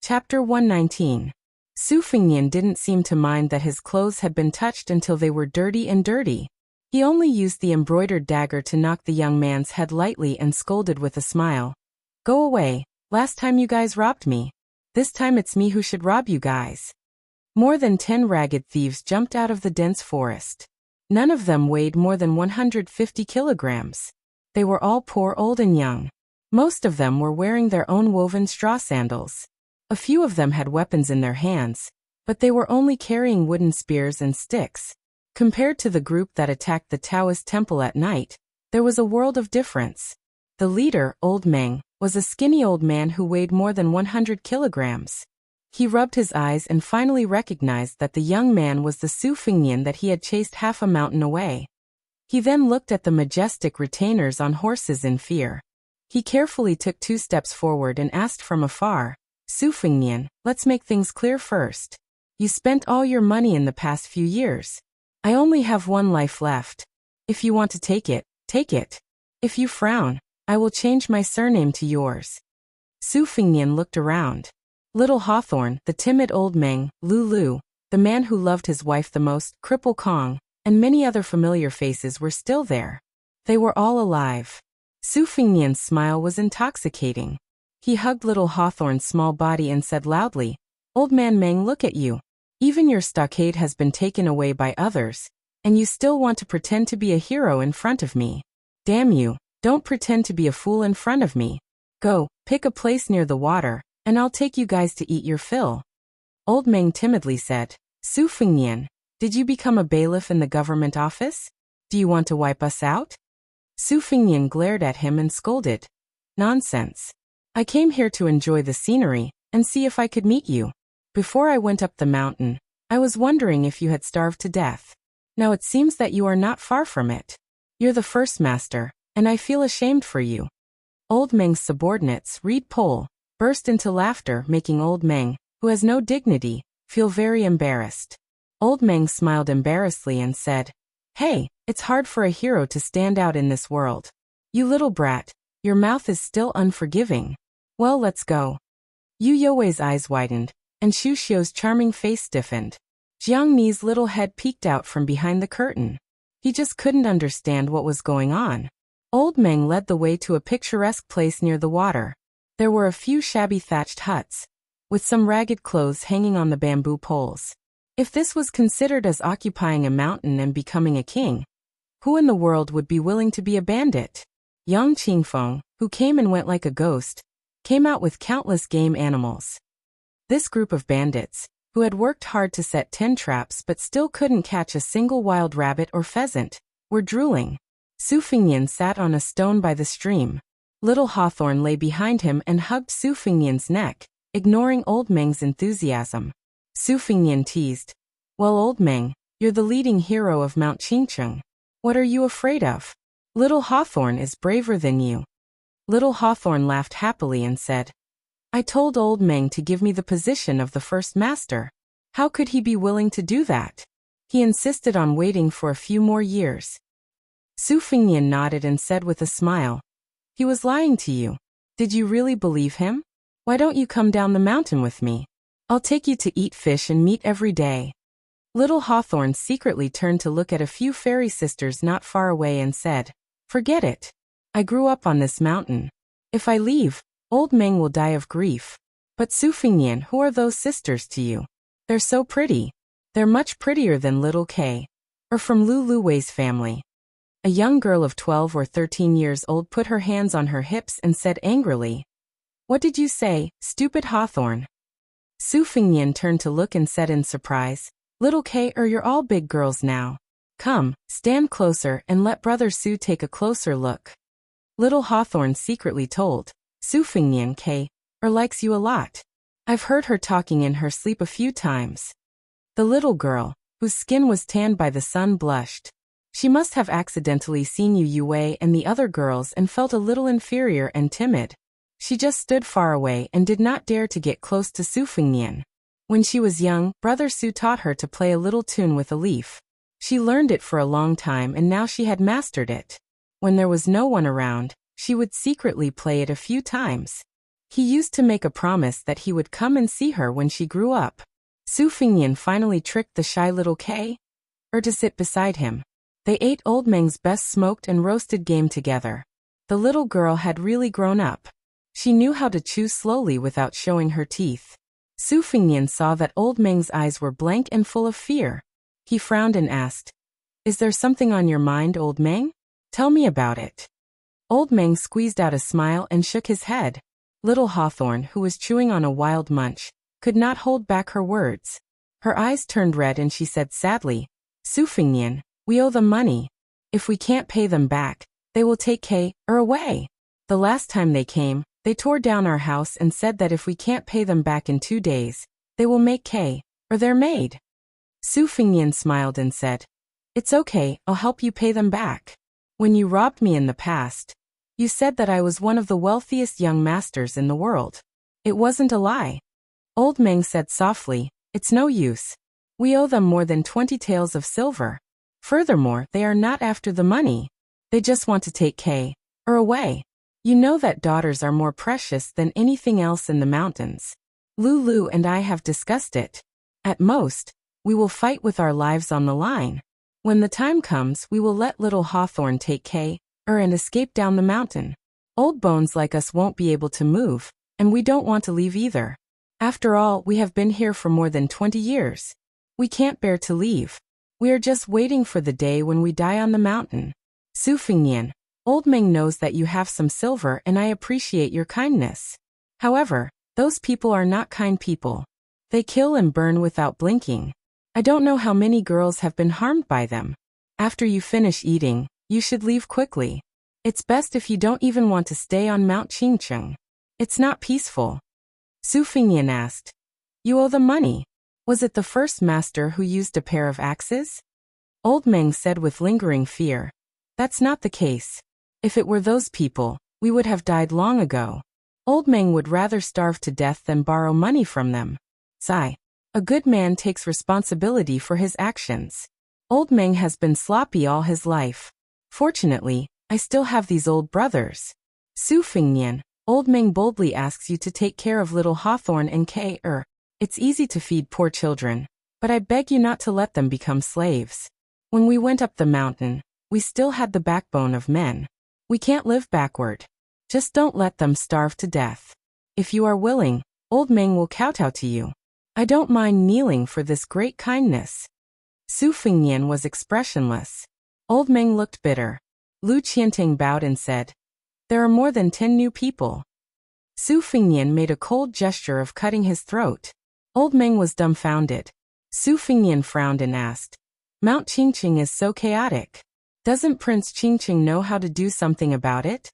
Chapter 119. Su Fingnian didn't seem to mind that his clothes had been touched until they were dirty. He only used the embroidered dagger to knock the young man's head lightly and scolded with a smile. Go away, last time you guys robbed me. This time it's me who should rob you guys. More than 10 ragged thieves jumped out of the dense forest. None of them weighed more than 150 kilograms. They were all poor, old and young. Most of them were wearing their own woven straw sandals. A few of them had weapons in their hands, but they were only carrying wooden spears and sticks. Compared to the group that attacked the Taoist temple at night, there was a world of difference. The leader, Old Meng, was a skinny old man who weighed more than 100 kilograms. He rubbed his eyes and finally recognized that the young man was the Su Fingnian that he had chased half a mountain away. He then looked at the majestic retainers on horses in fear. He carefully took 2 steps forward and asked from afar, Su Fingnian, let's make things clear first. You spent all your money in the past few years. I only have 1 life left. If you want to take it, take it. If you frown, I will change my surname to yours. Su Fingnian looked around. Little Hawthorne, the timid old Meng, Lulu, the man who loved his wife the most, Cripple Kong, and many other familiar faces were still there. They were all alive. Su Fingnian's smile was intoxicating. He hugged little Hawthorne's small body and said loudly, Old man Meng, look at you. Even your stockade has been taken away by others, and you still want to pretend to be a hero in front of me. Damn you, don't pretend to be a fool in front of me. Go, pick a place near the water, and I'll take you guys to eat your fill. Old Meng timidly said, Su Fingnian, did you become a bailiff in the government office? Do you want to wipe us out? Su Fingnian glared at him and scolded. Nonsense. I came here to enjoy the scenery and see if I could meet you. Before I went up the mountain, I was wondering if you had starved to death. Now it seems that you are not far from it. You're the first master, and I feel ashamed for you. Old Meng's subordinates, Reed Pole, burst into laughter, making Old Meng, who has no dignity, feel very embarrassed. Old Meng smiled embarrassedly and said, Hey, it's hard for a hero to stand out in this world. You little brat, your mouth is still unforgiving. Well, let's go. Yu Youwei's eyes widened, and Xu Xiu's charming face stiffened. Jiang Ni's little head peeked out from behind the curtain. He just couldn't understand what was going on. Old Meng led the way to a picturesque place near the water. There were a few shabby thatched huts, with some ragged clothes hanging on the bamboo poles. If this was considered as occupying a mountain and becoming a king, who in the world would be willing to be a bandit? Yang Qingfeng, who came and went like a ghost, came out with countless game animals. This group of bandits, who had worked hard to set 10 traps but still couldn't catch a single wild rabbit or pheasant, were drooling. Su Fingnian sat on a stone by the stream. Little Hawthorne lay behind him and hugged Su Fingnian's neck, ignoring Old Meng's enthusiasm. Su Fingnian teased, Well, Old Meng, you're the leading hero of Mount Qingcheng. What are you afraid of? Little Hawthorne is braver than you. Little Hawthorne laughed happily and said, I told Old Meng to give me the position of the first master. How could he be willing to do that? He insisted on waiting for a few more years. Su Fingnian nodded and said with a smile, He was lying to you. Did you really believe him? Why don't you come down the mountain with me? I'll take you to eat fish and meat every day. Little Hawthorne secretly turned to look at a few fairy sisters not far away and said, Forget it. I grew up on this mountain. If I leave, Old Meng will die of grief. But Su Fingnian, who are those sisters to you? They're so pretty. They're much prettier than little Kay. Or from Lu Wei's family. A young girl of 12 or 13 years old put her hands on her hips and said angrily, What did you say, stupid Hawthorne? Su Fingnian turned to look and said in surprise, Little Kay, you're all big girls now. Come, stand closer and let Brother Su take a closer look. Little Hawthorne secretly told, Su Fingnian Kay, likes you a lot. I've heard her talking in her sleep a few times. The little girl, whose skin was tanned by the sun, blushed. She must have accidentally seen Yu Youwei and the other girls and felt a little inferior and timid. She just stood far away and did not dare to get close to Su Fingnian. When she was young, Brother Su taught her to play a little tune with a leaf. She learned it for a long time and now she had mastered it. When there was no one around, she would secretly play it a few times. He used to make a promise that he would come and see her when she grew up. Su Fingyan finally tricked the shy little K to sit beside him. They ate Old Meng's best smoked and roasted game together. The little girl had really grown up. She knew how to chew slowly without showing her teeth. Su Fingyan saw that Old Meng's eyes were blank and full of fear. He frowned and asked, "Is there something on your mind, Old Meng? Tell me about it." Old Meng squeezed out a smile and shook his head. Little Hawthorne, who was chewing on a wild munch, could not hold back her words. Her eyes turned red and she said sadly, "Su Fingyan, we owe them money. If we can't pay them back, they will take K away. The last time they came, they tore down our house and said that if we can't pay them back in 2 days, they will make K their maid." Su Fingyan smiled and said, "It's okay, I'll help you pay them back. When you robbed me in the past, you said that I was one of the wealthiest young masters in the world. It wasn't a lie." Old Meng said softly, "It's no use. We owe them more than 20 taels of silver. Furthermore, they are not after the money. They just want to take K away. You know that daughters are more precious than anything else in the mountains. Lulu and I have discussed it. At most, we will fight with our lives on the line. When the time comes, we will let little Hawthorne take K and escape down the mountain. Old bones like us won't be able to move, and we don't want to leave either. After all, we have been here for more than 20 years. We can't bear to leave. We are just waiting for the day when we die on the mountain. Su Fingyan, Old Meng knows that you have some silver and I appreciate your kindness. However, those people are not kind people. They kill and burn without blinking. I don't know how many girls have been harmed by them. After you finish eating, you should leave quickly. It's best if you don't even want to stay on Mount Qingcheng. It's not peaceful." Su Fingyan asked, "You owe them money. Was it the first master who used a pair of axes?" Old Meng said with lingering fear, "That's not the case. If it were those people, we would have died long ago. Old Meng would rather starve to death than borrow money from them. Sigh. A good man takes responsibility for his actions. Old Meng has been sloppy all his life. Fortunately, I still have these old brothers. Su Fingyan, Old Meng boldly asks you to take care of little Hawthorne and K. It's easy to feed poor children, but I beg you not to let them become slaves. When we went up the mountain, we still had the backbone of men. We can't live backward. Just don't let them starve to death. If you are willing, Old Meng will kowtow to you. I don't mind kneeling for this great kindness." Su Fingyan was expressionless. Old Meng looked bitter. Lu Qianting bowed and said, "There are more than 10 new people." Su Fingyan made a cold gesture of cutting his throat. Old Meng was dumbfounded. Su Fingyan frowned and asked, "Mount Qingqing is so chaotic. Doesn't Prince Qingqing know how to do something about it?"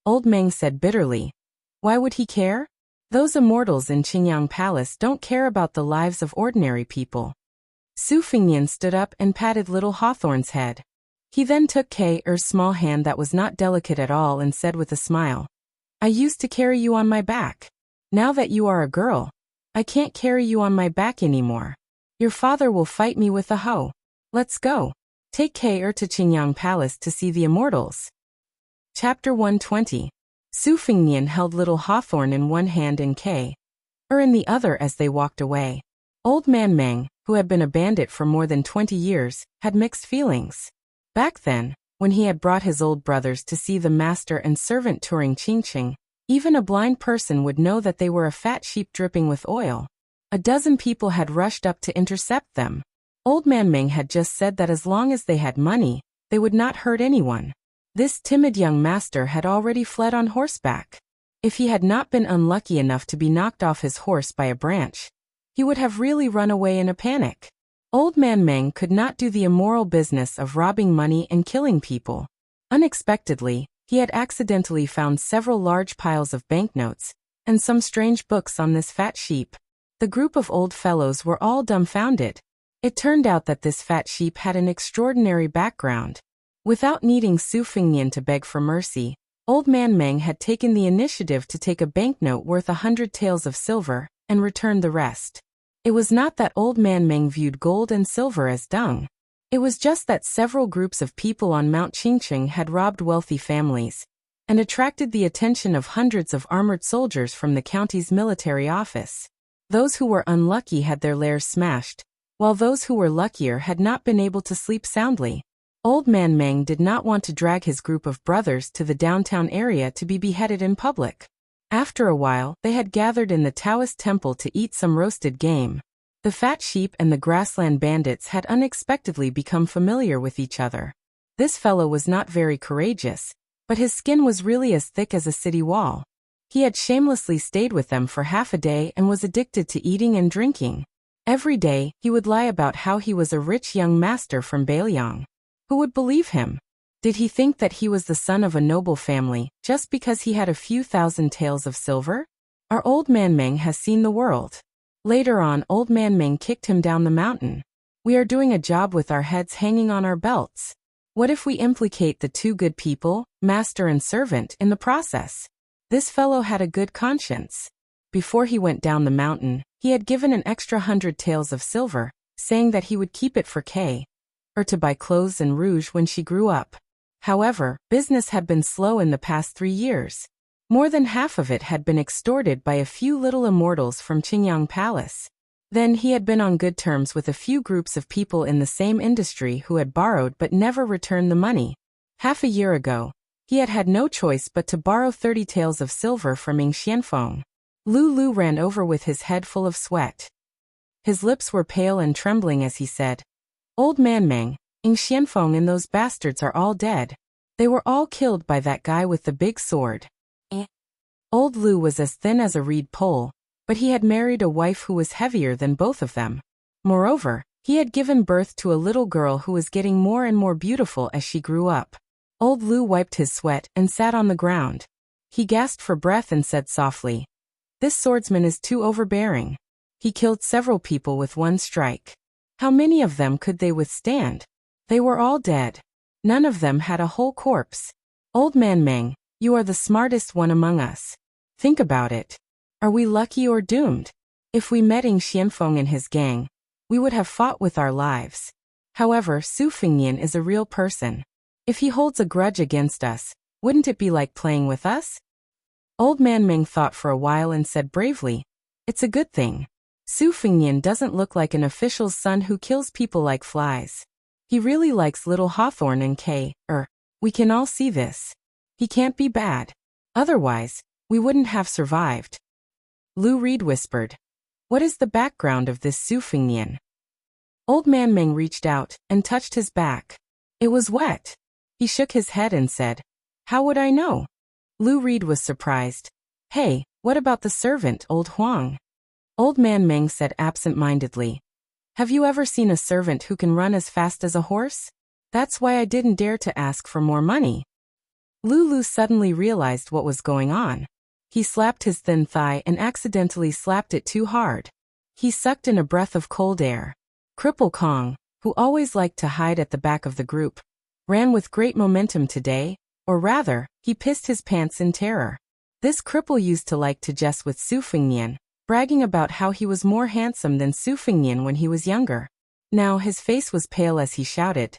Old Meng said bitterly, "Why would he care? Those immortals in Qingyang Palace don't care about the lives of ordinary people." Su Fingyan stood up and patted little Hawthorne's head. He then took K.'s small hand that was not delicate at all and said with a smile, "I used to carry you on my back. Now that you are a girl, I can't carry you on my back anymore. Your father will fight me with a hoe. Let's go. Take K.', to Qingyang Palace to see the immortals." Chapter 120. Su Fingyan held little Hawthorne in one hand and K.', in the other as they walked away. Old Man Meng, who had been a bandit for more than 20 years, had mixed feelings. Back then, when he had brought his old brothers to see the master and servant touring Qingqing, even a blind person would know that they were a fat sheep dripping with oil. A dozen people had rushed up to intercept them. Old Man Meng had just said that as long as they had money, they would not hurt anyone. This timid young master had already fled on horseback. If he had not been unlucky enough to be knocked off his horse by a branch, he would have really run away in a panic. Old Man Meng could not do the immoral business of robbing money and killing people. Unexpectedly, he had accidentally found several large piles of banknotes and some strange books on this fat sheep. The group of old fellows were all dumbfounded. It turned out that this fat sheep had an extraordinary background. Without needing Su Fingyan to beg for mercy, Old Man Meng had taken the initiative to take a banknote worth 100 taels of silver and return the rest. It was not that Old Man Meng viewed gold and silver as dung. It was just that several groups of people on Mount Qingqing had robbed wealthy families, and attracted the attention of hundreds of armored soldiers from the county's military office. Those who were unlucky had their lairs smashed, while those who were luckier had not been able to sleep soundly. Old Man Meng did not want to drag his group of brothers to the downtown area to be beheaded in public. After a while, they had gathered in the Taoist temple to eat some roasted game. The fat sheep and the grassland bandits had unexpectedly become familiar with each other. This fellow was not very courageous, but his skin was really as thick as a city wall. He had shamelessly stayed with them for half a day and was addicted to eating and drinking. Every day, he would lie about how he was a rich young master from Bailiang. Who would believe him? Did he think that he was the son of a noble family, just because he had a few thousand taels of silver? Our Old Man Meng has seen the world. Later on, Old Man Meng kicked him down the mountain. We are doing a job with our heads hanging on our belts. What if we implicate the two good people, master and servant, in the process? This fellow had a good conscience. Before he went down the mountain, he had given an extra 100 taels of silver, saying that he would keep it for Kay, or to buy clothes and rouge when she grew up. However, business had been slow in the past 3 years. More than half of it had been extorted by a few little immortals from Qingyang Palace. Then he had been on good terms with a few groups of people in the same industry who had borrowed but never returned the money. Half a year ago, he had had no choice but to borrow 30 taels of silver from Ing Xianfeng. Lu ran over with his head full of sweat. His lips were pale and trembling as he said, "Old Man Meng, Ing Xianfeng and those bastards are all dead. They were all killed by that guy with the big sword." Old Lu was as thin as a reed pole, but he had married a wife who was heavier than both of them. Moreover, he had given birth to a little girl who was getting more and more beautiful as she grew up. Old Lu wiped his sweat and sat on the ground. He gasped for breath and said softly, "This swordsman is too overbearing. He killed several people with one strike. How many of them could they withstand? They were all dead. None of them had a whole corpse. Old Man Meng, you are the smartest one among us. Think about it. Are we lucky or doomed? If we met Ing Xianfeng and his gang, we would have fought with our lives. However, Su Fingnian is a real person. If he holds a grudge against us, wouldn't it be like playing with us?" Old Man Meng thought for a while and said bravely, "It's a good thing. Su Fingnian doesn't look like an official's son who kills people like flies. He really likes little Hawthorne and Kay, we can all see this. He can't be bad. Otherwise, we wouldn't have survived." Lu Reed whispered, "What is the background of this Su Fingnian?" Old Man Meng reached out and touched his back. It was wet. He shook his head and said, "How would I know?" Lu Reed was surprised. "Hey, what about the servant, Old Huang?" Old Man Meng said absent-mindedly, "Have you ever seen a servant who can run as fast as a horse? That's why I didn't dare to ask for more money." Lu suddenly realized what was going on. He slapped his thin thigh and accidentally slapped it too hard. He sucked in a breath of cold air. Cripple Kong, who always liked to hide at the back of the group, ran with great momentum today, or rather, he pissed his pants in terror. This cripple used to like to jest with Su Fingnian, bragging about how he was more handsome than Su Fingnian when he was younger. Now his face was pale as he shouted,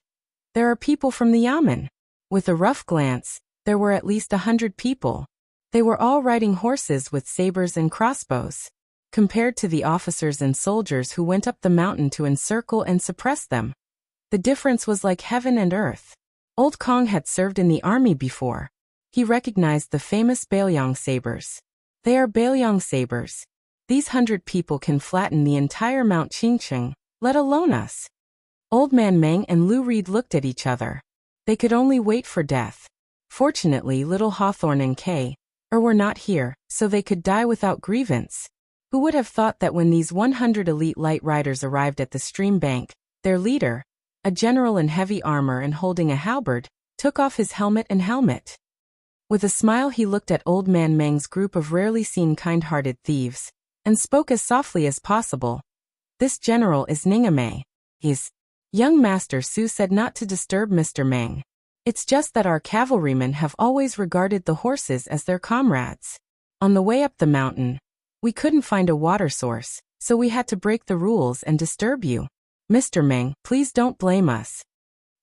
"There are people from the Yamen." With a rough glance, there were at least 100 people. They were all riding horses with sabers and crossbows. Compared to the officers and soldiers who went up the mountain to encircle and suppress them, the difference was like heaven and earth. Old Kong had served in the army before. He recognized the famous Bailiang sabers. They are Bailiang sabers. These 100 people can flatten the entire Mount Qingcheng, let alone us. Old Man Meng and Lu Reed looked at each other. They could only wait for death. Fortunately, little Hawthorne and Kay were not here, so they could die without grievance. Who would have thought that when these 100 elite light riders arrived at the stream bank, their leader, a general in heavy armor and holding a halberd, took off his helmet. With a smile he looked at Old Man Meng's group of rarely seen kind-hearted thieves, and spoke as softly as possible. "This general is Ningame. His young master Su said not to disturb Mr. Meng. It's just that our cavalrymen have always regarded the horses as their comrades. On the way up the mountain, we couldn't find a water source, so we had to break the rules and disturb you. Mr. Meng, please don't blame us."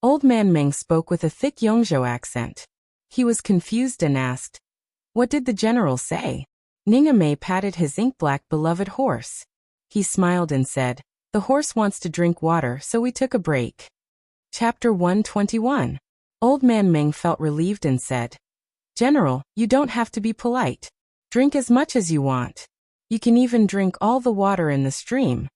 Old Man Meng spoke with a thick Yongzhou accent. He was confused and asked, "What did the general say?" Ningame patted his ink-black beloved horse. He smiled and said, "The horse wants to drink water, so we took a break." Chapter 121. Old Man Meng felt relieved and said, "General, you don't have to be polite. Drink as much as you want. You can even drink all the water in the stream."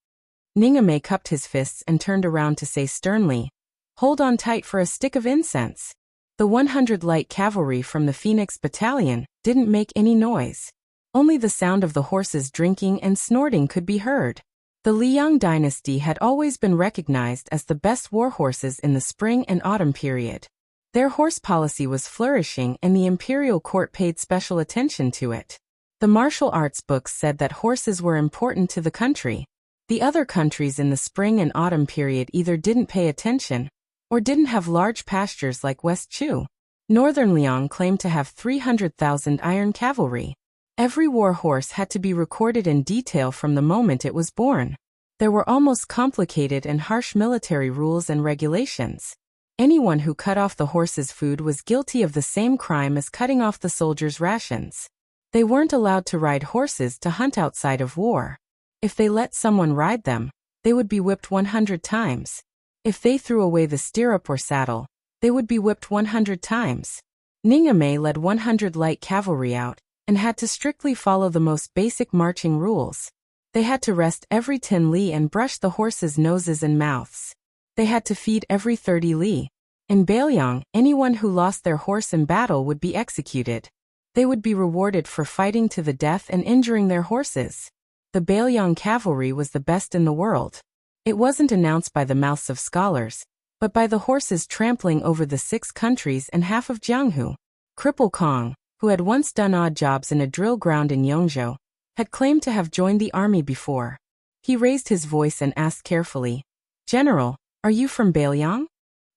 Ningame cupped his fists and turned around to say sternly, "Hold on tight for a stick of incense." The 100 light cavalry from the Phoenix Battalion didn't make any noise. Only the sound of the horses drinking and snorting could be heard. The Liang dynasty had always been recognized as the best war horses in the spring and autumn period. Their horse policy was flourishing and the imperial court paid special attention to it. The martial arts books said that horses were important to the country. The other countries in the spring and autumn period either didn't pay attention or didn't have large pastures like West Chu. Northern Liang claimed to have 300,000 iron cavalry. Every war horse had to be recorded in detail from the moment it was born. There were almost complicated and harsh military rules and regulations. Anyone who cut off the horse's food was guilty of the same crime as cutting off the soldiers' rations. They weren't allowed to ride horses to hunt outside of war. If they let someone ride them, they would be whipped 100 times. If they threw away the stirrup or saddle, they would be whipped 100 times. Ningame led 100 light cavalry out and had to strictly follow the most basic marching rules. They had to rest every 10 li and brush the horses' noses and mouths. They had to feed every 30 li. In Bailiang, anyone who lost their horse in battle would be executed. They would be rewarded for fighting to the death and injuring their horses. The Bailiang cavalry was the best in the world. It wasn't announced by the mouths of scholars, but by the horses trampling over the 6 countries and half of Jianghu. Cripple Kong, who had once done odd jobs in a drill ground in Yongzhou, had claimed to have joined the army before. He raised his voice and asked carefully, "General, are you from Bailiang?"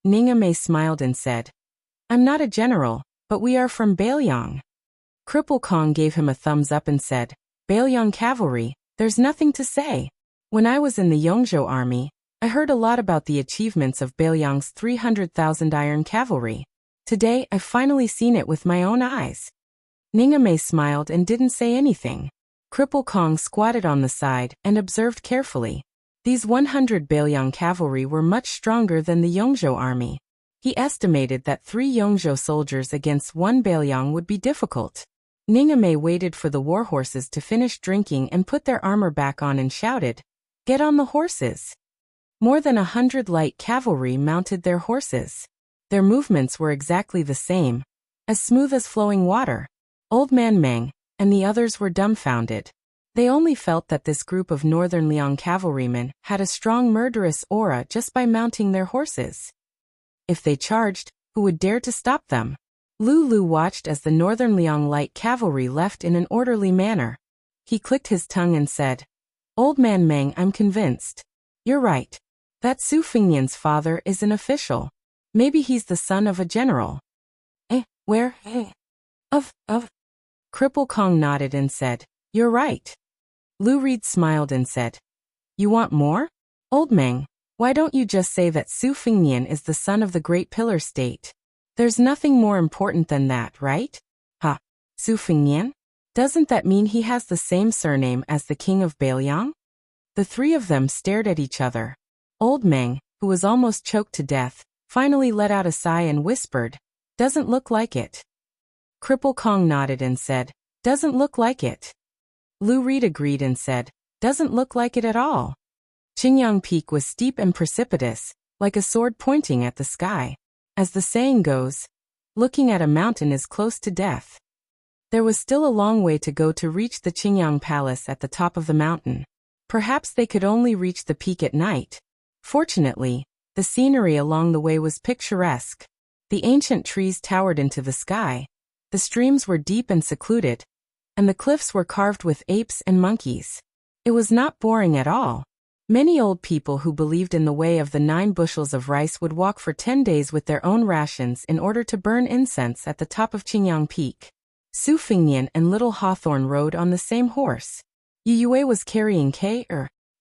Ningame smiled and said, "I'm not a general, but we are from Bailiang." Cripple Kong gave him a thumbs up and said, "Bailiang cavalry, there's nothing to say. When I was in the Yongzhou army, I heard a lot about the achievements of Bailiang's 300,000 iron cavalry. Today, I've finally seen it with my own eyes." Ningame smiled and didn't say anything. Cripple Kong squatted on the side and observed carefully. These 100 Bailiang cavalry were much stronger than the Yongzhou army. He estimated that 3 Yongzhou soldiers against 1 Bailiang would be difficult. Ningame waited for the war horses to finish drinking and put their armor back on and shouted, "Get on the horses!" More than 100 light cavalry mounted their horses. Their movements were exactly the same, as smooth as flowing water. Old Man Meng and the others were dumbfounded. They only felt that this group of Northern Liang cavalrymen had a strong murderous aura just by mounting their horses. If they charged, who would dare to stop them? Lu watched as the Northern Liang light cavalry left in an orderly manner. He clicked his tongue and said, "Old Man Meng, I'm convinced. You're right. That Su Fingnian's father is an official. Maybe he's the son of a general." Where? Of. Cripple Kong nodded and said, "You're right." Lu Reed smiled and said, "You want more? Old Meng, why don't you just say that Su Fingnian is the son of the Great Pillar State? There's nothing more important than that, right?" "Ha, Su Fingnian? Doesn't that mean he has the same surname as the king of Bailiang?" The 3 of them stared at each other. Old Meng, who was almost choked to death, finally let out a sigh and whispered, "Doesn't look like it." Cripple Kong nodded and said, "Doesn't look like it." Lu Reed agreed and said, "Doesn't look like it at all." Qingyang Peak was steep and precipitous, like a sword pointing at the sky. As the saying goes, looking at a mountain is close to death. There was still a long way to go to reach the Qingyang Palace at the top of the mountain. Perhaps they could only reach the peak at night. Fortunately, the scenery along the way was picturesque. The ancient trees towered into the sky. The streams were deep and secluded, and the cliffs were carved with apes and monkeys. It was not boring at all. Many old people who believed in the way of the 9 bushels of rice would walk for 10 days with their own rations in order to burn incense at the top of Qingyang Peak. Su Fingnian and Little Hawthorne rode on the same horse. Yu Yue was carrying K.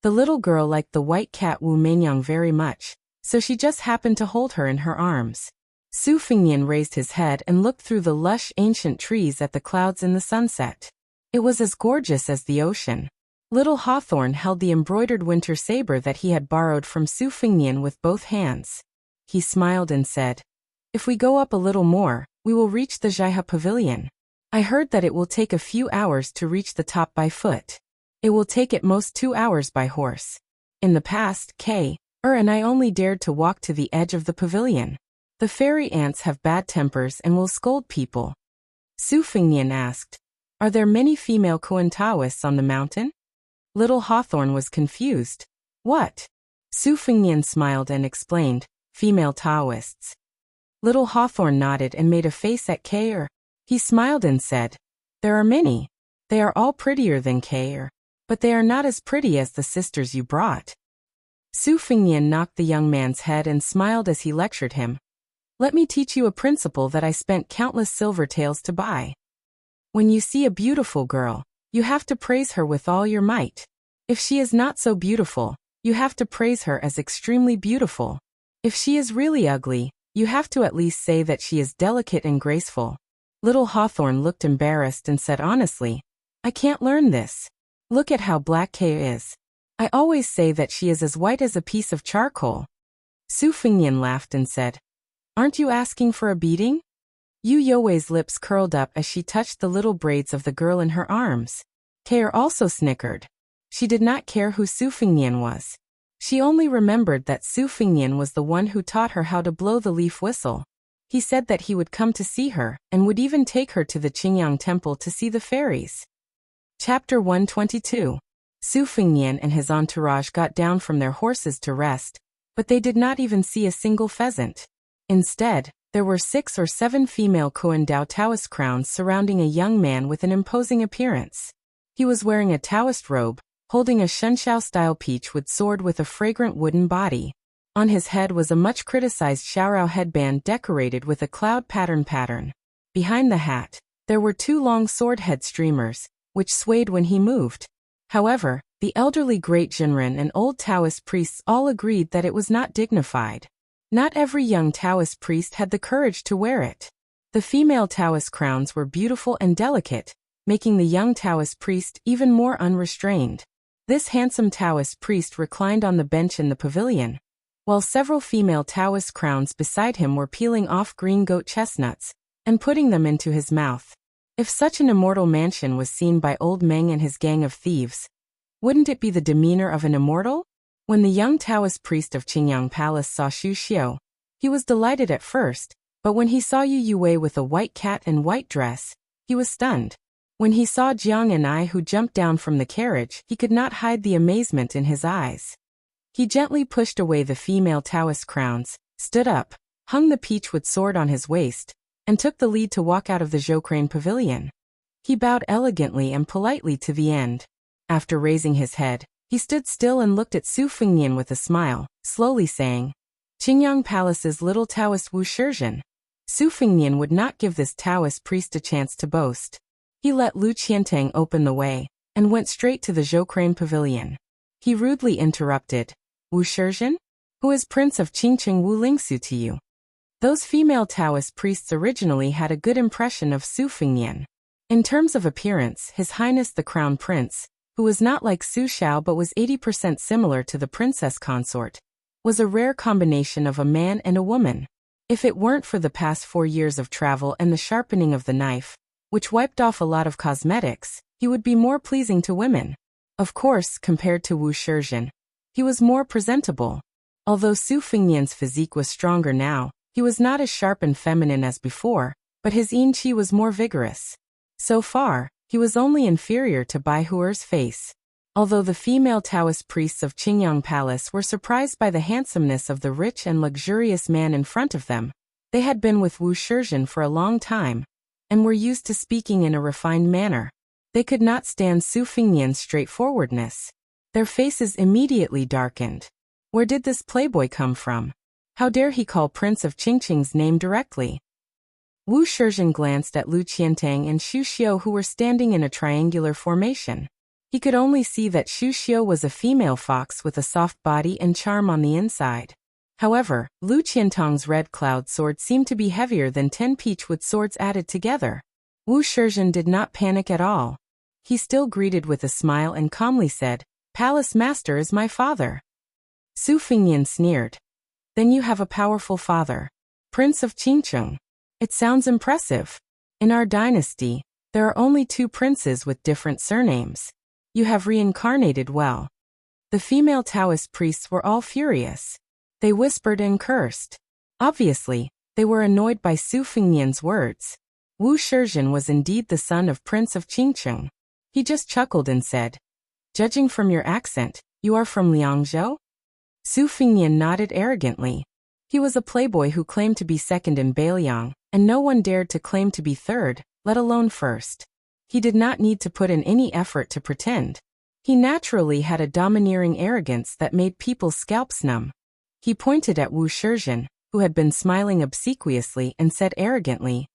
The little girl liked the white cat Wu Meinyang very much, so she just happened to hold her in her arms. Su Fingnian raised his head and looked through the lush ancient trees at the clouds in the sunset. It was as gorgeous as the ocean. Little Hawthorne held the embroidered winter saber that he had borrowed from Su Fingnian with both hands. He smiled and said, "If we go up a little more, we will reach the Jaiha Pavilion. I heard that it will take a few hours to reach the top by foot. It will take at most 2 hours by horse. In the past, and I only dared to walk to the edge of the pavilion. The fairy ants have bad tempers and will scold people." Su Fingnian asked, "Are there many female Koan Taoists on the mountain?" Little Hawthorne was confused. "What?" Su Fingnian smiled and explained, "Female Taoists." Little Hawthorne nodded and made a face at Kair. He smiled and said, "There are many. They are all prettier than Kair, but they are not as pretty as the sisters you brought." Su Fingnian knocked the young man's head and smiled as he lectured him. "Let me teach you a principle that I spent countless silver taels to buy. When you see a beautiful girl, you have to praise her with all your might. If she is not so beautiful, you have to praise her as extremely beautiful. If she is really ugly, you have to at least say that she is delicate and graceful." Little Hawthorne looked embarrassed and said honestly, "I can't learn this. Look at how black Kay is. I always say that she is as white as a piece of charcoal." Su Fingnian laughed and said, "Aren't you asking for a beating?" Yu Youwei's lips curled up as she touched the little braids of the girl in her arms. Kair also snickered. She did not care who Su Fingnian was. She only remembered that Su Fingnian was the one who taught her how to blow the leaf whistle. He said that he would come to see her, and would even take her to the Qingyang Temple to see the fairies. Chapter 122. Su Fingnian and his entourage got down from their horses to rest, but they did not even see a single pheasant. Instead, there were 6 or 7 female Koan Dao Taoist crowns surrounding a young man with an imposing appearance. He was wearing a Taoist robe, holding a Shenxiao-style peach-wood sword with a fragrant wooden body. On his head was a much-criticized Xiaorao headband decorated with a cloud pattern. Behind the hat, there were 2 long sword-head streamers, which swayed when he moved. However, the elderly Great Jinren and old Taoist priests all agreed that it was not dignified. Not every young Taoist priest had the courage to wear it. The female Taoist crowns were beautiful and delicate, making the young Taoist priest even more unrestrained. This handsome Taoist priest reclined on the bench in the pavilion, while several female Taoist crowns beside him were peeling off green goat chestnuts and putting them into his mouth. If such an immortal mansion was seen by old Meng and his gang of thieves, wouldn't it be the demeanor of an immortal? When the young Taoist priest of Qingyang Palace saw Xu Xiu, he was delighted at first, but when he saw Yu Youwei with a white cat and white dress, he was stunned. When he saw Jiang and I who jumped down from the carriage, he could not hide the amazement in his eyes. He gently pushed away the female Taoist crowns, stood up, hung the peachwood sword on his waist, and took the lead to walk out of the Zhokrain pavilion. He bowed elegantly and politely to the end. After raising his head, he stood still and looked at Su Fingnian with a smile, slowly saying, "Qingyang Palace's little Taoist Wu Shizhen." Su Fingnian would not give this Taoist priest a chance to boast. He let Lu Qiantang open the way, and went straight to the Zhokrain pavilion. He rudely interrupted, "Wu Shizhen? Who is Prince of Qingqing Wu Lingsu to you?" Those female Taoist priests originally had a good impression of Su Fingnian. In terms of appearance, His Highness the Crown Prince, who was not like Su Xiao but was 80% similar to the princess consort, was a rare combination of a man and a woman. If it weren't for the past 4 years of travel and the sharpening of the knife, which wiped off a lot of cosmetics, he would be more pleasing to women. Of course, compared to Wu Shizhen, he was more presentable. Although Su Fingnian's physique was stronger now, he was not as sharp and feminine as before, but his yin qi was more vigorous. So far, he was only inferior to Bai Huer's face. Although the female Taoist priests of Qingyang Palace were surprised by the handsomeness of the rich and luxurious man in front of them, they had been with Wu Shizhen for a long time, and were used to speaking in a refined manner. They could not stand Su Fingnian's straightforwardness. Their faces immediately darkened. Where did this playboy come from? How dare he call Prince of Qingqing's name directly? Wu Shizhen glanced at Lu Qiantang and Xu Xiu, who were standing in a triangular formation. He could only see that Xu Xiu was a female fox with a soft body and charm on the inside. However, Lu Qiantong's red cloud sword seemed to be heavier than 10 peachwood swords added together. Wu Shizhen did not panic at all. He still greeted with a smile and calmly said, "Palace master is my father." Su Fingyan sneered. "Then you have a powerful father. Prince of Qingcheng. It sounds impressive. In our dynasty, there are only 2 princes with different surnames. You have reincarnated well." The female Taoist priests were all furious. They whispered and cursed. Obviously, they were annoyed by Su Fingyan's words. Wu Shizhen was indeed the son of Prince of Qingcheng. He just chuckled and said, "Judging from your accent, you are from Liangzhou?" Su Fingyan nodded arrogantly. He was a playboy who claimed to be second in Beiliang, and no one dared to claim to be third, let alone first. He did not need to put in any effort to pretend. He naturally had a domineering arrogance that made people's scalps numb. He pointed at Wu Shizhen, who had been smiling obsequiously, and said arrogantly,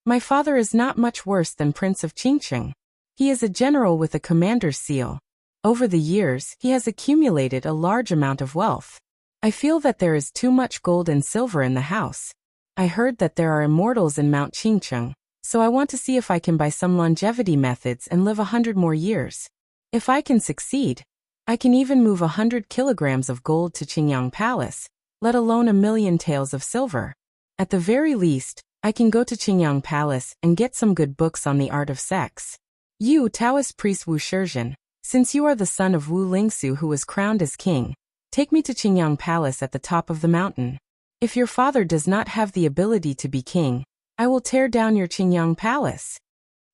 "My father is not much worse than Prince of Qingcheng. He is a general with a commander's seal. Over the years, he has accumulated a large amount of wealth. I feel that there is too much gold and silver in the house. I heard that there are immortals in Mount Qingcheng, so I want to see if I can buy some longevity methods and live 100 more years. If I can succeed, I can even move 100 kilograms of gold to Qingyang Palace, let alone 1,000,000 taels of silver. At the very least, I can go to Qingyang Palace and get some good books on the art of sex. You, Taoist priest Wu Shizhen, since you are the son of Wu Lingsu who was crowned as king, take me to Qingyang Palace at the top of the mountain. If your father does not have the ability to be king, I will tear down your Qingyang Palace."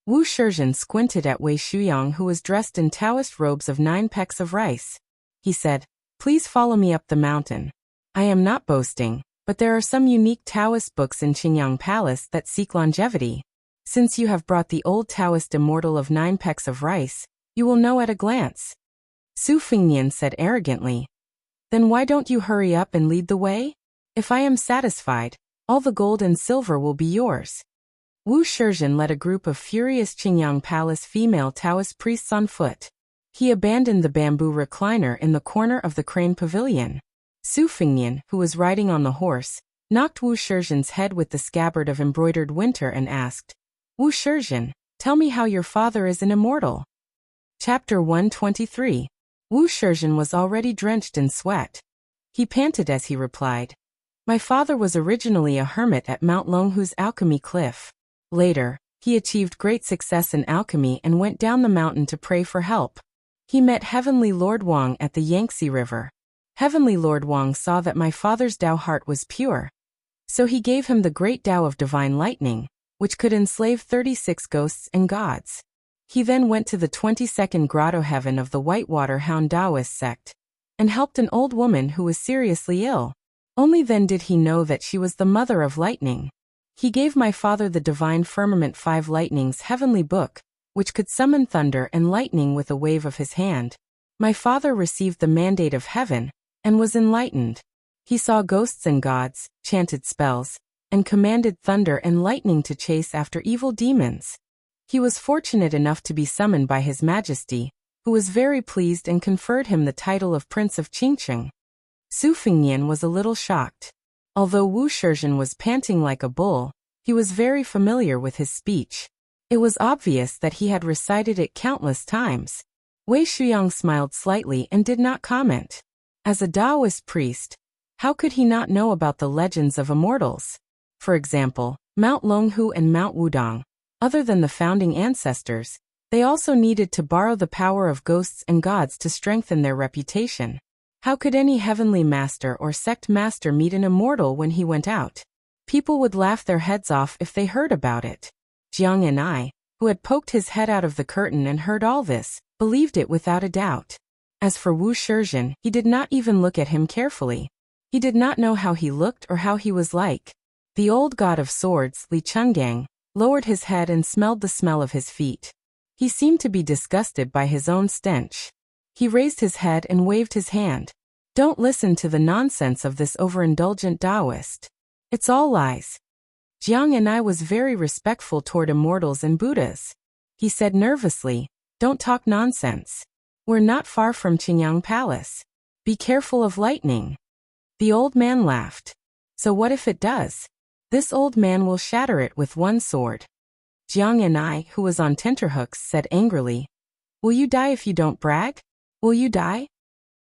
Wu Shizhen squinted at Wei Shuyang, who was dressed in Taoist robes of 9 pecks of rice. He said, "Please follow me up the mountain. I am not boasting, but there are some unique Taoist books in Qingyang Palace that seek longevity. Since you have brought the old Taoist immortal of 9 pecks of rice, you will know at a glance." Su Fingyan said arrogantly, "Then why don't you hurry up and lead the way? If I am satisfied, all the gold and silver will be yours." Wu Shizhen led a group of furious Qingyang Palace female Taoist priests on foot. He abandoned the bamboo recliner in the corner of the crane pavilion. Su Fingyan, who was riding on the horse, knocked Wu Shizhen's head with the scabbard of embroidered winter and asked, "Wu Shizhen, tell me how your father is an immortal." Chapter 123. Wu Shizhen was already drenched in sweat. He panted as he replied, "My father was originally a hermit at Mount Longhu's alchemy cliff. Later, he achieved great success in alchemy and went down the mountain to pray for help. He met Heavenly Lord Wang at the Yangtze River. Heavenly Lord Wang saw that my father's Tao heart was pure. So he gave him the great Tao of divine lightning, which could enslave 36 ghosts and gods. He then went to the 22nd grotto heaven of the Whitewater Hound Taoist sect, and helped an old woman who was seriously ill. Only then did he know that she was the mother of lightning. He gave my father the divine firmament 5 lightnings heavenly book, which could summon thunder and lightning with a wave of his hand. My father received the mandate of heaven, and was enlightened. He saw ghosts and gods, chanted spells, and commanded thunder and lightning to chase after evil demons. He was fortunate enough to be summoned by His Majesty, who was very pleased and conferred him the title of Prince of Qingcheng. Su Fingyan was a little shocked. Although Wu Shizhen was panting like a bull, he was very familiar with his speech. It was obvious that he had recited it countless times. Wei Shuyang smiled slightly and did not comment. As a Taoist priest, how could he not know about the legends of immortals? For example, Mount Longhu and Mount Wudong. Other than the founding ancestors, they also needed to borrow the power of ghosts and gods to strengthen their reputation. How could any heavenly master or sect master meet an immortal when he went out? People would laugh their heads off if they heard about it. Jiang and I, who had poked his head out of the curtain and heard all this, believed it without a doubt. As for Wu Shizhen, he did not even look at him carefully. He did not know how he looked or how he was like. The old god of swords, Li Chenggang, lowered his head and smelled the smell of his feet. He seemed to be disgusted by his own stench. He raised his head and waved his hand. Don't listen to the nonsense of this overindulgent Taoist. It's all lies. Jiang and I was very respectful toward immortals and Buddhas. He said nervously, don't talk nonsense. We're not far from Qingyang Palace. Be careful of lightning. The old man laughed. So what if it does? This old man will shatter it with one sword. Jiang and I, who was on tenterhooks, said angrily, Will you die if you don't brag? Will you die?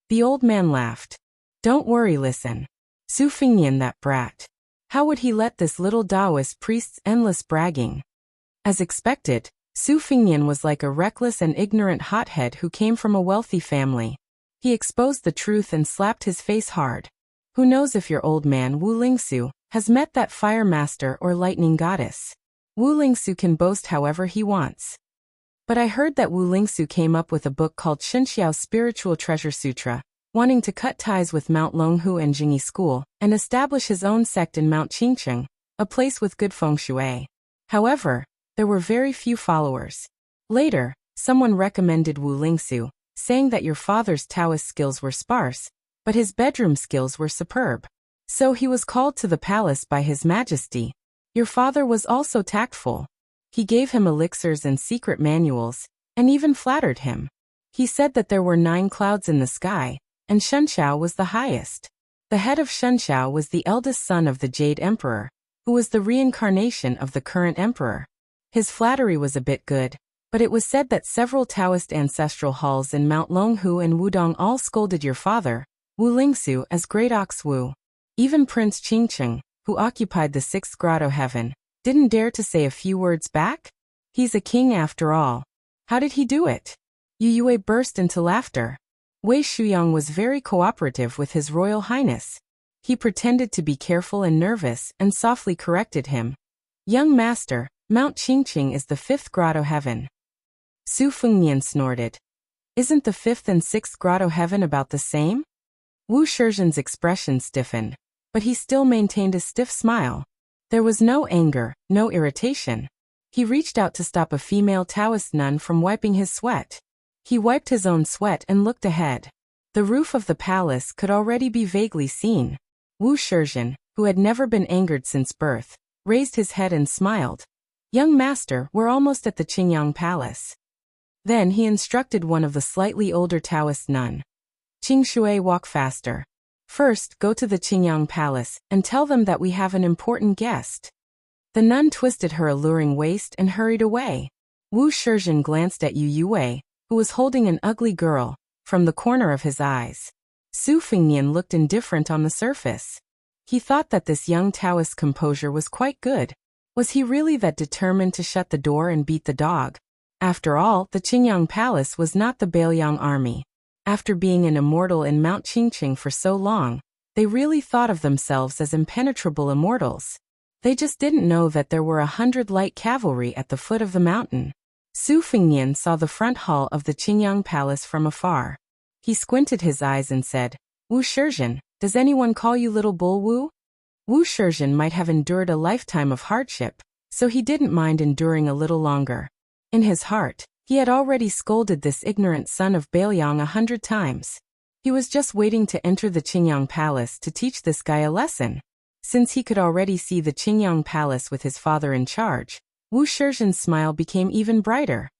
The old man laughed. Don't worry, listen. Su Fingnian, that brat. How would he let this little Taoist priest's endless bragging? As expected, Su Fingnian was like a reckless and ignorant hothead who came from a wealthy family. He exposed the truth and slapped his face hard. Who knows if your old man Wu Lingsu has met that fire master or lightning goddess? Wu Lingsu can boast however he wants. But I heard that Wu Lingsu came up with a book called Shinxiao's Spiritual Treasure Sutra, wanting to cut ties with Mount Longhu and Jingyi School and establish his own sect in Mount Qingcheng, a place with good feng shui. However, there were very few followers. Later, someone recommended Wu Lingsu, saying that your father's Taoist skills were sparse, but his bedroom skills were superb. So he was called to the palace by His Majesty. Your father was also tactful. He gave him elixirs and secret manuals, and even flattered him. He said that there were 9 clouds in the sky, and Shenxiao was the highest. The head of Shenxiao was the eldest son of the Jade Emperor, who was the reincarnation of the current emperor. His flattery was a bit good, but it was said that several Taoist ancestral halls in Mount Longhu and Wudong all scolded your father, Wu Lingsu, as Great Ox Wu. Even Prince Qingcheng, who occupied the 6th grotto heaven, didn't dare to say a few words back? He's a king after all. How did he do it? Yu Yue burst into laughter. Wei Shuyang was very cooperative with His Royal Highness. He pretended to be careful and nervous and softly corrected him. Young master, Mount Qingcheng is the 5th grotto heaven. Su Fengnian snorted. Isn't the 5th and 6th grotto heaven about the same? Wu Shizhen's expression stiffened, but he still maintained a stiff smile. There was no anger, no irritation. He reached out to stop a female Taoist nun from wiping his sweat. He wiped his own sweat and looked ahead. The roof of the palace could already be vaguely seen. Wu Shizhen, who had never been angered since birth, raised his head and smiled. Young master, we're almost at the Qingyang Palace. Then he instructed one of the slightly older Taoist nun. Qing Shui, walk faster. First, go to the Qingyang Palace and tell them that we have an important guest. The nun twisted her alluring waist and hurried away. Wu Shizhen glanced at Yu Yue, who was holding an ugly girl, from the corner of his eyes. Su Fengnian looked indifferent on the surface. He thought that this young Taoist's composure was quite good. Was he really that determined to shut the door and beat the dog? After all, the Qingyang Palace was not the Bailiang army. After being an immortal in Mount Qingcheng for so long, they really thought of themselves as impenetrable immortals. They just didn't know that there were 100 light cavalry at the foot of the mountain. Su Fengnian saw the front hall of the Qingyang Palace from afar. He squinted his eyes and said, Wu Shizhen, does anyone call you Little Bull Wu? Wu Shizhen might have endured a lifetime of hardship, so he didn't mind enduring a little longer. In his heart, he had already scolded this ignorant son of Bailiang 100 times. He was just waiting to enter the Qingyang Palace to teach this guy a lesson. Since he could already see the Qingyang Palace with his father in charge, Wu Shizhen's smile became even brighter.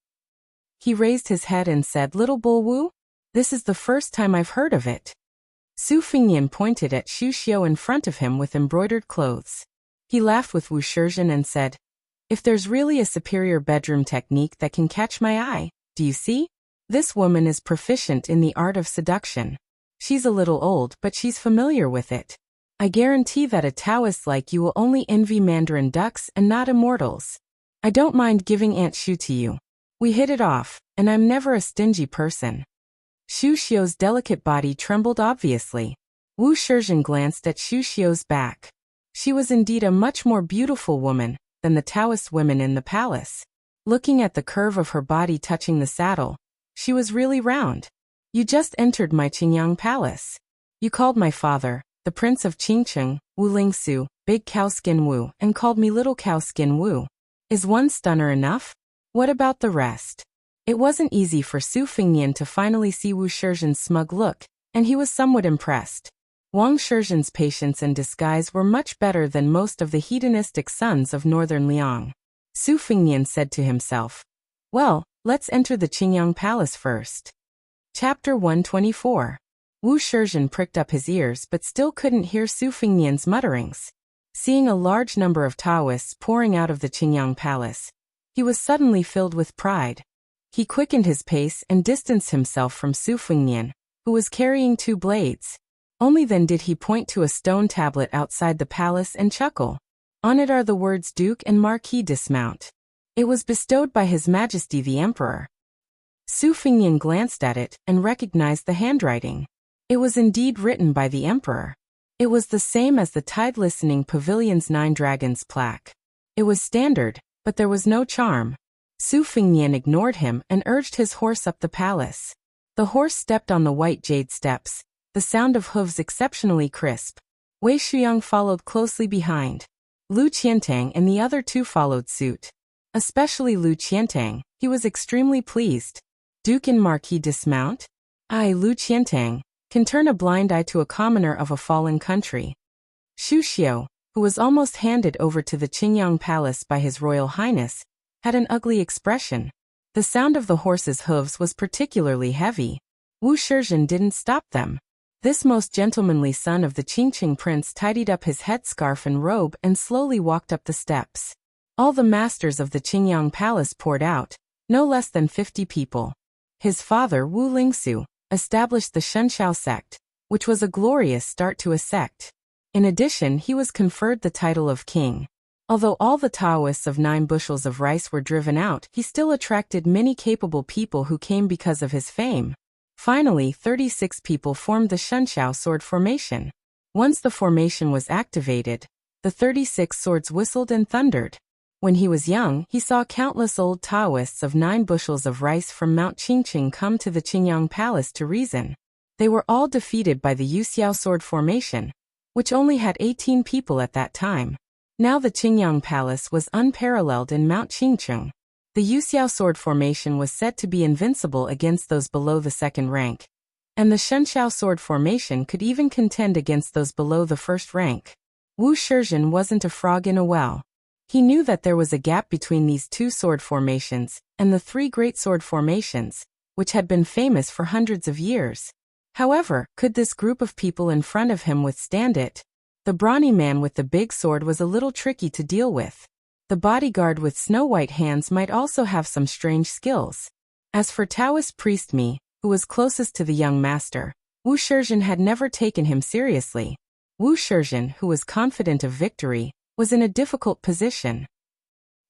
He raised his head and said, Little Bull Wu? This is the first time I've heard of it. Su Fengnian pointed at Xu Xiu in front of him with embroidered clothes. He laughed with Wu Shizhen and said, If there's really a superior bedroom technique that can catch my eye, do you see? This woman is proficient in the art of seduction. She's a little old, but she's familiar with it. I guarantee that a Taoist like you will only envy Mandarin ducks and not immortals. I don't mind giving Aunt Xu to you. We hit it off, and I'm never a stingy person. Xu Xiu's delicate body trembled obviously. Wu Shizhen glanced at Xu Xiu's back. She was indeed a much more beautiful woman than the Taoist women in the palace. Looking at the curve of her body touching the saddle, she was really round. You just entered my Qingyang Palace. You called my father, the Prince of Qingcheng, Wu Lingsu, Big Cow Skin Wu, and called me Little Cow Skin Wu. Is one stunner enough? What about the rest? It wasn't easy for Su Fengnian to finally see Wu Shizhen's smug look, and he was somewhat impressed. Wang Shizhen's patience and disguise were much better than most of the hedonistic sons of northern Liang. Su Fengnian said to himself, Well, let's enter the Qingyang Palace first. Chapter 124. Wu Shizhen pricked up his ears but still couldn't hear Su Fengnian's mutterings. Seeing a large number of Taoists pouring out of the Qingyang Palace, he was suddenly filled with pride. He quickened his pace and distanced himself from Su Fengnian, who was carrying 2 blades. Only then did he point to a stone tablet outside the palace and chuckle. On it are the words Duke and Marquis dismount. It was bestowed by His Majesty the Emperor. Su Fengnian glanced at it and recognized the handwriting. It was indeed written by the Emperor. It was the same as the Tide Listening Pavilion's 9 dragons plaque. It was standard, but there was no charm. Su Fengnian ignored him and urged his horse up the palace. The horse stepped on the white jade steps, the sound of hooves exceptionally crisp. Wei Shuyang followed closely behind. Lu Qiantang and the other 2 followed suit. Especially Lu Qiantang, he was extremely pleased. Duke and Marquis dismount? I, Lu Qiantang, can turn a blind eye to a commoner of a fallen country. Xu Xiu, who was almost handed over to the Qingyang Palace by His Royal Highness, had an ugly expression. The sound of the horse's hooves was particularly heavy. Wu Shizhen didn't stop them. This most gentlemanly son of the Qingqing prince tidied up his headscarf and robe and slowly walked up the steps. All the masters of the Qingyang Palace poured out, no less than 50 people. His father, Wu Lingsu, established the Shunxiao sect, which was a glorious start to a sect. In addition, he was conferred the title of king. Although all the Taoists of 9 bushels of rice were driven out, he still attracted many capable people who came because of his fame. Finally, 36 people formed the Shunxiao sword formation. Once the formation was activated, the 36 swords whistled and thundered. When he was young, he saw countless old Taoists of 9 bushels of rice from Mount Qingqing come to the Qingyang Palace to reason. They were all defeated by the Yuxiao sword formation, which only had 18 people at that time. Now the Qingyang Palace was unparalleled in Mount Qingqing. The Yuxiao sword formation was said to be invincible against those below the 2nd rank, and the Shunxiao sword formation could even contend against those below the 1st rank. Wu Shizhen wasn't a frog in a well. He knew that there was a gap between these 2 sword formations and the 3 great sword formations, which had been famous for hundreds of years. However, could this group of people in front of him withstand it? The brawny man with the big sword was a little tricky to deal with. The bodyguard with snow-white hands might also have some strange skills. As for Taoist priest Mi, who was closest to the young master, Wu Shizhen had never taken him seriously. Wu Shizhen, who was confident of victory, was in a difficult position.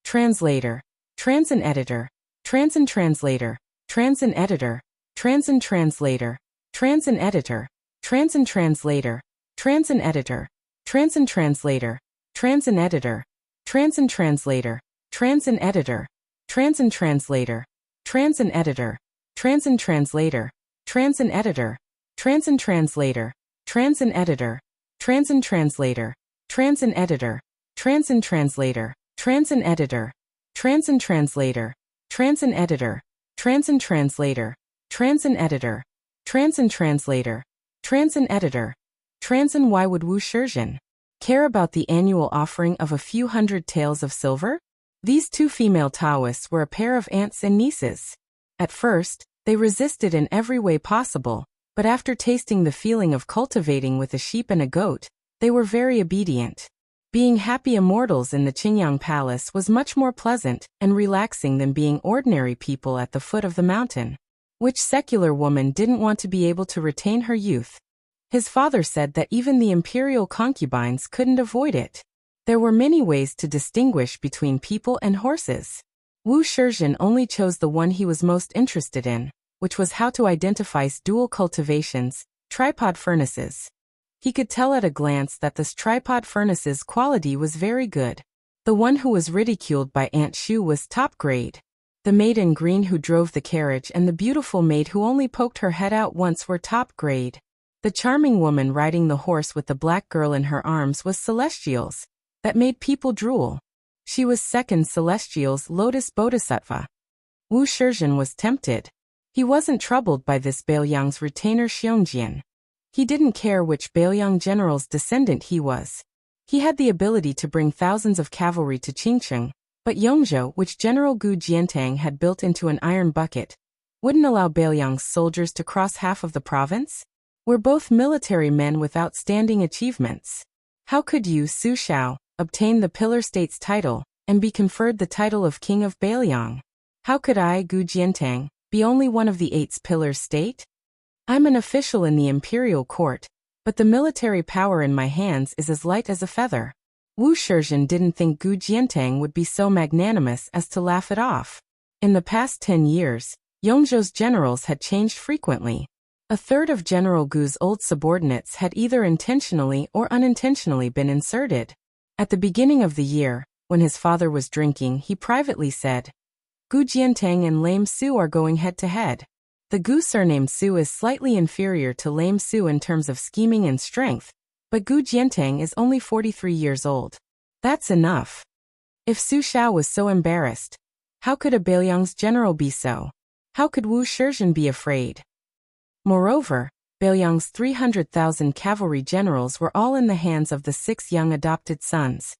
Translator. Transin editor. Transin translator. Transin editor. Transin translator. Transin editor. Transin translator. Transin editor. Transin translator. Transin editor. Transin translator. Transin editor. Transin translator. Transin editor. Transin translator. Transin editor. Transin translator. Transin editor. Transin translator. Transin editor. Transin translator. Transin editor. Transin translator. Transin editor. Transin translator. Transin editor. Transin translator. Transin editor. Transin. Why would Wu Shizhen care about the annual offering of a few hundred taels of silver? These 2 female Taoists were a pair of aunts and nieces. At first, they resisted in every way possible, but after tasting the feeling of cultivating with a sheep and a goat, they were very obedient. Being happy immortals in the Qingyang Palace was much more pleasant and relaxing than being ordinary people at the foot of the mountain. Which secular woman didn't want to be able to retain her youth? His father said that even the imperial concubines couldn't avoid it. There were many ways to distinguish between people and horses. Wu Shizhen only chose the one he was most interested in, which was how to identify dual cultivations, tripod furnaces. He could tell at a glance that this tripod furnace's quality was very good. The one who was ridiculed by Aunt Shu was top grade. The maid in green who drove the carriage and the beautiful maid who only poked her head out once were top grade. The charming woman riding the horse with the black girl in her arms was Celestial's. That made people drool. She was second Celestial's Lotus Bodhisattva. Wu Shizhen was tempted. He wasn't troubled by this Baoyang's retainer Xiongjian. He didn't care which Baoyang general's descendant he was. He had the ability to bring thousands of cavalry to Qingqing, but Yongzhou, which General Gu Jiantang had built into an iron bucket, wouldn't allow Baoyang's soldiers to cross half of the province. We're both military men with outstanding achievements. How could you, Su Xiao, obtain the Pillar State's title and be conferred the title of King of Bailiang? How could I, Gu Jiantang, be only one of the 8 Pillars State? I'm an official in the imperial court, but the military power in my hands is as light as a feather. Wu Shizhen didn't think Gu Jiantang would be so magnanimous as to laugh it off. In the past 10 years, Yongzhou's generals had changed frequently. A third of General Gu's old subordinates had either intentionally or unintentionally been inserted. At the beginning of the year, when his father was drinking, he privately said, Gu Jiantang and Lame Su are going head-to-head. The Gu surnamed Su is slightly inferior to Lame Su in terms of scheming and strength, but Gu Jiantang is only 43 years old. That's enough. If Su Xiao was so embarrassed, how could a Bailiang's general be so? How could Wu Shizhen be afraid? Moreover, Bailiang's 300,000 cavalry generals were all in the hands of the 6 young adopted sons.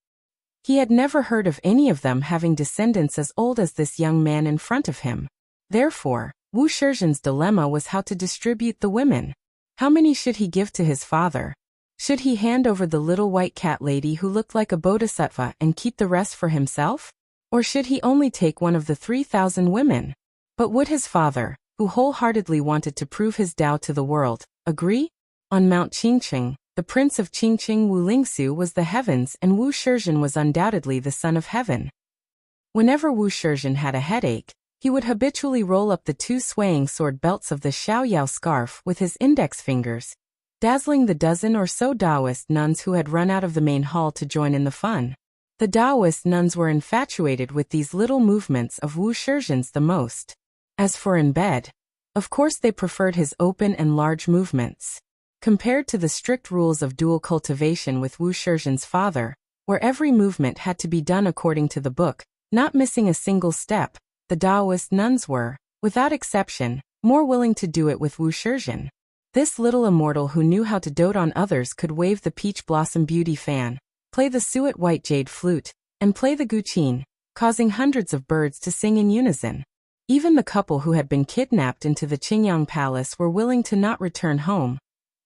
He had never heard of any of them having descendants as old as this young man in front of him. Therefore, Wu Shizhen's dilemma was how to distribute the women. How many should he give to his father? Should he hand over the little white cat lady who looked like a bodhisattva and keep the rest for himself? Or should he only take one of the 3,000 women? But would his father, who wholeheartedly wanted to prove his Tao to the world, agree? On Mount Qingqing, the prince of Qingqing Wu Lingsu was the heavens and Wu Shizhen was undoubtedly the son of heaven. Whenever Wu Shizhen had a headache, he would habitually roll up the 2 swaying sword belts of the Xiaoyao scarf with his index fingers, dazzling the dozen or so Taoist nuns who had run out of the main hall to join in the fun. The Taoist nuns were infatuated with these little movements of Wu Shizhen's the most. As for in bed, of course they preferred his open and large movements. Compared to the strict rules of dual cultivation with Wu Shizhen's father, where every movement had to be done according to the book, not missing a single step, the Taoist nuns were, without exception, more willing to do it with Wu Shizhen. This little immortal who knew how to dote on others could wave the peach blossom beauty fan, play the suet white jade flute, and play the guqin, causing hundreds of birds to sing in unison. Even the couple who had been kidnapped into the Qingyang Palace were willing to not return home,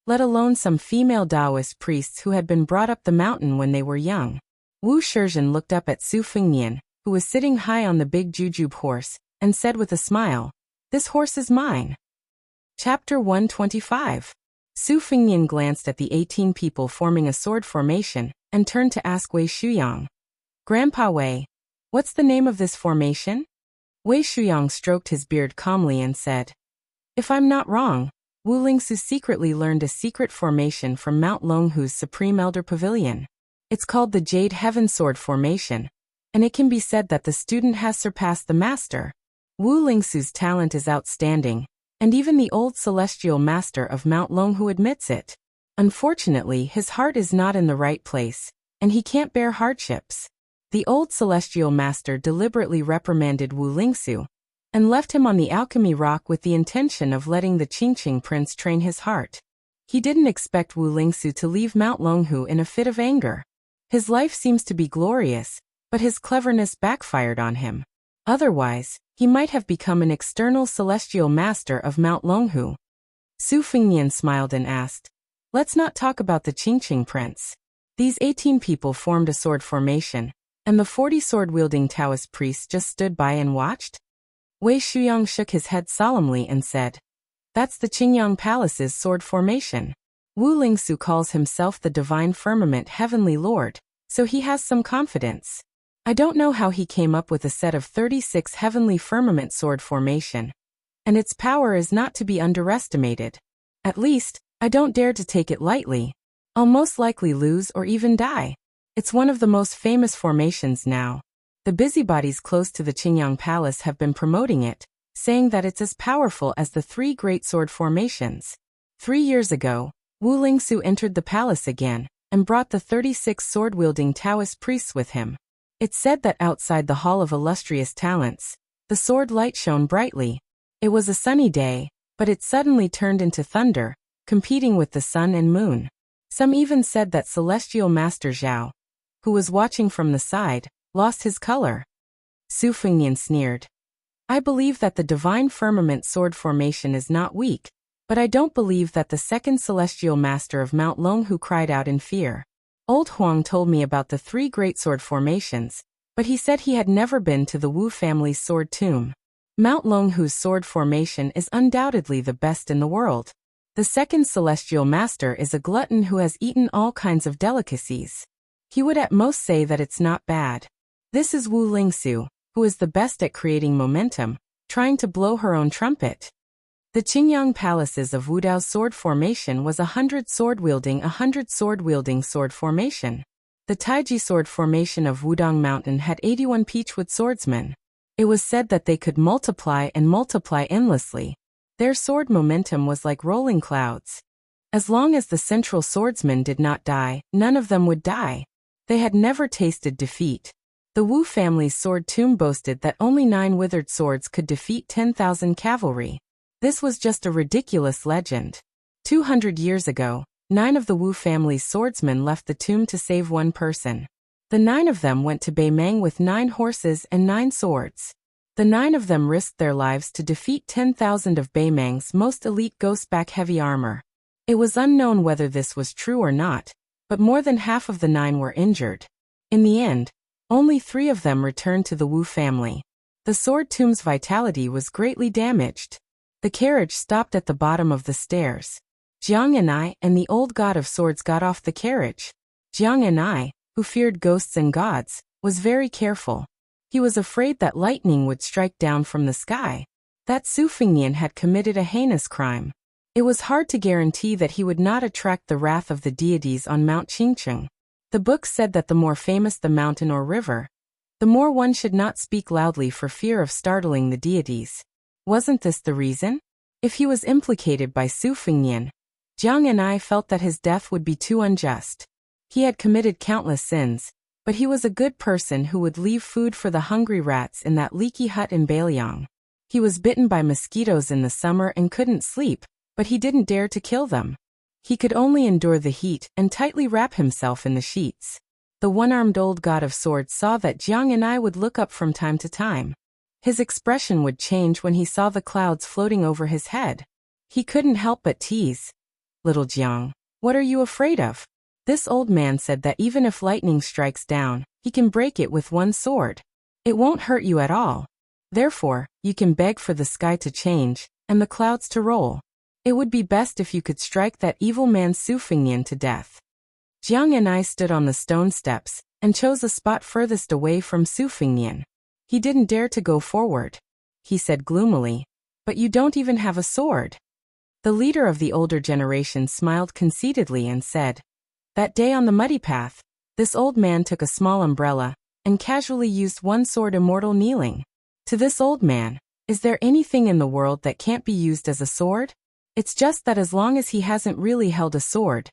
let alone some female Taoist priests who had been brought up the mountain when they were young. Wu Shizhen looked up at Su Fengnian, who was sitting high on the big jujube horse, and said with a smile, "This horse is mine." Chapter 125. Su Fengnian glanced at the 18 people forming a sword formation, and turned to ask Wei Shuyang, "Grandpa Wei, what's the name of this formation?" Wei Shuyang stroked his beard calmly and said, "If I'm not wrong, Wu Lingsu secretly learned a secret formation from Mount Longhu's Supreme Elder Pavilion. It's called the Jade Heaven Sword Formation, and it can be said that the student has surpassed the master. Wu Lingsu's talent is outstanding, and even the old celestial master of Mount Longhu admits it. Unfortunately, his heart is not in the right place, and he can't bear hardships." The old celestial master deliberately reprimanded Wu Lingsu, and left him on the alchemy rock with the intention of letting the Qingqing prince train his heart. He didn't expect Wu Lingsu to leave Mount Longhu in a fit of anger. His life seems to be glorious, but his cleverness backfired on him. Otherwise, he might have become an external celestial master of Mount Longhu. Su Fengnian smiled and asked, "Let's not talk about the Qingqing prince." These 18 people formed a sword formation, and the 40 sword-wielding Taoist priests just stood by and watched? Wei Shuyang shook his head solemnly and said, "That's the Qingyang Palace's sword formation. Wu Lingsu calls himself the Divine Firmament Heavenly Lord, so he has some confidence. I don't know how he came up with a set of 36 Heavenly Firmament sword formation, and its power is not to be underestimated. At least, I don't dare to take it lightly. I'll most likely lose or even die. It's one of the most famous formations now. The busybodies close to the Qingyang Palace have been promoting it, saying that it's as powerful as the 3 great sword formations. 3 years ago, Wu Lingsu entered the palace again, and brought the 36 sword-wielding Taoist priests with him. It's said that outside the Hall of Illustrious Talents, the sword light shone brightly. It was a sunny day, but it suddenly turned into thunder, competing with the sun and moon. Some even said that Celestial Master Zhao, who was watching from the side, lost his color." Su Fengnian sneered. "I believe that the Divine Firmament sword formation is not weak, But I don't believe that the second celestial master of Mount Longhu cried out in fear. Old Huang told me about the 3 great sword formations, but he said he had never been to the Wu family's sword tomb. Mount Longhu's sword formation is undoubtedly the best in the world. The second celestial master is a glutton who has eaten all kinds of delicacies. He would at most say that it's not bad. This is Wu Lingsu, who is the best at creating momentum, trying to blow her own trumpet. The Qingyang palaces of Wudao's sword formation was 100 sword-wielding sword formation. The Taiji sword formation of Wudong Mountain had 81 peachwood swordsmen. It was said that they could multiply and multiply endlessly. Their sword momentum was like rolling clouds. As long as the central swordsman did not die, none of them would die. They had never tasted defeat. The Wu family's sword tomb boasted that only 9 withered swords could defeat 10,000 cavalry. This was just a ridiculous legend. 200 years ago, 9 of the Wu family's swordsmen left the tomb to save 1 person. The 9 of them went to Beimang with 9 horses and 9 swords. The 9 of them risked their lives to defeat 10,000 of Beimang's most elite ghostback heavy armor. It was unknown whether this was true or not, but more than half of the 9 were injured. In the end, only 3 of them returned to the Wu family. The sword tomb's vitality was greatly damaged. The carriage stopped at the bottom of the stairs. Jiang and I and the old god of swords got off the carriage. Jiang and I, who feared ghosts and gods, was very careful. He was afraid that lightning would strike down from the sky. That Su Fingnian had committed a heinous crime. It was hard to guarantee that he would not attract the wrath of the deities on Mount Qingcheng. The book said that the more famous the mountain or river, the more one should not speak loudly for fear of startling the deities. Wasn't this the reason? If he was implicated by Su Fingnian, Jiang and I felt that his death would be too unjust. He had committed countless sins, but he was a good person who would leave food for the hungry rats in that leaky hut in Beiliang. He was bitten by mosquitoes in the summer and couldn't sleep, but he didn't dare to kill them. He could only endure the heat and tightly wrap himself in the sheets. The one-armed old god of swords saw that Jiang and I would look up from time to time. His expression would change when he saw the clouds floating over his head. He couldn't help but tease. "Little Jiang, what are you afraid of?" This old man said that even if lightning strikes down, he can break it with 1 sword. It won't hurt you at all. Therefore, you can beg for the sky to change, and the clouds to roll. It would be best if you could strike that evil man Su Fingnian to death. Jiang and I stood on the stone steps, and chose a spot furthest away from Su Fingnian. He didn't dare to go forward. He said gloomily, "But you don't even have a sword." The leader of the older generation smiled conceitedly and said, "That day on the muddy path, this old man took a small umbrella, and casually used 1 sword immortal kneeling. To this old man, is there anything in the world that can't be used as a sword? It's just that as long as he hasn't really held a sword,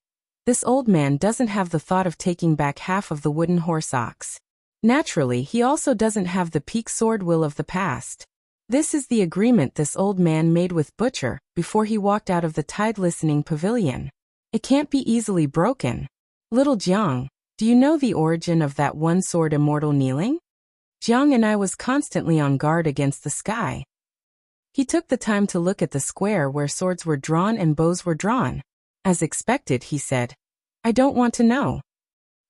this old man doesn't have the thought of taking back half of the wooden horse ox. Naturally, he also doesn't have the peak sword will of the past. This is the agreement this old man made with Butcher before he walked out of the tide-listening pavilion. It can't be easily broken. Little Jiang, do you know the origin of that 1 sword immortal kneeling?" Jiang and I was constantly on guard against the sky. He took the time to look at the square where swords were drawn and bows were drawn. As expected, he said, "I don't want to know."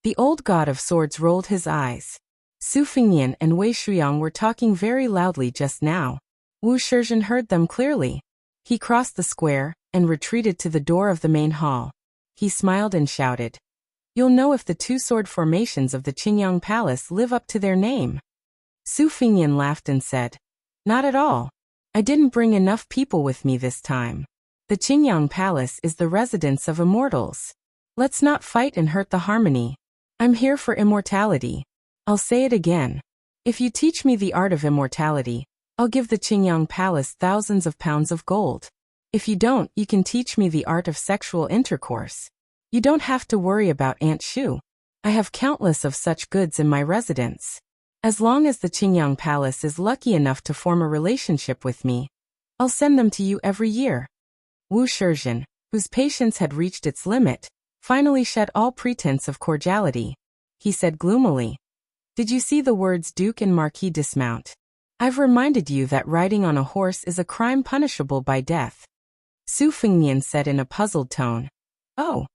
The old god of swords rolled his eyes. Su Fingnian and Wei Shuyang were talking very loudly just now. Wu Shizhen heard them clearly. He crossed the square and retreated to the door of the main hall. He smiled and shouted, "You'll know if the 2 sword formations of the Qingyang Palace live up to their name." Su Fingnian laughed and said, "Not at all. I didn't bring enough people with me this time. The Qingyang Palace is the residence of immortals. Let's not fight and hurt the harmony. I'm here for immortality. I'll say it again. If you teach me the art of immortality, I'll give the Qingyang Palace thousands of pounds of gold. If you don't, you can teach me the art of sexual intercourse. You don't have to worry about Aunt Shu. I have countless of such goods in my residence. As long as the Qingyang Palace is lucky enough to form a relationship with me, I'll send them to you every year." Wu Shizhen, whose patience had reached its limit, finally shed all pretense of cordiality. He said gloomily, "Did you see the words Duke and Marquis dismount? I've reminded you that riding on a horse is a crime punishable by death." Su Fengnian said in a puzzled tone. Oh.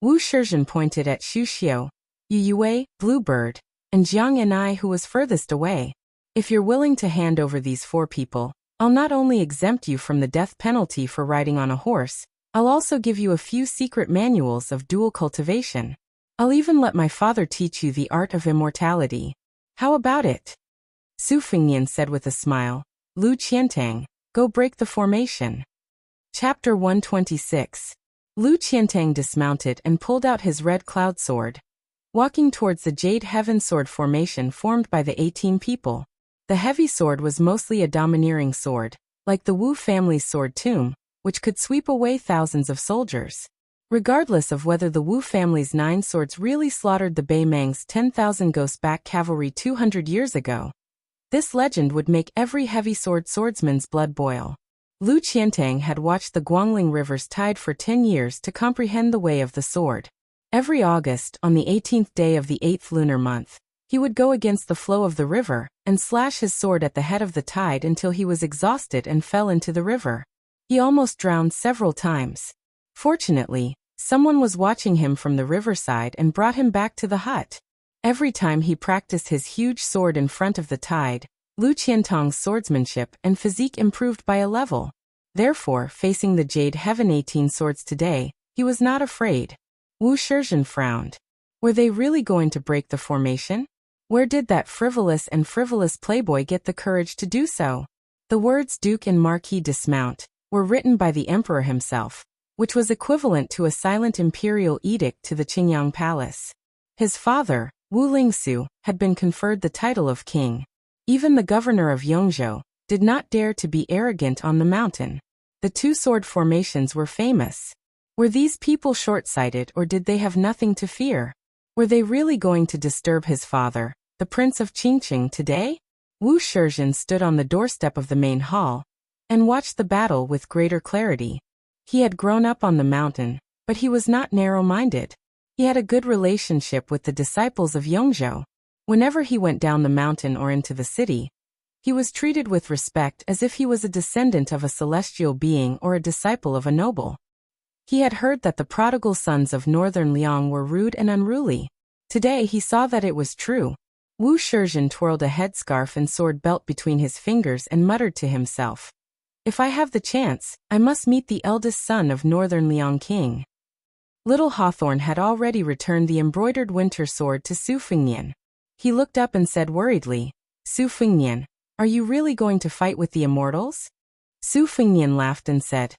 Wu Shizhen pointed at Xu Xiu, Yu Yue, Bluebird, and Jiang and I who was furthest away. If you're willing to hand over these 4 people, I'll not only exempt you from the death penalty for riding on a horse, I'll also give you a few secret manuals of dual cultivation. I'll even let my father teach you the art of immortality. How about it? Su Fengnian said with a smile. Lu Qiantang, go break the formation. Chapter 126. Lu Qiantang dismounted and pulled out his red cloud sword. Walking towards the Jade Heaven sword formation formed by the 18 people. The heavy sword was mostly a domineering sword, like the Wu family's sword tomb, which could sweep away thousands of soldiers. Regardless of whether the Wu family's 9 swords really slaughtered the Bei Meng's 10,000 ghost-back cavalry 200 years ago, this legend would make every heavy sword swordsman's blood boil. Lu Qiantang had watched the Guangling rivers tide for 10 years to comprehend the way of the sword. Every August, on the 18th day of the 8th lunar month, he would go against the flow of the river and slash his sword at the head of the tide until he was exhausted and fell into the river. He almost drowned several times. Fortunately, someone was watching him from the riverside and brought him back to the hut. Every time he practiced his huge sword in front of the tide, Lu Qiantang's swordsmanship and physique improved by a level. Therefore, facing the Jade Heaven 18 swords today, he was not afraid. Wu Shizhen frowned. Were they really going to break the formation? Where did that frivolous playboy get the courage to do so? The words Duke and Marquis dismount were written by the emperor himself, which was equivalent to a silent imperial edict to the Qingyang palace. His father, Wu Lingsu, had been conferred the title of king. Even the governor of Yongzhou did not dare to be arrogant on the mountain. The 2 sword formations were famous. Were these people short-sighted or did they have nothing to fear? Were they really going to disturb his father, the Prince of Qingqing, today? Wu Shizhen stood on the doorstep of the main hall and watched the battle with greater clarity. He had grown up on the mountain, but he was not narrow-minded. He had a good relationship with the disciples of Yongzhou. Whenever he went down the mountain or into the city, he was treated with respect as if he was a descendant of a celestial being or a disciple of a noble. He had heard that the prodigal sons of northern Liang were rude and unruly. Today he saw that it was true. Wu Shizhen twirled a headscarf and sword belt between his fingers and muttered to himself, "If I have the chance, I must meet the eldest son of northern Liang King." Little Hawthorne had already returned the embroidered winter sword to Su Fengnian. He looked up and said worriedly, "Su Fengnian, are you really going to fight with the immortals?" Su Fengnian laughed and said,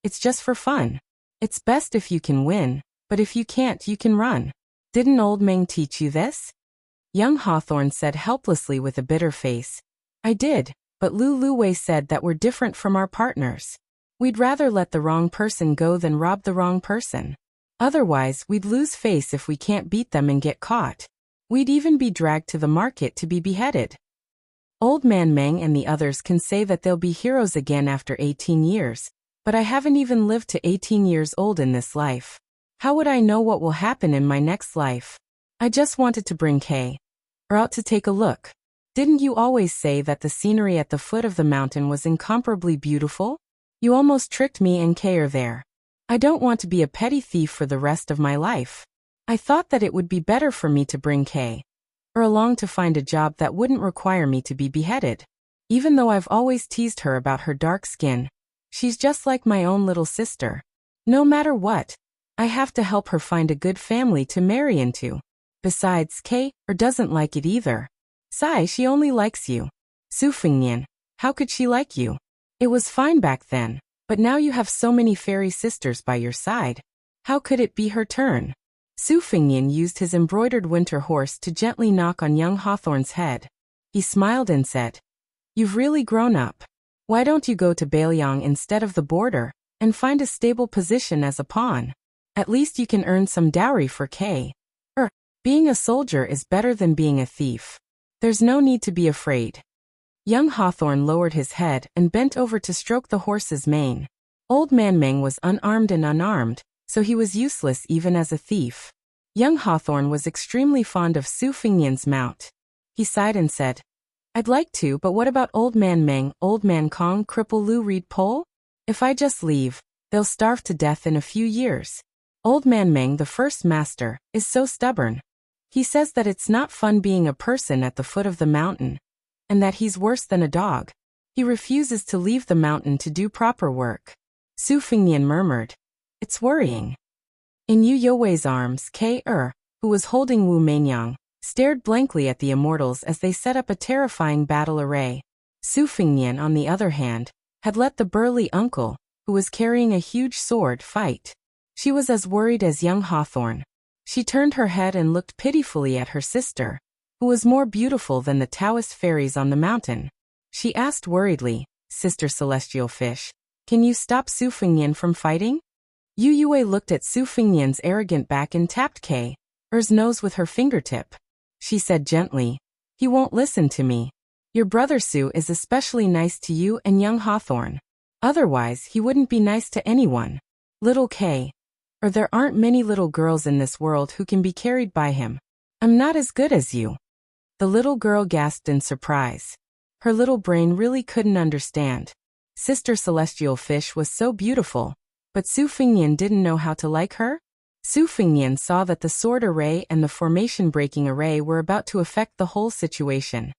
"It's just for fun. It's best if you can win, but if you can't, you can run. Didn't old Meng teach you this?" Young Hawthorne said helplessly with a bitter face, "I did, but Lu Wei said that we're different from our partners. We'd rather let the wrong person go than rob the wrong person. Otherwise, we'd lose face if we can't beat them and get caught. We'd even be dragged to the market to be beheaded. Old Man Meng and the others can say that they'll be heroes again after 18 years, but I haven't even lived to 18 years old in this life. How would I know what will happen in my next life? I just wanted to bring Kay out to take a look. Didn't you always say that the scenery at the foot of the mountain was incomparably beautiful? You almost tricked me and Kay are there. I don't want to be a petty thief for the rest of my life. I thought that it would be better for me to bring Kay along to find a job that wouldn't require me to be beheaded. Even though I've always teased her about her dark skin, she's just like my own little sister. No matter what, I have to help her find a good family to marry into. Besides, Kay doesn't like it either. She only likes you. Su Fengnian, how could she like you? It was fine back then, but now you have so many fairy sisters by your side. How could it be her turn? Su Fengnian used his embroidered winter horse to gently knock on young Hawthorne's head. He smiled and said, "You've really grown up. Why don't you go to Beiliang instead of the border and find a stable position as a pawn? At least you can earn some dowry for Kay. Being a soldier is better than being a thief. There's no need to be afraid." Young Hawthorne lowered his head and bent over to stroke the horse's mane. Old Man Meng was unarmed and unarmed, so he was useless even as a thief. Young Hawthorne was extremely fond of Su Fengnian's mount. He sighed and said, "I'd like to, but what about Old Man Meng, Old Man Kong, Cripple Lu Reed Pole? If I just leave, They'll starve to death in a few years. Old Man Meng, the first master, is so stubborn. He says that it's not fun being a person at the foot of the mountain, and that he's worse than a dog. He refuses to leave the mountain to do proper work. Su Fingnian murmured. It's worrying. In Yu Youwei's arms, K.Er, who was holding Wu Meinyang, stared blankly at the immortals as they set up a terrifying battle array. Su Fingnian, on the other hand, had let the burly uncle, who was carrying a huge sword, fight. She was as worried as young Hawthorne. She turned her head and looked pitifully at her sister, who was more beautiful than the Taoist fairies on the mountain. She asked worriedly, Sister Celestial Fish, can you stop Su Fingnian from fighting? Yu Yue looked at Su Fingnian's arrogant back and tapped K.Er's nose with her fingertip. She said gently, he won't listen to me. Your brother Su is especially nice to you and young Hawthorne. Otherwise, he wouldn't be nice to anyone. Little K.Er, there aren't many little girls in this world who can be carried by him. I'm not as good as you. The little girl gasped in surprise. Her little brain really couldn't understand. Sister Celestial Fish was so beautiful, but Su Fingnian didn't know how to like her? Su Fingnian saw that the sword array and the formation-breaking array were about to affect the whole situation.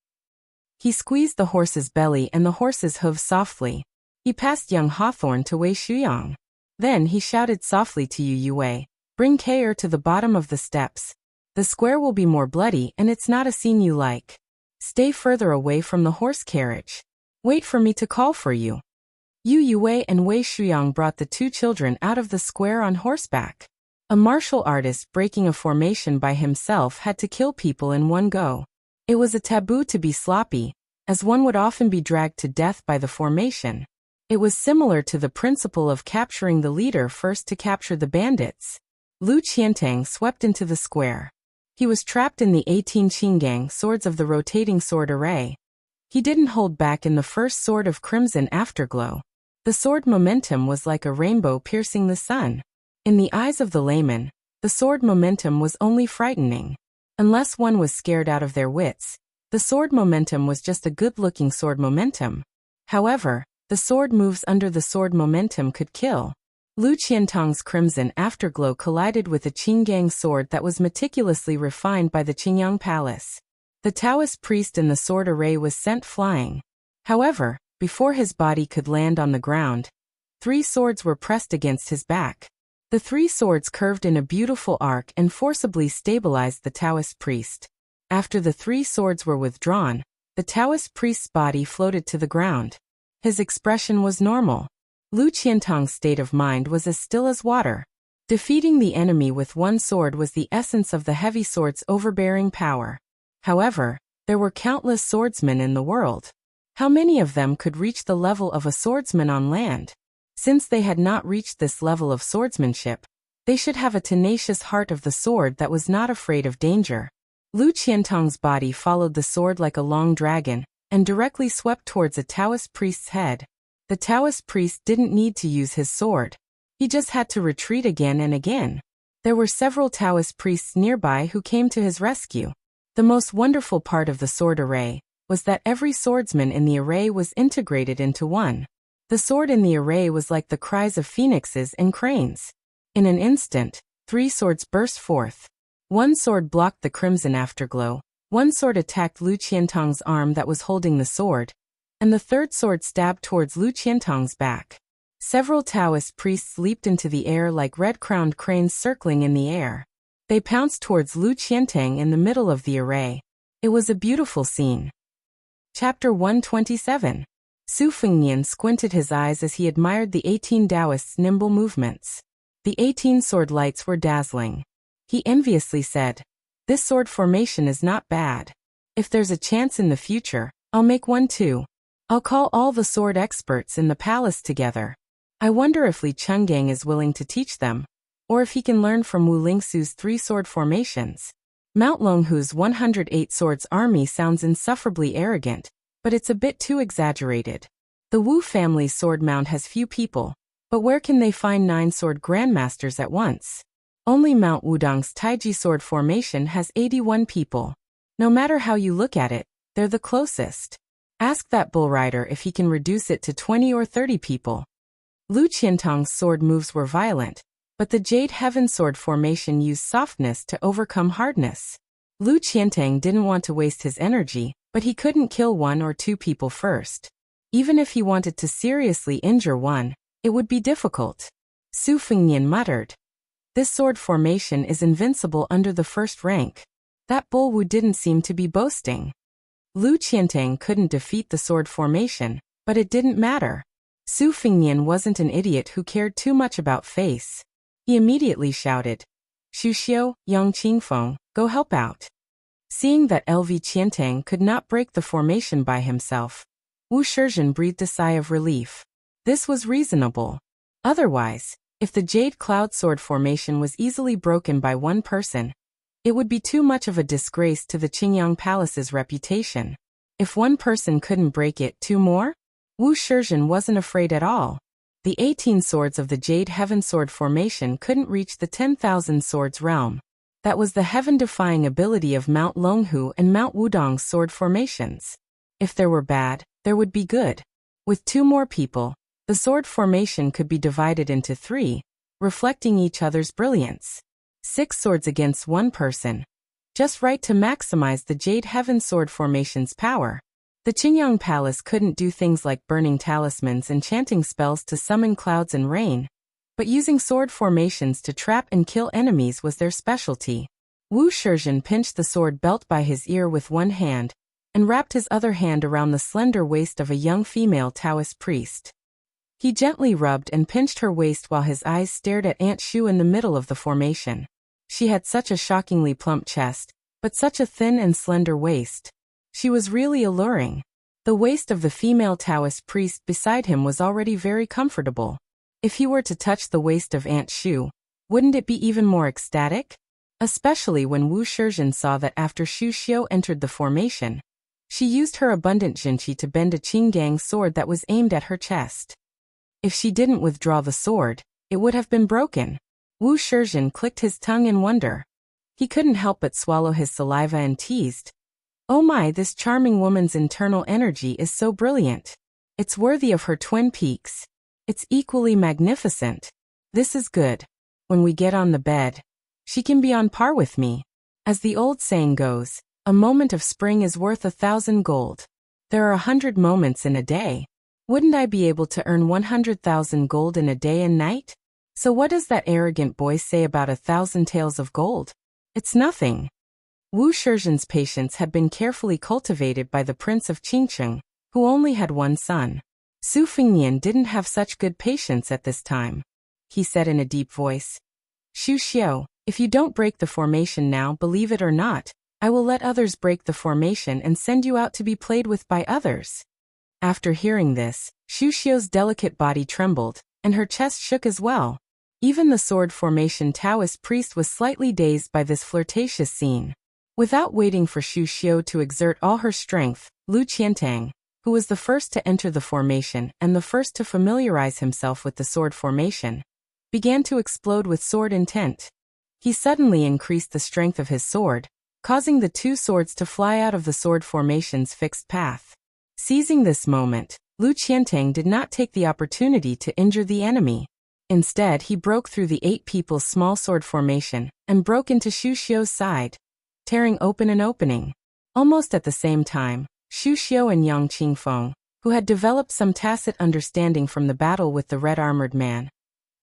He squeezed the horse's belly and the horse's hooves softly. He passed young Hawthorne to Wei Shuyang. Then he shouted softly to Yu Yue, bring K.Er to the bottom of the steps. The square will be more bloody and it's not a scene you like. Stay further away from the horse carriage. Wait for me to call for you. Yu Yue and Wei Shuyang brought the two children out of the square on horseback. A martial artist breaking a formation by himself had to kill people in one go. It was a taboo to be sloppy, as one would often be dragged to death by the formation. It was similar to the principle of capturing the leader first to capture the bandits. Lu Qiantang swept into the square. He was trapped in the 18 Qinggang swords of the rotating sword array. He didn't hold back in the first sword of crimson afterglow. The sword momentum was like a rainbow piercing the sun. In the eyes of the layman, the sword momentum was only frightening. Unless one was scared out of their wits, the sword momentum was just a good-looking sword momentum. However, the sword moves under the sword momentum could kill. Lu Qiantang's crimson afterglow collided with a Qinggang sword that was meticulously refined by the Qingyang Palace. The Taoist priest in the sword array was sent flying. However, before his body could land on the ground, 3 swords were pressed against his back. The 3 swords curved in a beautiful arc and forcibly stabilized the Taoist priest. After the 3 swords were withdrawn, the Taoist priest's body floated to the ground. His expression was normal. Lu Qiantang's state of mind was as still as water. Defeating the enemy with 1 sword was the essence of the heavy sword's overbearing power. However, there were countless swordsmen in the world. How many of them could reach the level of a swordsman on land? Since they had not reached this level of swordsmanship, they should have a tenacious heart of the sword that was not afraid of danger. Lu Qiantang's body followed the sword like a long dragon, and directly swept towards a Taoist priest's head. The Taoist priest didn't need to use his sword. He just had to retreat again and again. There were several Taoist priests nearby who came to his rescue. The most wonderful part of the sword array was that every swordsman in the array was integrated into one. The sword in the array was like the cries of phoenixes and cranes. In an instant, 3 swords burst forth. 1 sword blocked the crimson afterglow, 1 sword attacked Lu Qiantang's arm that was holding the sword, and the 3rd sword stabbed towards Lu Qiantang's back. Several Taoist priests leaped into the air like red-crowned cranes circling in the air. They pounced towards Lu Qiantang in the middle of the array. It was a beautiful scene. Chapter 127. Su Fingnian squinted his eyes as he admired the 18 Taoists' nimble movements. The 18 sword lights were dazzling. He enviously said, "This sword formation is not bad. If there's a chance in the future, I'll make one too. I'll call all the sword experts in the palace together. I wonder if Li Chenggang is willing to teach them, or if he can learn from Wu Lingsu's 3 sword formations." Mount Longhu's 108 swords army sounds insufferably arrogant, but it's a bit too exaggerated. The Wu family's sword mount has few people, but where can they find 9 sword grandmasters at once? Only Mount Wudong's Taiji sword formation has 81 people. No matter how you look at it, they're the closest. Ask that bull rider if he can reduce it to 20 or 30 people. Lu Qiantang's sword moves were violent, but the Jade Heaven Sword formation used softness to overcome hardness. Lu Qiantang didn't want to waste his energy, but he couldn't kill one or two people first. Even if he wanted to seriously injure one, it would be difficult. Su Fengnian muttered. This sword formation is invincible under the first rank. That Bullwu didn't seem to be boasting. Lu Qiantang couldn't defeat the sword formation, but it didn't matter. Su Fengnian wasn't an idiot who cared too much about face. He immediately shouted, Xu Xiu, Yang Qingfeng, go help out. Seeing that LV Qiantang could not break the formation by himself, Wu Shizhen breathed a sigh of relief. This was reasonable. Otherwise, if the Jade Cloud Sword formation was easily broken by one person, it would be too much of a disgrace to the Qingyang Palace's reputation. If one person couldn't break it, two more? Wu Shizhen wasn't afraid at all. The 18 swords of the Jade Heaven Sword formation couldn't reach the 10,000 swords realm. That was the heaven-defying ability of Mount Longhu and Mount Wudong's sword formations. If there were bad, there would be good. With two more people, the sword formation could be divided into three, reflecting each other's brilliance. 6 swords against one person. Just right to maximize the Jade Heaven Sword formation's power. The Qingyang Palace couldn't do things like burning talismans and chanting spells to summon clouds and rain, but using sword formations to trap and kill enemies was their specialty. Wu Shizhen pinched the sword belt by his ear with one hand, and wrapped his other hand around the slender waist of a young female Taoist priest. He gently rubbed and pinched her waist while his eyes stared at Aunt Shu in the middle of the formation. She had such a shockingly plump chest, but such a thin and slender waist. She was really alluring. The waist of the female Taoist priest beside him was already very comfortable. If he were to touch the waist of Aunt Shu, wouldn't it be even more ecstatic? Especially when Wu Shizhen saw that after Xu Xiu entered the formation, she used her abundant jinqi to bend a Qinggang sword that was aimed at her chest. If she didn't withdraw the sword, it would have been broken. Wu Shizhen clicked his tongue in wonder. He couldn't help but swallow his saliva and teased. Oh my, this charming woman's internal energy is so brilliant. It's worthy of her twin peaks. It's equally magnificent. This is good. When we get on the bed, she can be on par with me. As the old saying goes, a moment of spring is worth 1,000 gold. There are 100 moments in a day. Wouldn't I be able to earn 100,000 gold in a day and night? So what does that arrogant boy say about 1,000 taels of gold? It's nothing. Wu Shizhen's patience had been carefully cultivated by the Prince of Qingcheng, who only had one son. Su Fengnian didn't have such good patience at this time. He said in a deep voice, Xu Xiu, if you don't break the formation now, believe it or not, I will let others break the formation and send you out to be played with by others. After hearing this, Xu Xiu's delicate body trembled, and her chest shook as well. Even the sword formation Taoist priest was slightly dazed by this flirtatious scene. Without waiting for Xu Xiu to exert all her strength, Lu Qiantang, who was the first to enter the formation and the first to familiarize himself with the sword formation, began to explode with sword intent. He suddenly increased the strength of his sword, causing the two swords to fly out of the sword formation's fixed path. Seizing this moment, Lu Qiantang did not take the opportunity to injure the enemy. Instead, he broke through the 8 people's small sword formation and broke into Xu Xiu's side, tearing open an opening. Almost at the same time, Xu Xiu and Yang Qingfeng, who had developed some tacit understanding from the battle with the red-armored man,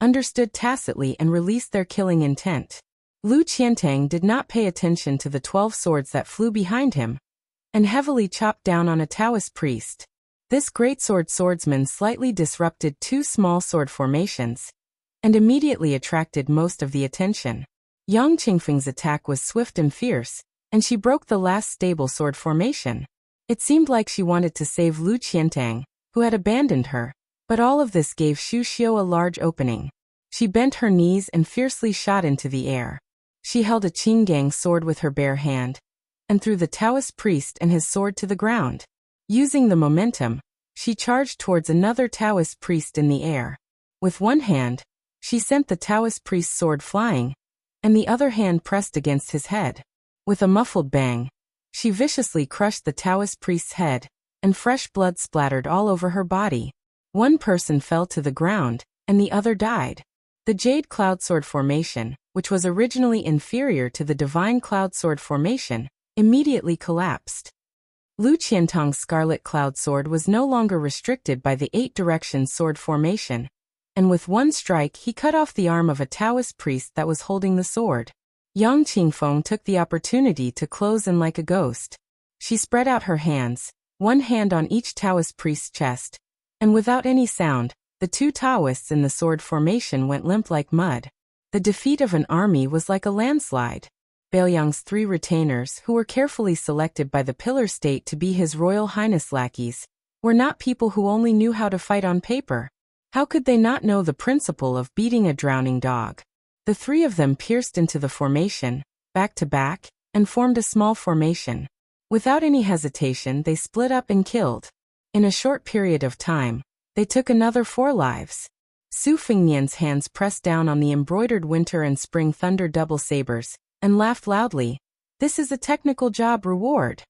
understood tacitly and released their killing intent. Lu Qiantang did not pay attention to the 12 swords that flew behind him, and heavily chopped down on a Taoist priest. This greatsword swordsman slightly disrupted 2 small sword formations, and immediately attracted most of the attention. Yang Qingfeng's attack was swift and fierce, and she broke the last stable sword formation. It seemed like she wanted to save Lu Qiantang, who had abandoned her, but all of this gave Xu Xiu a large opening. She bent her knees and fiercely shot into the air. She held a Qinggang sword with her bare hand, and threw the Taoist priest and his sword to the ground. Using the momentum, she charged towards another Taoist priest in the air. With one hand, she sent the Taoist priest's sword flying, and the other hand pressed against his head. With a muffled bang, she viciously crushed the Taoist priest's head, and fresh blood splattered all over her body. One person fell to the ground, and the other died. The Jade Cloud Sword Formation, which was originally inferior to the Divine Cloud Sword Formation, immediately collapsed. Lu Qiantong's Scarlet Cloud Sword was no longer restricted by the 8 Directions Sword Formation, and with one strike he cut off the arm of a Taoist priest that was holding the sword. Yang Qingfeng took the opportunity to close in like a ghost. She spread out her hands, one hand on each Taoist priest's chest, and without any sound, the 2 Taoists in the sword formation went limp like mud. The defeat of an army was like a landslide. Bailiang's 3 retainers, who were carefully selected by the Pillar State to be His Royal Highness lackeys, were not people who only knew how to fight on paper. How could they not know the principle of beating a drowning dog? The 3 of them pierced into the formation, back to back, and formed a small formation. Without any hesitation, they split up and killed. In a short period of time, they took another 4 lives. Su Fengnian's hands pressed down on the embroidered winter and spring thunder double sabers, and laughed loudly. This is a technical job reward.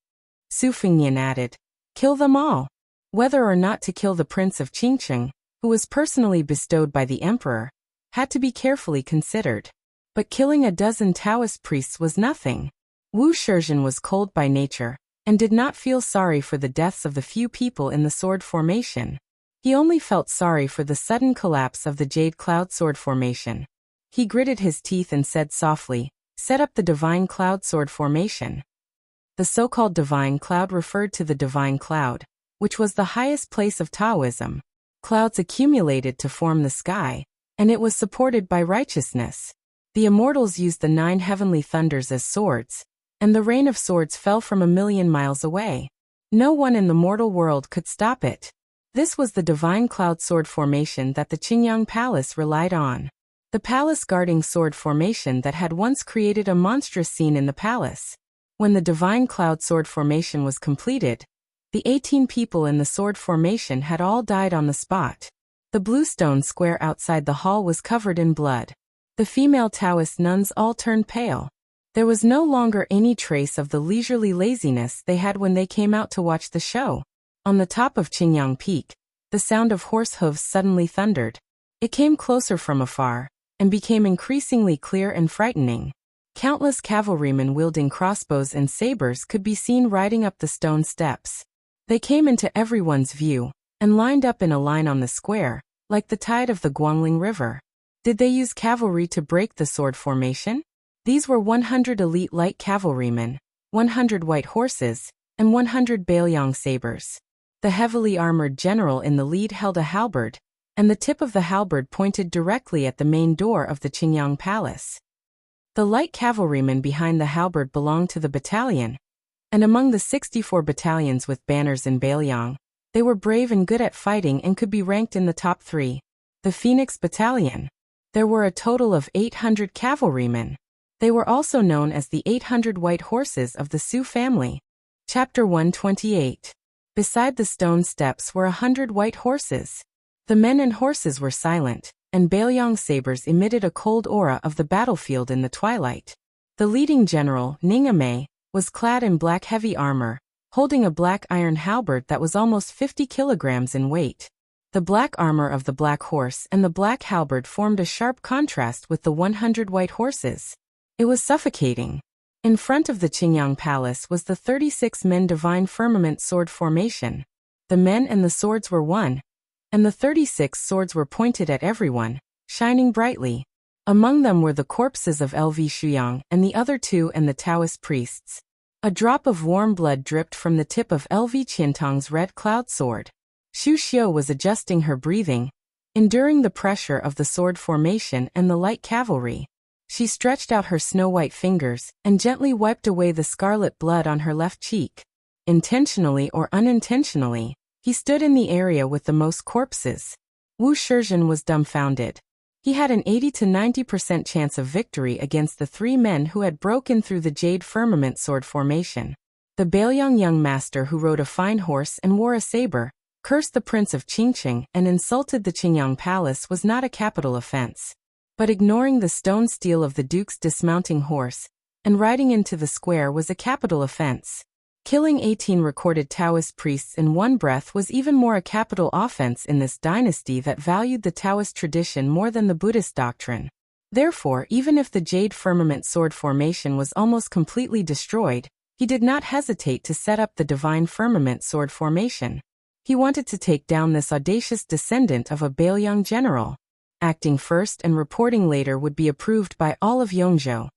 Su Fengnian added, kill them all. Whether or not to kill the Prince of Qingcheng, who was personally bestowed by the Emperor, had to be carefully considered. But killing a dozen Taoist priests was nothing. Wu Shizhen was cold by nature, and did not feel sorry for the deaths of the few people in the sword formation. He only felt sorry for the sudden collapse of the Jade Cloud Sword Formation. He gritted his teeth and said softly, set up the Divine Cloud Sword Formation. The so-called Divine Cloud referred to the Divine Cloud, which was the highest place of Taoism. Clouds accumulated to form the sky, and it was supported by righteousness. The immortals used the 9 heavenly thunders as swords, and the rain of swords fell from 1,000,000 miles away. No one in the mortal world could stop it. This was the Divine Cloud Sword Formation that the Qingyang Palace relied on. The palace guarding sword formation that had once created a monstrous scene in the palace. When the Divine Cloud Sword Formation was completed, the 18 people in the sword formation had all died on the spot. The blue stone square outside the hall was covered in blood. The female Taoist nuns all turned pale. There was no longer any trace of the leisurely laziness they had when they came out to watch the show. On the top of Qingyang Peak, the sound of horse hooves suddenly thundered. It came closer from afar, and became increasingly clear and frightening. Countless cavalrymen wielding crossbows and sabers could be seen riding up the stone steps. They came into everyone's view, and lined up in a line on the square, like the tide of the Guangling River. Did they use cavalry to break the sword formation? These were 100 elite light cavalrymen, 100 white horses, and 100 Bailiang sabers. The heavily armored general in the lead held a halberd, and the tip of the halberd pointed directly at the main door of the Qingyang Palace. The light cavalrymen behind the halberd belonged to the battalion, and among the 64 battalions with banners in Bailiang, they were brave and good at fighting and could be ranked in the top 3. The Phoenix Battalion. There were a total of 800 cavalrymen. They were also known as the 800 white horses of the Su family. Chapter 128. Beside the stone steps were 100 white horses. The men and horses were silent, and Bailiang sabers emitted a cold aura of the battlefield in the twilight. The leading general, Ningame, was clad in black heavy armor, holding a black iron halberd that was almost 50 kilograms in weight. The black armor of the black horse and the black halberd formed a sharp contrast with the 100 white horses. It was suffocating. In front of the Qingyang Palace was the 36-men Divine Firmament Sword Formation. The men and the swords were one, and the 36 swords were pointed at everyone, shining brightly. Among them were the corpses of LV Shuyang and the other 2 and the Taoist priests. A drop of warm blood dripped from the tip of LV Qiantong's red cloud sword. Xu Xiu was adjusting her breathing, enduring the pressure of the sword formation and the light cavalry. She stretched out her snow-white fingers and gently wiped away the scarlet blood on her left cheek. Intentionally or unintentionally, he stood in the area with the most corpses. Wu Shizhen was dumbfounded. He had an 80 to 90% chance of victory against the 3 men who had broken through the Jade Firmament Sword Formation. The Bailiang young master who rode a fine horse and wore a saber, cursed the Prince of Qingcheng and insulted the Qingyang Palace was not a capital offense. But ignoring the stone steel of the Duke's dismounting horse and riding into the square was a capital offense. Killing 18 recorded Taoist priests in one breath was even more a capital offense in this dynasty that valued the Taoist tradition more than the Buddhist doctrine. Therefore, even if the jade firmament sword formation was almost completely destroyed, he did not hesitate to set up the divine firmament sword formation. He wanted to take down this audacious descendant of a Bailiang general. Acting first and reporting later would be approved by all of Yongzhou.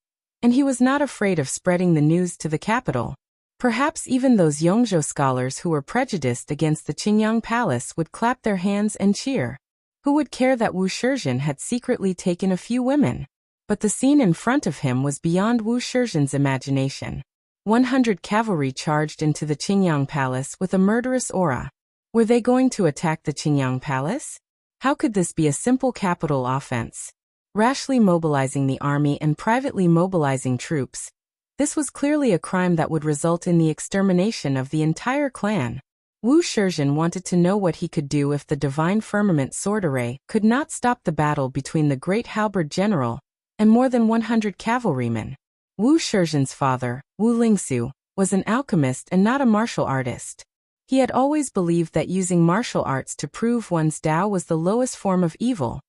And he was not afraid of spreading the news to the capital. Perhaps even those Yongzhou scholars who were prejudiced against the Qingyang Palace would clap their hands and cheer. Who would care that Wu Shizhen had secretly taken a few women? But the scene in front of him was beyond Wu Shizhen's imagination. 100 cavalry charged into the Qingyang Palace with a murderous aura. Were they going to attack the Qingyang Palace? How could this be a simple capital offense? Rashly mobilizing the army and privately mobilizing troops. This was clearly a crime that would result in the extermination of the entire clan. Wu Shizhen wanted to know what he could do if the divine firmament sword array could not stop the battle between the great halberd general and more than 100 cavalrymen. Wu Shizhen's father, Wu Lingsu, was an alchemist and not a martial artist. He had always believed that using martial arts to prove one's Tao was the lowest form of evil.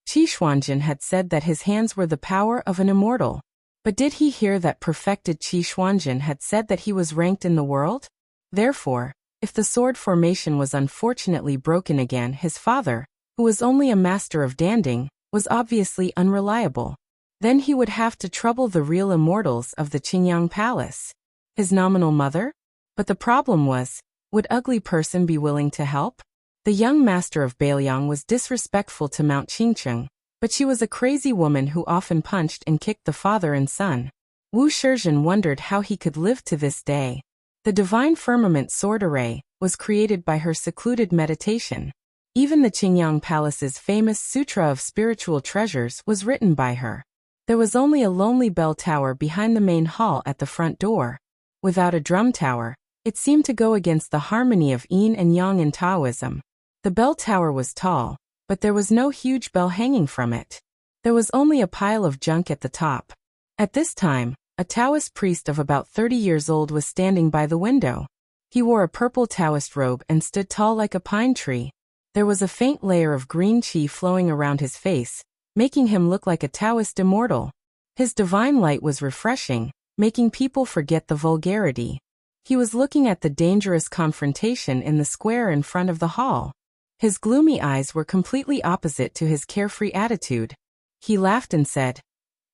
Qi Xuanjin had said that his hands were the power of an immortal. But did he hear that perfected Qi Xuanjin had said that he was ranked in the world? Therefore, if the sword formation was unfortunately broken again, his father, who was only a master of danding, was obviously unreliable. Then he would have to trouble the real immortals of the Qingyang Palace. His nominal mother? But the problem was, would ugly person be willing to help? The young master of Bailiang was disrespectful to Mount Qingcheng, but she was a crazy woman who often punched and kicked the father and son. Wu Shizhen wondered how he could live to this day. The divine firmament sword array was created by her secluded meditation. Even the Qingyang Palace's famous Sutra of Spiritual Treasures was written by her. There was only a lonely bell tower behind the main hall at the front door. Without a drum tower, it seemed to go against the harmony of yin and yang in Taoism. The bell tower was tall, but there was no huge bell hanging from it. There was only a pile of junk at the top. At this time, a Taoist priest of about 30 years old was standing by the window. He wore a purple Taoist robe and stood tall like a pine tree. There was a faint layer of green qi flowing around his face, making him look like a Taoist immortal. His divine light was refreshing, making people forget the vulgarity. He was looking at the dangerous confrontation in the square in front of the hall. His gloomy eyes were completely opposite to his carefree attitude. He laughed and said,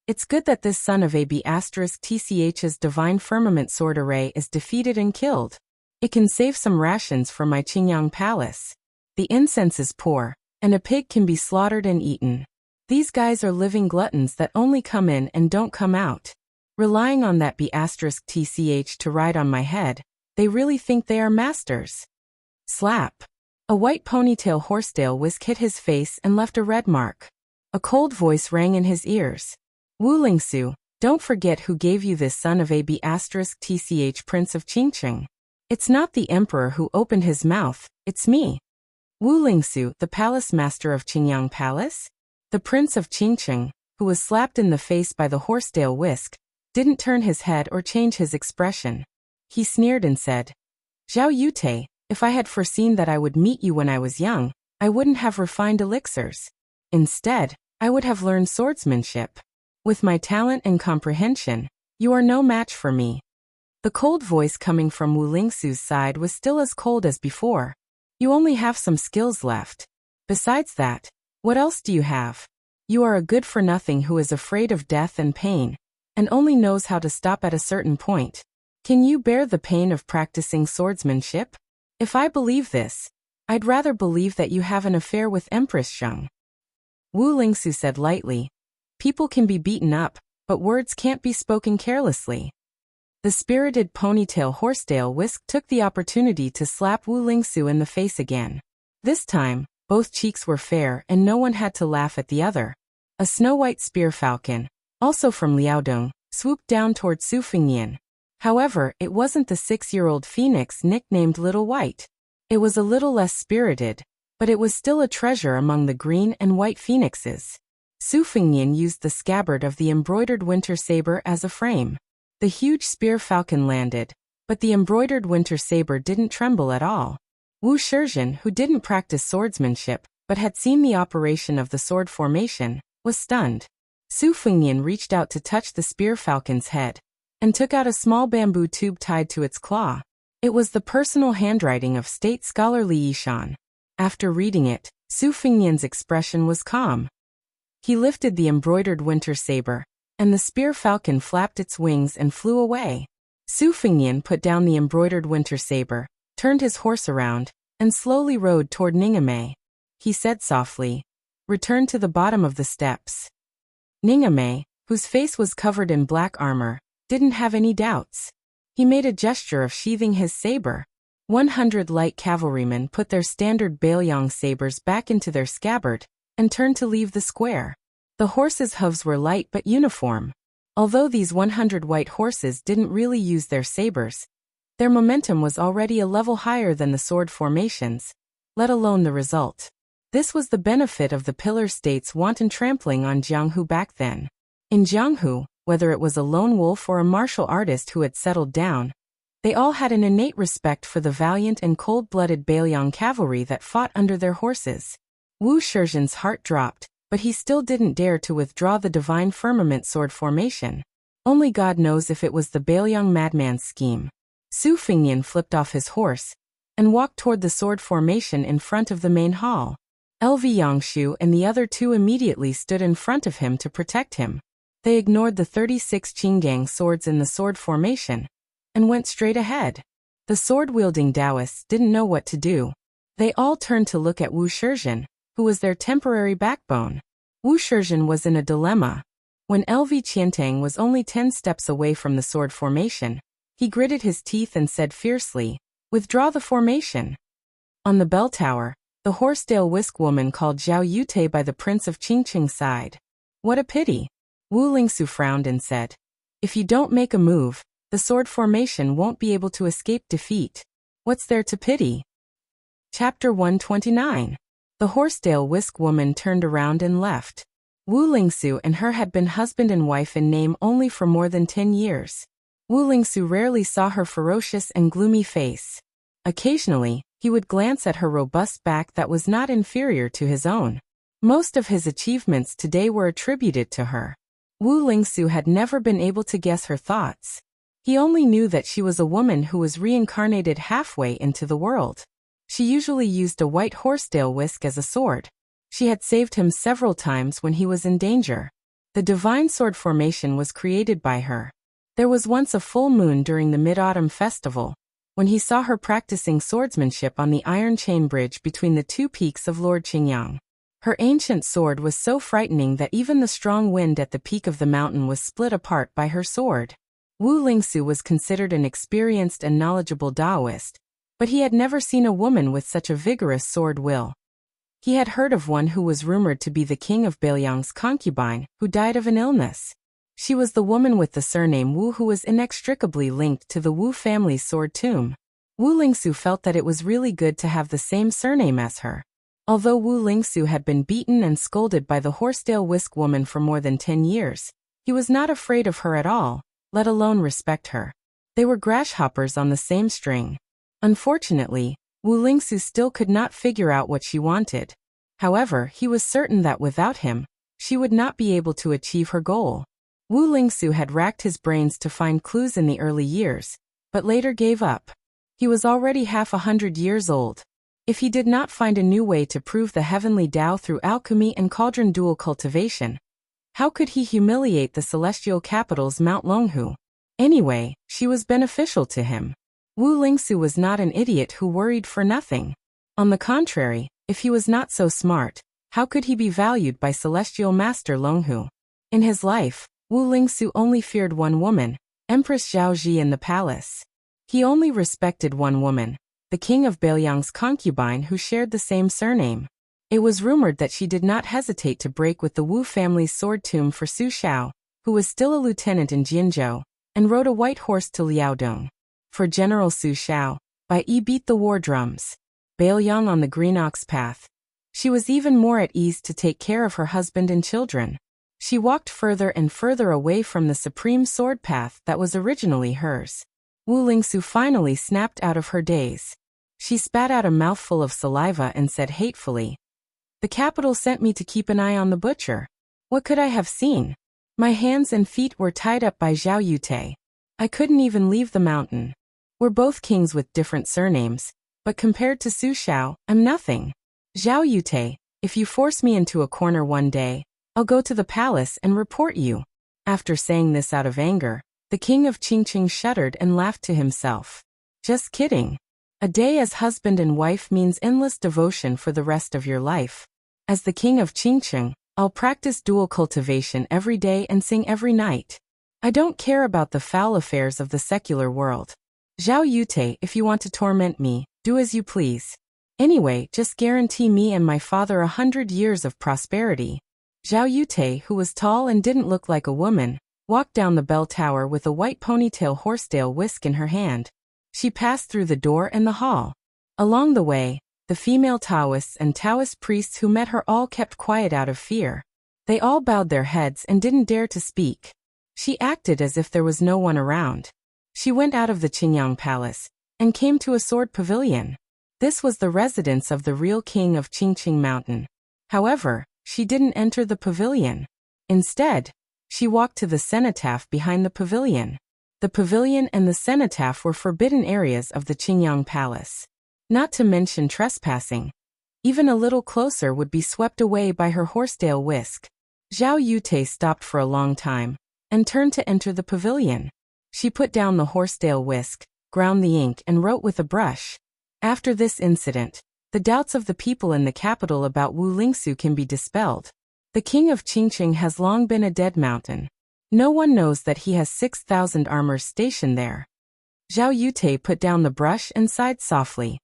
"It's good that this son of *TCH's divine firmament sword array is defeated and killed. It can save some rations for my Qingyang Palace. The incense is poor, and a pig can be slaughtered and eaten. These guys are living gluttons that only come in and don't come out. Relying on that *TCH to ride on my head, they really think they are masters." Slap. A white ponytail horsetail whisk hit his face and left a red mark. A cold voice rang in his ears. "Wu Lingsu, don't forget who gave you this son of *TCH Prince of Qingcheng. It's not the emperor who opened his mouth, it's me. Wu Lingsu, the palace master of Qingyang Palace?" The Prince of Qingcheng, who was slapped in the face by the horsetail whisk, didn't turn his head or change his expression. He sneered and said, "Zhao Yute, if I had foreseen that I would meet you when I was young, I wouldn't have refined elixirs. Instead, I would have learned swordsmanship. With my talent and comprehension, you are no match for me." The cold voice coming from Wu Lingsu's side was still as cold as before. "You only have some skills left. Besides that, what else do you have? You are a good-for-nothing who is afraid of death and pain, and only knows how to stop at a certain point. Can you bear the pain of practicing swordsmanship? If I believe this, I'd rather believe that you have an affair with Empress Sheng." Wu Lingsu said lightly, "People can be beaten up, but words can't be spoken carelessly." The spirited ponytail horsetail whisk took the opportunity to slap Wu Lingsu in the face again. This time, both cheeks were fair and no one had to laugh at the other. A snow-white spear falcon, also from Liaodong, swooped down toward Su Fengnian. However, it wasn't the 6-year-old phoenix nicknamed Little White. It was a little less spirited, but it was still a treasure among the green and white phoenixes. Su Fengnian used the scabbard of the embroidered winter saber as a frame. The huge spear falcon landed, But the embroidered winter saber didn't tremble at all. Wu Shizhen, who didn't practice swordsmanship, but had seen the operation of the sword formation, was stunned. Su Fengnian reached out to touch the spear falcon's head, and took out a small bamboo tube tied to its claw. It was the personal handwriting of state scholar Li Yishan. After reading it, Su Fengnian's expression was calm. He lifted the embroidered winter saber, and the spear falcon flapped its wings and flew away. Su Fengnian put down the embroidered winter saber, turned his horse around, and slowly rode toward Ningame. He said softly, "Return to the bottom of the steps." Ningame, whose face was covered in black armor, didn't have any doubts. He made a gesture of sheathing his saber. 100 light cavalrymen put their standard Bailiang sabers back into their scabbard, and turned to leave the square. The horses' hooves were light but uniform. Although these 100 white horses didn't really use their sabers, their momentum was already a level higher than the sword formations, let alone the result. This was the benefit of the Pillar State's wanton trampling on Jianghu back then. In Jianghu, whether it was a lone wolf or a martial artist who had settled down, they all had an innate respect for the valiant and cold-blooded Bailiang cavalry that fought under their horses. Wu Shizhen's heart dropped, but he still didn't dare to withdraw the divine firmament sword formation. Only God knows if it was the Bailiang madman's scheme. Su Fengnian flipped off his horse, and walked toward the sword formation in front of the main hall. LV Yangshu and the other two immediately stood in front of him to protect him. They ignored the 36 Qinggang swords in the sword formation, and went straight ahead. The sword-wielding Taoists didn't know what to do. They all turned to look at Wu Shizhen, who was their temporary backbone. Wu Shizhen was in a dilemma. When LV Qiantang was only 10 steps away from the sword formation, he gritted his teeth and said fiercely, "Withdraw the formation." On the bell tower, the Horsedale whisk woman called Zhao Yute by the Prince of Qingqing sighed. "What a pity." Wu Lingsu frowned and said, "If you don't make a move, the sword formation won't be able to escape defeat. What's there to pity?" Chapter 129. The Horsedale whisk woman turned around and left. Wu Lingsu and her had been husband and wife in name only for more than 10 years. Wu Lingsu rarely saw her ferocious and gloomy face. Occasionally, he would glance at her robust back that was not inferior to his own. Most of his achievements today were attributed to her. Wu Lingsu had never been able to guess her thoughts. He only knew that she was a woman who was reincarnated halfway into the world. She usually used a white horsedale whisk as a sword. She had saved him several times when he was in danger. The divine sword formation was created by her. There was once a full moon during the Mid-Autumn Festival, when he saw her practicing swordsmanship on the iron chain bridge between the two peaks of Lord Qingyang. Her ancient sword was so frightening that even the strong wind at the peak of the mountain was split apart by her sword. Wu Lingsu was considered an experienced and knowledgeable Taoist, but he had never seen a woman with such a vigorous sword will. He had heard of one who was rumored to be the king of Bailiang's concubine, who died of an illness. She was the woman with the surname Wu who was inextricably linked to the Wu family's sword tomb. Wu Lingsu felt that it was really good to have the same surname as her. Although Wu Lingsu had been beaten and scolded by the Horsedale whisk woman for more than 10 years, he was not afraid of her at all, let alone respect her. They were grasshoppers on the same string. Unfortunately, Wu Lingsu still could not figure out what she wanted. However, he was certain that without him, she would not be able to achieve her goal. Wu Lingsu had racked his brains to find clues in the early years, but later gave up. He was already half 100 years old. If he did not find a new way to prove the heavenly Tao through alchemy and cauldron dual cultivation, how could he humiliate the celestial capital's Mount Longhu? Anyway, she was beneficial to him. Wu Lingsu was not an idiot who worried for nothing. On the contrary, if he was not so smart, how could he be valued by Celestial Master Longhu? In his life, Wu Lingsu only feared one woman, Empress Zhao Ji in the palace. He only respected one woman, the king of Bailiang's concubine who shared the same surname. It was rumored that she did not hesitate to break with the Wu family's sword tomb for Su Xiao, who was still a lieutenant in Jianzhou, and rode a white horse to Liaodong. For General Su Xiao, by beat the war drums. Bailiang on the green ox path. She was even more at ease to take care of her husband and children. She walked further and further away from the supreme sword path that was originally hers. Wu Lingsu finally snapped out of her daze. She spat out a mouthful of saliva and said hatefully, "The capital sent me to keep an eye on the butcher. What could I have seen? My hands and feet were tied up by Zhao Yute. I couldn't even leave the mountain. We're both kings with different surnames, but compared to Su Xiao, I'm nothing. Zhao Yute, if you force me into a corner one day, I'll go to the palace and report you." After saying this out of anger, the king of Qingqing shuddered and laughed to himself. Just kidding. A day as husband and wife means endless devotion for the rest of your life. As the king of Qingqing, I'll practice dual cultivation every day and sing every night. I don't care about the foul affairs of the secular world. Zhao Yute, if you want to torment me, do as you please. Anyway, just guarantee me and my father 100 years of prosperity. Zhao Yute, who was tall and didn't look like a woman, walked down the bell tower with a white ponytail horsetail whisk in her hand. She passed through the door and the hall. Along the way, the female Taoists and Taoist priests who met her all kept quiet out of fear. They all bowed their heads and didn't dare to speak. She acted as if there was no one around. She went out of the Qingyang Palace and came to a sword pavilion. This was the residence of the real king of Qingqing Mountain. However, she didn't enter the pavilion. Instead, she walked to the cenotaph behind the pavilion. The pavilion and the cenotaph were forbidden areas of the Qingyang Palace. Not to mention trespassing. Even a little closer would be swept away by her horsetail whisk. Zhao Yute stopped for a long time and turned to enter the pavilion. She put down the horsetail whisk, ground the ink and wrote with a brush. After this incident, the doubts of the people in the capital about Wu Lingsu can be dispelled. The king of Qingqing has long been a dead mountain. No one knows that he has 6,000 armors stationed there. Zhao Yute put down the brush and sighed softly.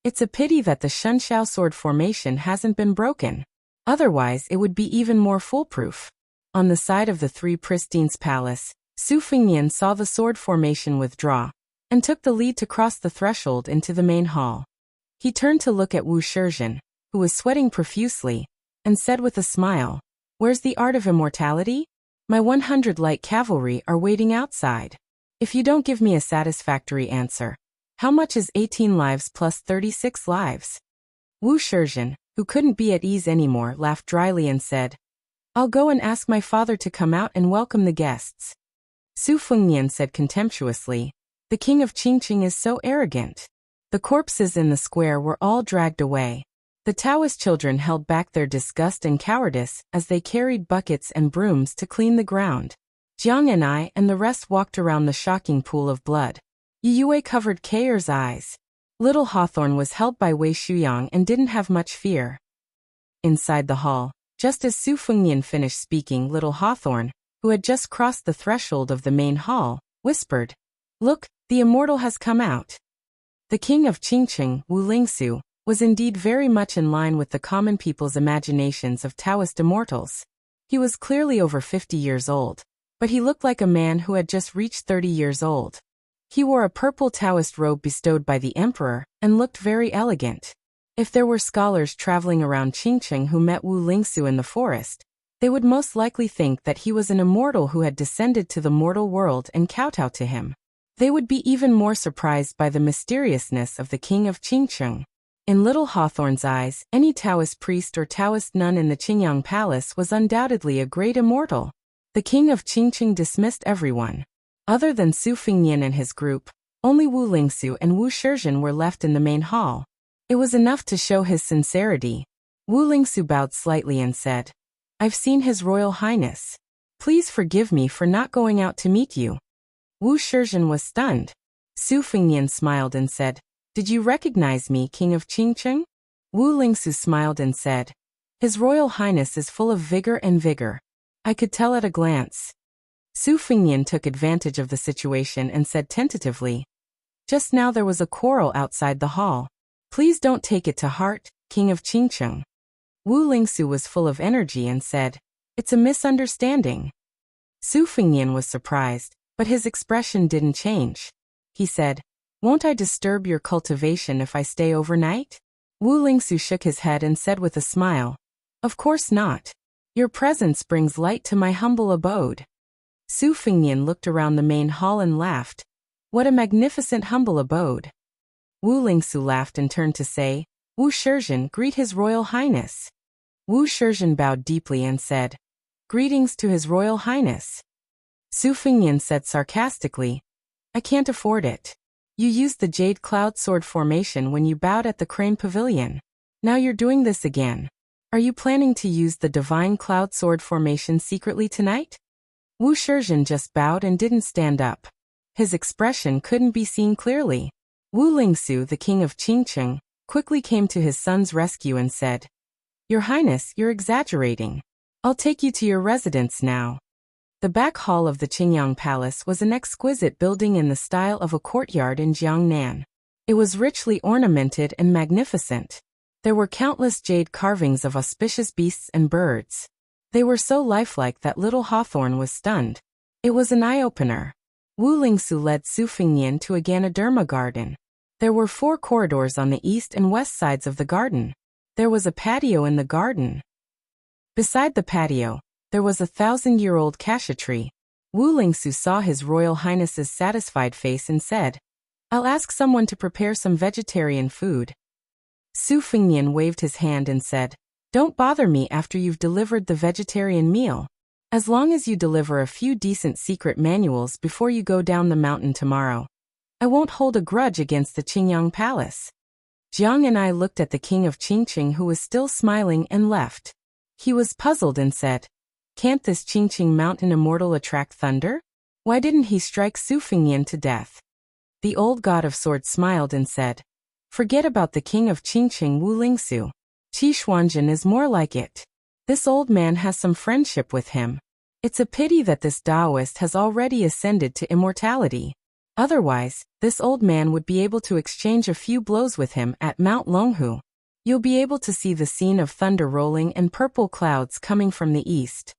It's a pity that the Shunxiao sword formation hasn't been broken. Otherwise, it would be even more foolproof. On the side of the Three Pristines Palace, Su Fengnian saw the sword formation withdraw and took the lead to cross the threshold into the main hall. He turned to look at Wu Shizhen, who was sweating profusely, and said with a smile, "Where's the art of immortality? My 100 light cavalry are waiting outside. If you don't give me a satisfactory answer, how much is 18 lives plus 36 lives?" Wu Shizhen, who couldn't be at ease anymore, laughed dryly and said, "I'll go and ask my father to come out and welcome the guests." Su Fengnian said contemptuously, "The king of Qingqing is so arrogant." The corpses in the square were all dragged away. The Taoist children held back their disgust and cowardice as they carried buckets and brooms to clean the ground. Jiang and I and the rest walked around the shocking pool of blood. Yue covered Kair's eyes. Little Hawthorne was held by Wei Shuyang and didn't have much fear. Inside the hall, just as Su Fengnian finished speaking, little Hawthorne, who had just crossed the threshold of the main hall, whispered, "Look, the immortal has come out." The king of Qingqing, Wu Lingsu, was indeed very much in line with the common people's imaginations of Taoist immortals. He was clearly over 50 years old, but he looked like a man who had just reached 30 years old. He wore a purple Taoist robe bestowed by the emperor and looked very elegant. If there were scholars traveling around Qingqing who met Wu Lingsu in the forest, they would most likely think that he was an immortal who had descended to the mortal world and kowtowed to him. They would be even more surprised by the mysteriousness of the king of Qingqing. In little Hawthorne's eyes, any Taoist priest or Taoist nun in the Qingyang Palace was undoubtedly a great immortal. The king of Qingqing dismissed everyone. Other than Su Fengnian and his group, only Wu Lingsu and Wu Shizhen were left in the main hall. It was enough to show his sincerity. Wu Lingsu bowed slightly and said, "I've seen His Royal Highness. Please forgive me for not going out to meet you." Wu Shizhen was stunned. Su Fengnian smiled and said, "Did you recognize me, king of Qingqing?" Wu Lingsu smiled and said, "His Royal Highness is full of vigor and vigor. I could tell at a glance." Su Fengnian took advantage of the situation and said tentatively, "Just now there was a quarrel outside the hall. Please don't take it to heart, king of Qingqing." Wu Lingsu was full of energy and said, "It's a misunderstanding." Su Fengnian was surprised, but his expression didn't change. He said, "Won't I disturb your cultivation if I stay overnight?" Wu Lingsu shook his head and said with a smile, "Of course not. Your presence brings light to my humble abode." Su Fengnian looked around the main hall and laughed. What a magnificent humble abode. Wu Lingsu laughed and turned to say, Wu Shizhen, greet His Royal Highness. Wu Shizhen bowed deeply and said, Greetings to His Royal Highness. Su Fengnian said sarcastically, I can't afford it. You used the Jade Cloud Sword formation when you bowed at the Crane Pavilion. Now you're doing this again. Are you planning to use the Divine Cloud Sword formation secretly tonight? Wu Shizhen just bowed and didn't stand up. His expression couldn't be seen clearly. Wu Lingsu, the king of Qingcheng, quickly came to his son's rescue and said, Your Highness, you're exaggerating. I'll take you to your residence now. The back hall of the Qingyang Palace was an exquisite building in the style of a courtyard in Jiangnan. It was richly ornamented and magnificent. There were countless jade carvings of auspicious beasts and birds. They were so lifelike that little Hawthorne was stunned. It was an eye-opener. Wu Lingsu led Su Fengnian to a Ganoderma garden. There were 4 corridors on the east and west sides of the garden. There was a patio in the garden. Beside the patio, there was a 1,000-year-old cassia tree. Wu Lingsu saw His Royal Highness's satisfied face and said, I'll ask someone to prepare some vegetarian food. Su Fengnian waved his hand and said, Don't bother me after you've delivered the vegetarian meal. As long as you deliver a few decent secret manuals before you go down the mountain tomorrow, I won't hold a grudge against the Qingyang Palace. Jiang and I looked at the king of Qingcheng, who was still smiling, and left. He was puzzled and said, Can't this Qingcheng mountain immortal attract thunder? Why didn't he strike Su Fengnian to death? The old god of swords smiled and said, Forget about the king of Qingcheng, Wu Lingsu. Qi Xuanjin is more like it. This old man has some friendship with him. It's a pity that this Taoist has already ascended to immortality. Otherwise, this old man would be able to exchange a few blows with him at Mount Longhu. You'll be able to see the scene of thunder rolling and purple clouds coming from the east.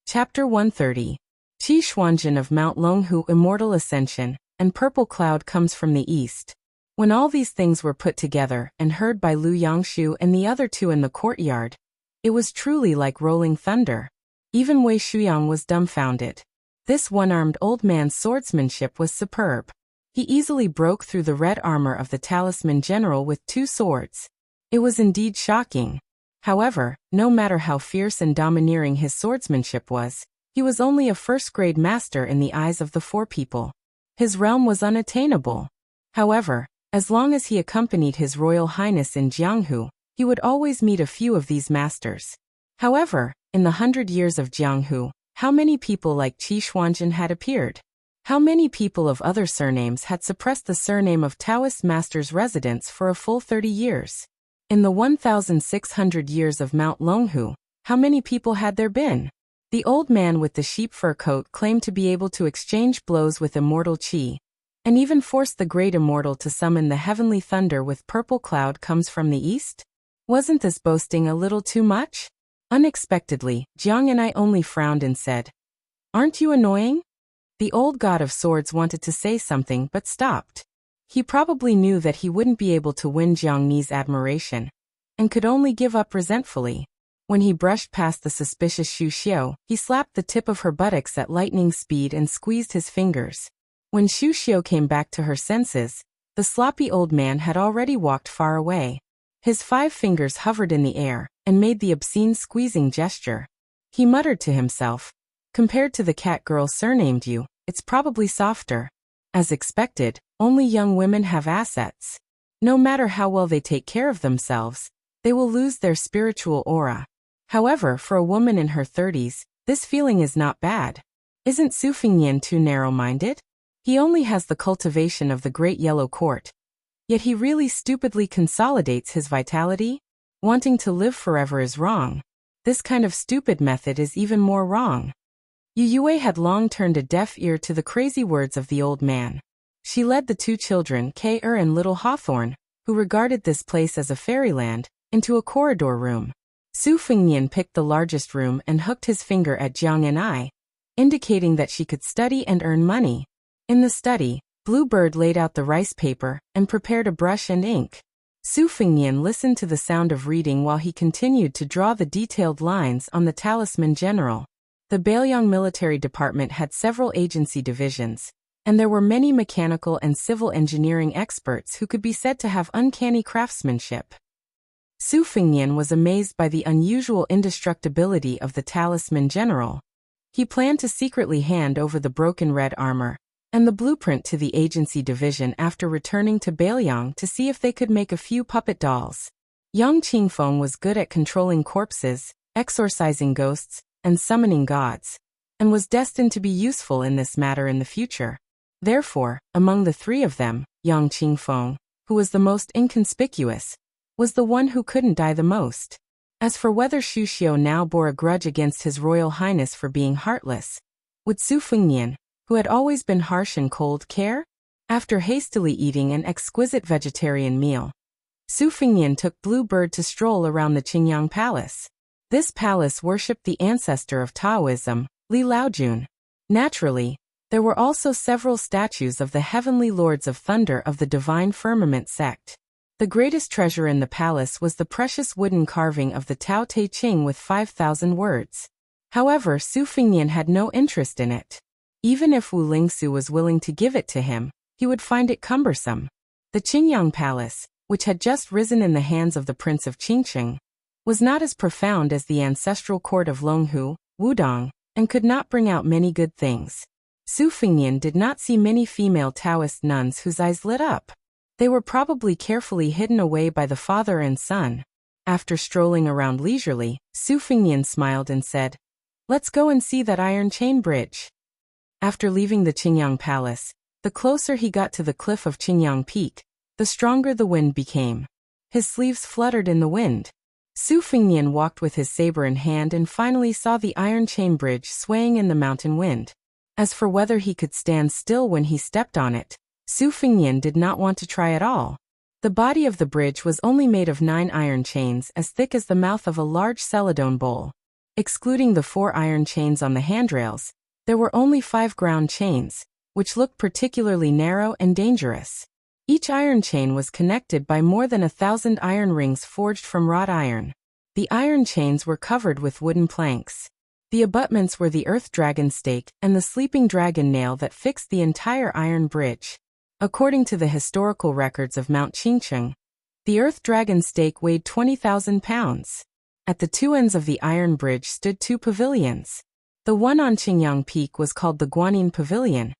Chapter 130. Qi Xuanjin of Mount Longhu Immortal Ascension, and purple cloud comes from the east. When all these things were put together and heard by Lu Yangshu and the other 2 in the courtyard, it was truly like rolling thunder. Even Wei Shuyang was dumbfounded. This one-armed old man's swordsmanship was superb. He easily broke through the red armor of the talisman general with 2 swords. It was indeed shocking. However, no matter how fierce and domineering his swordsmanship was, he was only a first-grade master in the eyes of the 4 people. His realm was unattainable. However, as long as he accompanied His Royal Highness in Jianghu, he would always meet a few of these masters. However, in the 100 years of Jianghu, how many people like Qi Xuanjin had appeared? How many people of other surnames had suppressed the surname of Taoist master's residence for a full 30 years? In the 1,600 years of Mount Longhu, how many people had there been? The old man with the sheep fur coat claimed to be able to exchange blows with immortal Qi, and even forced the great immortal to summon the heavenly thunder with purple cloud comes from the east? Wasn't this boasting a little too much? Unexpectedly, Jiang and I only frowned and said, Aren't you annoying? The old god of swords wanted to say something but stopped. He probably knew that he wouldn't be able to win Jiang Ni's admiration, and could only give up resentfully. When he brushed past the suspicious Xu Xiu, he slapped the tip of her buttocks at lightning speed and squeezed his fingers. When Xu Xiu came back to her senses, the sloppy old man had already walked far away. His 5 fingers hovered in the air, and made the obscene squeezing gesture. He muttered to himself, Compared to the cat girl surnamed Yu, it's probably softer. As expected, only young women have assets. No matter how well they take care of themselves, they will lose their spiritual aura. However, for a woman in her 30s, this feeling is not bad. Isn't Su Fengnian too narrow-minded? He only has the cultivation of the Great Yellow Court. Yet he really stupidly consolidates his vitality? Wanting to live forever is wrong. This kind of stupid method is even more wrong. Yu Yue had long turned a deaf ear to the crazy words of the old man. She led the 2 children, K-Er and little Hawthorne, who regarded this place as a fairyland, into a corridor room. Su Fengnian picked the largest room and hooked his finger at Jiang and I, indicating that she could study and earn money. In the study, Bluebird laid out the rice paper and prepared a brush and ink. Su Fengnian listened to the sound of reading while he continued to draw the detailed lines on the talisman general. The Bailiang military department had several agency divisions, and there were many mechanical and civil engineering experts who could be said to have uncanny craftsmanship. Su Fengnian was amazed by the unusual indestructibility of the talisman general. He planned to secretly hand over the broken red armor and the blueprint to the agency division after returning to Bailiang to see if they could make a few puppet dolls. Yang Qingfeng was good at controlling corpses, exorcising ghosts, and summoning gods, and was destined to be useful in this matter in the future. Therefore, among the three of them, Yang Qingfeng, who was the most inconspicuous, was the one who couldn't die the most. As for whether Xu Xiu now bore a grudge against His Royal Highness for being heartless, would Su Fengnian, who had always been harsh and cold, care? After hastily eating an exquisite vegetarian meal, Su Fengnian took Blue Bird to stroll around the Qingyang Palace. This palace worshipped the ancestor of Taoism, Li Laojun. Naturally, there were also several statues of the heavenly lords of thunder of the divine firmament sect. The greatest treasure in the palace was the precious wooden carving of the Tao Te Ching with 5,000 words. However, Su Fengnian had no interest in it. Even if Wu Lingsu was willing to give it to him, he would find it cumbersome. The Qingyang Palace, which had just risen in the hands of the Prince of Qingqing, was not as profound as the ancestral court of Longhu, Wudong, and could not bring out many good things. Su Fengnian did not see many female Taoist nuns whose eyes lit up. They were probably carefully hidden away by the father and son. After strolling around leisurely, Su Fengnian smiled and said, "Let's go and see that iron chain bridge." After leaving the Qingyang Palace, the closer he got to the cliff of Qingyang Peak, the stronger the wind became. His sleeves fluttered in the wind. Su Fengnian walked with his saber in hand and finally saw the iron chain bridge swaying in the mountain wind. As for whether he could stand still when he stepped on it, Su Fengnian did not want to try at all. The body of the bridge was only made of 9 iron chains as thick as the mouth of a large celadone bowl. Excluding the 4 iron chains on the handrails, there were only 5 ground chains, which looked particularly narrow and dangerous. Each iron chain was connected by more than 1,000 iron rings forged from wrought iron. The iron chains were covered with wooden planks. The abutments were the earth dragon stake and the sleeping dragon nail that fixed the entire iron bridge. According to the historical records of Mount Qingcheng, the earth dragon stake weighed 20,000 pounds. At the 2 ends of the iron bridge stood 2 pavilions. The one on Qingyang Peak was called the Guanyin Pavilion,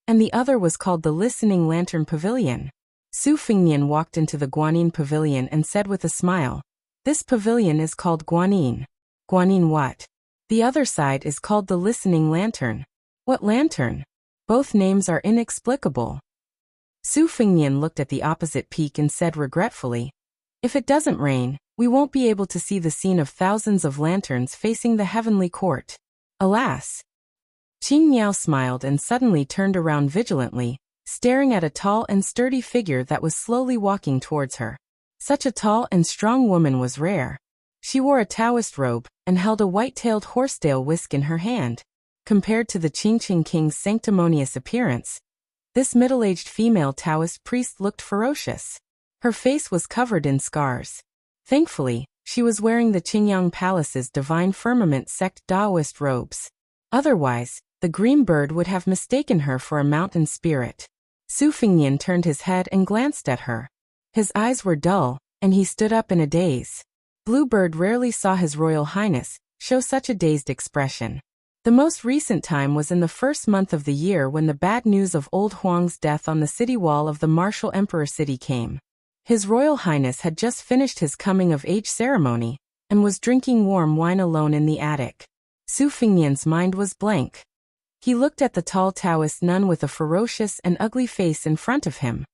and the other was called the Listening Lantern Pavilion. Su Fengnian walked into the Guanyin Pavilion and said with a smile, "This pavilion is called Guanyin." "Guanyin what?" "The other side is called the Listening Lantern." "What lantern?" "Both names are inexplicable." Su Fengnian looked at the opposite peak and said regretfully, "If it doesn't rain, we won't be able to see the scene of thousands of lanterns facing the heavenly court. Alas." Qing Miao smiled and suddenly turned around vigilantly, staring at a tall and sturdy figure that was slowly walking towards her. Such a tall and strong woman was rare. She wore a Taoist robe and held a white-tailed horsetail whisk in her hand. Compared to the Qingqing king's sanctimonious appearance, this middle-aged female Taoist priest looked ferocious. Her face was covered in scars. Thankfully, she was wearing the Qingyang Palace's divine firmament sect Taoist robes. Otherwise, the green bird would have mistaken her for a mountain spirit. Su Fengnian turned his head and glanced at her. His eyes were dull, and he stood up in a daze. Blue Bird rarely saw His Royal Highness show such a dazed expression. The most recent time was in the first month of the year when the bad news of old Huang's death on the city wall of the martial emperor city came. His Royal Highness had just finished his coming-of-age ceremony and was drinking warm wine alone in the attic. Su Fengnian's mind was blank. He looked at the tall Taoist nun with a ferocious and ugly face in front of him.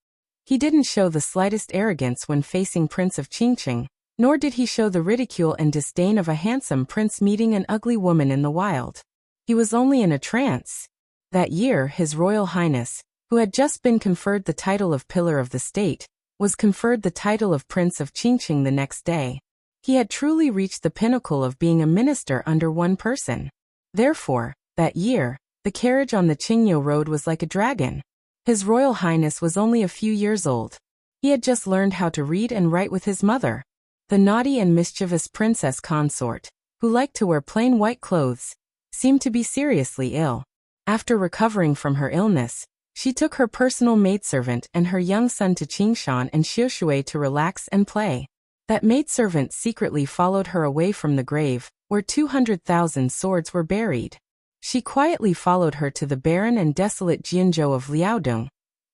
He didn't show the slightest arrogance when facing Prince of Qingqing, nor did he show the ridicule and disdain of a handsome prince meeting an ugly woman in the wild. He was only in a trance. That year, His Royal Highness, who had just been conferred the title of Pillar of the State, was conferred the title of Prince of Qingqing the next day. He had truly reached the pinnacle of being a minister under one person. Therefore, that year, the carriage on the Qingyo road was like a dragon. His Royal Highness was only a few years old. He had just learned how to read and write with his mother. The naughty and mischievous princess consort, who liked to wear plain white clothes, seemed to be seriously ill. After recovering from her illness, She took her personal maidservant and her young son to Qingshan and Xiushui to relax and play. That maidservant secretly followed her away from the grave, where 200,000 swords were buried. She quietly followed her to the barren and desolate Jianzhou of Liaodong,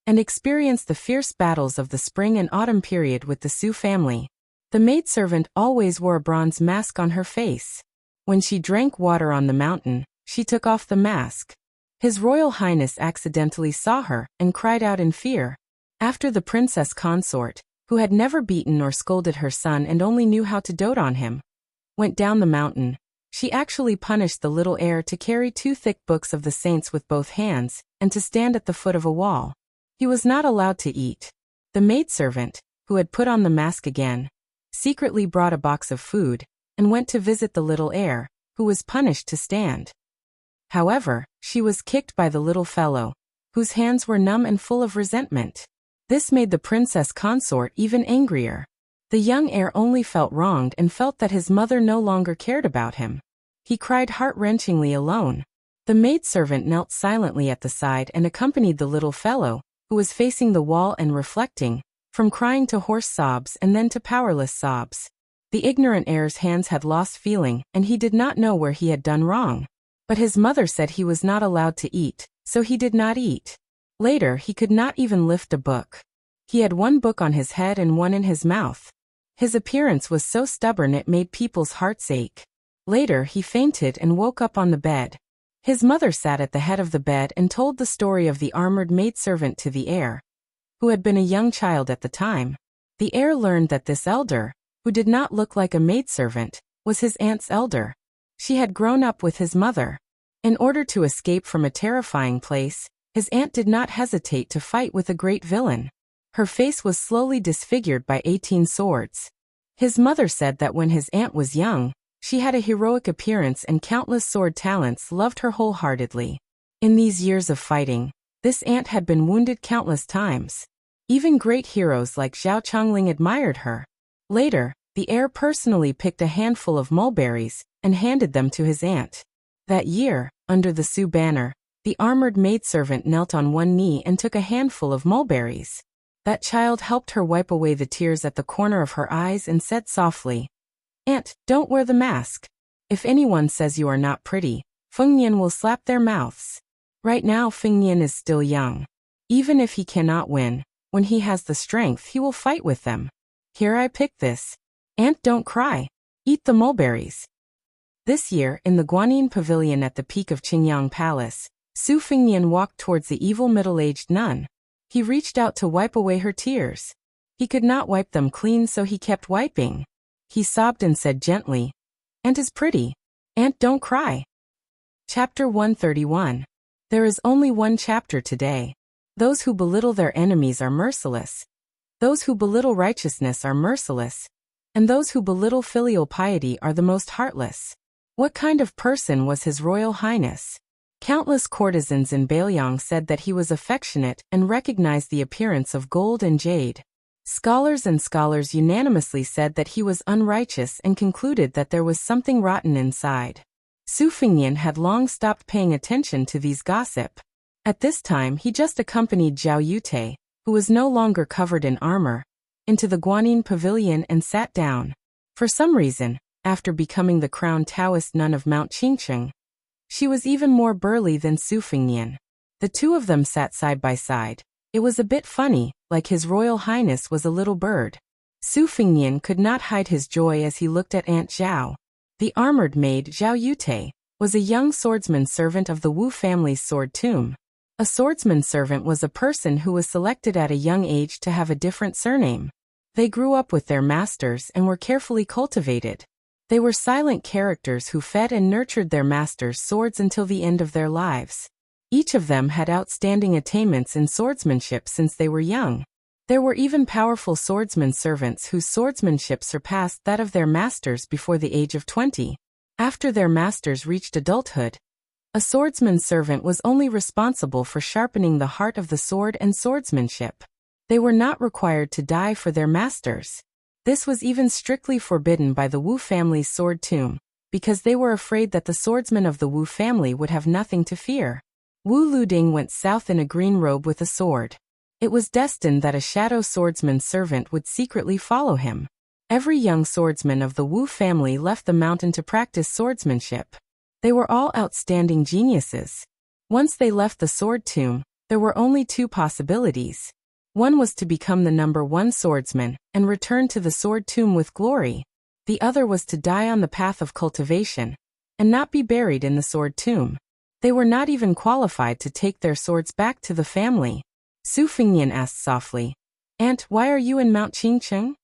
and experienced the fierce battles of the spring and autumn period with the Su family. The maidservant always wore a bronze mask on her face. When she drank water on the mountain, she took off the mask. His Royal Highness accidentally saw her and cried out in fear. After the princess consort, who had never beaten or scolded her son and only knew how to dote on him, went down the mountain, she actually punished the little heir to carry 2 thick books of the saints with both hands, and to stand at the foot of a wall. He was not allowed to eat. The maidservant, who had put on the mask again, secretly brought a box of food, and went to visit the little heir, who was punished to stand. However, she was kicked by the little fellow, whose hands were numb and full of resentment. This made the princess consort even angrier. The young heir only felt wronged and felt that his mother no longer cared about him. He cried heart-wrenchingly alone. The maidservant knelt silently at the side and accompanied the little fellow, who was facing the wall and reflecting, from crying to hoarse sobs and then to powerless sobs. The ignorant heir's hands had lost feeling, and he did not know where he had done wrong. But his mother said he was not allowed to eat, so he did not eat. Later, he could not even lift a book. He had 1 book on his head and 1 in his mouth. His appearance was so stubborn it made people's hearts ache. Later, he fainted and woke up on the bed. His mother sat at the head of the bed and told the story of the armored maidservant to the heir, who had been a young child at the time. The heir learned that this elder, who did not look like a maidservant, was his aunt's elder. She had grown up with his mother. In order to escape from a terrifying place, his aunt did not hesitate to fight with a great villain. Her face was slowly disfigured by 18 swords. His mother said that when his aunt was young, she had a heroic appearance and countless sword talents loved her wholeheartedly. In these years of fighting, this aunt had been wounded countless times. Even great heroes like Zhao Chongling admired her. Later, the heir personally picked a handful of mulberries and handed them to his aunt. That year, under the Su banner, the armored maidservant knelt on 1 knee and took a handful of mulberries. That child helped her wipe away the tears at the corner of her eyes and said softly, "Aunt, don't wear the mask. If anyone says you are not pretty, Fengnian will slap their mouths." Right now Fengnian is still young. Even if he cannot win, when he has the strength he will fight with them. Here I picked this. Aunt, don't cry. Eat the mulberries. This year, in the Guanyin Pavilion at the peak of Qingyang Palace, Su Fengnian walked towards the evil middle-aged nun. He reached out to wipe away her tears. He could not wipe them clean, so he kept wiping. He sobbed and said gently, "Aunt is pretty. Aunt, don't cry." Chapter 131. There is only one chapter today. Those who belittle their enemies are merciless. Those who belittle righteousness are merciless. And those who belittle filial piety are the most heartless. What kind of person was His Royal Highness? Countless courtesans in Bailiang said that he was affectionate and recognized the appearance of gold and jade. Scholars unanimously said that he was unrighteous and concluded that there was something rotten inside. Su Fengnian had long stopped paying attention to these gossip. At this time he just accompanied Zhao Yute, who was no longer covered in armor, into the Guanyin Pavilion and sat down. For some reason, after becoming the crowned Taoist nun of Mount Qingcheng, she was even more burly than Su Fengnian. The 2 of them sat side by side. It was a bit funny, like His Royal Highness was a little bird. Su Fengnian could not hide his joy as he looked at Aunt Zhao. The armored maid Zhao Yute was a young swordsman servant of the Wu family's sword tomb. A swordsman servant was a person who was selected at a young age to have a different surname. They grew up with their masters and were carefully cultivated. They were silent characters who fed and nurtured their masters' swords until the end of their lives. Each of them had outstanding attainments in swordsmanship since they were young. There were even powerful swordsman servants whose swordsmanship surpassed that of their masters before the age of 20. After their masters reached adulthood, a swordsman servant was only responsible for sharpening the heart of the sword and swordsmanship. They were not required to die for their masters. This was even strictly forbidden by the Wu family's sword tomb, because they were afraid that the swordsmen of the Wu family would have nothing to fear. Wu Luding went south in a green robe with a sword. It was destined that a shadow swordsman's servant would secretly follow him. Every young swordsman of the Wu family left the mountain to practice swordsmanship. They were all outstanding geniuses. Once they left the sword tomb, there were only two possibilities. One was to become the #1 swordsman and return to the sword tomb with glory. The other was to die on the path of cultivation and not be buried in the sword tomb. They were not even qualified to take their swords back to the family. Su Fengnian asked softly, "Aunt, why are you in Mount Qingcheng?"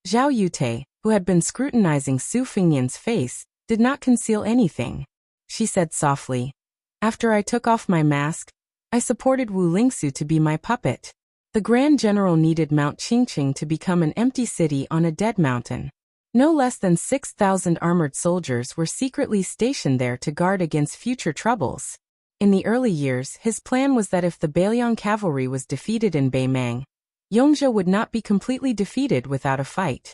Zhao Yute, who had been scrutinizing Su Fengnian's face, did not conceal anything. She said softly, "After I took off my mask, I supported Wu Lingsu to be my puppet. The Grand General needed Mount Qingcheng to become an empty city on a dead mountain. No less than 6,000 armored soldiers were secretly stationed there to guard against future troubles. In the early years, his plan was that if the Beiliang cavalry was defeated in Beimang, Yongzhou would not be completely defeated without a fight.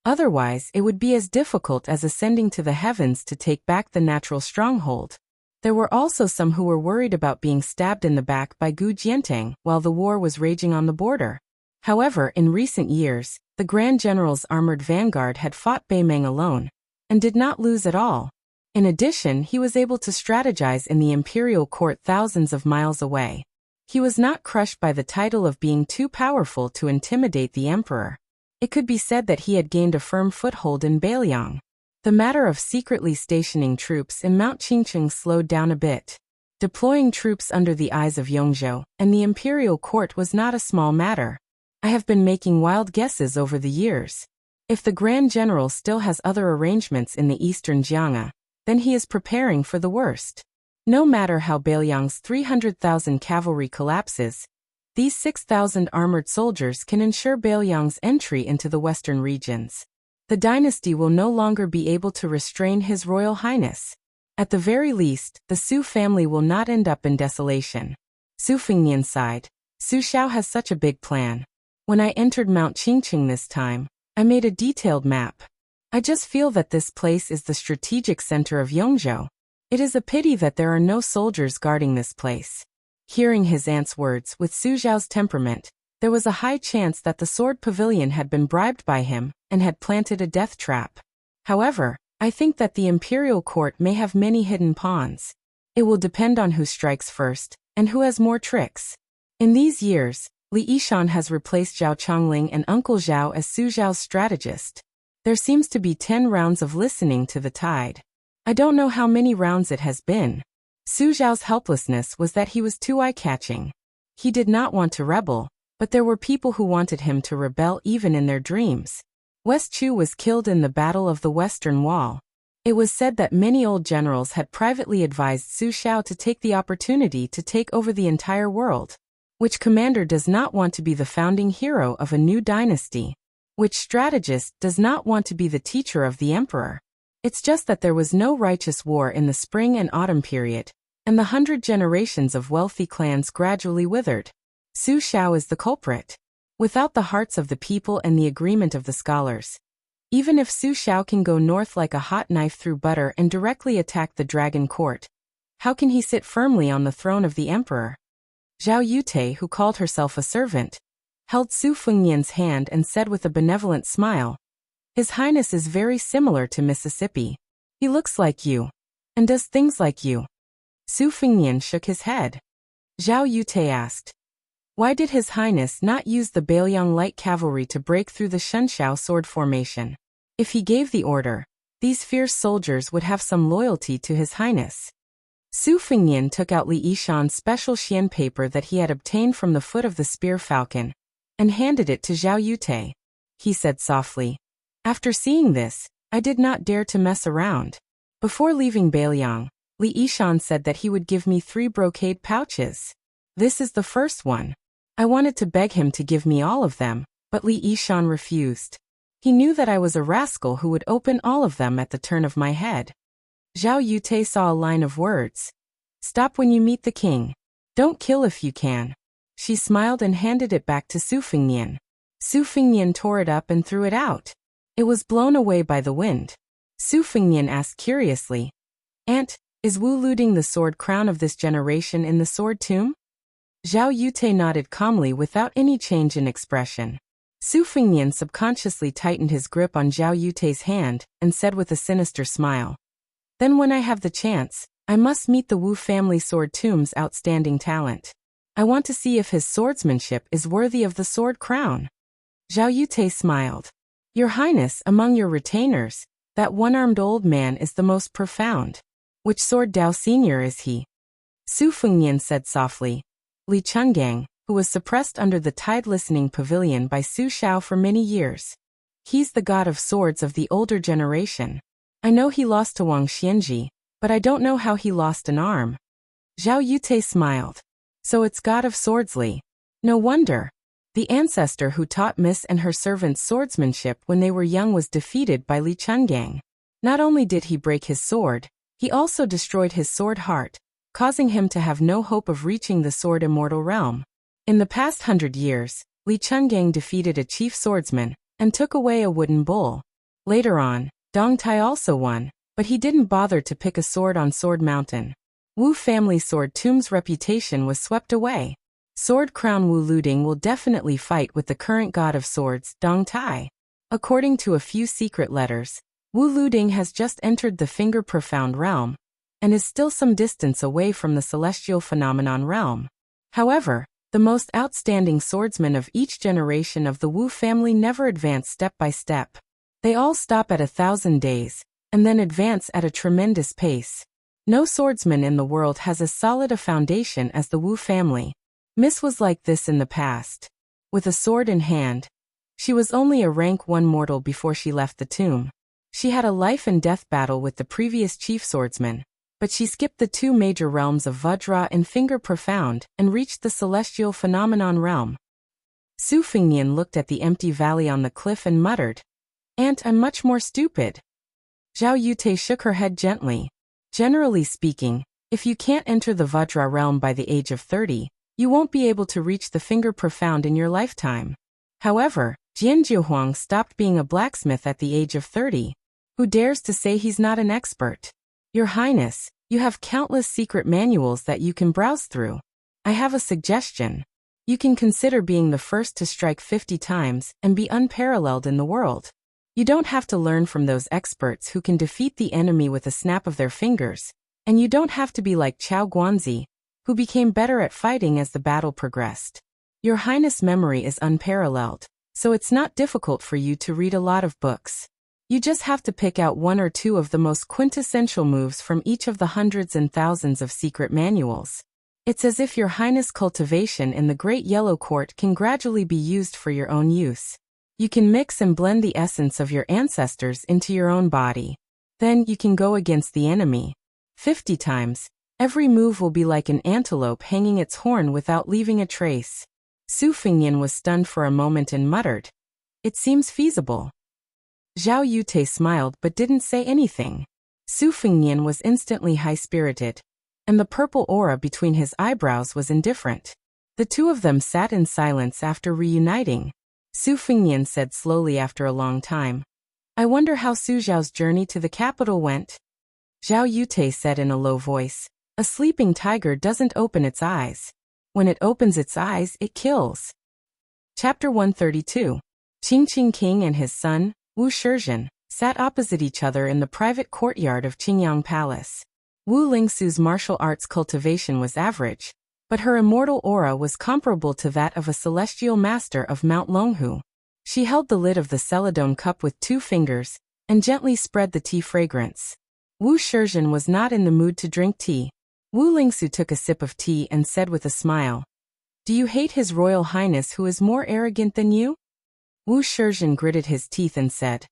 Otherwise, it would be as difficult as ascending to the heavens to take back the natural stronghold. There were also some who were worried about being stabbed in the back by Gu Jiantang while the war was raging on the border. However, in recent years, the Grand General's armored vanguard had fought Beimang alone, and did not lose at all. In addition, he was able to strategize in the imperial court thousands of miles away. He was not crushed by the title of being too powerful to intimidate the emperor. It could be said that he had gained a firm foothold in Beiliang. The matter of secretly stationing troops in Mount Qingcheng slowed down a bit. Deploying troops under the eyes of Yongzhou and the imperial court was not a small matter. I have been making wild guesses over the years. If the Grand General still has other arrangements in the eastern Jiang'a, then he is preparing for the worst. No matter how Beiliang's 300,000 cavalry collapses, these 6,000 armored soldiers can ensure Beiliang's entry into the western regions. The dynasty will no longer be able to restrain His Royal Highness. At the very least, the Su family will not end up in desolation. Su Fengnian sighed. Su Xiao has such a big plan. When I entered Mount Qingcheng this time, I made a detailed map. I just feel that this place is the strategic center of Yongzhou. It is a pity that there are no soldiers guarding this place. Hearing his aunt's words, with Su Xiao's temperament, there was a high chance that the sword pavilion had been bribed by him and had planted a death trap. However, I think that the imperial court may have many hidden pawns. It will depend on who strikes first and who has more tricks. In these years, Li Yishan has replaced Zhao Chongling and Uncle Zhao as Su Zhao's strategist. There seems to be 10 rounds of listening to the tide. I don't know how many rounds it has been. Su Zhao's helplessness was that he was too eye-catching. He did not want to rebel, but there were people who wanted him to rebel even in their dreams. West Chu was killed in the Battle of the Western Wall. It was said that many old generals had privately advised Su Xiao to take the opportunity to take over the entire world. Which commander does not want to be the founding hero of a new dynasty? Which strategist does not want to be the teacher of the emperor? It's just that there was no righteous war in the spring and autumn period, and the 100 generations of wealthy clans gradually withered. Su Xiao is the culprit. Without the hearts of the people and the agreement of the scholars. Even if Su Xiao can go north like a hot knife through butter and directly attack the dragon court, how can he sit firmly on the throne of the emperor? Zhao Yute, who called herself a servant, held Su Fengnian's hand and said with a benevolent smile, "His Highness is very similar to Mississippi. He looks like you, and does things like you." Su Fengnian shook his head. Zhao Yute asked, "Why did His Highness not use the Beiliang light cavalry to break through the Shenxiao sword formation? If he gave the order, these fierce soldiers would have some loyalty to His Highness." Su Fengnian took out Li Yishan's special xian paper that he had obtained from the foot of the spear falcon, and handed it to Zhao Yute. He said softly, "After seeing this, I did not dare to mess around. Before leaving Beiliang, Li Yishan said that he would give me 3 brocade pouches. This is the first one. I wanted to beg him to give me all of them, but Li Yishan refused. He knew that I was a rascal who would open all of them at the turn of my head." Zhao Yute saw a line of words. "Stop when you meet the king. Don't kill if you can." She smiled and handed it back to Su Fengnian. Su Fengnian tore it up and threw it out. It was blown away by the wind. Su Fengnian asked curiously, "Aunt, Is Wu looting the sword crown of this generation in the sword tomb? Zhao Yute nodded calmly without any change in expression. Su Fengnian subconsciously tightened his grip on Zhao Yute's hand and said with a sinister smile, "Then when I have the chance, I must meet the Wu family sword tomb's outstanding talent. I want to see if his swordsmanship is worthy of the sword crown." Zhao Yute smiled. "Your Highness, among your retainers, that one-armed old man is the most profound. Which sword Dao Senior is he?" Su Fengnian said softly. "Li Chungang, who was suppressed under the Tide Listening Pavilion by Su Shao for many years. He's the god of swords of the older generation. I know he lost to Wang Xianji, but I don't know how he lost an arm." Zhao Yute smiled. "So it's god of swords Li. No wonder. The ancestor who taught Miss and her servants swordsmanship when they were young was defeated by Li Chungang. Not only did he break his sword, he also destroyed his sword heart, causing him to have no hope of reaching the sword immortal realm. In the past 100 years, Li Chungang defeated a chief swordsman and took away a wooden bowl. Later on, Dong Tai also won, but he didn't bother to pick a sword on Sword Mountain. Wu family sword tomb's reputation was swept away. Sword crown Wu Luding will definitely fight with the current god of swords, Dong Tai. According to a few secret letters, Wu Luding has just entered the Finger Profound realm and is still some distance away from the celestial phenomenon realm. However, the most outstanding swordsmen of each generation of the Wu family never advance step by step. They all stop at 1,000 days, and then advance at a tremendous pace. No swordsman in the world has as solid a foundation as the Wu family. Miss was like this in the past. With a sword in hand, she was only a rank 1 mortal before she left the tomb. She had a life and death battle with the previous chief swordsman, but she skipped the 2 major realms of Vajra and Finger Profound and reached the celestial phenomenon realm. Su Fengnian looked at the empty valley on the cliff and muttered, "Aunt, I'm much more stupid." Zhao Yute shook her head gently. "Generally speaking, if you can't enter the Vajra realm by the age of 30, you won't be able to reach the Finger Profound in your lifetime. However, Jian Jiuhuang stopped being a blacksmith at the age of 30. Who dares to say he's not an expert? Your Highness, you have countless secret manuals that you can browse through. I have a suggestion. You can consider being the first to strike 50 times and be unparalleled in the world. You don't have to learn from those experts who can defeat the enemy with a snap of their fingers, and you don't have to be like Chao Guanzi, who became better at fighting as the battle progressed. Your Highness' memory is unparalleled, so it's not difficult for you to read a lot of books. You just have to pick out 1 or 2 of the most quintessential moves from each of the hundreds and thousands of secret manuals. It's as if your Highness' cultivation in the Great Yellow Court can gradually be used for your own use. You can mix and blend the essence of your ancestors into your own body. Then you can go against the enemy. 50 times, every move will be like an antelope hanging its horn without leaving a trace." Su Fengnian was stunned for a moment and muttered, "It seems feasible." Zhao Yute smiled but didn't say anything. Su Fengnian was instantly high-spirited, and the purple aura between his eyebrows was indifferent. The 2 of them sat in silence after reuniting. Su Fengnian said slowly after a long time, "I wonder how Su Zhao's journey to the capital went." Zhao Yute said in a low voice, "A sleeping tiger doesn't open its eyes. When it opens its eyes, it kills." Chapter 132. Qingqing King and his son, Wu Shizhen, sat opposite each other in the private courtyard of Qingyang Palace. Wu Lingsu's martial arts cultivation was average, but her immortal aura was comparable to that of a celestial master of Mount Longhu. She held the lid of the celadone cup with 2 fingers and gently spread the tea fragrance. Wu Shizhen was not in the mood to drink tea. Wu Lingsu took a sip of tea and said with a smile, "Do you hate His Royal Highness who is more arrogant than you?" Wu Shizhen gritted his teeth and said,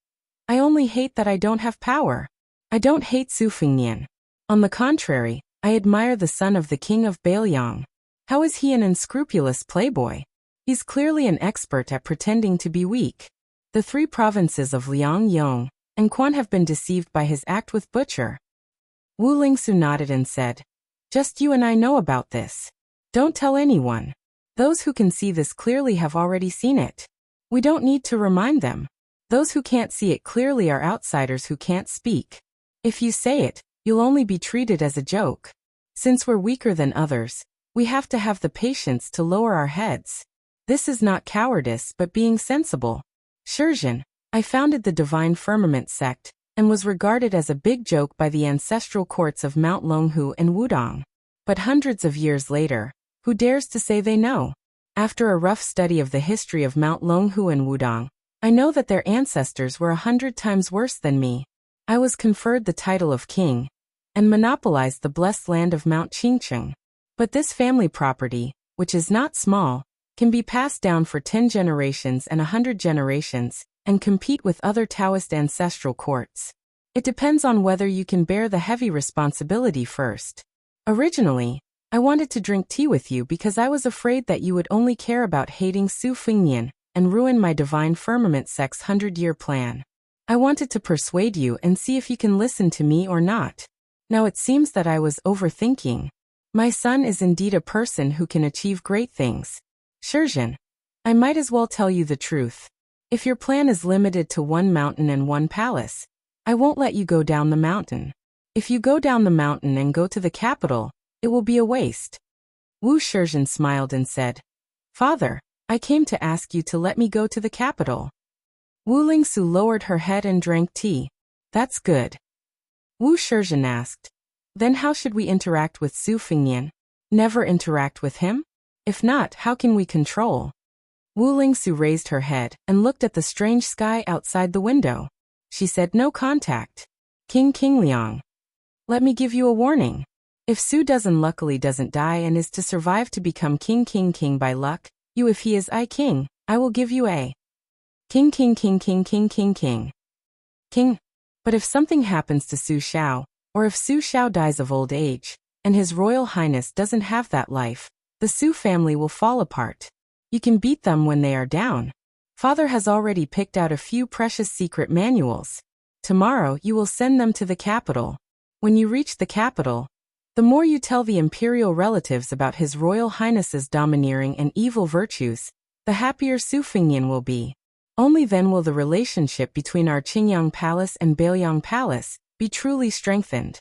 "I only hate that I don't have power. I don't hate Su Fengnian. On the contrary, I admire the son of the king of Bailiang. How is he an unscrupulous playboy? He's clearly an expert at pretending to be weak. The 3 provinces of Liang, Yong, and Quan have been deceived by his act with Butcher." Wu Lingsu nodded and said, "Just you and I know about this. Don't tell anyone. Those who can see this clearly have already seen it. We don't need to remind them. Those who can't see it clearly are outsiders who can't speak. If you say it, You'll only be treated as a joke. Since we're weaker than others, we have to have the patience to lower our heads. This is not cowardice but being sensible. Shurjin, I founded the Divine Firmament sect, and was regarded as a big joke by the ancestral courts of Mount Longhu and Wudong. But hundreds of years later, who dares to say they know? After a rough study of the history of Mount Longhu and Wudong, I know that their ancestors were 100 times worse than me. I was conferred the title of king, and monopolized the blessed land of Mount Qingcheng. But this family property, which is not small, can be passed down for 10 generations and 100 generations, and compete with other Taoist ancestral courts. It depends on whether you can bear the heavy responsibility first. Originally, I wanted to drink tea with you because I was afraid that you would only care about hating Su Fengnian and ruin my Divine Firmament sect's 100-year plan. I wanted to persuade you and see if you can listen to me or not. Now it seems that I was overthinking. My son is indeed a person who can achieve great things. Shurjin, I might as well tell you the truth. If your plan is limited to one mountain and one palace, I won't let you go down the mountain. If you go down the mountain and go to the capital, it will be a waste. Wu Shurjin smiled and said, Father, I came to ask you to let me go to the capital. Wu Lingsu lowered her head and drank tea. That's good. Wu Shurjin asked, Then how should we interact with Su Fengnian? Never interact with him? If not, how can we control? Wu Lingsu raised her head and looked at the strange sky outside the window. She said, No contact. King Liang. Let me give you a warning. If Su luckily doesn't die and is to survive to become king by luck, if he is king, I will give you a king. But if something happens to Su Xiao, or if Su Xiao dies of old age, and His Royal Highness doesn't have that life, the Su family will fall apart. You can beat them when they are down. Father has already picked out a few precious secret manuals. Tomorrow you will send them to the capital. When you reach the capital, the more you tell the imperial relatives about His Royal Highness's domineering and evil virtues, the happier Su Fengnian will be. Only then will the relationship between our Qingyang Palace and Beiliang Palace be truly strengthened.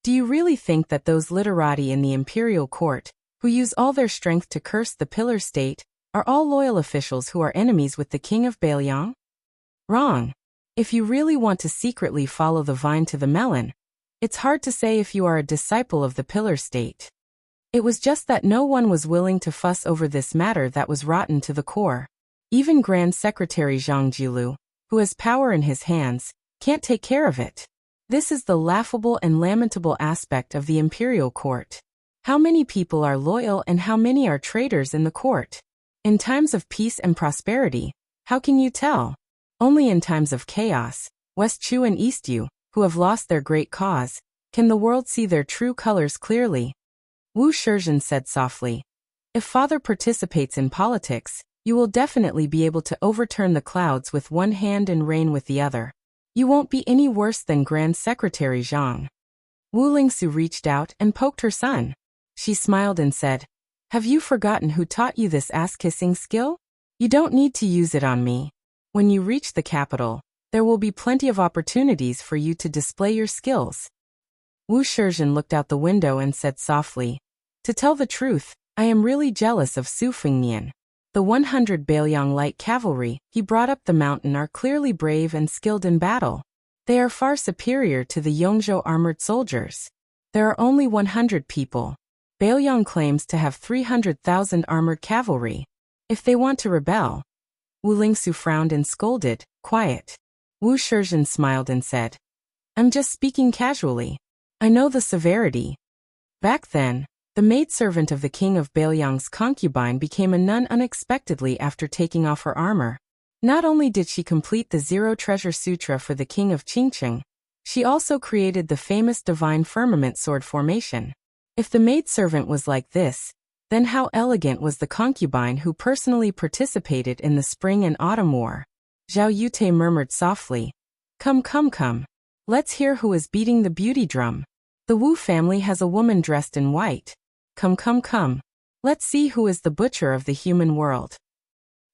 Do you really think that those literati in the imperial court, who use all their strength to curse the pillar state, are all loyal officials who are enemies with the king of Beiliang? Wrong. If you really want to secretly follow the vine to the melon, it's hard to say if you are a disciple of the pillar state. It was just that no one was willing to fuss over this matter that was rotten to the core. Even Grand Secretary Zhang Jilu, who has power in his hands, can't take care of it. This is the laughable and lamentable aspect of the imperial court. How many people are loyal and how many are traitors in the court? In times of peace and prosperity, how can you tell? Only in times of chaos, West Chu and East Yu, who have lost their great cause, can the world see their true colors clearly. Wu Shurjin said softly, If Father participates in politics, you will definitely be able to overturn the clouds with one hand and rain with the other. You won't be any worse than Grand Secretary Zhang. Wu Lingsu reached out and poked her son. She smiled and said, Have you forgotten who taught you this ass-kissing skill? You don't need to use it on me. When you reach the capital, there will be plenty of opportunities for you to display your skills. Wu Shurjin looked out the window and said softly, To tell the truth, I am really jealous of Su Fengnian. The 100 Beiliang light cavalry he brought up the mountain are clearly brave and skilled in battle. They are far superior to the Yongzhou armored soldiers. There are only 100 people. Beiliang claims to have 300,000 armored cavalry. If they want to rebel. Wu Lingsu frowned and scolded, Quiet. Wu Shurjin smiled and said, I'm just speaking casually. I know the severity. Back then, the maidservant of the king of Beiliang's concubine became a nun unexpectedly after taking off her armor. Not only did she complete the Zero Treasure Sutra for the king of Qingcheng, she also created the famous Divine Firmament sword formation. If the maidservant was like this, then how elegant was the concubine who personally participated in the spring and autumn war? Zhao Yute murmured softly, Come. Let's hear who is beating the beauty drum. The Wu family has a woman dressed in white. Come. Let's see who is the butcher of the human world.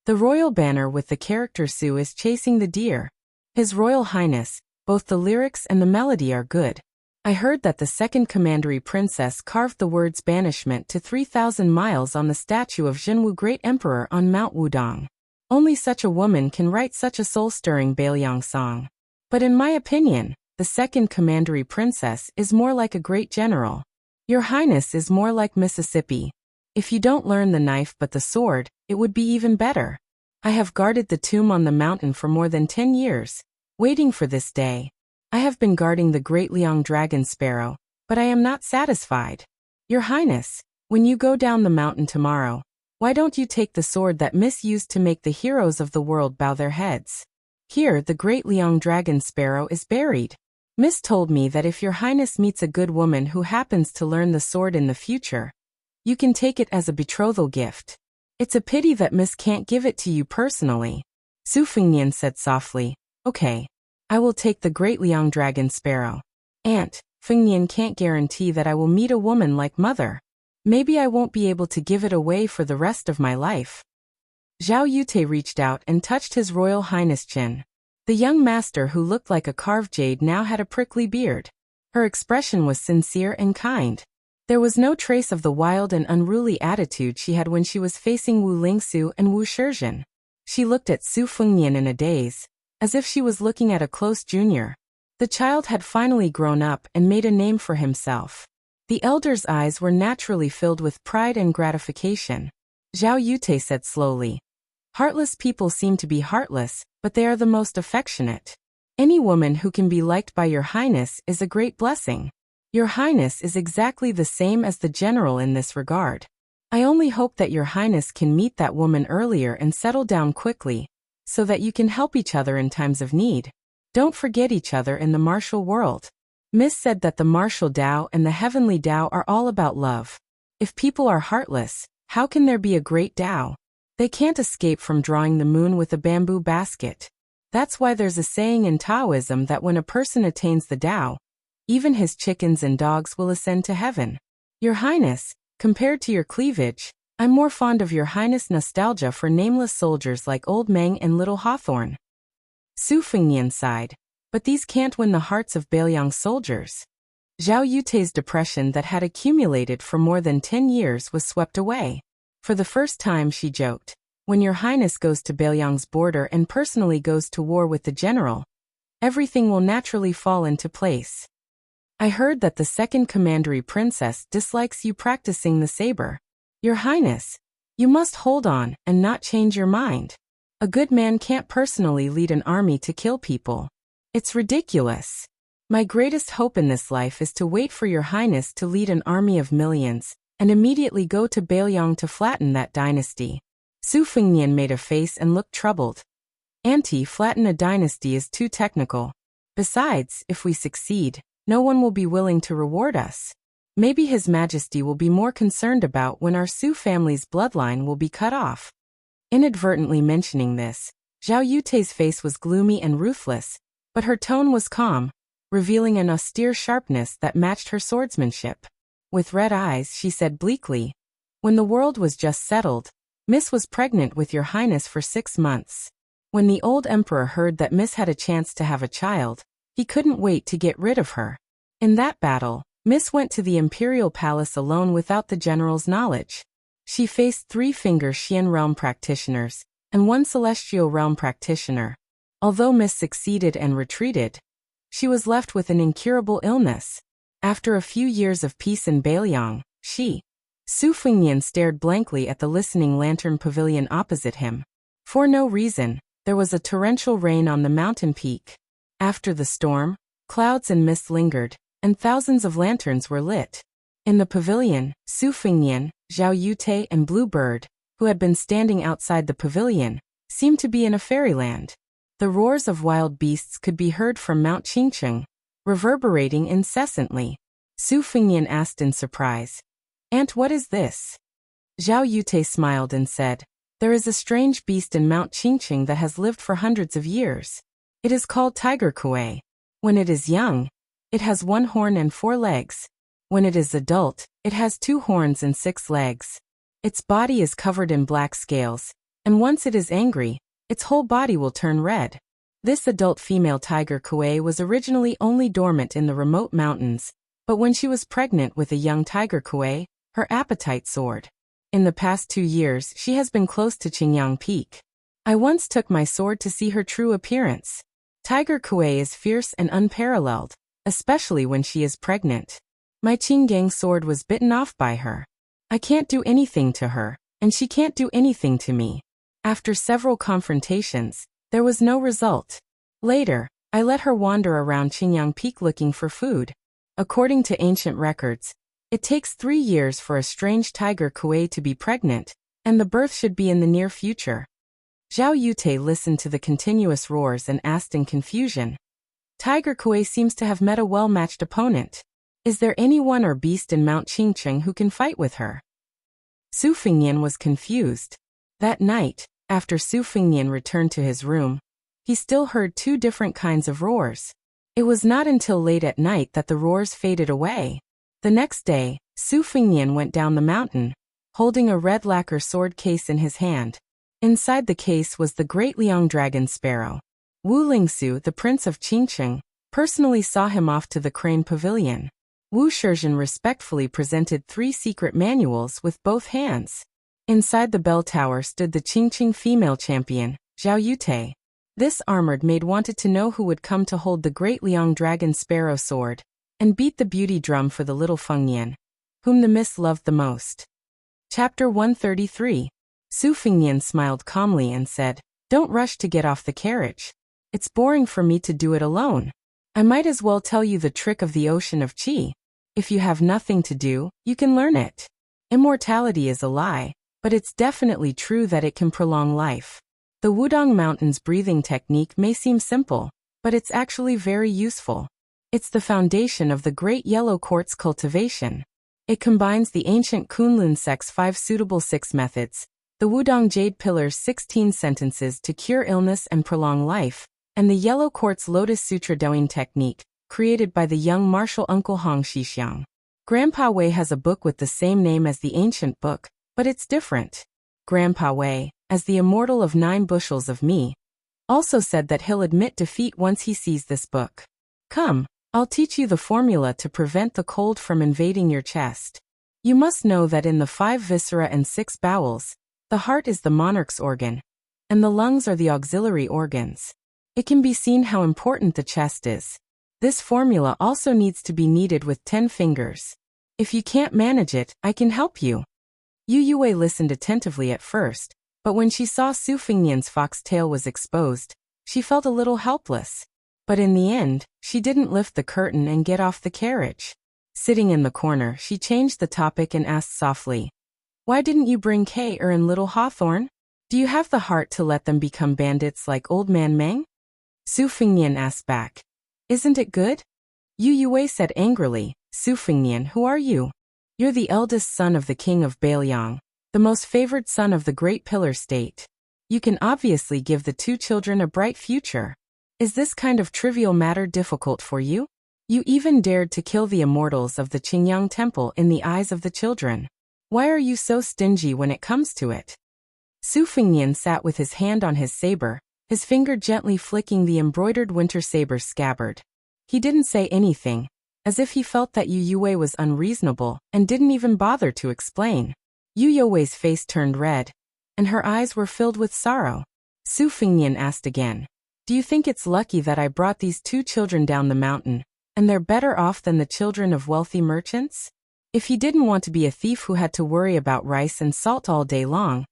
The royal banner with the character Su is chasing the deer. His Royal Highness, both the lyrics and the melody are good. I heard that the second commandery princess carved the words banishment to 3,000 miles on the statue of Jinwu Great Emperor on Mount Wudong. Only such a woman can write such a soul-stirring Bailiang song. But in my opinion, the second commandery princess is more like a great general. Your Highness is more like Mississippi. If you don't learn the knife but the sword, it would be even better. I have guarded the tomb on the mountain for more than 10 years, waiting for this day. I have been guarding the great Liang dragon sparrow, but I am not satisfied. Your Highness, when you go down the mountain tomorrow, why don't you take the sword that Miss used to make the heroes of the world bow their heads? Here the great Liang dragon sparrow is buried. Miss told me that if your Highness meets a good woman who happens to learn the sword in the future, you can take it as a betrothal gift. It's a pity that Miss can't give it to you personally. Su Fengnian said softly, okay. I will take the great Liang dragon sparrow. Aunt, Fengnian can't guarantee that I will meet a woman like Mother. Maybe I won't be able to give it away for the rest of my life. Zhao Yute reached out and touched His Royal Highness' chin. The young master who looked like a carved jade now had a prickly beard. Her expression was sincere and kind. There was no trace of the wild and unruly attitude she had when she was facing Wu Lingsu and Wu Shizhen. She looked at Su Fengnian in a daze, as if she was looking at a close junior. The child had finally grown up and made a name for himself. The elder's eyes were naturally filled with pride and gratification. Zhao Yute said slowly, heartless people seem to be heartless, but they are the most affectionate. Any woman who can be liked by your Highness is a great blessing. Your Highness is exactly the same as the general in this regard. I only hope that your Highness can meet that woman earlier and settle down quickly, so that you can help each other in times of need. Don't forget each other in the martial world. Miss said that the martial Tao and the heavenly Tao are all about love. If people are heartless, how can there be a great Tao? They can't escape from drawing the moon with a bamboo basket. That's why there's a saying in Taoism that when a person attains the Tao, even his chickens and dogs will ascend to heaven. Your Highness, compared to your cleavage, I'm more fond of your Highness' nostalgia for nameless soldiers like Old Meng and Little Hawthorne. Su Fengnian sighed, but these can't win the hearts of Bailiang's soldiers. Zhao Yute's depression that had accumulated for more than 10 years was swept away. For the first time she joked, when your Highness goes to Bailiang's border and personally goes to war with the general, everything will naturally fall into place. I heard that the second commandery princess dislikes you practicing the saber. Your Highness, you must hold on and not change your mind. A good man can't personally lead an army to kill people. It's ridiculous. My greatest hope in this life is to wait for your Highness to lead an army of millions, and immediately go to Bailiang to flatten that dynasty. Su Fengnian made a face and looked troubled. Auntie, flatten a dynasty is too technical. Besides, if we succeed, no one will be willing to reward us. Maybe His Majesty will be more concerned about when our Su family's bloodline will be cut off. Inadvertently mentioning this, Zhao Yute's face was gloomy and ruthless, but her tone was calm, revealing an austere sharpness that matched her swordsmanship. With red eyes, she said bleakly, when the world was just settled, Miss was pregnant with your Highness for 6 months. When the old emperor heard that Miss had a chance to have a child, he couldn't wait to get rid of her. In that battle, Miss went to the imperial palace alone without the general's knowledge. She faced 3 Finger Xian realm practitioners, and 1 celestial realm practitioner. Although Miss succeeded and retreated, she was left with an incurable illness. After a few years of peace in Bailiang, Su Fengnian stared blankly at the listening lantern pavilion opposite him. For no reason, there was a torrential rain on the mountain peak. After the storm, clouds and mist lingered, and thousands of lanterns were lit. In the pavilion, Su Fengnian, Zhao Yute and Blue Bird, who had been standing outside the pavilion, seemed to be in a fairyland. The roars of wild beasts could be heard from Mount Qingcheng, reverberating incessantly. Su Fengnian asked in surprise, Aunt, what is this? Zhao Yute smiled and said, there is a strange beast in Mount Qingcheng that has lived for hundreds of years. It is called Tiger Kuei. When it is young, it has 1 horn and 4 legs. When it is adult, it has 2 horns and 6 legs. Its body is covered in black scales, and once it is angry, its whole body will turn red. This adult female tiger kuei was originally only dormant in the remote mountains, but when she was pregnant with a young tiger kuei, her appetite soared. In the past 2 years, she has been close to Qingyang Peak. I once took my sword to see her true appearance. Tiger kuei is fierce and unparalleled, especially when she is pregnant. My Qingyang sword was bitten off by her. I can't do anything to her, and she can't do anything to me. After several confrontations, there was no result. Later, I let her wander around Qingyang Peak looking for food. According to ancient records, it takes 3 years for a strange tiger kuei to be pregnant, and the birth should be in the near future. Zhao Yute listened to the continuous roars and asked in confusion. Tiger kuei seems to have met a well-matched opponent. Is there anyone or beast in Mount Qingcheng who can fight with her? Su Fengnian was confused. That night, after Su Fengnian returned to his room, he still heard 2 different kinds of roars. It was not until late at night that the roars faded away. The next day, Su Fengnian went down the mountain, holding a red lacquer sword case in his hand. Inside the case was the great Liang dragon sparrow. Wu Lingsu, the prince of Qingcheng, personally saw him off to the crane pavilion. Wu Shizhen respectfully presented 3 secret manuals with both hands. Inside the bell tower stood the Qingcheng female champion, Zhao Yute. This armored maid wanted to know who would come to hold the great Liang dragon sparrow sword and beat the beauty drum for the little Fengnian, whom the miss loved the most. Chapter 133. Su Fengnian smiled calmly and said, "Don't rush to get off the carriage. It's boring for me to do it alone. I might as well tell you the trick of the ocean of qi. If you have nothing to do, you can learn it. Immortality is a lie, but it's definitely true that it can prolong life. The Wudong Mountains breathing technique may seem simple, but it's actually very useful. It's the foundation of the Great Yellow Quartz cultivation. It combines the ancient Kunlun Sect's 5 suitable 6 methods, the Wudong Jade Pillar's 16 sentences to cure illness and prolong life, and the Yellow Quartz Lotus Sutra Doing technique, created by the young martial uncle Hong Shixiang. Grandpa Wei has a book with the same name as the ancient book, but it's different. Grandpa Wei, as the immortal of 9 bushels of me, also said that he'll admit defeat once he sees this book. Come, I'll teach you the formula to prevent the cold from invading your chest. You must know that in the 5 viscera and 6 bowels, the heart is the monarch's organ, and the lungs are the auxiliary organs. It can be seen how important the chest is. This formula also needs to be kneaded with 10 fingers. If you can't manage it, I can help you." Yu Yue listened attentively at first, but when she saw Su Fengnian's fox tail was exposed, she felt a little helpless. But in the end, she didn't lift the curtain and get off the carriage. Sitting in the corner, she changed the topic and asked softly, "Why didn't you bring Kay and little Hawthorne? Do you have the heart to let them become bandits like Old Man Meng?" Su Fengnian asked back, "Isn't it good?" Yu Yue said angrily, "Su Fengnian, who are you? You're the eldest son of the king of Bailiang, the most favored son of the Great Pillar State. You can obviously give the 2 children a bright future. Is this kind of trivial matter difficult for you? You even dared to kill the immortals of the Qingyang Temple in the eyes of the children. Why are you so stingy when it comes to it?" Su Fengnian sat with his hand on his saber, his finger gently flicking the embroidered winter saber's scabbard. He didn't say anything, as if he felt that Yu Yue was unreasonable and didn't even bother to explain. Yu Yue's face turned red, and her eyes were filled with sorrow. Su Fengnian asked again, "Do you think it's lucky that I brought these 2 children down the mountain, and they're better off than the children of wealthy merchants? If he didn't want to be a thief who had to worry about rice and salt all day long,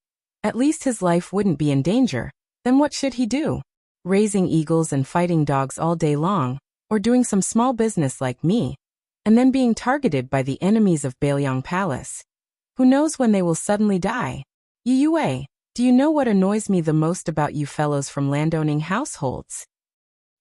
at least his life wouldn't be in danger. Then what should he do? Raising eagles and fighting dogs all day long, or doing some small business like me, and then being targeted by the enemies of Bailiang Palace? Who knows when they will suddenly die? Yu Yue, do you know what annoys me the most about you fellows from landowning households?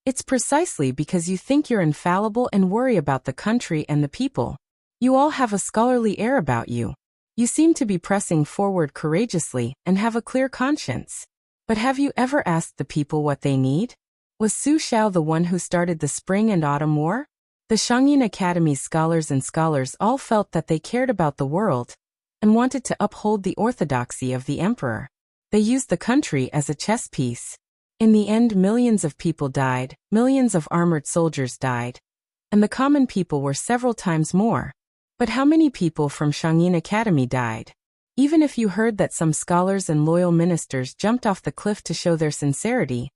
It's precisely because you think you're infallible and worry about the country and the people. You all have a scholarly air about you. You seem to be pressing forward courageously and have a clear conscience. But have you ever asked the people what they need? Was Su Xiao the one who started the Spring and Autumn War? The Shangyin Academy's scholars all felt that they cared about the world and wanted to uphold the orthodoxy of the emperor. They used the country as a chess piece. In the end, millions of people died, millions of armored soldiers died, and the common people were several times more. But how many people from Shangyin Academy died? Even if you heard that some scholars and loyal ministers jumped off the cliff to show their sincerity,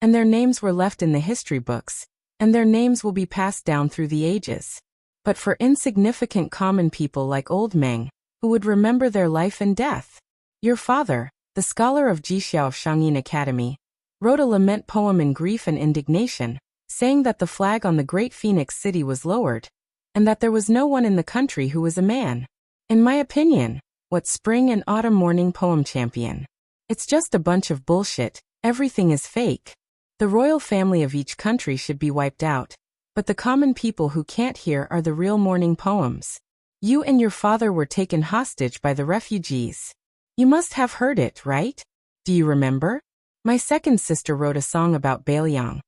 and their names were left in the history books, and their names will be passed down through the ages. But for insignificant common people like Old Meng, who would remember their life and death? Your father, the scholar of Jixiao of Shangyin Academy, wrote a lament poem in grief and indignation, saying that the flag on the great Phoenix City was lowered, and that there was no one in the country who was a man. In my opinion, what spring and autumn morning poem champion? It's just a bunch of bullshit, everything is fake. The royal family of each country should be wiped out, but the common people who can't hear are the real morning poems. You and your father were taken hostage by the refugees. You must have heard it, right? Do you remember? My second sister wrote a song about Bailiang.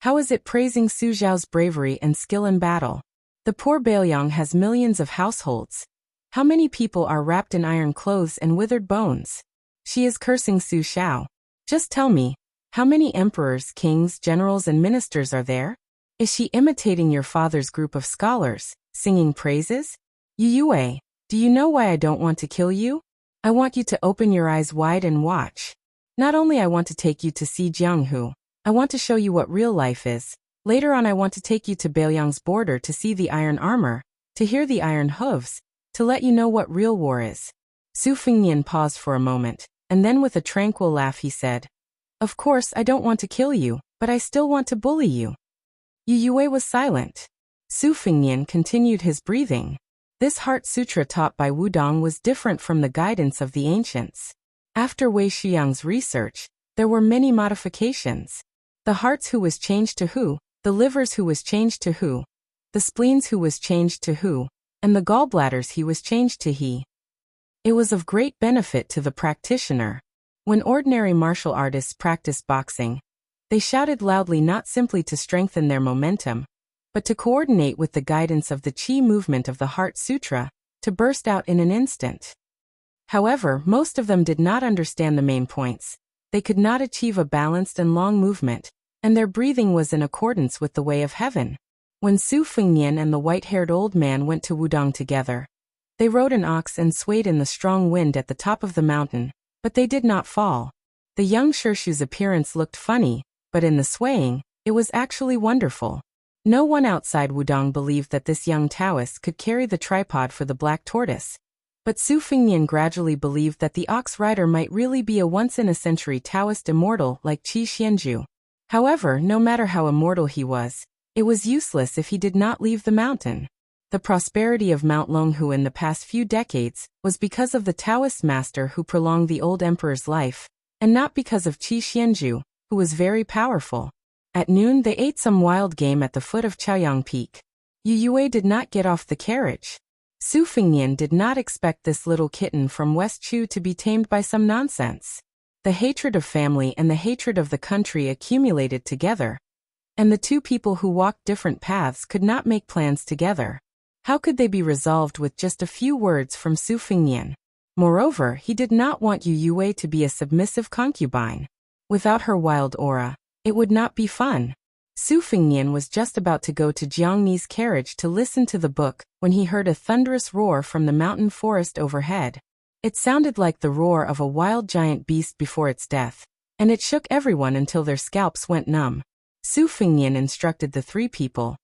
How is it praising Su Zhao's bravery and skill in battle? The poor Bailiang has millions of households. How many people are wrapped in iron clothes and withered bones? She is cursing Su Xiao. Just tell me, how many emperors, kings, generals and ministers are there? Is she imitating your father's group of scholars, singing praises? Yu Yue, do you know why I don't want to kill you? I want you to open your eyes wide and watch. Not only I want to take you to see Jianghu, I want to show you what real life is. Later on I want to take you to Bailiang's border to see the iron armor, to hear the iron hooves, to let you know what real war is. Su Fengnian paused for a moment, and then with a tranquil laugh he said, Of course I don't want to kill you, but I still want to bully you. Yu Yue was silent. Su Fengnian continued his breathing. This heart sutra taught by Wudong was different from the guidance of the ancients. After Wei Shuyang's research, there were many modifications. The hearts who was changed to who, the livers who was changed to who, the spleens who was changed to who, and the gallbladders he was changed to he. It was of great benefit to the practitioner. When ordinary martial artists practiced boxing, they shouted loudly not simply to strengthen their momentum, but to coordinate with the guidance of the Qi movement of the Heart Sutra, to burst out in an instant. However, most of them did not understand the main points. They could not achieve a balanced and long movement, and their breathing was in accordance with the way of heaven. When Su Fengnian and the white-haired old man went to Wudong together, they rode an ox and swayed in the strong wind at the top of the mountain, but they did not fall. The young Shirshu's appearance looked funny, but in the swaying, it was actually wonderful. No one outside Wudong believed that this young Taoist could carry the tripod for the black tortoise. But Su Fengnian gradually believed that the ox rider might really be a once-in-a-century Taoist immortal like Qi Xianzhu. However, no matter how immortal he was, it was useless if he did not leave the mountain. The prosperity of Mount Longhu in the past few decades was because of the Taoist master who prolonged the old emperor's life, and not because of Qi Xianzhu, who was very powerful. At noon they ate some wild game at the foot of Chaoyang Peak. Yu Yue did not get off the carriage. Su Fengnian did not expect this little kitten from West Chu to be tamed by some nonsense. The hatred of family and the hatred of the country accumulated together, and the two people who walked different paths could not make plans together. How could they be resolved with just a few words from Su Fengnian? Moreover, he did not want Yu Yue to be a submissive concubine. Without her wild aura, it would not be fun. Su Fengnian was just about to go to Jiangni's carriage to listen to the book when he heard a thunderous roar from the mountain forest overhead. It sounded like the roar of a wild giant beast before its death, and it shook everyone until their scalps went numb. Su Fengnian instructed the three people,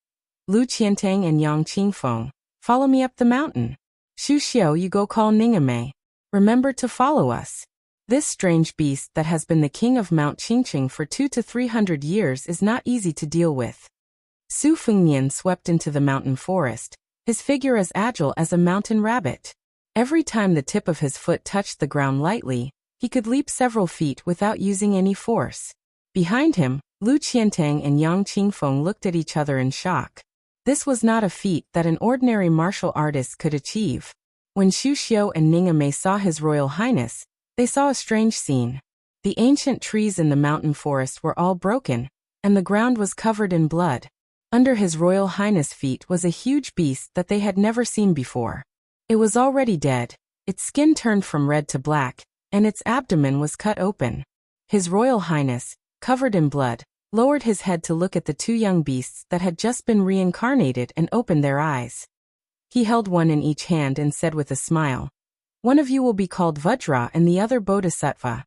Lu Qiantang and Yang Qingfeng, follow me up the mountain. Xu Xiao, you go call Ningame. Remember to follow us. This strange beast that has been the king of Mount Qingqing for 200 to 300 years is not easy to deal with. Su Fengnian swept into the mountain forest, his figure as agile as a mountain rabbit. Every time the tip of his foot touched the ground lightly, he could leap several feet without using any force. Behind him, Lu Qiantang and Yang Qingfeng looked at each other in shock. This was not a feat that an ordinary martial artist could achieve. When Xu Xiao and Ningame saw His Royal Highness, they saw a strange scene. The ancient trees in the mountain forest were all broken, and the ground was covered in blood. Under His Royal Highness' feet was a huge beast that they had never seen before. It was already dead, its skin turned from red to black, and its abdomen was cut open. His Royal Highness, covered in blood, lowered his head to look at the two young beasts that had just been reincarnated and opened their eyes. He held one in each hand and said with a smile, "One of you will be called Vajra and the other Bodhisattva."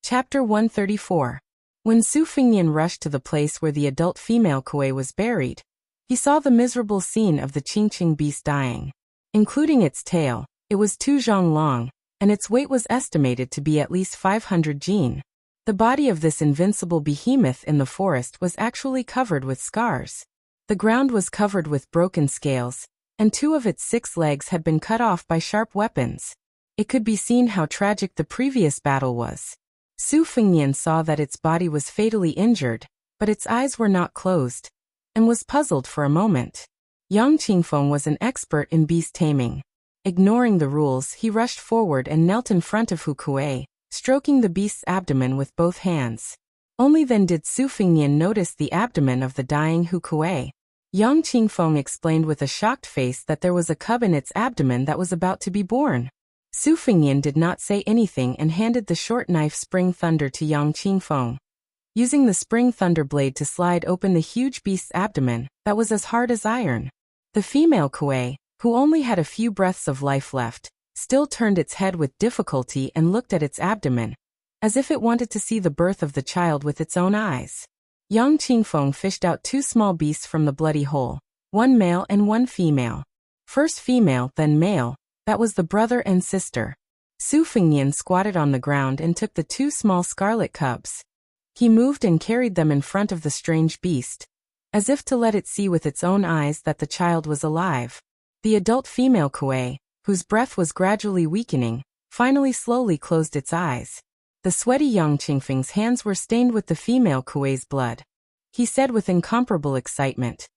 Chapter 134. When Su Fingnian rushed to the place where the adult female Kuei was buried, he saw the miserable scene of the Qingqing beast dying. Including its tail, it was 2 zhang long, and its weight was estimated to be at least 500 jin. The body of this invincible behemoth in the forest was actually covered with scars. The ground was covered with broken scales, and 2 of its 6 legs had been cut off by sharp weapons. It could be seen how tragic the previous battle was. Su Fingnian saw that its body was fatally injured, but its eyes were not closed, and was puzzled for a moment. Yang Qingfeng was an expert in beast taming. Ignoring the rules, he rushed forward and knelt in front of Hu Kuei, stroking the beast's abdomen with both hands. Only then did Su Fingnian notice the abdomen of the dying Hu Kuei. Yang Qingfeng explained with a shocked face that there was a cub in its abdomen that was about to be born. Su Fingnian did not say anything and handed the short knife Spring Thunder to Yang Qingfeng. Using the Spring Thunder blade to slide open the huge beast's abdomen, that was as hard as iron. The female Kuei, who only had a few breaths of life left, still turned its head with difficulty and looked at its abdomen, as if it wanted to see the birth of the child with its own eyes. Yang Qingfeng fished out 2 small beasts from the bloody hole, 1 male and 1 female. First female, then male, that was the brother and sister. Su Fingnian squatted on the ground and took the 2 small scarlet cubs. He moved and carried them in front of the strange beast, as if to let it see with its own eyes that the child was alive. The adult female Kuei, whose breath was gradually weakening, finally slowly closed its eyes. The sweaty young Qingfeng's hands were stained with the female Kuei's blood. He said with incomparable excitement,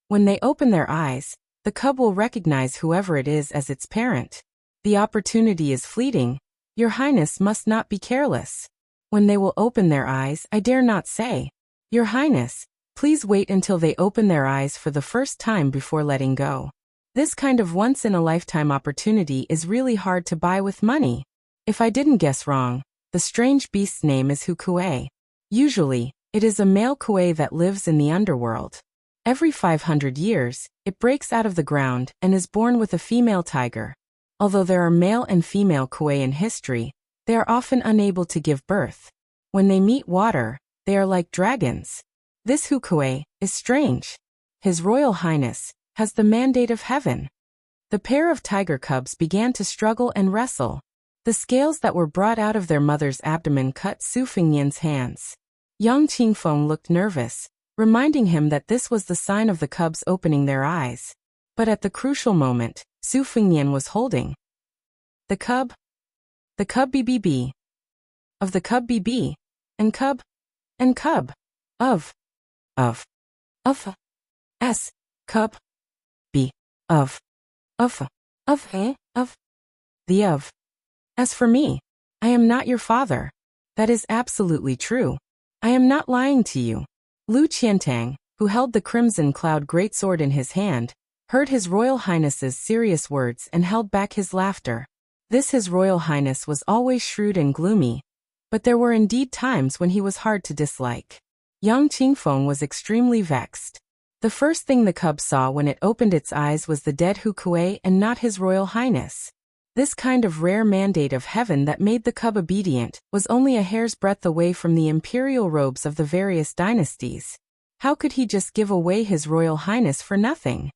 "When they open their eyes, the cub will recognize whoever it is as its parent. The opportunity is fleeting. Your Highness must not be careless. When they will open their eyes, I dare not say. Your Highness, please wait until they open their eyes for the first time before letting go. This kind of once-in-a-lifetime opportunity is really hard to buy with money. If I didn't guess wrong, the strange beast's name is Hu Kuei. Usually, it is a male Kuei that lives in the underworld. Every 500 years, it breaks out of the ground and is born with a female tiger. Although there are male and female Kuei in history, they are often unable to give birth. When they meet water, they are like dragons. This Hu Kuei is strange. His Royal Highness has the mandate of heaven." The pair of tiger cubs began to struggle and wrestle. The scales that were brought out of their mother's abdomen cut Su Fingnian's hands. Yang Qingfeng looked nervous, reminding him that this was the sign of the cubs opening their eyes. But at the crucial moment, Su Fingnian was holding the cub BBB, of the cub BB, and cub of S, cub B, of the of. As for me, I am not your father. That is absolutely true. I am not lying to you. Lu Qiantang, who held the Crimson Cloud greatsword in his hand, heard His Royal Highness's serious words and held back his laughter. This His Royal Highness was always shrewd and gloomy, but there were indeed times when he was hard to dislike. Yang Qingfeng was extremely vexed. The first thing the cub saw when it opened its eyes was the dead Hu Kuei and not His Royal Highness. This kind of rare mandate of heaven that made the cub obedient was only a hair's breadth away from the imperial robes of the various dynasties. How could he just give away His Royal Highness for nothing?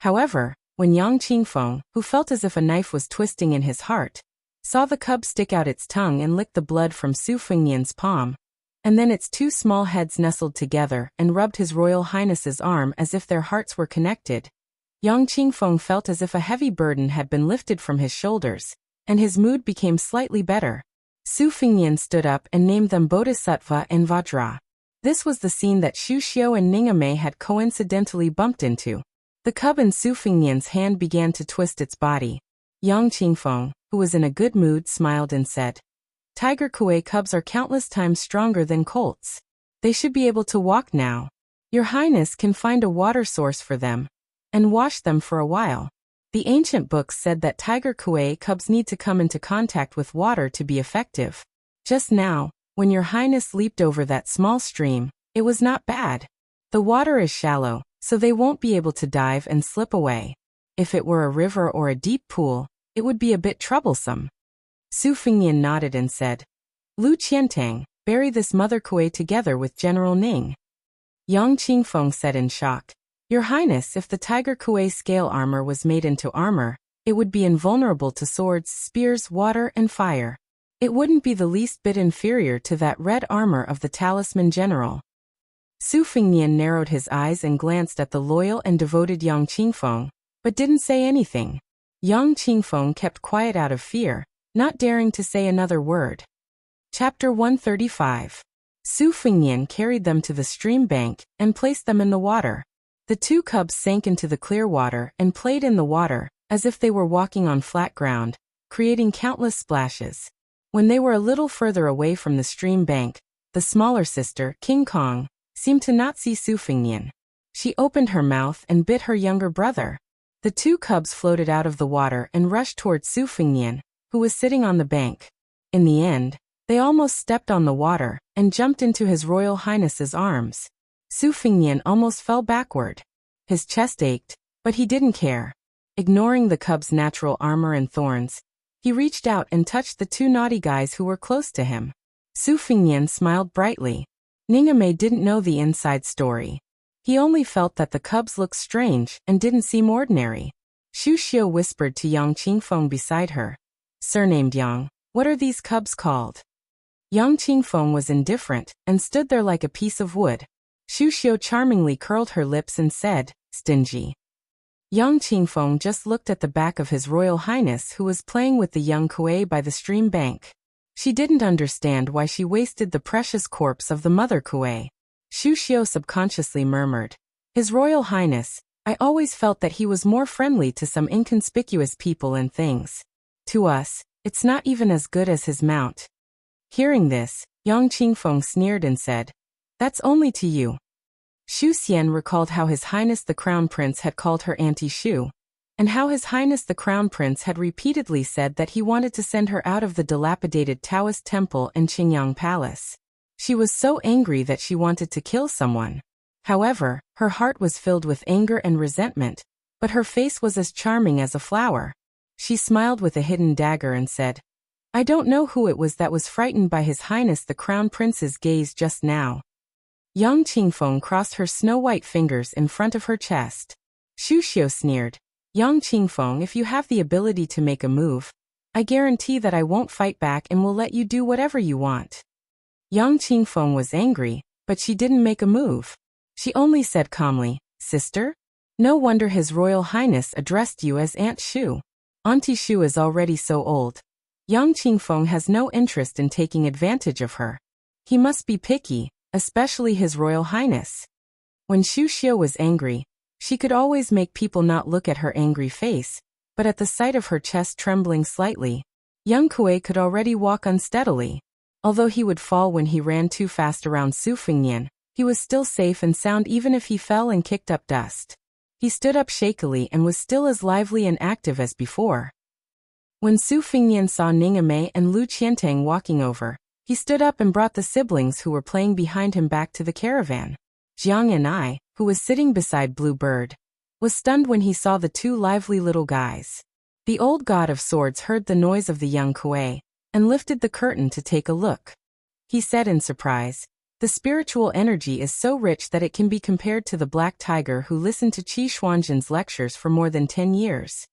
However, when Yang Qingfeng, who felt as if a knife was twisting in his heart, saw the cub stick out its tongue and lick the blood from Su Fingnian's palm, and then its 2 small heads nestled together and rubbed His Royal Highness's arm as if their hearts were connected, Yang Qingfeng felt as if a heavy burden had been lifted from his shoulders, and his mood became slightly better. Su Fingnian stood up and named them Bodhisattva and Vajra. This was the scene that Xu Xiu and Ningame had coincidentally bumped into. The cub in Su Fingnian's hand began to twist its body. Yang Qingfeng, who was in a good mood, smiled and said, "Tiger Kuei cubs are countless times stronger than colts. They should be able to walk now. Your Highness can find a water source for them and wash them for a while." The ancient books said that tiger Kuei cubs need to come into contact with water to be effective. Just now, When your highness leaped over that small stream, it was not bad. The water is shallow, so they won't be able to dive and slip away. If it were a river or a deep pool, it would be a bit troublesome. Su Fengnian nodded and said, Lu Qiantang, bury this Mother Kuei together with General Ning. Yang Qingfeng said in shock, Your Highness, if the Tiger Kuei scale armor was made into armor, it would be invulnerable to swords, spears, water, and fire. It wouldn't be the least bit inferior to that red armor of the Talisman General. Su Fengnian narrowed his eyes and glanced at the loyal and devoted Yang Qingfeng, but didn't say anything. Yang Qingfeng kept quiet out of fear, not daring to say another word. Chapter 135. Su Fengnian carried them to the stream bank and placed them in the water. The two cubs sank into the clear water and played in the water, as if they were walking on flat ground, creating countless splashes. When they were a little further away from the stream bank, the smaller sister, King Kong, seemed to not see Su Fengnian. She opened her mouth and bit her younger brother. The two cubs floated out of the water and rushed toward Su Fengnian, who was sitting on the bank. In the end, they almost stepped on the water and jumped into His Royal Highness's arms. Su Fengnian almost fell backward. His chest ached, but he didn't care. Ignoring the cub's natural armor and thorns, he reached out and touched the two naughty guys who were close to him. Su Fengnian smiled brightly. Ningame didn't know the inside story. He only felt that the cubs looked strange and didn't seem ordinary. Xu Xiu whispered to Yang Qingfeng beside her. Surnamed Yang, what are these cubs called? Yang Qingfeng was indifferent and stood there like a piece of wood. Xu Xiu charmingly curled her lips and said, Stingy. Yang Qingfeng just looked at the back of His Royal Highness who was playing with the young Kuei by the stream bank. She didn't understand why she wasted the precious corpse of the Mother Kuei. Xu Xiu subconsciously murmured, His Royal Highness, I always felt that he was more friendly to some inconspicuous people and things. To us, it's not even as good as his mount. Hearing this, Yang Qingfeng sneered and said, That's only to you. Xu Xian recalled how His Highness the Crown Prince had called her Auntie Xu, and how His Highness the Crown Prince had repeatedly said that he wanted to send her out of the dilapidated Taoist temple in Qingyang Palace. She was so angry that she wanted to kill someone. However, her heart was filled with anger and resentment, but her face was as charming as a flower. She smiled with a hidden dagger and said, I don't know who it was that was frightened by His Highness the Crown Prince's gaze just now. Yang Qingfeng crossed her snow-white fingers in front of her chest. Xu Xiu sneered, Yang Qingfeng, if you have the ability to make a move, I guarantee that I won't fight back and will let you do whatever you want. Yang Qingfeng was angry, but she didn't make a move. She only said calmly, Sister? No wonder His Royal Highness addressed you as Aunt Xu. Auntie Xu is already so old. Yang Qingfeng has no interest in taking advantage of her. He must be picky, especially His Royal Highness. When Xu Xiu was angry, she could always make people not look at her angry face, but at the sight of her chest trembling slightly, young Kuei could already walk unsteadily. Although he would fall when he ran too fast around Su Fengnian, he was still safe and sound even if he fell and kicked up dust. He stood up shakily and was still as lively and active as before. When Su Fengnian saw Ningame and Lu Qiantang walking over, he stood up and brought the siblings who were playing behind him back to the caravan. Jiang and I, who was sitting beside Blue Bird, was stunned when he saw the two lively little guys. The old god of swords heard the noise of the young Kuei, and lifted the curtain to take a look. He said in surprise, The spiritual energy is so rich that it can be compared to the black tiger who listened to Qi Xuanzhen's lectures for more than 10 years.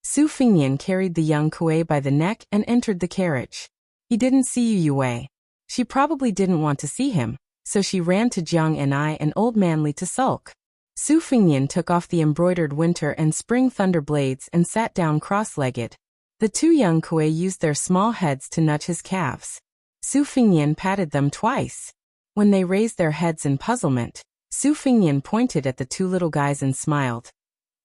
Su Fengnian carried the young Kuei by the neck and entered the carriage. He didn't see Yu Wei. She probably didn't want to see him, so she ran to Jiang and I and Old Manly to sulk. Su Fengnian took off the embroidered winter and spring thunder blades and sat down cross-legged. The two young Kuei used their small heads to nudge his calves. Su Fengnian patted them twice. When they raised their heads in puzzlement, Su Fengnian pointed at the two little guys and smiled.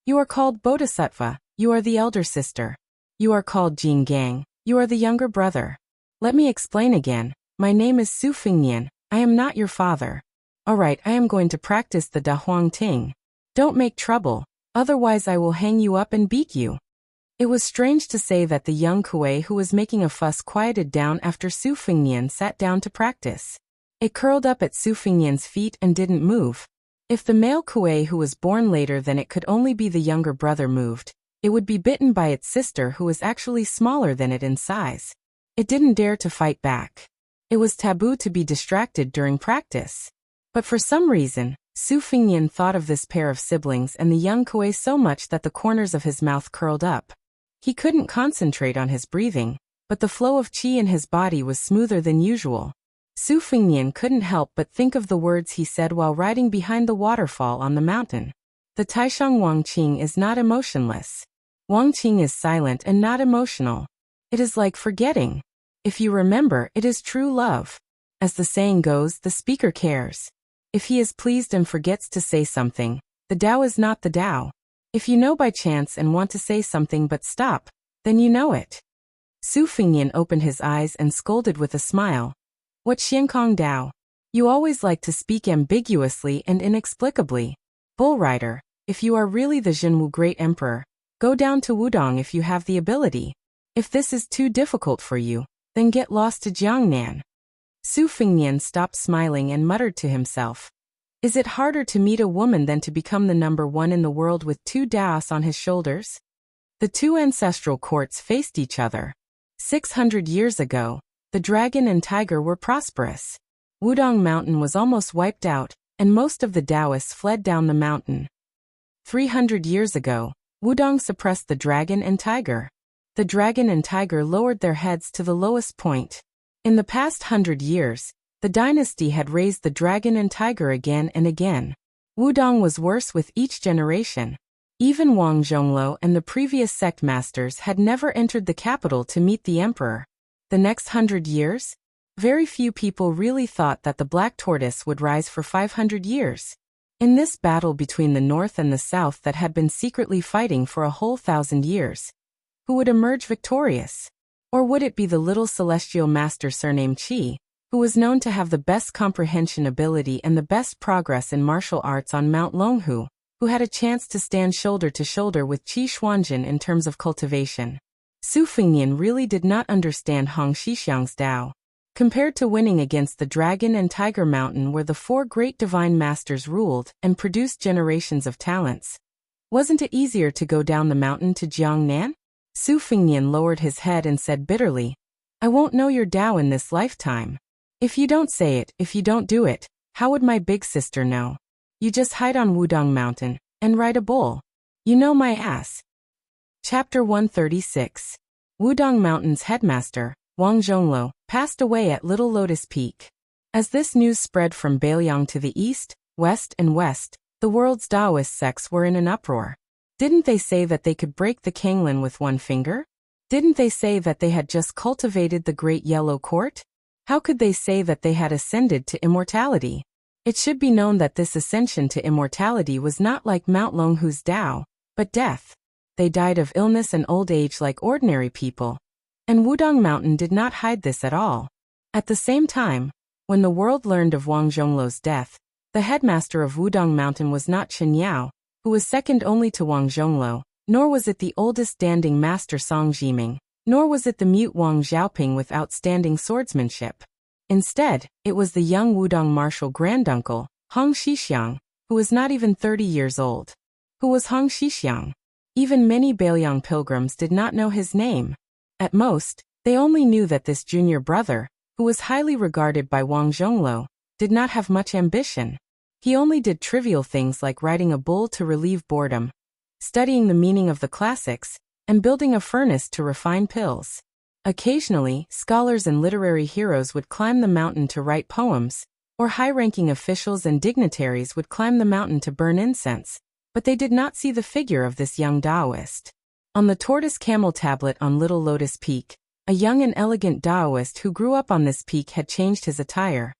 You are called Bodhisattva, you are the elder sister. You are called Jin Gang, you are the younger brother. Let me explain again, my name is Su Fengnian, I am not your father. Alright, I am going to practice the Da Huang Ting. Don't make trouble, otherwise I will hang you up and beat you. It was strange to say that the young Kuei who was making a fuss quieted down after Su Fingnian sat down to practice. It curled up at Su Fingnian's feet and didn't move. If the male Kuei who was born later than it could only be the younger brother moved, it would be bitten by its sister who was actually smaller than it in size. It didn't dare to fight back. It was taboo to be distracted during practice. But for some reason, Su Fingnian thought of this pair of siblings and the young Kuei so much that the corners of his mouth curled up. He couldn't concentrate on his breathing, but the flow of qi in his body was smoother than usual. Su Fingnian couldn't help but think of the words he said while riding behind the waterfall on the mountain. The Taishang Wangqing is not emotionless. Wangqing is silent and not emotional. It is like forgetting. If you remember, it is true love. As the saying goes, the speaker cares. If he is pleased and forgets to say something, the Tao is not the Tao. If you know by chance and want to say something but stop, then you know it. Su Fingnian opened his eyes and scolded with a smile. What Xiankong Dao? You always like to speak ambiguously and inexplicably. Bull Rider, if you are really the Zhenwu Great Emperor, go down to Wudong if you have the ability. If this is too difficult for you, then get lost to Jiangnan. Su Fingnian stopped smiling and muttered to himself. Is it harder to meet a woman than to become the number one in the world with 2 Daos on his shoulders? The 2 ancestral courts faced each other. 600 years ago, the dragon and tiger were prosperous. Wudong Mountain was almost wiped out, and most of the Taoists fled down the mountain. 300 years ago, Wudong suppressed the dragon and tiger. The dragon and tiger lowered their heads to the lowest point. In the past 100 years, the dynasty had raised the dragon and tiger again and again. Wudong was worse with each generation. Even Wang Zhongluo and the previous sect masters had never entered the capital to meet the emperor. The next 100 years? Very few people really thought that the black tortoise would rise for 500 years. In this battle between the north and the south that had been secretly fighting for a whole 1,000 years, who would emerge victorious? Or would it be the little celestial master surnamed Qi, who was known to have the best comprehension ability and the best progress in martial arts on Mount Longhu, who had a chance to stand shoulder to shoulder with Qi Xuanjin in terms of cultivation? Su Fingnian really did not understand Hong Xixiang's Tao. Compared to winning against the Dragon and Tiger Mountain where the 4 great divine masters ruled and produced generations of talents, wasn't it easier to go down the mountain to Jiangnan? Su Fingnian lowered his head and said bitterly, I won't know your Tao in this lifetime. If you don't say it, if you don't do it, how would my big sister know? You just hide on Wudong Mountain and ride a bull. You know my ass. Chapter 136. Wudong Mountain's headmaster, Wang Zhongluo, passed away at Little Lotus Peak. As this news spread from Beiliang to the east, west, and west, the world's Taoist sects were in an uproar. Didn't they say that they could break the Kanglin with one finger? Didn't they say that they had just cultivated the Great Yellow Court? How could they say that they had ascended to immortality? It should be known that this ascension to immortality was not like Mount Longhu's Tao, but death. They died of illness and old age like ordinary people. And Wudong Mountain did not hide this at all. At the same time, when the world learned of Wang Zhongluo's death, the headmaster of Wudong Mountain was not Chen Yao, who was second only to Wang Zhongluo, nor was it the oldest standing master Song Jiming, nor was it the mute Wang Xiaoping with outstanding swordsmanship. Instead, it was the young Wudong martial granduncle, Hong Xixiang, who was not even 30 years old. Who was Hong Xixiang? Even many Beiliang pilgrims did not know his name. At most, they only knew that this junior brother, who was highly regarded by Wang Zhongluo, did not have much ambition. He only did trivial things like riding a bull to relieve boredom, studying the meaning of the classics, and building a furnace to refine pills. Occasionally, scholars and literary heroes would climb the mountain to write poems, or high-ranking officials and dignitaries would climb the mountain to burn incense, but they did not see the figure of this young Taoist. On the tortoise camel tablet on Little Lotus Peak, a young and elegant Taoist who grew up on this peak had changed his attire.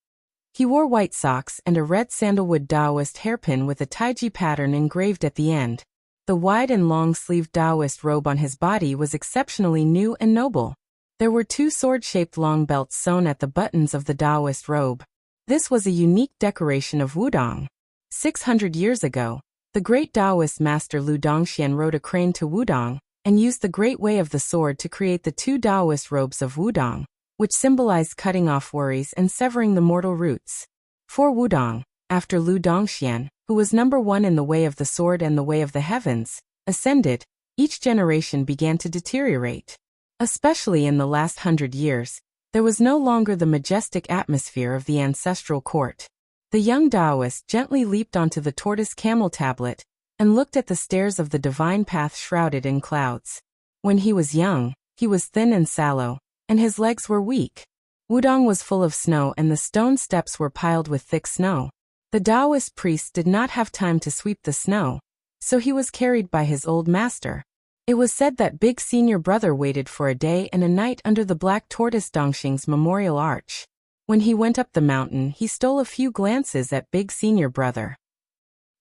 He wore white socks and a red sandalwood Taoist hairpin with a taiji pattern engraved at the end. The wide and long-sleeved Taoist robe on his body was exceptionally new and noble. There were 2 sword-shaped long belts sewn at the buttons of the Taoist robe. This was a unique decoration of Wudong. 600 years ago, the great Taoist master Lu Dongxian rode a crane to Wudong, and used the great way of the sword to create the two Taoist robes of Wudong, which symbolized cutting off worries and severing the mortal roots. For Wudong, after Lu Dongxian, who was number one in the way of the sword and the way of the heavens, ascended, each generation began to deteriorate. Especially in the last 100 years, there was no longer the majestic atmosphere of the ancestral court. The young Taoist gently leaped onto the tortoise camel tablet and looked at the stairs of the divine path shrouded in clouds. When he was young, he was thin and sallow, and his legs were weak. Wudong was full of snow and the stone steps were piled with thick snow. The Taoist priest did not have time to sweep the snow, so he was carried by his old master. It was said that Big Senior Brother waited for a day and a night under the black tortoise Dongxing's memorial arch. When he went up the mountain, he stole a few glances at Big Senior Brother.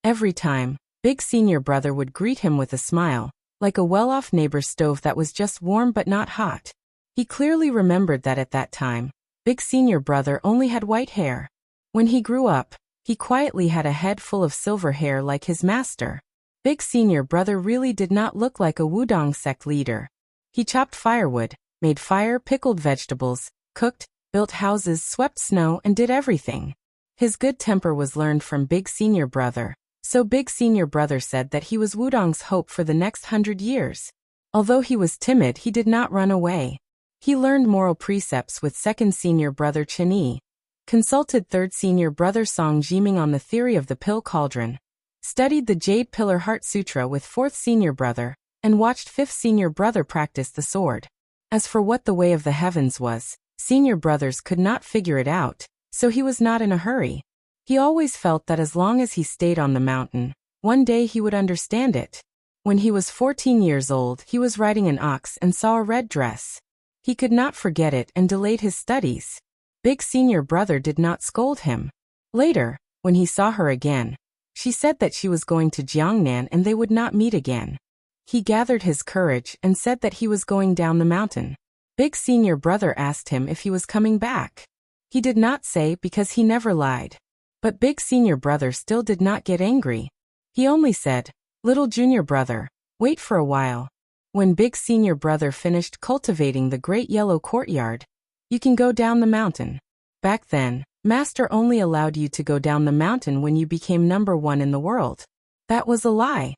Every time, Big Senior Brother would greet him with a smile, like a well-off neighbor's stove that was just warm but not hot. He clearly remembered that at that time, Big Senior Brother only had white hair. When he grew up, he quietly had a head full of silver hair like his master. Big Senior Brother really did not look like a Wudong sect leader. He chopped firewood, made fire, pickled vegetables, cooked, built houses, swept snow, and did everything. His good temper was learned from Big Senior Brother, so Big Senior Brother said that he was Wudong's hope for the next 100 years. Although he was timid, he did not run away. He learned moral precepts with Second Senior Brother Chen Yi, consulted Third Senior Brother Song Jiming on the theory of the pill cauldron, studied the Jade Pillar Heart Sutra with Fourth Senior Brother, and watched Fifth Senior Brother practice the sword. As for what the way of the heavens was, Senior Brothers could not figure it out, so he was not in a hurry. He always felt that as long as he stayed on the mountain, one day he would understand it. When he was 14 years old, he was riding an ox and saw a red dress. He could not forget it and delayed his studies. Big Senior Brother did not scold him. Later, when he saw her again, she said that she was going to Jiangnan and they would not meet again. He gathered his courage and said that he was going down the mountain. Big Senior Brother asked him if he was coming back. He did not say because he never lied. But Big Senior Brother still did not get angry. He only said, "Little Junior Brother, wait for a while. When Big Senior Brother finished cultivating the great yellow courtyard, you can go down the mountain." Back then, Master only allowed you to go down the mountain when you became number one in the world. That was a lie.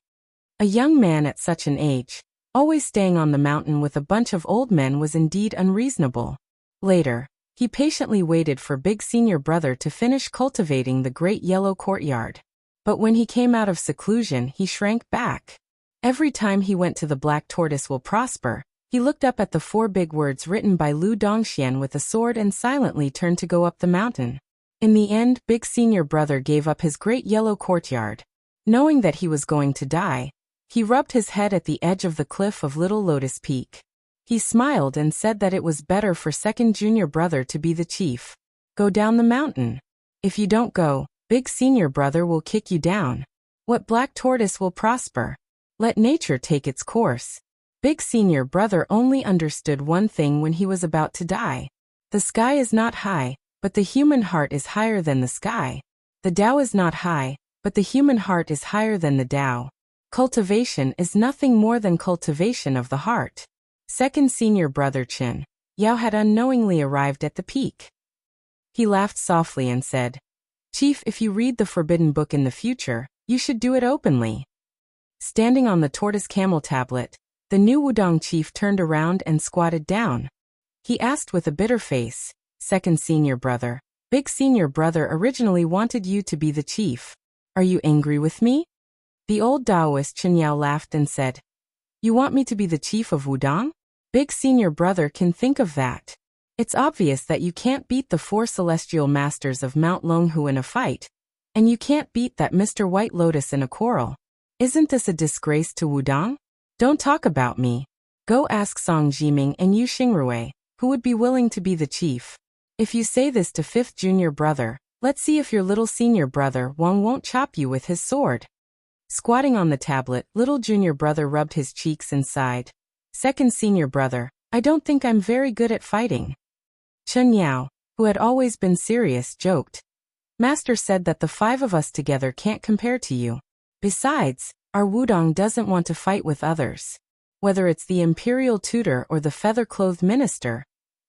A young man at such an age, always staying on the mountain with a bunch of old men, was indeed unreasonable. Later, he patiently waited for Big Senior Brother to finish cultivating the great yellow courtyard. But when he came out of seclusion, he shrank back. Every time he went to the Black Tortoise Will Prosper, he looked up at the 4 big words written by Lu Dongxian with a sword and silently turned to go up the mountain. In the end, Big Senior Brother gave up his great yellow courtyard. Knowing that he was going to die, he rubbed his head at the edge of the cliff of Little Lotus Peak. He smiled and said that it was better for Second Junior Brother to be the chief. Go down the mountain. If you don't go, Big Senior Brother will kick you down. What Black Tortoise will prosper? Let nature take its course. Big Senior Brother only understood one thing when he was about to die. The sky is not high, but the human heart is higher than the sky. The Tao is not high, but the human heart is higher than the Tao. Cultivation is nothing more than cultivation of the heart. Second Senior Brother Chen Yao had unknowingly arrived at the peak. He laughed softly and said, "Chief, if you read the forbidden book in the future, you should do it openly." Standing on the tortoise camel tablet, the new Wudong chief turned around and squatted down. He asked with a bitter face, "Second Senior Brother, Big Senior Brother originally wanted you to be the chief. Are you angry with me?" The old Taoist Chen Yao laughed and said, "You want me to be the chief of Wudong? Big Senior Brother can think of that. It's obvious that you can't beat the 4 celestial masters of Mount Longhu in a fight, and you can't beat that Mr. White Lotus in a quarrel. Isn't this a disgrace to Wudong? Don't talk about me. Go ask Song Jiming and Yu Xingrui, who would be willing to be the chief. If you say this to 5th Junior Brother, let's see if your little Senior Brother Wang won't chop you with his sword." Squatting on the tablet, Little Junior Brother rubbed his cheeks and sighed. "Second Senior Brother, I don't think I'm very good at fighting." Chen Yao, who had always been serious, joked. "Master said that the 5 of us together can't compare to you. Besides, our Wudong doesn't want to fight with others. Whether it's the imperial tutor or the feather-clothed minister,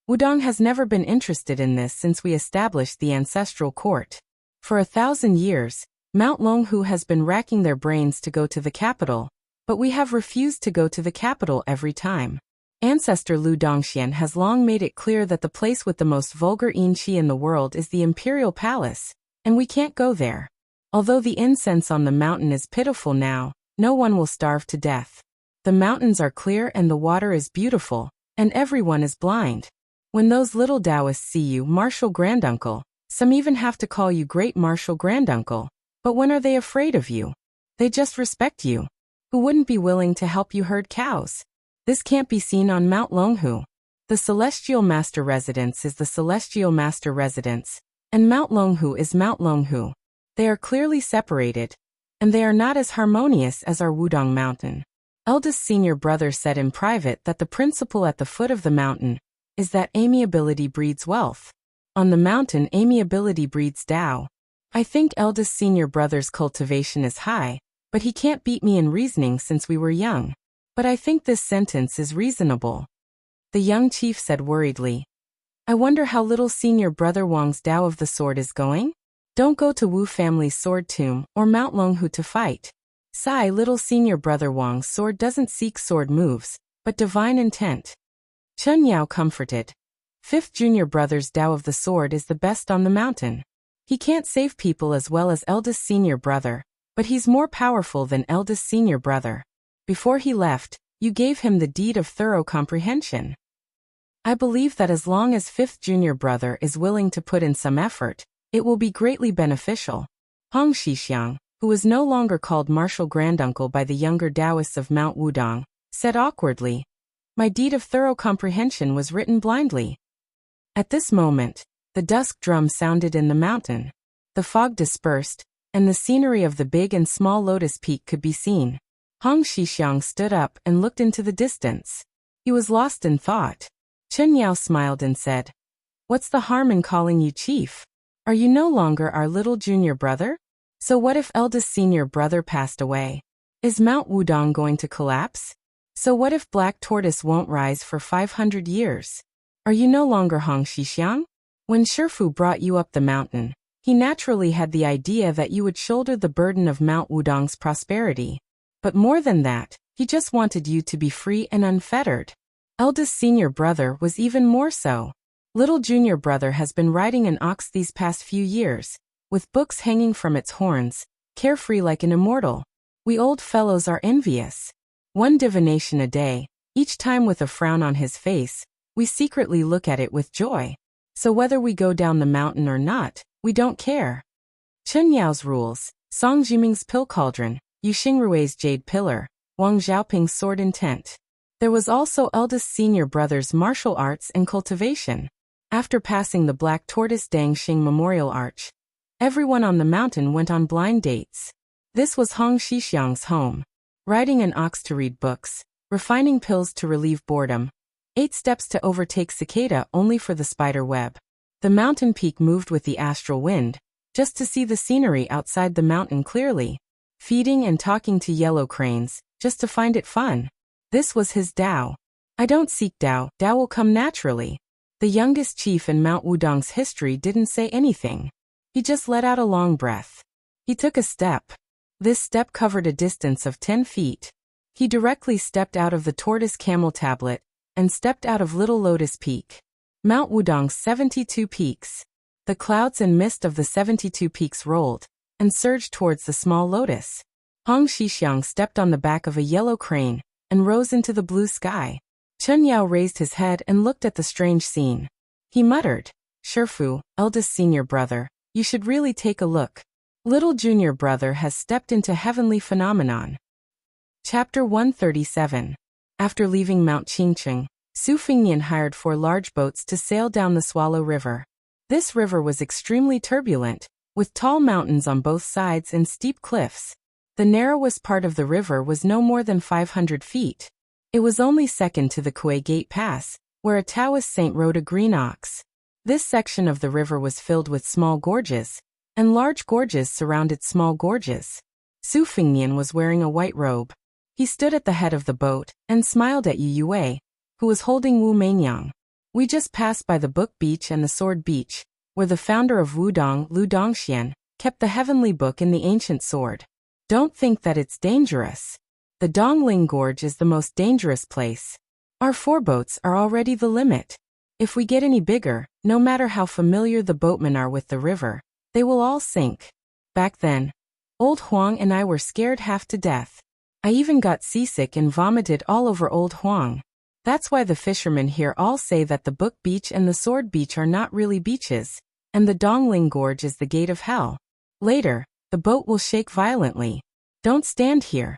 Wudong has never been interested in this since we established the ancestral court. For 1,000 years, Mount Longhu has been racking their brains to go to the capital, but we have refused to go to the capital every time. Ancestor Lu Dongxian has long made it clear that the place with the most vulgar inqi in the world is the imperial palace, and we can't go there. Although the incense on the mountain is pitiful now, no one will starve to death. The mountains are clear and the water is beautiful, and everyone is blind. When those little Taoists see you, Martial Granduncle, some even have to call you Great Martial Granduncle. But when are they afraid of you? They just respect you. Who wouldn't be willing to help you herd cows? This can't be seen on Mount Longhu. The Celestial Master Residence is the Celestial Master Residence, and Mount Longhu is Mount Longhu. They are clearly separated, and they are not as harmonious as our Wudong Mountain. Eldest senior brother said in private that the principle at the foot of the mountain is that amiability breeds wealth. On the mountain, amiability breeds Tao. I think eldest senior brother's cultivation is high, but he can't beat me in reasoning since we were young. But I think this sentence is reasonable. The young chief said worriedly. I wonder how little senior brother Wang's Tao of the sword is going? Don't go to Wu family's sword tomb or Mount Longhu to fight. Sigh, little senior brother Wang's sword doesn't seek sword moves, but divine intent. Chen Yao comforted. Fifth junior brother's Tao of the sword is the best on the mountain. He can't save people as well as eldest senior brother, but he's more powerful than eldest senior brother. Before he left, you gave him the deed of thorough comprehension. I believe that as long as fifth junior brother is willing to put in some effort, it will be greatly beneficial. Hong Shixiang, who was no longer called Martial Granduncle by the younger Taoists of Mount Wudong, said awkwardly, my deed of thorough comprehension was written blindly. At this moment, the dusk drum sounded in the mountain. The fog dispersed, and the scenery of the big and small lotus peak could be seen. Hong Shixiang stood up and looked into the distance. He was lost in thought. Chen Yao smiled and said, what's the harm in calling you chief? Are you no longer our little junior brother? So what if eldest senior brother passed away? Is Mount Wudong going to collapse? So what if Black Tortoise won't rise for 500 years? Are you no longer Hong Shixiang? When Shifu brought you up the mountain, he naturally had the idea that you would shoulder the burden of Mount Wudong's prosperity. But more than that, he just wanted you to be free and unfettered. Eldest senior brother was even more so. Little junior brother has been riding an ox these past few years, with books hanging from its horns, carefree like an immortal. We old fellows are envious. One divination a day, each time with a frown on his face, we secretly look at it with joy. So whether we go down the mountain or not, we don't care. Chen Yao's rules, Song Jiming's pill cauldron, Yu Xingrui's jade pillar, Wang Xiaoping's sword intent. There was also eldest senior brother's martial arts and cultivation. After passing the Black Tortoise Dangxing Memorial Arch, everyone on the mountain went on blind dates. This was Hong Shixiang's home. Riding an ox to read books, refining pills to relieve boredom, 8 steps to overtake cicada only for the spider web. The mountain peak moved with the astral wind, just to see the scenery outside the mountain clearly. Feeding and talking to yellow cranes, just to find it fun. This was his Tao. I don't seek Tao, Tao will come naturally. The youngest chief in Mount Wudong's history didn't say anything. He just let out a long breath. He took a step. This step covered a distance of 10 feet. He directly stepped out of the tortoise camel tablet, and stepped out of Little Lotus Peak. Mount Wudong's 72 peaks. The clouds and mist of the 72 peaks rolled, and surged towards the small lotus. Hong Shixiang stepped on the back of a yellow crane, and rose into the blue sky. Chen Yao raised his head and looked at the strange scene. He muttered, Shifu, eldest senior brother, you should really take a look. Little junior brother has stepped into heavenly phenomenon. Chapter 137. After leaving Mount Qingcheng, Su Fingnian hired 4 large boats to sail down the Swallow River. This river was extremely turbulent, with tall mountains on both sides and steep cliffs. The narrowest part of the river was no more than 500 feet. It was only second to the Kuei Gate Pass, where a Taoist saint rode a green ox. This section of the river was filled with small gorges, and large gorges surrounded small gorges. Su Fingnian was wearing a white robe. He stood at the head of the boat and smiled at Yu Yue, who was holding Wu Meinyang. We just passed by the Book Beach and the Sword Beach, where the founder of Wudong, Lu Dongxian, kept the heavenly book in the ancient sword. Don't think that it's dangerous. The Dongling Gorge is the most dangerous place. Our 4 boats are already the limit. If we get any bigger, no matter how familiar the boatmen are with the river, they will all sink. Back then, Old Huang and I were scared half to death. I even got seasick and vomited all over Old Huang. That's why the fishermen here all say that the Book Beach and the Sword Beach are not really beaches, and the Dongling Gorge is the gate of hell. Later, the boat will shake violently. Don't stand here.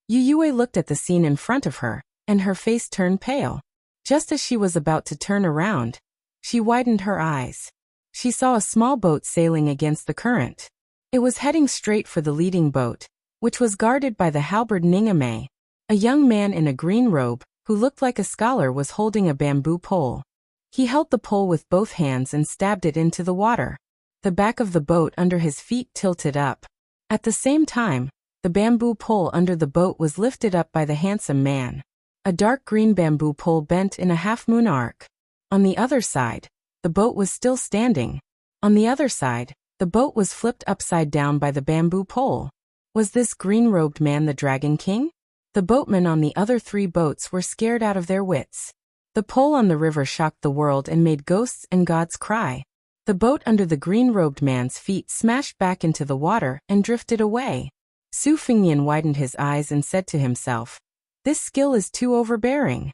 Yu Yue looked at the scene in front of her, and her face turned pale. Just as she was about to turn around, she widened her eyes. She saw a small boat sailing against the current. It was heading straight for the leading boat, which was guarded by the halberd Ningame. A young man in a green robe, who looked like a scholar, was holding a bamboo pole. He held the pole with both hands and stabbed it into the water. The back of the boat under his feet tilted up. At the same time, the bamboo pole under the boat was lifted up by the handsome man. A dark green bamboo pole bent in a half-moon arc. On the other side, the boat was still standing. On the other side, the boat was flipped upside down by the bamboo pole. Was this green-robed man the Dragon King? The boatmen on the other 3 boats were scared out of their wits. The pole on the river shocked the world and made ghosts and gods cry. The boat under the green-robed man's feet smashed back into the water and drifted away. Su Fengnian widened his eyes and said to himself, "This skill is too overbearing."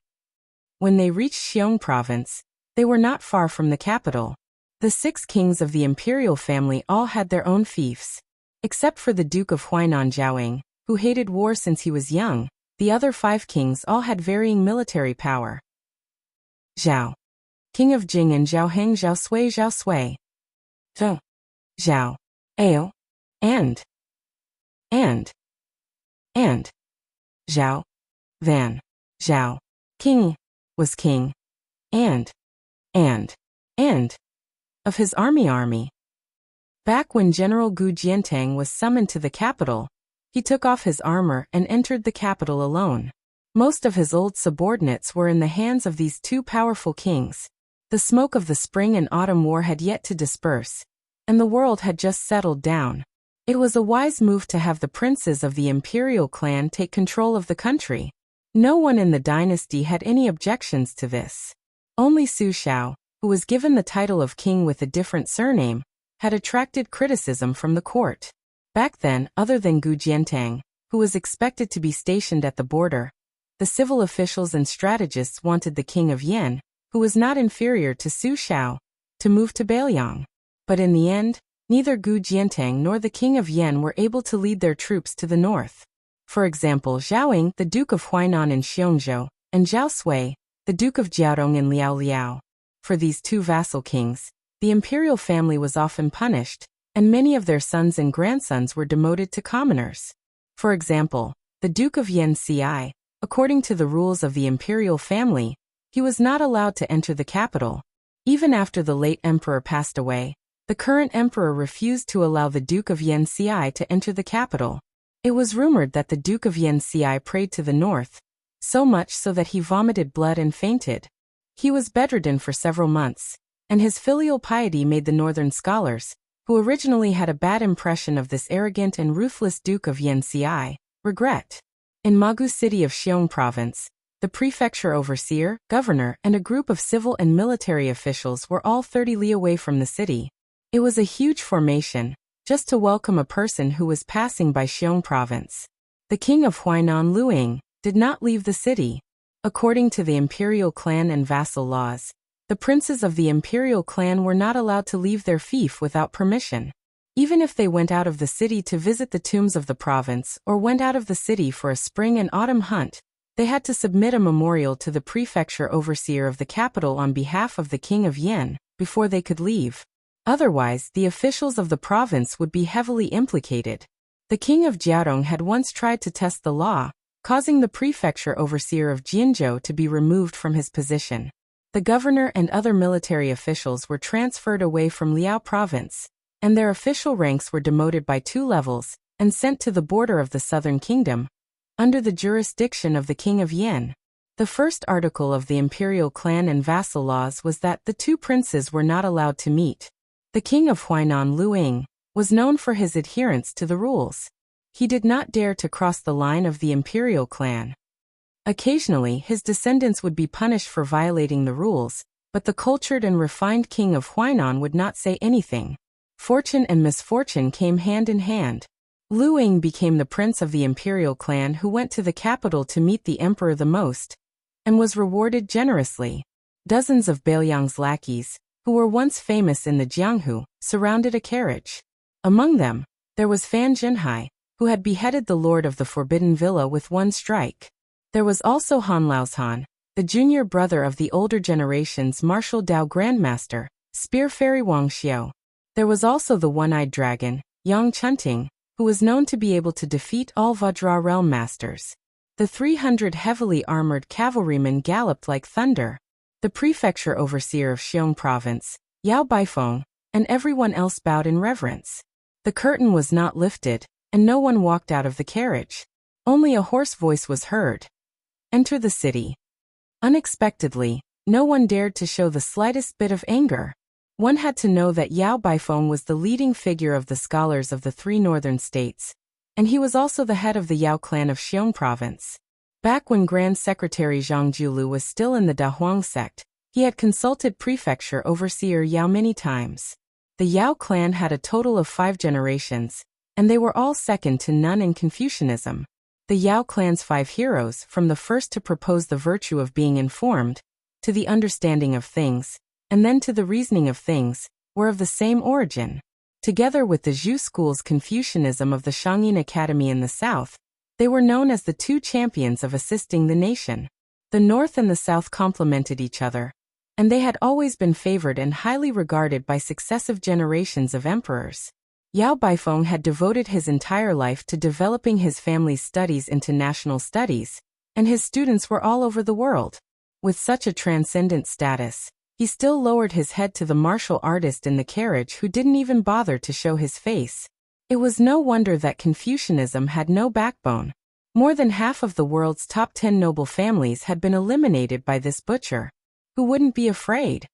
When they reached Xiong province, they were not far from the capital. The 6 kings of the imperial family all had their own fiefs. Except for the Duke of Huainan Zhaoying, who hated war since he was young, the other 5 kings all had varying military power. Zhao, King of Jing, and Zhao Heng, Zhao Sui, Zhou, Zhao, Ao, and Zhao, Van, Zhao, King, was king, and of his army. Back when General Gu Jiantang was summoned to the capital, he took off his armor and entered the capital alone. Most of his old subordinates were in the hands of these 2 powerful kings. The smoke of the spring and autumn war had yet to disperse, and the world had just settled down. It was a wise move to have the princes of the imperial clan take control of the country. No one in the dynasty had any objections to this. Only Su Xiao, who was given the title of king with a different surname, had attracted criticism from the court. Back then, other than Gu Jiantang, who was expected to be stationed at the border, the civil officials and strategists wanted the king of Yan, who was not inferior to Su Xiao, to move to Beiliang. But in the end, neither Gu Jiantang nor the king of Yan were able to lead their troops to the north. For example, Zhaoying, the Duke of Huainan in Xiongzhou, and Zhao Sui, the Duke of Jiaodong in Liaoliao. For these 2 vassal kings, the imperial family was often punished, and many of their sons and grandsons were demoted to commoners. For example, the Duke of Yanci, according to the rules of the imperial family, he was not allowed to enter the capital. Even after the late emperor passed away, the current emperor refused to allow the Duke of Yanci to enter the capital. It was rumored that the Duke of Yanci prayed to the north, so much so that he vomited blood and fainted. He was bedridden for several months, and his filial piety made the northern scholars, who originally had a bad impression of this arrogant and ruthless Duke of Yanci, regret. In Magu city of Xiong province, the prefecture overseer, governor, and a group of civil and military officials were all 30 li away from the city. It was a huge formation, just to welcome a person who was passing by Xiong province. The king of Huainan Luing did not leave the city. According to the imperial clan and vassal laws, the princes of the imperial clan were not allowed to leave their fief without permission. Even if they went out of the city to visit the tombs of the province or went out of the city for a spring and autumn hunt, they had to submit a memorial to the prefecture overseer of the capital on behalf of the king of Yan before they could leave. Otherwise, the officials of the province would be heavily implicated. The king of Jiaodong had once tried to test the law, causing the prefecture overseer of Jianzhou to be removed from his position. The governor and other military officials were transferred away from Liao province, and their official ranks were demoted by 2 levels and sent to the border of the southern kingdom. under the jurisdiction of the king of Yin. The first article of the imperial clan and vassal laws was that the two princes were not allowed to meet. The king of Huainan, Lu Ying, was known for his adherence to the rules. He did not dare to cross the line of the imperial clan. Occasionally, his descendants would be punished for violating the rules, but the cultured and refined king of Huainan would not say anything. Fortune and misfortune came hand in hand. Lu Ying became the prince of the imperial clan who went to the capital to meet the emperor the most, and was rewarded generously. Dozens of Bailiang's lackeys, who were once famous in the Jianghu, surrounded a carriage. Among them, there was Fan Jinhai, who had beheaded the lord of the Forbidden Villa with one strike. There was also Han Laoshan, the junior brother of the older generation's Martial Dao Grandmaster, Spear Fairy Wang Xiao. There was also the one-eyed dragon, Yang Chunting, who was known to be able to defeat all Vajra realm masters. The 300 heavily armored cavalrymen galloped like thunder. The prefecture overseer of Xiong province, Yao Baifeng, and everyone else bowed in reverence. The curtain was not lifted, and no one walked out of the carriage. Only a hoarse voice was heard. Enter the city. Unexpectedly, no one dared to show the slightest bit of anger. One had to know that Yao Baifeng was the leading figure of the scholars of the three northern states, and he was also the head of the Yao clan of Xiong province. Back when Grand Secretary Zhang Julu was still in the Dahuang sect, he had consulted prefecture overseer Yao many times. The Yao clan had a total of 5 generations, and they were all second to none in Confucianism. The Yao clan's 5 heroes, from the first to propose the virtue of being informed, to the understanding of things, and then to the reasoning of things, were of the same origin. Together with the Zhu school's Confucianism of the Shangyin Academy in the south, they were known as the 2 champions of assisting the nation. The north and the south complemented each other, and they had always been favored and highly regarded by successive generations of emperors. Yao Baifeng had devoted his entire life to developing his family's studies into national studies, and his students were all over the world. With such a transcendent status, he still lowered his head to the martial artist in the carriage who didn't even bother to show his face. It was no wonder that Confucianism had no backbone. More than half of the world's top 10 noble families had been eliminated by this butcher, who wouldn't be afraid.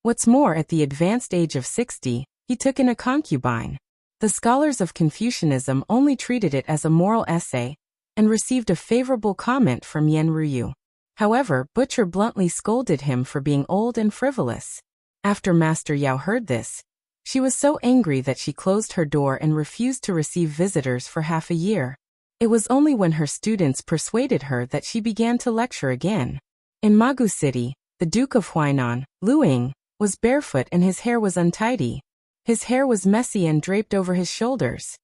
What's more, at the advanced age of 60, he took in a concubine. The scholars of Confucianism only treated it as a moral essay, and received a favorable comment from Yen Ruyu. However, Butcher bluntly scolded him for being old and frivolous. After Master Yao heard this, she was so angry that she closed her door and refused to receive visitors for half a year. It was only when her students persuaded her that she began to lecture again. In Magu City, the Duke of Huainan, Lu Ying, was barefoot and his hair was untidy. His hair was messy and draped over his shoulders.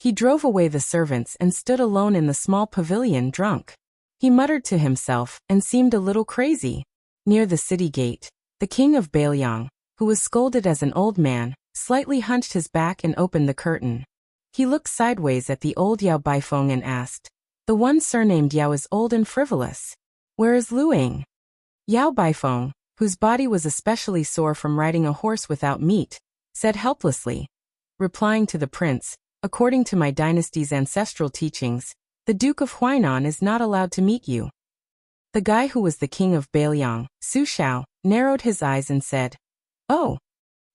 He drove away the servants and stood alone in the small pavilion drunk. He muttered to himself and seemed a little crazy. Near the city gate, the king of Bailiang, who was scolded as an old man, slightly hunched his back and opened the curtain. He looked sideways at the old Yao Baifeng and asked, "The one surnamed Yao is old and frivolous. Where is Lu Ying?" Yao Baifeng, whose body was especially sore from riding a horse without meat, said helplessly, replying to the prince, "According to my dynasty's ancestral teachings, the Duke of Huainan is not allowed to meet you." The guy who was the king of Bailiang, Su Shao, narrowed his eyes and said, "Oh."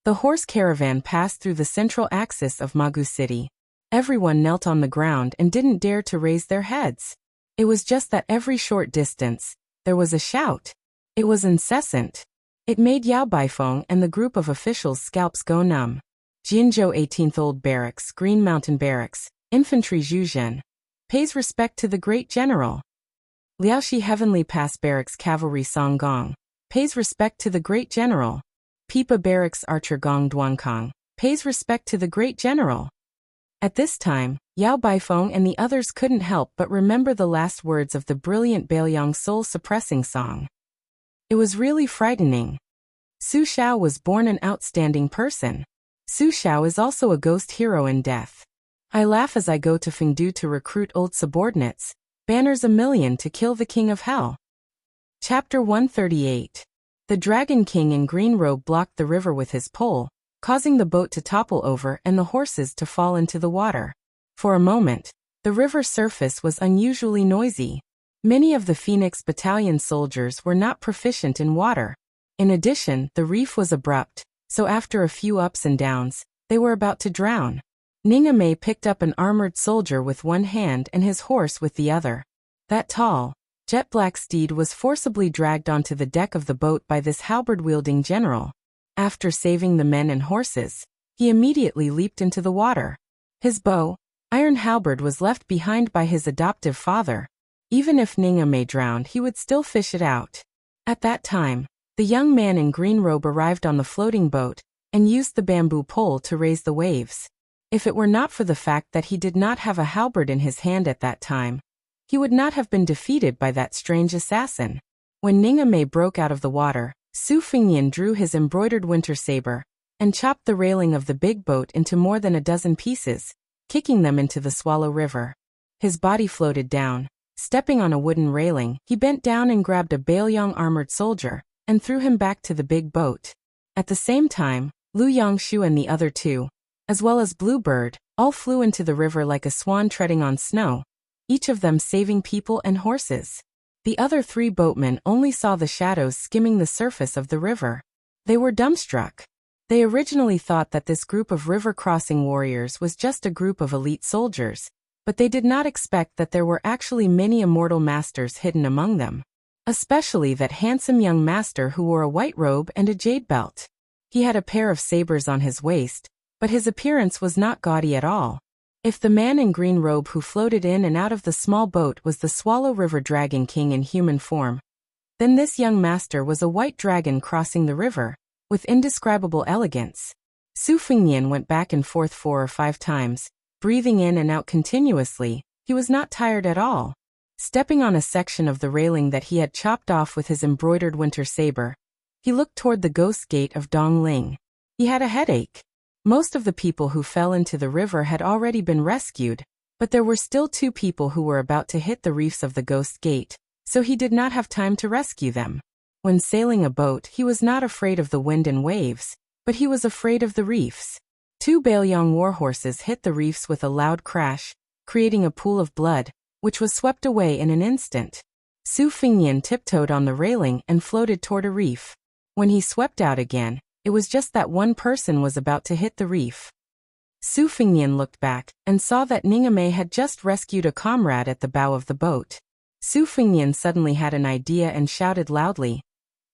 The horse caravan passed through the central axis of Magu City. Everyone knelt on the ground and didn't dare to raise their heads. It was just that every short distance, there was a shout. It was incessant. It made Yao Baifeng and the group of officials' scalps go numb. Jinzhou 18th Old Barracks, Green Mountain Barracks, Infantry Zhuzhen. Pays respect to the great general. Liaoxi Heavenly Pass Barracks Cavalry Song Gong. Pays respect to the great general. Pipa Barracks Archer Gong Duankang. Pays respect to the great general. At this time, Yao Baifeng and the others couldn't help but remember the last words of the brilliant Bailiang soul-suppressing song. It was really frightening. Su Shao was born an outstanding person. Su Shao is also a ghost hero in death. I laugh as I go to Fengdu to recruit old subordinates, banners 1,000,000 to kill the king of hell. Chapter 138. The Dragon King in green robe blocked the river with his pole, causing the boat to topple over and the horses to fall into the water. For a moment, The river surface was unusually noisy. Many of the Phoenix Battalion soldiers were not proficient in water. In addition, the reef was abrupt, so after a few ups and downs, they were about to drown. Ningame picked up an armored soldier with one hand and his horse with the other. That tall, jet-black steed was forcibly dragged onto the deck of the boat by this halberd-wielding general. After saving the men and horses, he immediately leaped into the water. His bow, iron halberd, was left behind by his adoptive father. Even if Ningame drowned, he would still fish it out. At that time, the young man in green robe arrived on the floating boat and used the bamboo pole to raise the waves. If it were not for the fact that he did not have a halberd in his hand at that time, he would not have been defeated by that strange assassin. When Ningame broke out of the water, Su Fingyan drew his embroidered winter saber and chopped the railing of the big boat into more than a dozen pieces, kicking them into the Swallow River. His body floated down. Stepping on a wooden railing, he bent down and grabbed a Baelyong armored soldier and threw him back to the big boat. At the same time, Lu Yongshu and the other two, as well as Bluebird, all flew into the river like a swan treading on snow, each of them saving people and horses. The other three boatmen only saw the shadows skimming the surface of the river. They were dumbstruck. They originally thought that this group of river-crossing warriors was just a group of elite soldiers, but they did not expect that there were actually many immortal masters hidden among them. Especially that handsome young master who wore a white robe and a jade belt. He had a pair of sabers on his waist, but his appearance was not gaudy at all. If the man in green robe who floated in and out of the small boat was the Swallow River Dragon King in human form, then this young master was a white dragon crossing the river, with indescribable elegance. Su Fingyan went back and forth 4 or 5 times, breathing in and out continuously. He was not tired at all. Stepping on a section of the railing that he had chopped off with his embroidered winter saber, he looked toward the ghost gate of Dongling. He had a headache. Most of the people who fell into the river had already been rescued, but there were still 2 people who were about to hit the reefs of the ghost gate, so he did not have time to rescue them. When sailing a boat, he was not afraid of the wind and waves, but he was afraid of the reefs. 2 Baelyong warhorses hit the reefs with a loud crash, creating a pool of blood, which was swept away in an instant. Su Fingyan tiptoed on the railing and floated toward a reef. When he swept out again, it was just that one person was about to hit the reef. Su Fingyan looked back and saw that Ningame had just rescued a comrade at the bow of the boat. Su Fingyan suddenly had an idea and shouted loudly,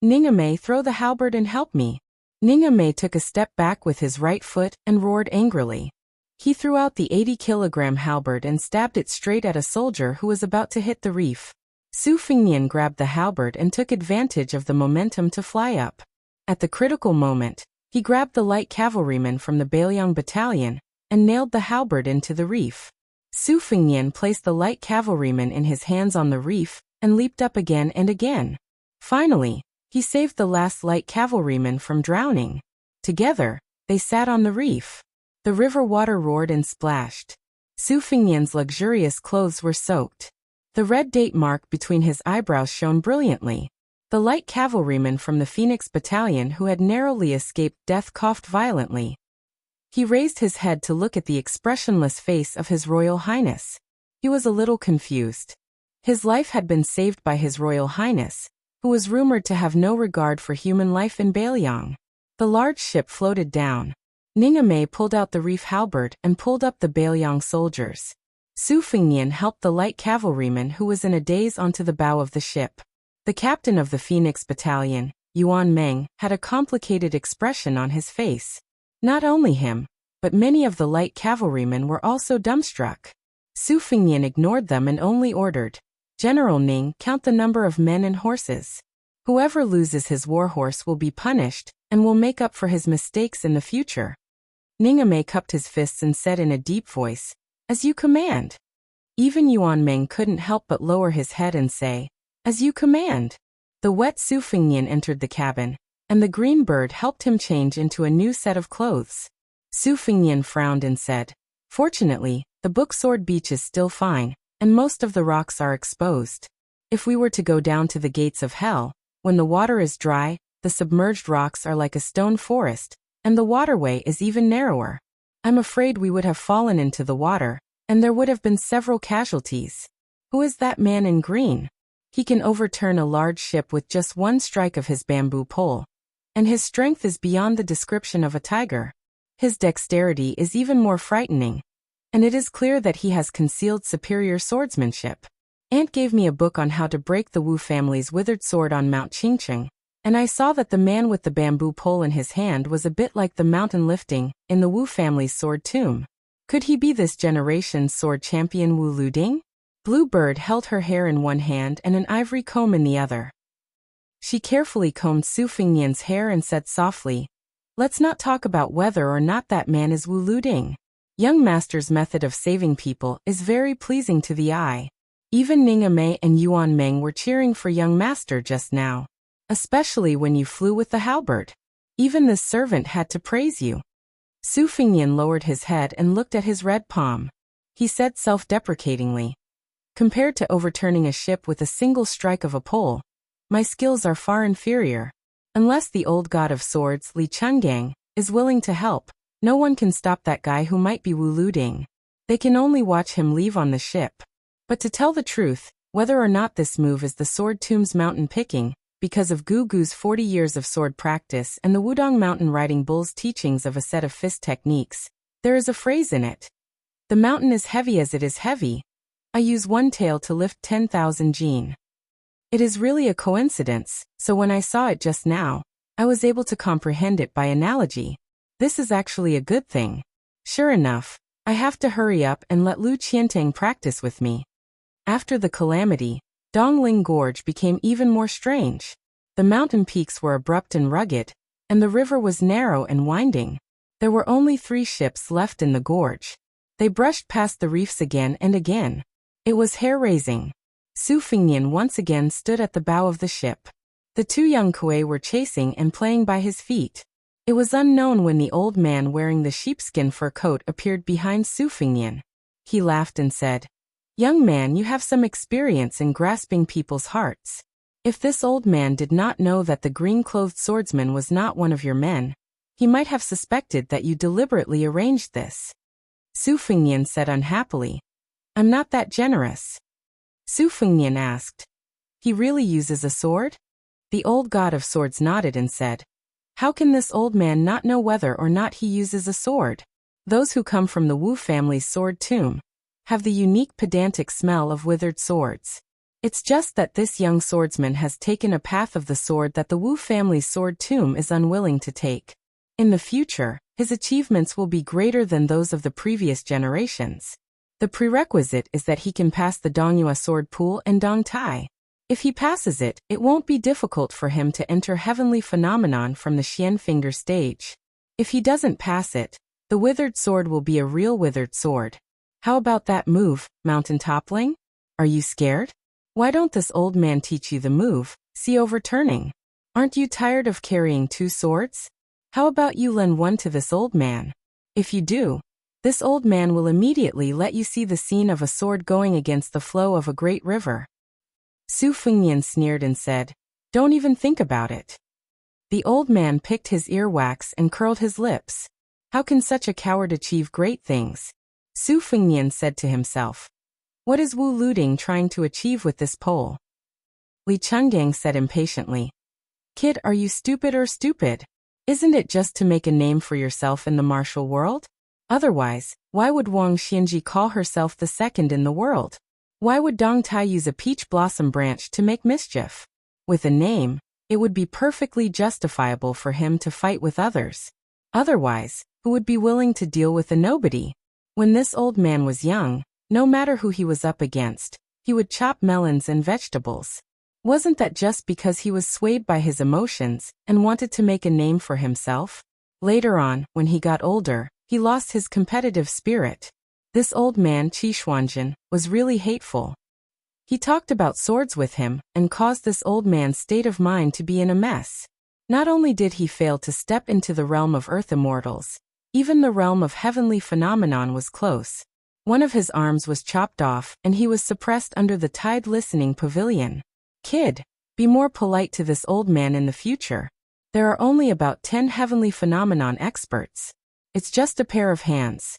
"Ningame, throw the halberd and help me." Ningame took a step back with his right foot and roared angrily. He threw out the 80-kilogram halberd and stabbed it straight at a soldier who was about to hit the reef. Su Fingyan grabbed the halberd and took advantage of the momentum to fly up. At the critical moment, he grabbed the light cavalryman from the Baelyong battalion and nailed the halberd into the reef. Su Fingyan placed the light cavalryman in his hands on the reef and leaped up again and again. Finally, he saved the last light cavalryman from drowning. Together, they sat on the reef. The river water roared and splashed. Su Fingyan's luxurious clothes were soaked. The red date mark between his eyebrows shone brilliantly. The light cavalryman from the Phoenix Battalion who had narrowly escaped death coughed violently. He raised his head to look at the expressionless face of His Royal Highness. He was a little confused. His life had been saved by His Royal Highness, who was rumored to have no regard for human life in Baelyong. The large ship floated down. Ningame pulled out the reef halberd and pulled up the Baelyong soldiers. Su Fingyan helped the light cavalryman who was in a daze onto the bow of the ship. The captain of the Phoenix Battalion, Yuan Meng, had a complicated expression on his face. Not only him, but many of the light cavalrymen were also dumbstruck. Su Fingyan ignored them and only ordered, "General Ning, count the number of men and horses. Whoever loses his warhorse will be punished and will make up for his mistakes in the future." Ningame cupped his fists and said in a deep voice, "As you command." Even Yuan Meng couldn't help but lower his head and say, "As you command." The wet Su Fingyan entered the cabin, and the green bird helped him change into a new set of clothes. Su Fingyan frowned and said, "Fortunately, the Booksword Beach is still fine, and most of the rocks are exposed. If we were to go down to the gates of hell, when the water is dry, the submerged rocks are like a stone forest, and the waterway is even narrower. I'm afraid we would have fallen into the water, and there would have been several casualties. Who is that man in green? He can overturn a large ship with just one strike of his bamboo pole. And his strength is beyond the description of a tiger. His dexterity is even more frightening. And it is clear that he has concealed superior swordsmanship. Aunt gave me a book on how to break the Wu family's withered sword on Mount Qingqing, and I saw that the man with the bamboo pole in his hand was a bit like the mountain lifting in the Wu family's sword tomb. Could he be this generation's sword champion Wu Luding? Bluebird held her hair in one hand and an ivory comb in the other. She carefully combed Su Fengnian's hair and said softly, "Let's not talk about whether or not that man is Wu Luding. Young Master's method of saving people is very pleasing to the eye. Even Ning'e Mei and Yuan Meng were cheering for young Master just now. Especially when you flew with the halberd. Even this servant had to praise you." Su Fengnian lowered his head and looked at his red palm. He said self-deprecatingly, "Compared to overturning a ship with a single strike of a pole, my skills are far inferior. Unless the old god of swords, Li Chungang, is willing to help, no one can stop that guy who might be Wu Luding. They can only watch him leave on the ship. But to tell the truth, whether or not this move is the sword tomb's mountain picking, because of Gugu's 40 years of sword practice and the Wudong mountain riding bull's teachings of a set of fist techniques, there is a phrase in it. The mountain is heavy as it is heavy. I use one tail to lift 10,000 jin. It is really a coincidence, so when I saw it just now, I was able to comprehend it by analogy. This is actually a good thing. Sure enough, I have to hurry up and let Lu Qiantang practice with me." After the calamity, Dongling Gorge became even more strange. The mountain peaks were abrupt and rugged, and the river was narrow and winding. There were only 3 ships left in the gorge. They brushed past the reefs again and again. It was hair-raising. Su Fengnian once again stood at the bow of the ship. The 2 young Kuei were chasing and playing by his feet. It was unknown when the old man wearing the sheepskin fur coat appeared behind Su Fengnian. He laughed and said, "Young man, you have some experience in grasping people's hearts. If this old man did not know that the green-clothed swordsman was not one of your men, he might have suspected that you deliberately arranged this." Su Fengnian said unhappily, "I'm not that generous." Su Fengnian asked, "He really uses a sword?" The old god of swords nodded and said, "How can this old man not know whether or not he uses a sword? Those who come from the Wu family's sword tomb have the unique pedantic smell of withered swords. It's just that this young swordsman has taken a path of the sword that the Wu family's sword tomb is unwilling to take. In the future, his achievements will be greater than those of the previous generations. The prerequisite is that he can pass the Dongyue sword pool and Dong Tai. If he passes it, it won't be difficult for him to enter heavenly phenomenon from the Xian finger stage. If he doesn't pass it, the withered sword will be a real withered sword. How about that move, mountain toppling? Are you scared? Why don't this old man teach you the move, see overturning? Aren't you tired of carrying 2 swords? How about you lend one to this old man? If you do, this old man will immediately let you see the scene of a sword going against the flow of a great river." Su Fengnian sneered and said, "Don't even think about it." The old man picked his earwax and curled his lips. How can such a coward achieve great things? Su Fengnian said to himself, "What is Wu Luding trying to achieve with this pole?" Li Chungang said impatiently, "Kid, are you stupid or stupid? Isn't it just to make a name for yourself in the martial world? Otherwise, why would Wang Xianji call herself the second in the world? Why would Dong Tai use a peach blossom branch to make mischief? With a name, it would be perfectly justifiable for him to fight with others. Otherwise, who would be willing to deal with a nobody? When this old man was young, no matter who he was up against, he would chop melons and vegetables. Wasn't that just because he was swayed by his emotions and wanted to make a name for himself? Later on, when he got older, he lost his competitive spirit. This old man, Qi Xuanjin, was really hateful. He talked about swords with him and caused this old man's state of mind to be in a mess. Not only did he fail to step into the realm of earth immortals, even the realm of heavenly phenomenon was close. One of his arms was chopped off and he was suppressed under the tide listening pavilion. Kid, be more polite to this old man in the future. There are only about 10 heavenly phenomenon experts. It's just a pair of hands.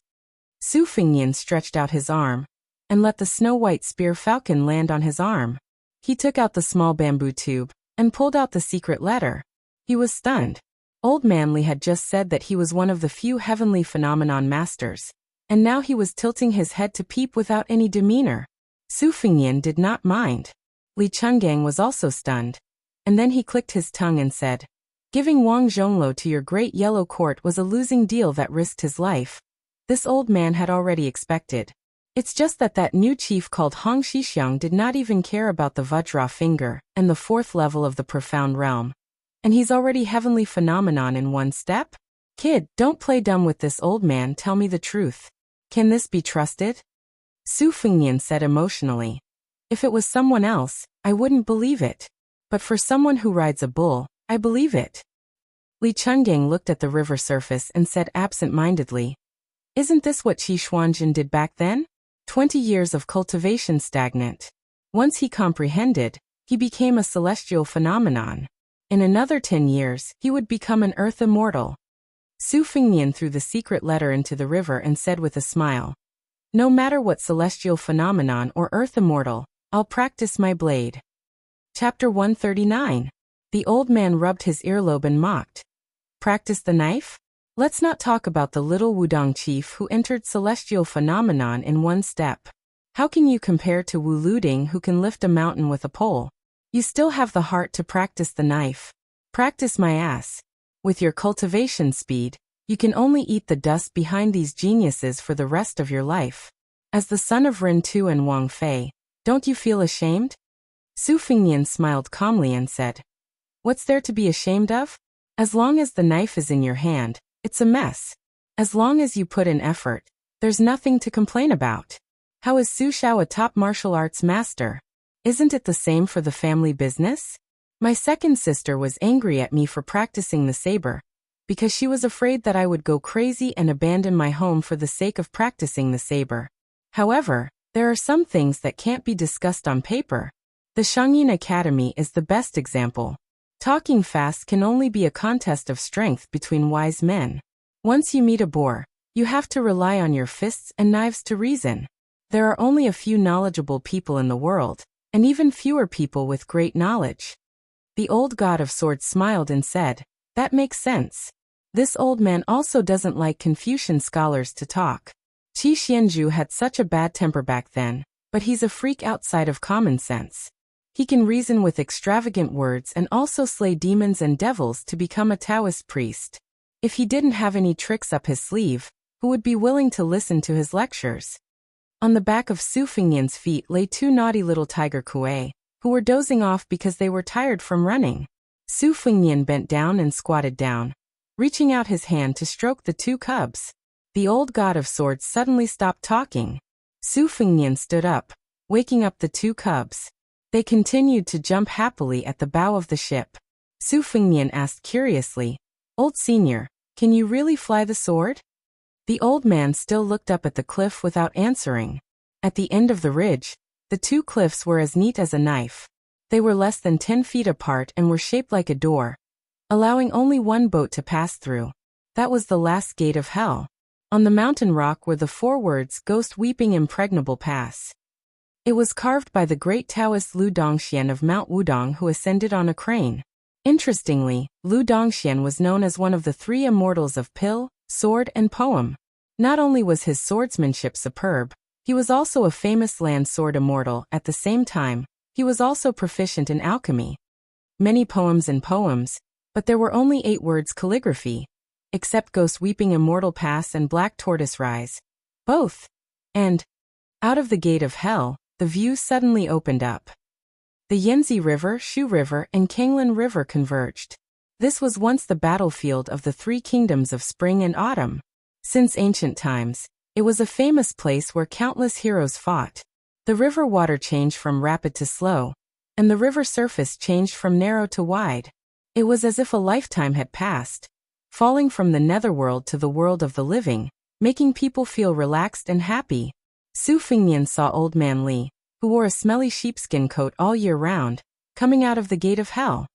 Su Fingnian stretched out his arm and let the snow-white spear falcon land on his arm. He took out the small bamboo tube and pulled out the secret letter. He was stunned. Old Man Li had just said that he was one of the few heavenly phenomenon masters, and now he was tilting his head to peep without any demeanor. Su Fingnian did not mind. Li Chungang was also stunned, and then he clicked his tongue and said, "Giving Wang Zhonglo to your great yellow court was a losing deal that risked his life." This old man had already expected. It's just that new chief called Hong Shixiang did not even care about the Vajra finger and the fourth level of the profound realm. And he's already heavenly phenomenon in one step? Kid, don't play dumb with this old man, tell me the truth. Can this be trusted? Su Fingnian said emotionally. If it was someone else, I wouldn't believe it. But for someone who rides a bull, I believe it. Li Chungang looked at the river surface and said absent-mindedly, "Isn't this what Qi Xuanjin did back then? 20 years of cultivation stagnant. Once he comprehended, he became a celestial phenomenon. In another 10 years, he would become an earth immortal." Su Fingnian threw the secret letter into the river and said with a smile, "No matter what celestial phenomenon or earth immortal, I'll practice my blade." Chapter 139. The old man rubbed his earlobe and mocked. Practice the knife? Let's not talk about the little Wudong chief who entered celestial phenomenon in one step. How can you compare to Wu Luding who can lift a mountain with a pole? You still have the heart to practice the knife. Practice my ass. With your cultivation speed, you can only eat the dust behind these geniuses for the rest of your life. As the son of Ren Tu and Wang Fei, don't you feel ashamed? Su Fingnian smiled calmly and said, "What's there to be ashamed of? As long as the knife is in your hand, it's a mess. As long as you put in effort, there's nothing to complain about. How is Su Xiao a top martial arts master? Isn't it the same for the family business? My second sister was angry at me for practicing the saber, because she was afraid that I would go crazy and abandon my home for the sake of practicing the saber. However, there are some things that can't be discussed on paper. The Shangyin Academy is the best example. Talking fast can only be a contest of strength between wise men. Once you meet a boar, you have to rely on your fists and knives to reason. There are only a few knowledgeable people in the world, and even fewer people with great knowledge." The old god of swords smiled and said, "That makes sense. This old man also doesn't like Confucian scholars to talk. Qi Xianzhu had such a bad temper back then, but he's a freak outside of common sense. He can reason with extravagant words and also slay demons and devils to become a Taoist priest. If he didn't have any tricks up his sleeve, who would be willing to listen to his lectures?" On the back of Su Fingnian's feet lay two naughty little tiger kuei, who were dozing off because they were tired from running. Su Fingnian bent down and squatted down, reaching out his hand to stroke the two cubs. The old god of swords suddenly stopped talking. Su Fingnian stood up, waking up the two cubs. They continued to jump happily at the bow of the ship. Su Fingnian asked curiously, "Old senior, can you really fly the sword?" The old man still looked up at the cliff without answering. At the end of the ridge, the two cliffs were as neat as a knife. They were less than 10 feet apart and were shaped like a door, allowing only one boat to pass through. That was the last gate of hell. On the mountain rock were the 4 words "Ghost Weeping Impregnable Pass." It was carved by the great Taoist Lu Dongxian of Mount Wudong who ascended on a crane. Interestingly, Lu Dongxian was known as one of the 3 immortals of pill, sword and poem. Not only was his swordsmanship superb, he was also a famous land sword immortal. At the same time, he was also proficient in alchemy. Many poems and poems, but there were only 8 words calligraphy, except Ghost Weeping Immortal Pass and Black Tortoise Rise. Both. And, out of the gate of hell, the view suddenly opened up. The Yanzi River, Shu River, and Kanglin River converged. This was once the battlefield of the 3 kingdoms of spring and autumn. Since ancient times, it was a famous place where countless heroes fought. The river water changed from rapid to slow, and the river surface changed from narrow to wide. It was as if a lifetime had passed, falling from the netherworld to the world of the living, making people feel relaxed and happy. Su Fingnian saw Old Man Li, who wore a smelly sheepskin coat all year round, coming out of the gate of hell.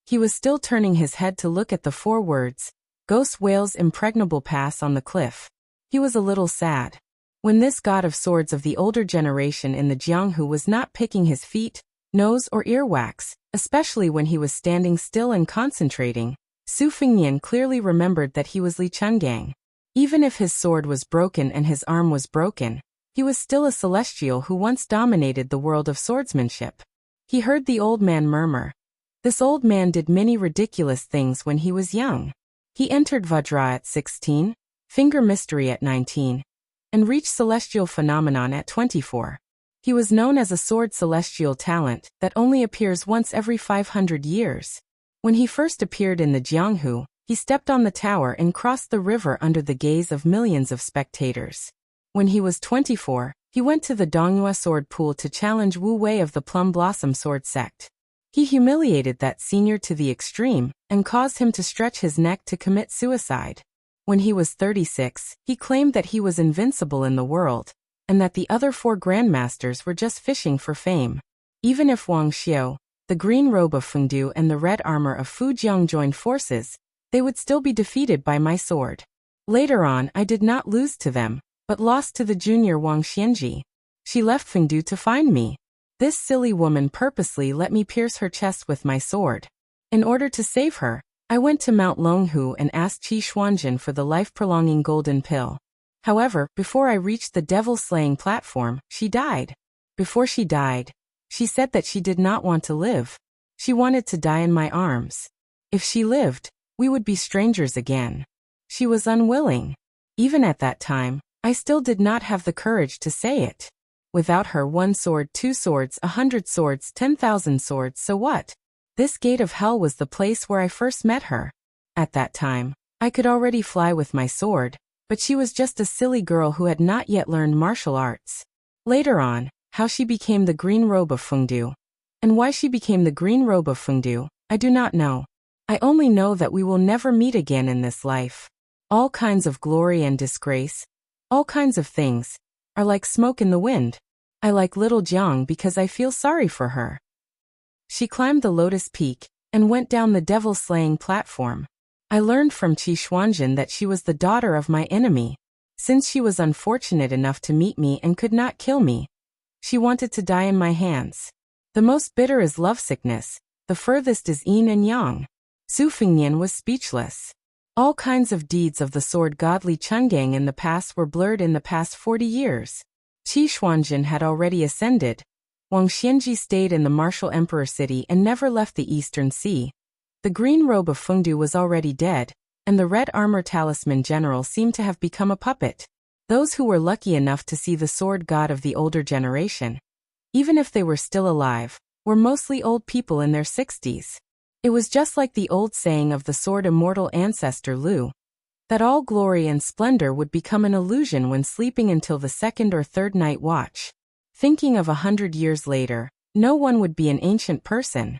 He was still turning his head to look at the 4 words, "Ghost Whale's Impregnable Pass" on the cliff. He was a little sad. When this god of swords of the older generation in the Jianghu was not picking his feet, nose or earwax, especially when he was standing still and concentrating, Su Fengnian clearly remembered that he was Li Chungang. Even if his sword was broken and his arm was broken, he was still a celestial who once dominated the world of swordsmanship. He heard the old man murmur. This old man did many ridiculous things when he was young. He entered Vajra at 16, Finger Mystery at 19, and reached Celestial Phenomenon at 24. He was known as a sword celestial talent that only appears once every 500 years. When he first appeared in the Jianghu, he stepped on the tower and crossed the river under the gaze of millions of spectators. When he was 24, he went to the Donghua sword pool to challenge Wu Wei of the Plum Blossom sword sect. He humiliated that senior to the extreme and caused him to stretch his neck to commit suicide. When he was 36, he claimed that he was invincible in the world, and that the other 4 grandmasters were just fishing for fame. Even if Wang Xiao, the green robe of Fengdu and the red armor of Fu Jiang joined forces, they would still be defeated by my sword. Later on I did not lose to them, but lost to the junior Wang Xianji. She left Fengdu to find me. This silly woman purposely let me pierce her chest with my sword. In order to save her, I went to Mount Longhu and asked Qi Xuanjin for the life-prolonging golden pill. However, before I reached the devil-slaying platform, she died. Before she died, she said that she did not want to live. She wanted to die in my arms. If she lived, we would be strangers again. She was unwilling. Even at that time, I still did not have the courage to say it. Without her 1 sword, 2 swords, 100 swords, 10,000 swords, so what? This gate of hell was the place where I first met her. At that time, I could already fly with my sword, but she was just a silly girl who had not yet learned martial arts. Later on, how she became the green robe of Fengdu, and why she became the green robe of Fengdu, I do not know. I only know that we will never meet again in this life. All kinds of glory and disgrace, all kinds of things, are like smoke in the wind. I like little Jiang because I feel sorry for her. She climbed the lotus peak and went down the devil-slaying platform. I learned from Qi Xuanjin that she was the daughter of my enemy. Since she was unfortunate enough to meet me and could not kill me, she wanted to die in my hands. The most bitter is lovesickness, the furthest is yin and yang. Su Fengnian was speechless. All kinds of deeds of the sword god Li Chungang in the past were blurred in the past 40 years. Qi Xuanjin had already ascended. Wang Xianji stayed in the martial emperor city and never left the eastern sea. The green robe of Fengdu was already dead, and the red armor talisman general seemed to have become a puppet. Those who were lucky enough to see the sword god of the older generation, even if they were still alive, were mostly old people in their 60s. It was just like the old saying of the sword immortal ancestor Lu, that all glory and splendor would become an illusion when sleeping until the 2nd or 3rd night watch. Thinking of 100 years later, no one would be an ancient person.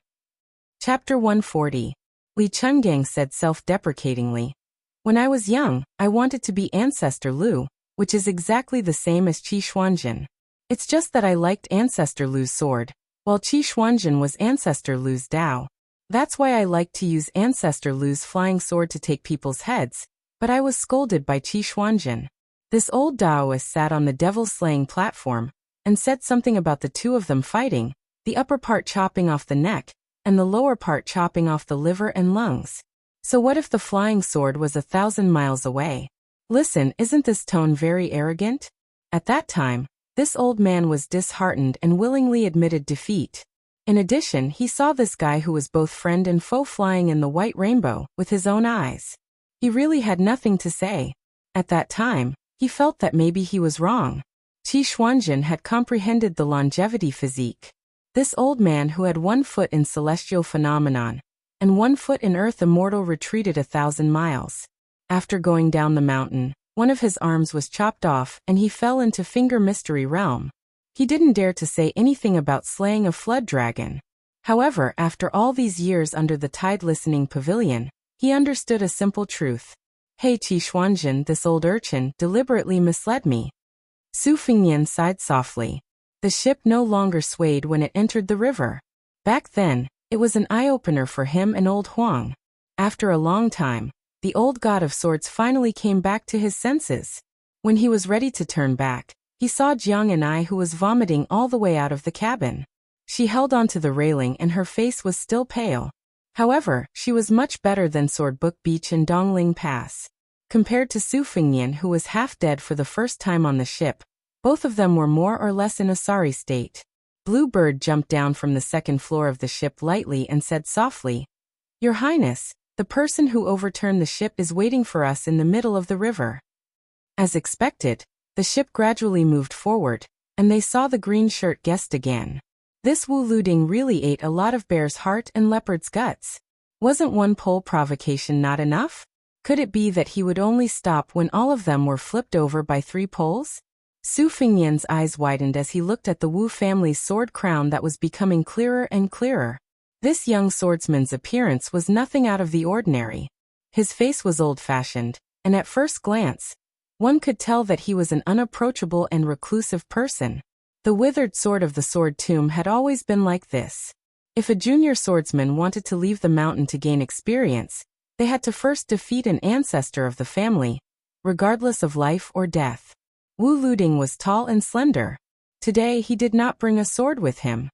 Chapter 140. Li Chungang said self-deprecatingly, "When I was young, I wanted to be Ancestor Lu, which is exactly the same as Qi Xuanjin. It's just that I liked Ancestor Lu's sword, while Qi Xuanjin was Ancestor Lu's Dao. That's why I liked to use Ancestor Lu's flying sword to take people's heads, but I was scolded by Qi Xuanjin." This old Taoist sat on the devil-slaying platform and said something about the 2 of them fighting, the upper part chopping off the neck, and the lower part chopping off the liver and lungs. So what if the flying sword was 1,000 miles away? Listen, isn't this tone very arrogant? At that time, this old man was disheartened and willingly admitted defeat. In addition, he saw this guy who was both friend and foe flying in the white rainbow with his own eyes. He really had nothing to say. At that time, he felt that maybe he was wrong. Qi Xuanjin had comprehended the longevity physique. This old man who had 1 foot in celestial phenomenon and 1 foot in earth immortal retreated 1,000 miles. After going down the mountain, one of his arms was chopped off and he fell into Finger Mystery realm. He didn't dare to say anything about slaying a flood dragon. However, after all these years under the tide listening pavilion, he understood a simple truth. Hey Qi Xuanjin, this old urchin deliberately misled me. Su Fengnian sighed softly. The ship no longer swayed when it entered the river. Back then, it was an eye-opener for him and old Huang. After a long time, the old god of swords finally came back to his senses. When he was ready to turn back, he saw Jiang and I, who was vomiting all the way out of the cabin. She held onto the railing and her face was still pale. However, she was much better than Swordbook Beach and Dongling Pass. Compared to Su Fingyan, who was half dead for the first time on the ship, both of them were more or less in a sorry state. Bluebird jumped down from the second floor of the ship lightly and said softly, "Your Highness, the person who overturned the ship is waiting for us in the middle of the river." As expected, the ship gradually moved forward, and they saw the green shirt guest again. This Wu Luding really ate a lot of bear's heart and leopard's guts. Wasn't one pole provocation not enough? Could it be that he would only stop when all of them were flipped over by 3 poles? Su Fingyan's eyes widened as he looked at the Wu family's sword crown that was becoming clearer and clearer. This young swordsman's appearance was nothing out of the ordinary. His face was old-fashioned, and at first glance, one could tell that he was an unapproachable and reclusive person. The withered sword of the sword tomb had always been like this. If a junior swordsman wanted to leave the mountain to gain experience, they had to first defeat an ancestor of the family, regardless of life or death. Wu Luding was tall and slender. Today he did not bring a sword with him.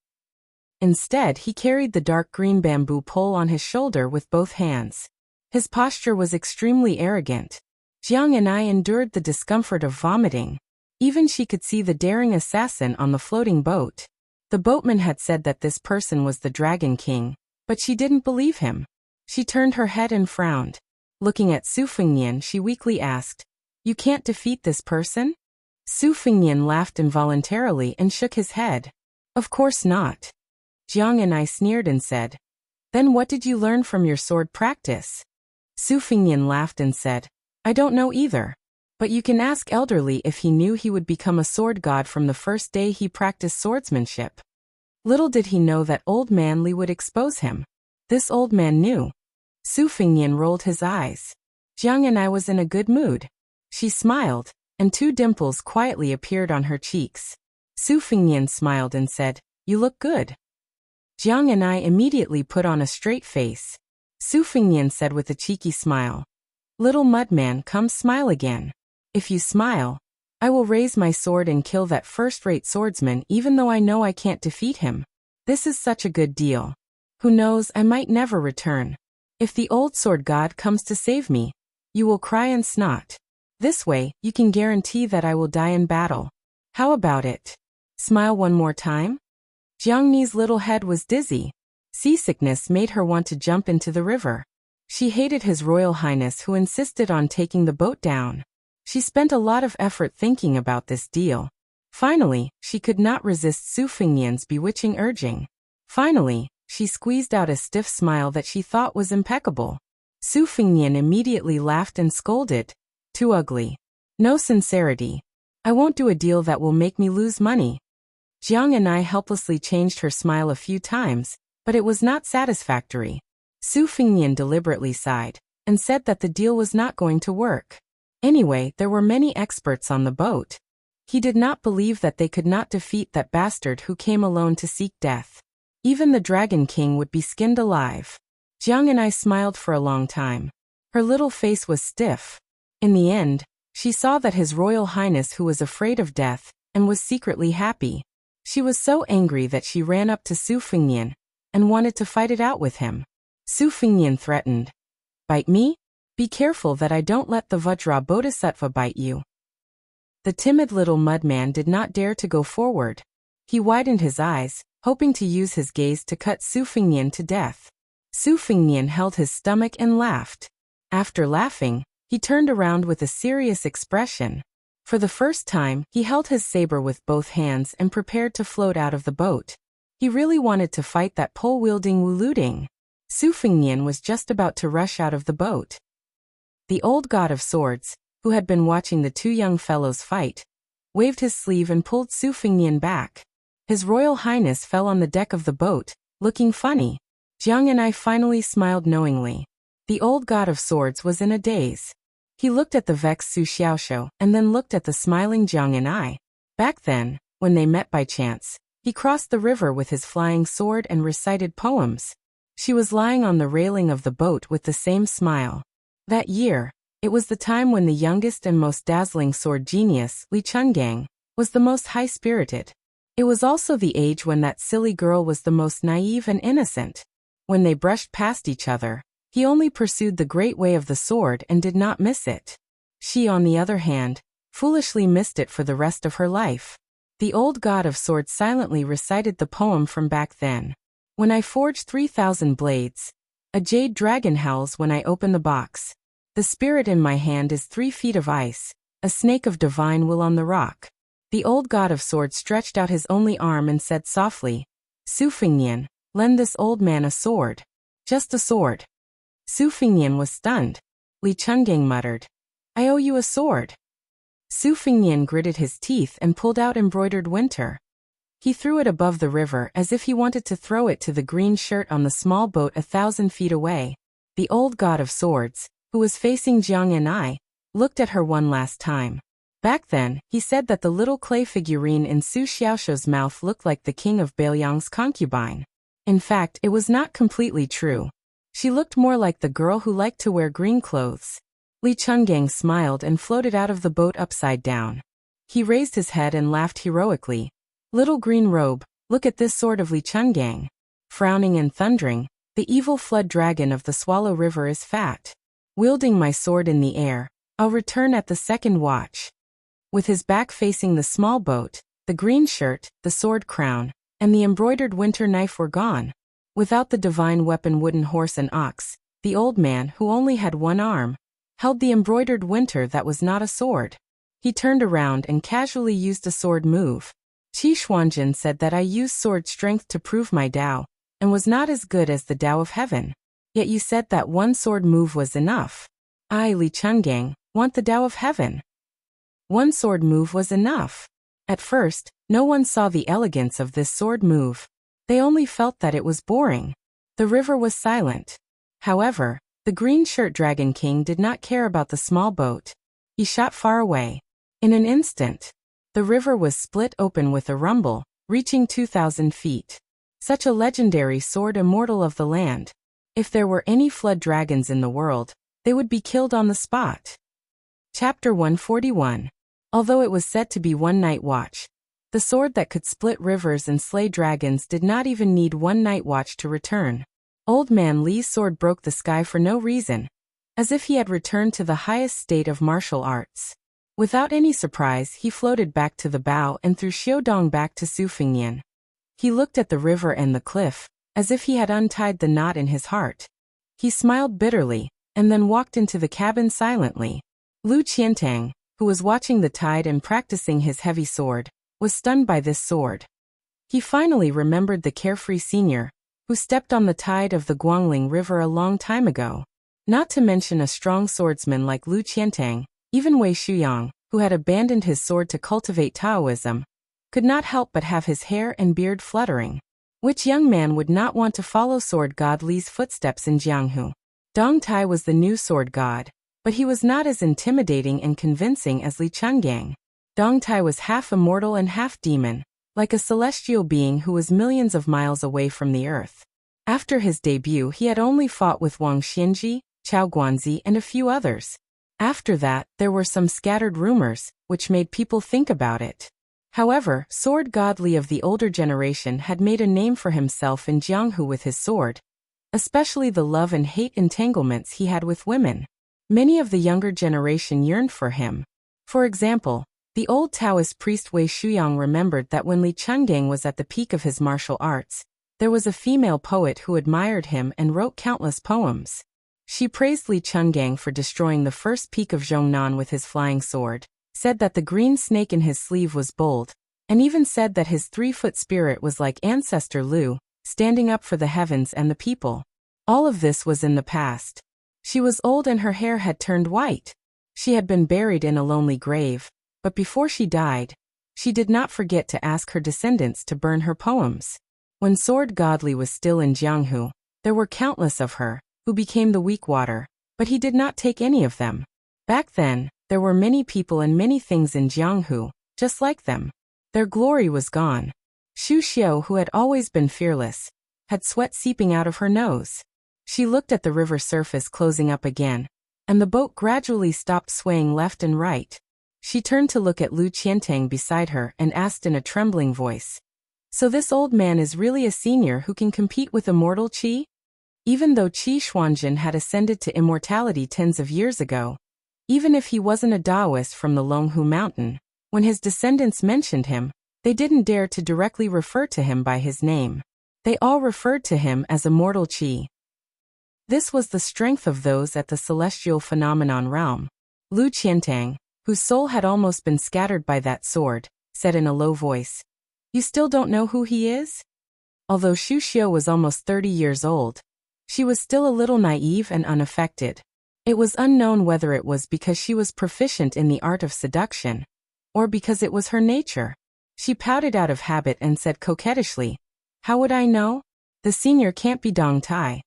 Instead, he carried the dark green bamboo pole on his shoulder with both hands. His posture was extremely arrogant. Jiang and I endured the discomfort of vomiting. Even she could see the daring assassin on the floating boat. The boatman had said that this person was the Dragon King, but she didn't believe him. She turned her head and frowned. Looking at Su Fingyan, she weakly asked, "You can't defeat this person?" Su Fingyan laughed involuntarily and shook his head. "Of course not." Jiang and I sneered and said, "Then what did you learn from your sword practice?" Su Fingyan laughed and said, "I don't know either. But you can ask Elderly if he knew he would become a sword god from the first day he practiced swordsmanship." Little did he know that Old Man Li would expose him. This old man knew. Su Fingyan rolled his eyes. Jiang and I was in a good mood. She smiled, and 2 dimples quietly appeared on her cheeks. Su Fingyan smiled and said, "You look good." Jiang and I immediately put on a straight face. Su Fingyan said with a cheeky smile, "Little mudman, come smile again. If you smile, I will raise my sword and kill that first-rate swordsman even though I know I can't defeat him. This is such a good deal. Who knows, I might never return. If the old sword god comes to save me, you will cry and snot. This way, you can guarantee that I will die in battle. How about it? Smile one more time?" Jiang Ni's little head was dizzy. Seasickness made her want to jump into the river. She hated His Royal Highness, who insisted on taking the boat down. She spent a lot of effort thinking about this deal. Finally, she could not resist Su Fingyan's bewitching urging. Finally, she squeezed out a stiff smile that she thought was impeccable. Su Fingyan immediately laughed and scolded, "Too ugly. No sincerity. I won't do a deal that will make me lose money." Jiang and I helplessly changed her smile a few times, but it was not satisfactory. Su Fingyan deliberately sighed, and said that the deal was not going to work. Anyway, there were many experts on the boat. He did not believe that they could not defeat that bastard who came alone to seek death. Even the Dragon King would be skinned alive. Jiang and I smiled for a long time. Her little face was stiff. In the end, she saw that His Royal Highness who was afraid of death, and was secretly happy. She was so angry that she ran up to Su Fingyan, and wanted to fight it out with him. Su Fingyan threatened, "Bite me? Be careful that I don't let the Vajra Bodhisattva bite you." The timid little mudman did not dare to go forward. He widened his eyes, hoping to use his gaze to cut Su Fingyan to death. Su Fingyan held his stomach and laughed. After laughing, he turned around with a serious expression. For the first time, he held his saber with both hands and prepared to float out of the boat. He really wanted to fight that pole-wielding Wu Luding. Su Fingyan was just about to rush out of the boat. The old god of swords, who had been watching the 2 young fellows fight, waved his sleeve and pulled Su Fingyan back. His Royal Highness fell on the deck of the boat, looking funny. Jiang and I finally smiled knowingly. The old god of swords was in a daze. He looked at the vexed Su Xiaoshu and then looked at the smiling Jiang and I. Back then, when they met by chance, he crossed the river with his flying sword and recited poems. She was lying on the railing of the boat with the same smile. That year, It was the time when the youngest and most dazzling sword genius, Li Chungang, was the most high-spirited. It was also the age when that silly girl was the most naive and innocent. When they brushed past each other, he only pursued the great way of the sword and did not miss it. She, on the other hand, foolishly missed it for the rest of her life. The old god of swords silently recited the poem from back then. When I forge 3,000 blades, a jade dragon howls when I open the box. The spirit in my hand is 3 feet of ice, a snake of divine will on the rock. The old god of swords stretched out his only arm and said softly, Su Fingnian, lend this old man a sword. Just a sword. Su Fingnian was stunned. Li Chungang muttered, I owe you a sword. Su Fingnian gritted his teeth and pulled out embroidered winter. He threw it above the river as if he wanted to throw it to the green shirt on the small boat 1,000 feet away. The old god of swords, who was facing Jiang and I, looked at her one last time. Back then, he said that the little clay figurine in Su Xiaoshuo's mouth looked like the king of Beiliang's concubine. In fact, it was not completely true. She looked more like the girl who liked to wear green clothes. Li Chungang smiled and floated out of the boat upside down. He raised his head and laughed heroically. Little green robe, look at this sword of Li Chungang. Frowning and thundering, the evil flood dragon of the Swallow River is fat. Wielding my sword in the air, I'll return at the second watch. With his back facing the small boat, the green shirt, the sword crown, and the embroidered winter knife were gone. Without the divine weapon wooden horse and ox, the old man, who only had one arm, held the embroidered winter that was not a sword. He turned around and casually used a sword move. Qi Xuanjin said that I used sword strength to prove my Tao, and was not as good as the Tao of heaven. Yet you said that one sword move was enough. I, Li Chungang, want the Tao of heaven. One sword move was enough. At first, no one saw the elegance of this sword move. They only felt that it was boring. The river was silent. However, the green shirt dragon king did not care about the small boat. He shot far away. In an instant, the river was split open with a rumble, reaching 2,000 feet. Such a legendary sword immortal of the land. If there were any flood dragons in the world, they would be killed on the spot. Chapter 141. Although it was said to be one night watch, the sword that could split rivers and slay dragons did not even need one night watch to return. Old Man Li's sword broke the sky for no reason, as if he had returned to the highest state of martial arts. Without any surprise, he floated back to the bow and threw Xiaodong back to Su Fingnian. He looked at the river and the cliff, as if he had untied the knot in his heart. He smiled bitterly, and then walked into the cabin silently. Lu Qiantang, who was watching the tide and practicing his heavy sword, was stunned by this sword. He finally remembered the carefree senior, who stepped on the tide of the Guangling River a long time ago. Not to mention a strong swordsman like Lu Qiantang, even Wei Shuyang, who had abandoned his sword to cultivate Taoism, could not help but have his hair and beard fluttering. Which young man would not want to follow sword god Li's footsteps in Jianghu? Dong Tai was the new sword god, but he was not as intimidating and convincing as Li Chungang. Dong Tai was half immortal and half demon, like a celestial being who was millions of miles away from the earth. After his debut, he had only fought with Wang Xianji, Chao Guanzi, and a few others. After that, there were some scattered rumors, which made people think about it. However, sword god Li of the older generation had made a name for himself in Jianghu with his sword, especially the love and hate entanglements he had with women. Many of the younger generation yearned for him. For example, the old Taoist priest Wei Shuyang remembered that when Li Chungang was at the peak of his martial arts, there was a female poet who admired him and wrote countless poems. She praised Li Chungang for destroying the first peak of Zhongnan with his flying sword, said that the green snake in his sleeve was bold, and even said that his 3-foot spirit was like ancestor Lu, standing up for the heavens and the people. All of this was in the past. She was old and her hair had turned white. She had been buried in a lonely grave, but before she died, she did not forget to ask her descendants to burn her poems. When sword god Li was still in Jianghu, there were countless of her, who became the weak water, but he did not take any of them. Back then, there were many people and many things in Jianghu, just like them. Their glory was gone. Xu Xiu, who had always been fearless, had sweat seeping out of her nose. She looked at the river surface closing up again, and the boat gradually stopped swaying left and right. She turned to look at Lu Qiantang beside her and asked in a trembling voice, "So this old man is really a senior who can compete with immortal Qi?" Even though Qi Xuanjin had ascended to immortality tens of years ago, even if he wasn't a Taoist from the Longhu Mountain, when his descendants mentioned him, they didn't dare to directly refer to him by his name. They all referred to him as immortal Qi. This was the strength of those at the celestial phenomenon realm. Lu Qiantang, whose soul had almost been scattered by that sword, said in a low voice, "You still don't know who he is?" Although Xu Xiu was almost 30 years old, she was still a little naive and unaffected. It was unknown whether it was because she was proficient in the art of seduction, or because it was her nature. She pouted out of habit and said coquettishly, "How would I know? The senior can't be Dong Tai."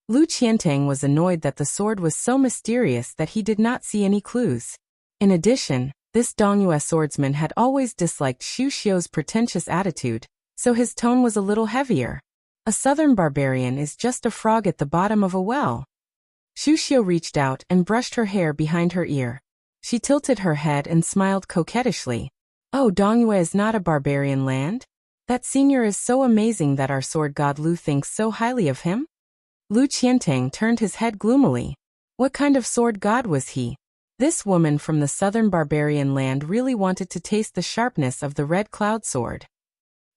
Lu Qiantang was annoyed that the sword was so mysterious that he did not see any clues. In addition, this Dongyue swordsman had always disliked Xu Xiu's pretentious attitude, so his tone was a little heavier. A southern barbarian is just a frog at the bottom of a well. Xu Xiu reached out and brushed her hair behind her ear. She tilted her head and smiled coquettishly. "Oh, Dongyue is not a barbarian land? That senior is so amazing that our sword god Lu thinks so highly of him?" Lu Qiantang turned his head gloomily. What kind of sword god was he? This woman from the southern barbarian land really wanted to taste the sharpness of the red cloud sword.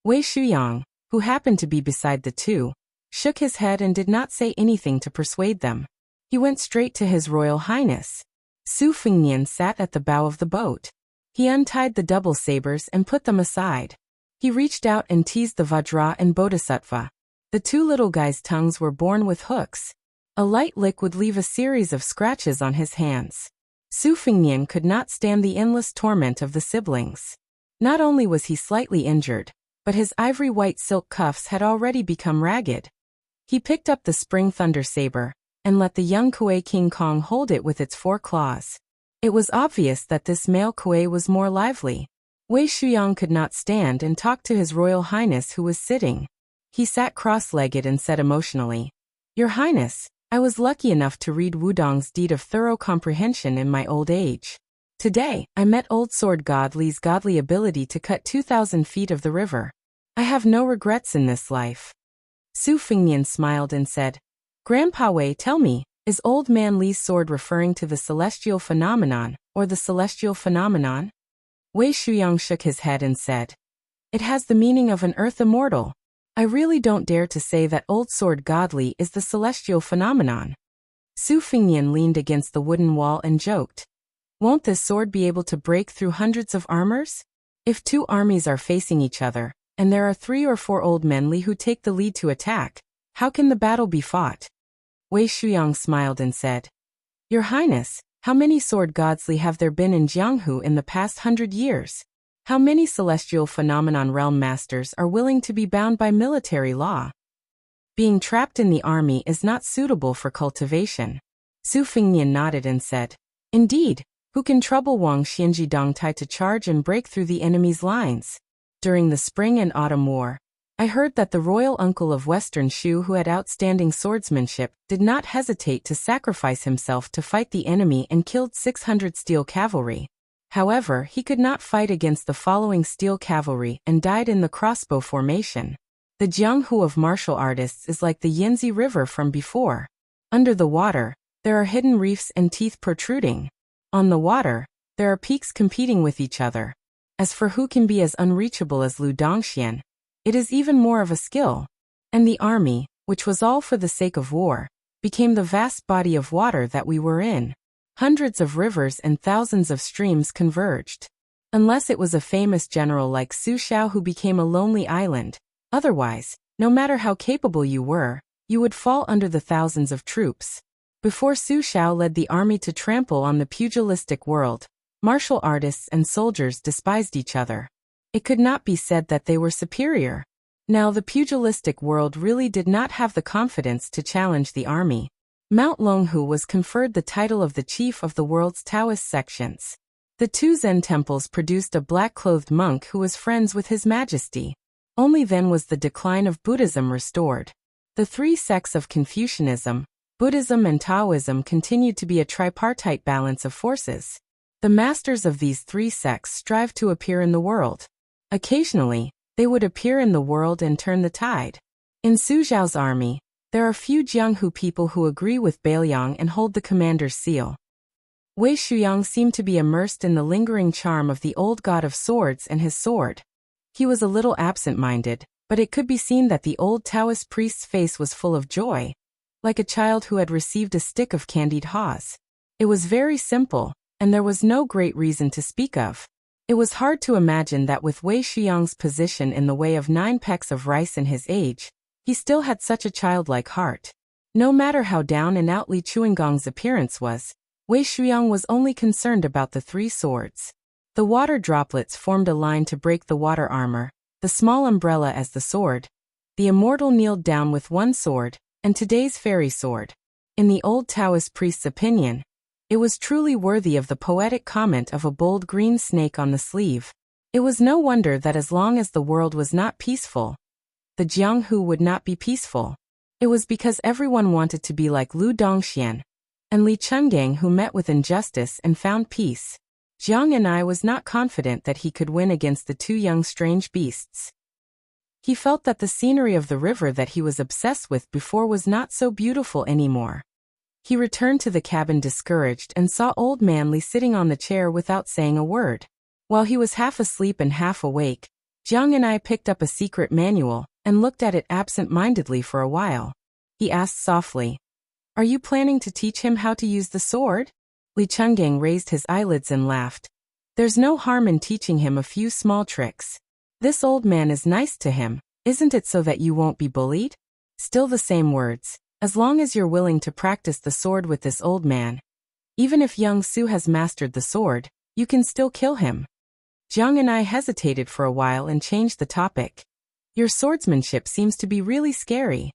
Wei Shuyang, who happened to be beside the two, shook his head and did not say anything to persuade them. He went straight to His Royal Highness. Su Fengnian sat at the bow of the boat. He untied the double sabers and put them aside. He reached out and teased the Vajra and Bodhisattva. The two little guys' tongues were born with hooks. A light lick would leave a series of scratches on his hands. Su Fengnian could not stand the endless torment of the siblings. Not only was he slightly injured, but his ivory white silk cuffs had already become ragged. He picked up the spring thunder saber and let the young Kuei King Kong hold it with its 4 claws. It was obvious that this male Kuei was more lively. Wei Shuyang could not stand and talk to His Royal Highness who was sitting. He sat cross-legged and said emotionally, "Your Highness, I was lucky enough to read Wudong's Deed of Thorough Comprehension in my old age. Today, I met Old Sword God Li's godly ability to cut 2,000 feet of the river. I have no regrets in this life." Su Fengnian smiled and said, "Grandpa Wei, tell me, is Old Man Li's sword referring to the celestial phenomenon, or the celestial phenomenon?" Wei Shuyang shook his head and said, "It has the meaning of an earth immortal. I really don't dare to say that Old Sword God Li is the celestial phenomenon." Su Fengnian leaned against the wooden wall and joked, "Won't this sword be able to break through hundreds of armors? If 2 armies are facing each other, and there are 3 or 4 old men Li who take the lead to attack, how can the battle be fought?" Wei Shuyang smiled and said, "Your Highness, how many sword gods Li have there been in Jianghu in the past 100 years? How many celestial phenomenon realm masters are willing to be bound by military law? Being trapped in the army is not suitable for cultivation." Su Fengnian nodded and said, "Indeed, who can trouble Wang Xianji Dongtai to charge and break through the enemy's lines? During the Spring and Autumn War, I heard that the royal uncle of Western Shu who had outstanding swordsmanship did not hesitate to sacrifice himself to fight the enemy and killed 600 steel cavalry. However, he could not fight against the following steel cavalry and died in the crossbow formation. The Jianghu of martial artists is like the Yinzi River from before. Under the water, there are hidden reefs and teeth protruding. On the water, there are peaks competing with each other. As for who can be as unreachable as Lu Dongxian, it is even more of a skill. And the army, which was all for the sake of war, became the vast body of water that we were in. Hundreds of rivers and thousands of streams converged. Unless it was a famous general like Su Xiao who became a lonely island, otherwise, no matter how capable you were, you would fall under the thousands of troops. Before Su Xiao led the army to trample on the pugilistic world, martial artists and soldiers despised each other. It could not be said that they were superior. Now the pugilistic world really did not have the confidence to challenge the army. Mount Longhu was conferred the title of the chief of the world's Taoist sections. The 2 Zen temples produced a black-clothed monk who was friends with His Majesty. Only then was the decline of Buddhism restored. The 3 sects of Confucianism, Buddhism and Taoism continued to be a tripartite balance of forces. The masters of these three sects strive to appear in the world. Occasionally, they would appear in the world and turn the tide. In Su Zhao's army, there are few Jianghu people who agree with Bailiang and hold the commander's seal. Wei Shuyang seemed to be immersed in the lingering charm of the old god of swords and his sword. He was a little absent-minded, but it could be seen that the old Taoist priest's face was full of joy, like a child who had received a stick of candied haws. It was very simple, and there was no great reason to speak of. It was hard to imagine that with Wei Shuyang's position in the way of 9 pecks of rice in his age, he still had such a childlike heart. No matter how down and out Li Chuangong's appearance was, Wei Shuyang was only concerned about the 3 swords. The water droplets formed a line to break the water armor, the small umbrella as the sword. The immortal kneeled down with 1 sword, and today's fairy sword. In the old Taoist priest's opinion, it was truly worthy of the poetic comment of a bold green snake on the sleeve. It was no wonder that as long as the world was not peaceful, the Jianghu would not be peaceful. It was because everyone wanted to be like Lu Dongxian and Li Chungang, who met with injustice and found peace. Jiang Anai was not confident that he could win against the 2 young strange beasts. He felt that the scenery of the river that he was obsessed with before was not so beautiful anymore. He returned to the cabin discouraged and saw old man Li sitting on the chair without saying a word. While he was half asleep and half awake, Jiang Anai picked up a secret manual and looked at it absent-mindedly for a while. He asked softly, "Are you planning to teach him how to use the sword?" Li Chungang raised his eyelids and laughed. "There's no harm in teaching him a few small tricks. This old man is nice to him, isn't it, so that you won't be bullied?" Still the same words. As long as you're willing to practice the sword with this old man, even if young Su has mastered the sword, you can still kill him. Jiang Anai hesitated for a while and changed the topic. "Your swordsmanship seems to be really scary."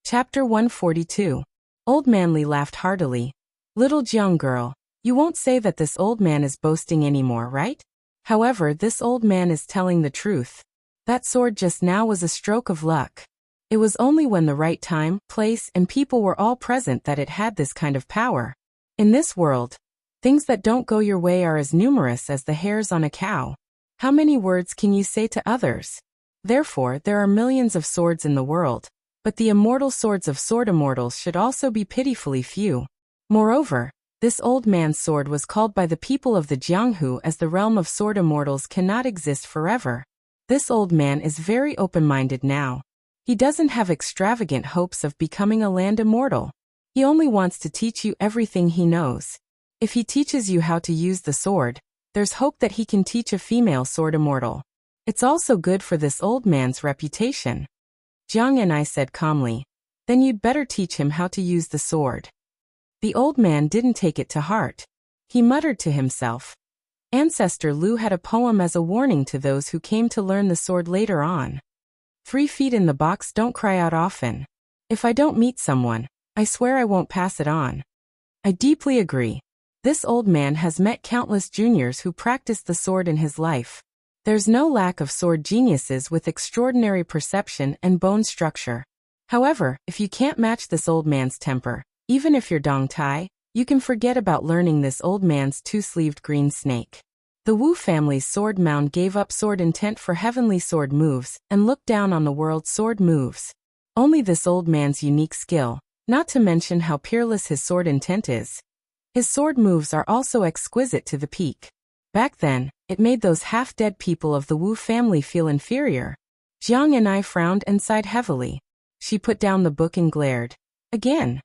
Chapter 142. Old Man Li laughed heartily. "Little Jiang girl, you won't say that this old man is boasting anymore, right? However, this old man is telling the truth. That sword just now was a stroke of luck. It was only when the right time, place, and people were all present that it had this kind of power. In this world, things that don't go your way are as numerous as the hairs on a cow. How many words can you say to others? Therefore, there are millions of swords in the world, but the immortal swords of sword immortals should also be pitifully few. Moreover, this old man's sword was called by the people of the Jianghu as the realm of sword immortals cannot exist forever. This old man is very open-minded now. He doesn't have extravagant hopes of becoming a land immortal. He only wants to teach you everything he knows. If he teaches you how to use the sword, there's hope that he can teach a female sword immortal. It's also good for this old man's reputation." Jiang Anai said calmly, "Then you'd better teach him how to use the sword." The old man didn't take it to heart. He muttered to himself. Ancestor Lu had a poem as a warning to those who came to learn the sword later on. 3 feet in the box don't cry out often. If I don't meet someone, I swear I won't pass it on. I deeply agree. This old man has met countless juniors who practiced the sword in his life. There's no lack of sword geniuses with extraordinary perception and bone structure. However, if you can't match this old man's temper, even if you're Dong Tai, you can forget about learning this old man's 2-sleeved green snake. The Wu family's sword mound gave up sword intent for heavenly sword moves and looked down on the world's sword moves. Only this old man's unique skill, not to mention how peerless his sword intent is. His sword moves are also exquisite to the peak. Back then, it made those half-dead people of the Wu family feel inferior. Jiang Anai frowned and sighed heavily. She put down the book and glared. Again.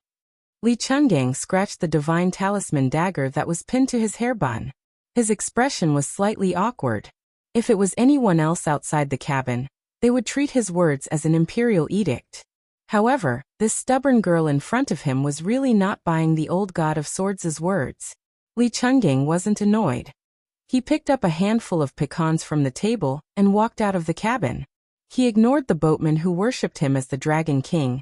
Li Chungang scratched the divine talisman dagger that was pinned to his hairbun. His expression was slightly awkward. If it was anyone else outside the cabin, they would treat his words as an imperial edict. However, this stubborn girl in front of him was really not buying the old god of swords' words. Li Chungang wasn't annoyed. He picked up a handful of pecans from the table and walked out of the cabin. He ignored the boatman who worshipped him as the Dragon King,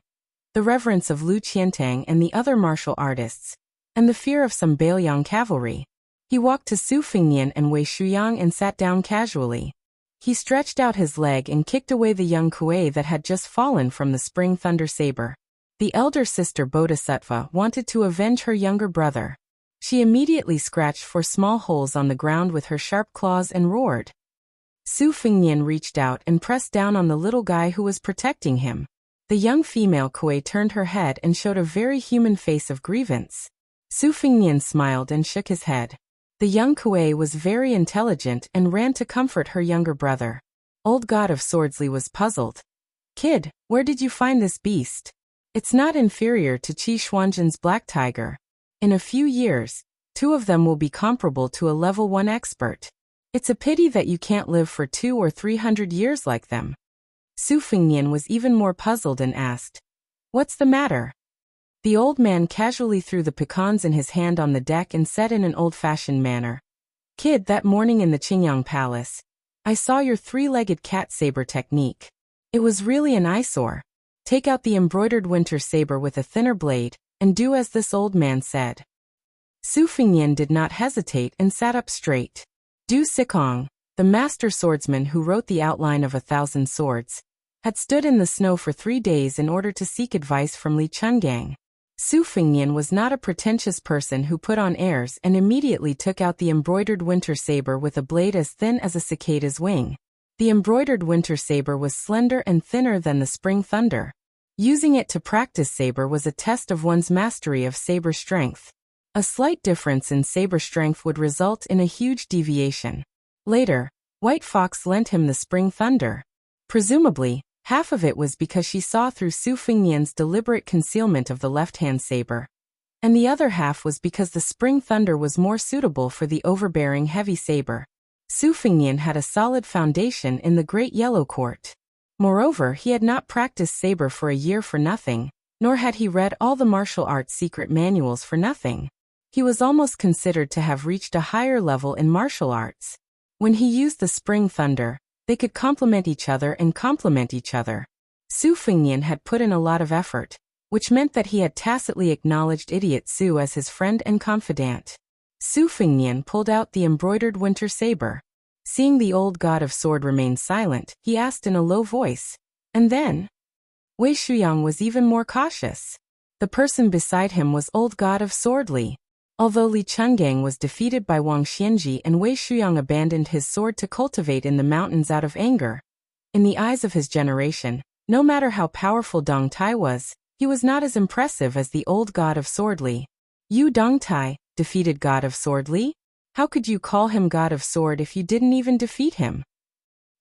the reverence of Lu Qiantang and the other martial artists, and the fear of some Bailiang cavalry. He walked to Su Fingnian and Wei Shuyang and sat down casually. He stretched out his leg and kicked away the young kuei that had just fallen from the spring thunder saber. The elder sister Bodhisattva wanted to avenge her younger brother. She immediately scratched for small holes on the ground with her sharp claws and roared. Su Fengnian reached out and pressed down on the little guy who was protecting him. The young female Kuei turned her head and showed a very human face of grievance. Su Fengnian smiled and shook his head. The young Kuei was very intelligent and ran to comfort her younger brother. Old God of Swordsley was puzzled. Kid, where did you find this beast? It's not inferior to Qi Xuanzhen's black tiger. In a few years, 2 of them will be comparable to a level 1 expert. It's a pity that you can't live for 200 or 300 years like them. Su Fengnian was even more puzzled and asked, "What's the matter?" The old man casually threw the pecans in his hand on the deck and said in an old-fashioned manner, "Kid, that morning in the Qingyang Palace, I saw your 3-legged cat saber technique. It was really an eyesore. Take out the embroidered winter saber with a thinner blade, and do as this old man said." Su Fengnian did not hesitate and sat up straight. Du Sikong, the master swordsman who wrote the outline of 1,000 swords, had stood in the snow for 3 days in order to seek advice from Li Chungang. Su Fengnian was not a pretentious person who put on airs and immediately took out the embroidered winter saber with a blade as thin as a cicada's wing. The embroidered winter saber was slender and thinner than the spring thunder. Using it to practice saber was a test of one's mastery of saber strength. A slight difference in saber strength would result in a huge deviation. Later, White Fox lent him the spring thunder. Presumably, half of it was because she saw through Su Fengnian's deliberate concealment of the left-hand saber, and the other half was because the spring thunder was more suitable for the overbearing heavy saber. Su Fengnian had a solid foundation in the Great Yellow Court. Moreover, he had not practiced saber for a year for nothing, nor had he read all the martial arts secret manuals for nothing. He was almost considered to have reached a higher level in martial arts. When he used the spring thunder, they could complement each other and complement each other. Su Fengnian had put in a lot of effort, which meant that he had tacitly acknowledged Idiot Su as his friend and confidant. Su Fengnian pulled out the embroidered winter saber. Seeing the old god of sword remain silent, he asked in a low voice, "And then?" Wei Shuyang was even more cautious. The person beside him was old god of sword Li. Although Li Chungang was defeated by Wang Xianji and Wei Shuyang abandoned his sword to cultivate in the mountains out of anger, in the eyes of his generation, no matter how powerful Dong Tai was, he was not as impressive as the old god of sword Li. "You Dong Tai, defeated god of sword Li? How could you call him god of sword if you didn't even defeat him?"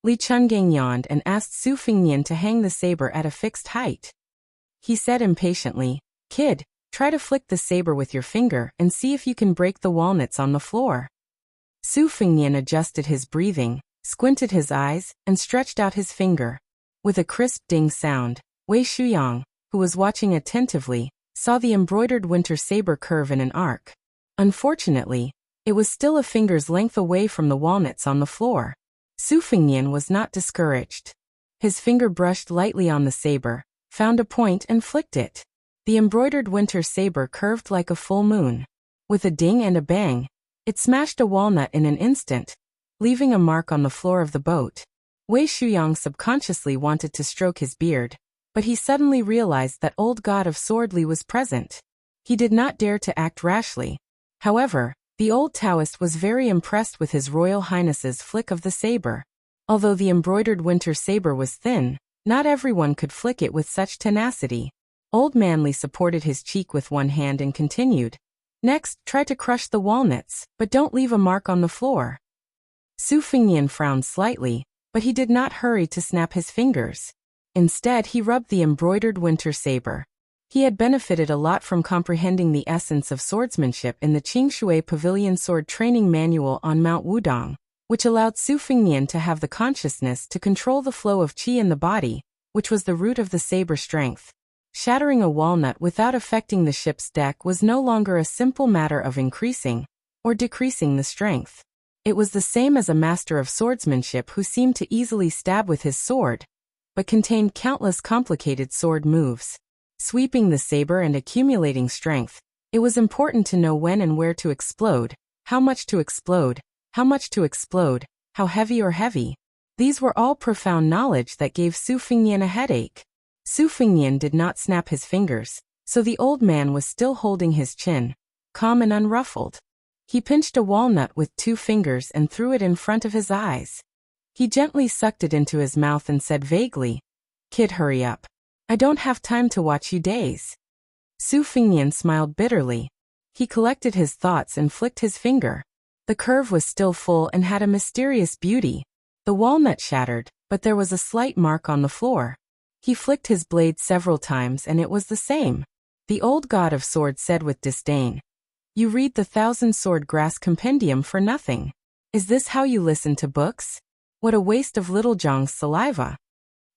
Li Chungang yawned and asked Su Fengnian to hang the saber at a fixed height. He said impatiently, "Kid, try to flick the saber with your finger and see if you can break the walnuts on the floor." Su Fengnian adjusted his breathing, squinted his eyes, and stretched out his finger. With a crisp ding sound, Wei Shuyang, who was watching attentively, saw the embroidered winter saber curve in an arc. Unfortunately, it was still a finger's length away from the walnuts on the floor. Su Fengnian was not discouraged. His finger brushed lightly on the saber, found a point and flicked it. The embroidered winter saber curved like a full moon. With a ding and a bang, it smashed a walnut in an instant, leaving a mark on the floor of the boat. Wei Shuyang subconsciously wanted to stroke his beard, but he suddenly realized that old god of sword Li was present. He did not dare to act rashly. However, the old Taoist was very impressed with His Royal Highness's flick of the saber. Although the embroidered winter saber was thin, not everyone could flick it with such tenacity. Old Manly supported his cheek with one hand and continued, "Next, try to crush the walnuts, but don't leave a mark on the floor." Su Fengnian frowned slightly, but he did not hurry to snap his fingers. Instead, he rubbed the embroidered winter saber. He had benefited a lot from comprehending the essence of swordsmanship in the Qingshui Pavilion Sword Training Manual on Mount Wudong, which allowed Su Fengnian to have the consciousness to control the flow of qi in the body, which was the root of the saber strength. Shattering a walnut without affecting the ship's deck was no longer a simple matter of increasing or decreasing the strength. It was the same as a master of swordsmanship who seemed to easily stab with his sword, but contained countless complicated sword moves. Sweeping the saber and accumulating strength, it was important to know when and where to explode, how much to explode, how much to explode, how heavy or heavy. These were all profound knowledge that gave Su Fengnian a headache. Su Fingnian did not snap his fingers, so the old man was still holding his chin, calm and unruffled. He pinched a walnut with 2 fingers and threw it in front of his eyes. He gently sucked it into his mouth and said vaguely, "Kid, hurry up. I don't have time to watch you daze." Su Fingnian smiled bitterly. He collected his thoughts and flicked his finger. The curve was still full and had a mysterious beauty. The walnut shattered, but there was a slight mark on the floor. He flicked his blade several times and it was the same. The old god of swords said with disdain, "You read the 1,000-sword grass compendium for nothing. Is this how you listen to books? What a waste of little Zhang's saliva."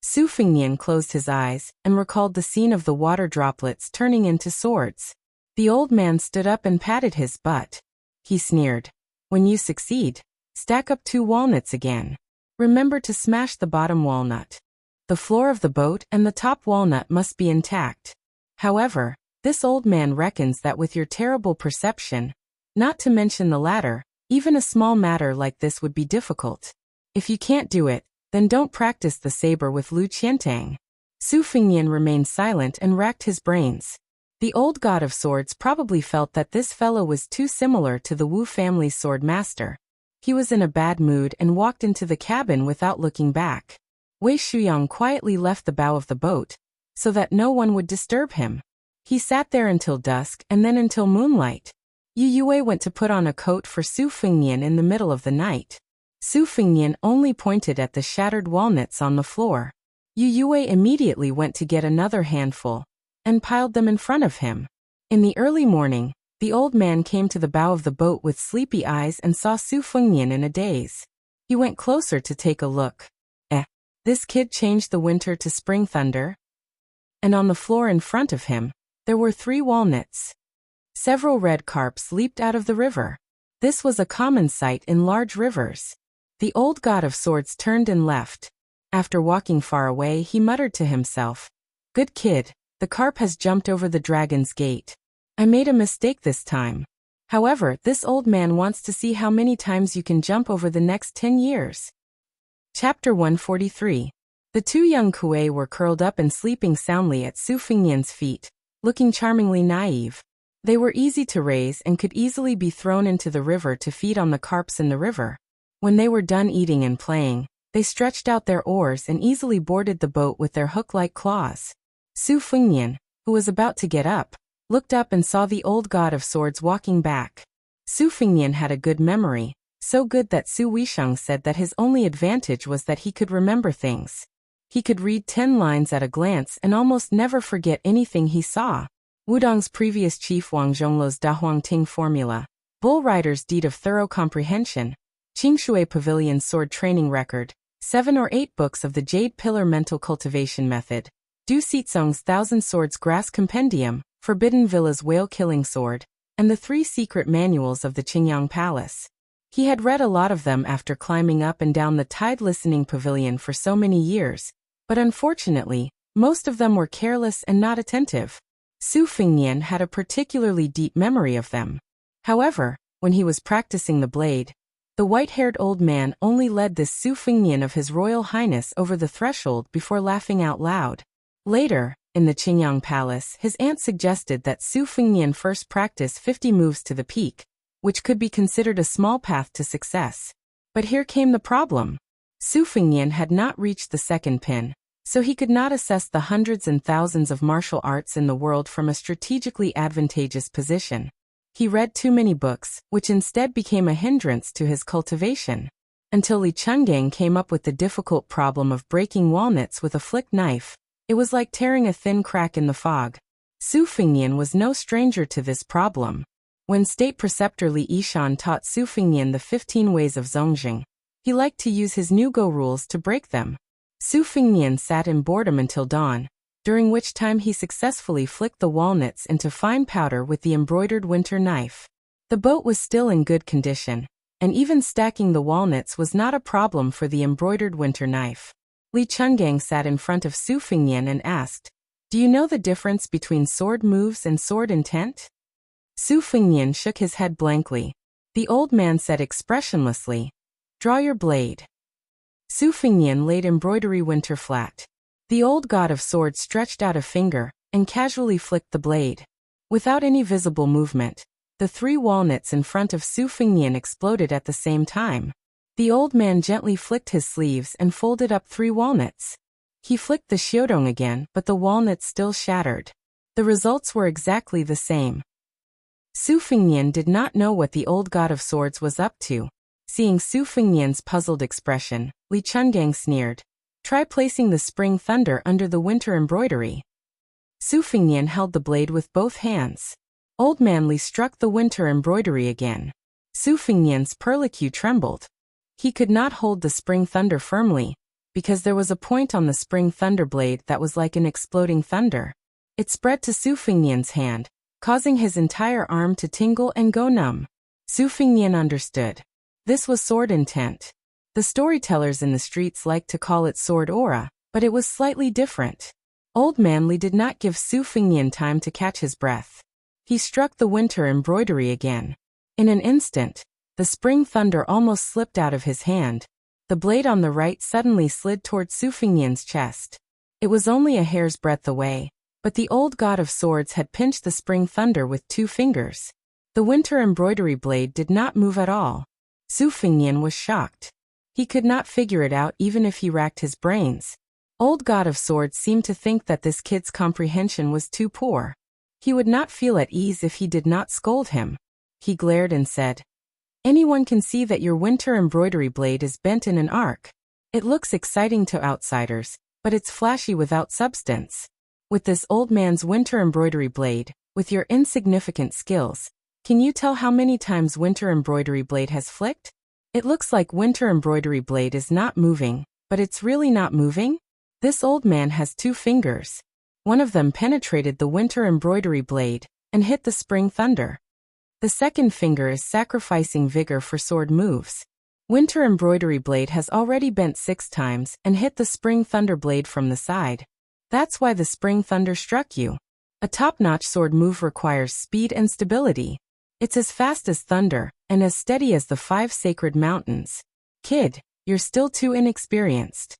Su Fingnian closed his eyes and recalled the scene of the water droplets turning into swords. The old man stood up and patted his butt. He sneered, "When you succeed, stack up 2 walnuts again. Remember to smash the bottom walnut. The floor of the boat and the top walnut must be intact. However, this old man reckons that with your terrible perception, not to mention the latter, even a small matter like this would be difficult. If you can't do it, then don't practice the saber with Lu Qiantang." Su Fingnian remained silent and racked his brains. The old god of swords probably felt that this fellow was too similar to the Wu family's sword master. He was in a bad mood and walked into the cabin without looking back. Wei Shuyang quietly left the bow of the boat, so that no one would disturb him. He sat there until dusk and then until moonlight. Yu Yue went to put on a coat for Su Fingnian in the middle of the night. Su Fingnian only pointed at the shattered walnuts on the floor. Yu Yue immediately went to get another handful and piled them in front of him. In the early morning, the old man came to the bow of the boat with sleepy eyes and saw Su Fingnian in a daze. He went closer to take a look. This kid changed the winter to spring thunder? And on the floor in front of him, there were 3 walnuts. Several red carps leaped out of the river. This was a common sight in large rivers. The old god of swords turned and left. After walking far away, he muttered to himself, "Good kid, the carp has jumped over the dragon's gate. I made a mistake this time. However, this old man wants to see how many times you can jump over the next 10 years. Chapter 143. The 2 young Kuei were curled up and sleeping soundly at Su Fingnian's feet, looking charmingly naive. They were easy to raise and could easily be thrown into the river to feed on the carps in the river. When they were done eating and playing, they stretched out their oars and easily boarded the boat with their hook-like claws. Su Fingnian, who was about to get up, looked up and saw the old god of swords walking back. Su Fingnian had a good memory, so good that Su Weisheng said that his only advantage was that he could remember things. He could read 10 lines at a glance and almost never forget anything he saw. Wudong's previous chief Wang Zhonglou's Dahuangting formula, Bull Rider's deed of thorough comprehension, Qingshui Pavilion's sword training record, 7 or 8 books of the Jade Pillar mental cultivation method, Du Xizong's 1,000 Swords Grass Compendium, Forbidden Villa's whale-killing sword, and the 3 secret manuals of the Qingyang Palace. He had read a lot of them after climbing up and down the tide listening pavilion for so many years, but unfortunately, most of them were careless and not attentive. Su Fingnian had a particularly deep memory of them. However, when he was practicing the blade, the white-haired old man only led this Su Fingnian of His Royal Highness over the threshold before laughing out loud. Later, in the Qingyang Palace, his aunt suggested that Su Fingnian first practice 50 moves to the peak, which could be considered a small path to success. But here came the problem. Su Fingnian had not reached the second pin, so he could not assess the hundreds and thousands of martial arts in the world from a strategically advantageous position. He read too many books, which instead became a hindrance to his cultivation. Until Li Chungang came up with the difficult problem of breaking walnuts with a flick knife, it was like tearing a thin crack in the fog. Su Fingnian was no stranger to this problem. When State Preceptor Li Yishan taught Su Fingnian the 15 ways of Zongjing, he liked to use his new-go rules to break them. Su Fingnian sat in boredom until dawn, during which time he successfully flicked the walnuts into fine powder with the embroidered winter knife. The boat was still in good condition, and even stacking the walnuts was not a problem for the embroidered winter knife. Li Chungang sat in front of Su Fingnian and asked, "Do you know the difference between sword moves and sword intent?" Su Fingnian shook his head blankly. The old man said expressionlessly, "Draw your blade." Su Fingnian laid embroidery winter flat. The old god of swords stretched out a finger and casually flicked the blade. Without any visible movement, the 3 walnuts in front of Su Fengnian exploded at the same time. The old man gently flicked his sleeves and folded up 3 walnuts. He flicked the xiaodong again, but the walnuts still shattered. The results were exactly the same. Su Fengnian did not know what the old god of swords was up to. Seeing Su Fengnian's puzzled expression, Li Chungang sneered. Try placing the spring thunder under the winter embroidery. Su Fengnian held the blade with both hands. Old man Li struck the winter embroidery again. Su Fengnian's perlicue trembled. He could not hold the spring thunder firmly, because there was a point on the spring thunder blade that was like an exploding thunder. It spread to Su Fengnian's hand, causing his entire arm to tingle and go numb. Su Fengnian understood. This was sword intent. The storytellers in the streets liked to call it sword aura, but it was slightly different. Old man Li did not give Su Fengnian time to catch his breath. He struck the winter embroidery again. In an instant, the spring thunder almost slipped out of his hand. The blade on the right suddenly slid toward Su Fengnian's chest. It was only a hair's breadth away, but the old god of swords had pinched the spring thunder with 2 fingers. The winter embroidery blade did not move at all. Su Fengnian was shocked. He could not figure it out even if he racked his brains. Old god of swords seemed to think that this kid's comprehension was too poor. He would not feel at ease if he did not scold him. He glared and said, "Anyone can see that your winter embroidery blade is bent in an arc. It looks exciting to outsiders, but it's flashy without substance. With this old man's winter embroidery blade, with your insignificant skills, can you tell how many times winter embroidery blade has flicked? It looks like winter embroidery blade is not moving, but it's really not moving? This old man has 2 fingers. One of them penetrated the winter embroidery blade and hit the spring thunder. The second finger is sacrificing vigor for sword moves. Winter embroidery blade has already bent 6 times and hit the spring thunder blade from the side. That's why the spring thunder struck you. A top-notch sword move requires speed and stability. It's as fast as thunder and as steady as the 5 sacred mountains. Kid, you're still too inexperienced."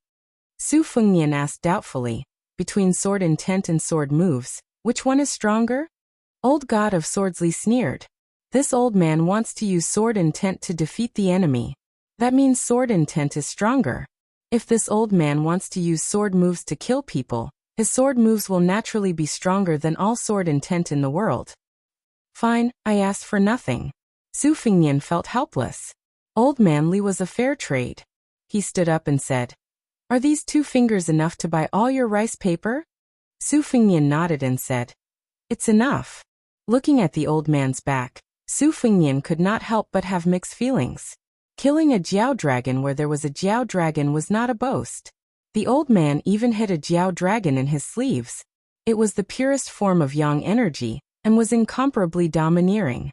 Su Fengnian asked doubtfully, "Between sword intent and sword moves, which one is stronger?" Old god of swords Li sneered. "This old man wants to use sword intent to defeat the enemy. That means sword intent is stronger. If this old man wants to use sword moves to kill people, his sword moves will naturally be stronger than all sword intent in the world." "Fine, I asked for nothing." Su Fengnian felt helpless. Old man Li was a fair trade. He stood up and said, "Are these 2 fingers enough to buy all your rice paper?" Su Fengnian nodded and said, "It's enough." Looking at the old man's back, Su Fengnian could not help but have mixed feelings. Killing a Jiao dragon where there was a Jiao dragon was not a boast. The old man even hid a Jiao dragon in his sleeves. It was the purest form of yang energy, and was incomparably domineering.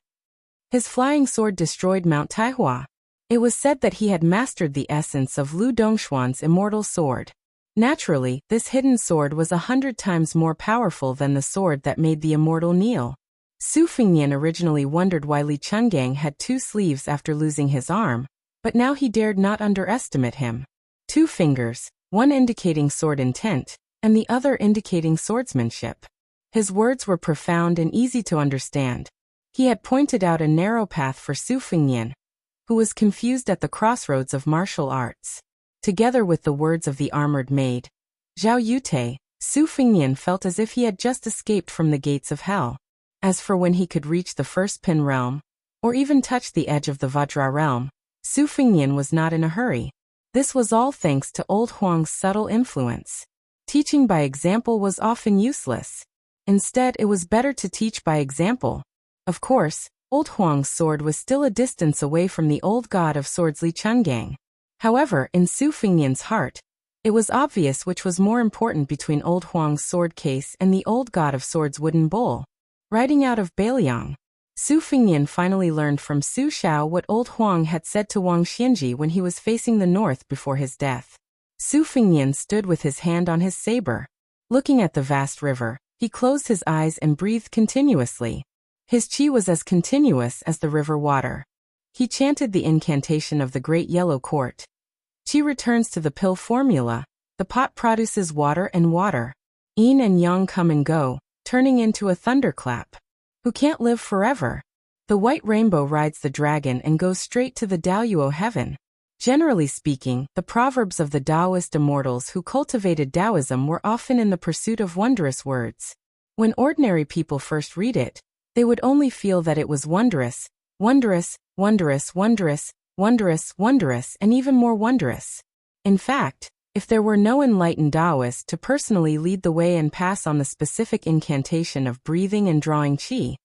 His flying sword destroyed Mount Taihua. It was said that he had mastered the essence of Lu Dongshuan's immortal sword. Naturally, this hidden sword was 100 times more powerful than the sword that made the immortal kneel. Su Fengnian originally wondered why Li Chungang had 2 sleeves after losing his arm, but now he dared not underestimate him. 2 fingers, one indicating sword intent, and the other indicating swordsmanship. His words were profound and easy to understand. He had pointed out a narrow path for Su Fengnian, who was confused at the crossroads of martial arts. Together with the words of the armored maid, Zhao Yute, Su Fengnian felt as if he had just escaped from the gates of hell. As for when he could reach the first Pin realm, or even touch the edge of the Vajra realm, Su Fengnian was not in a hurry. This was all thanks to old Huang's subtle influence. Teaching by example was often useless. Instead, it was better to teach by example. Of course, old Huang's sword was still a distance away from the old god of swords Li Chungang. However, in Su Fengnian's heart, it was obvious which was more important between old Huang's sword case and the old god of swords wooden bowl. Riding out of Beiliang, Su Fengnian finally learned from Su Xiao what old Huang had said to Wang Xianji when he was facing the north before his death. Su Fengnian stood with his hand on his saber. Looking at the vast river, he closed his eyes and breathed continuously. His qi was as continuous as the river water. He chanted the incantation of the Great Yellow Court. Qi returns to the pill formula, The pot produces water and water. Yin and yang come and go, turning into a thunderclap. Who can't live forever? The white rainbow rides the dragon and goes straight to the Daoyuo heaven. Generally speaking, the proverbs of the Taoist immortals who cultivated Taoism were often in the pursuit of wondrous words. When ordinary people first read it, they would only feel that it was wondrous, wondrous, wondrous, wondrous, wondrous, wondrous, and even more wondrous. In fact, if there were no enlightened Taoist to personally lead the way and pass on the specific incantation of breathing and drawing qi,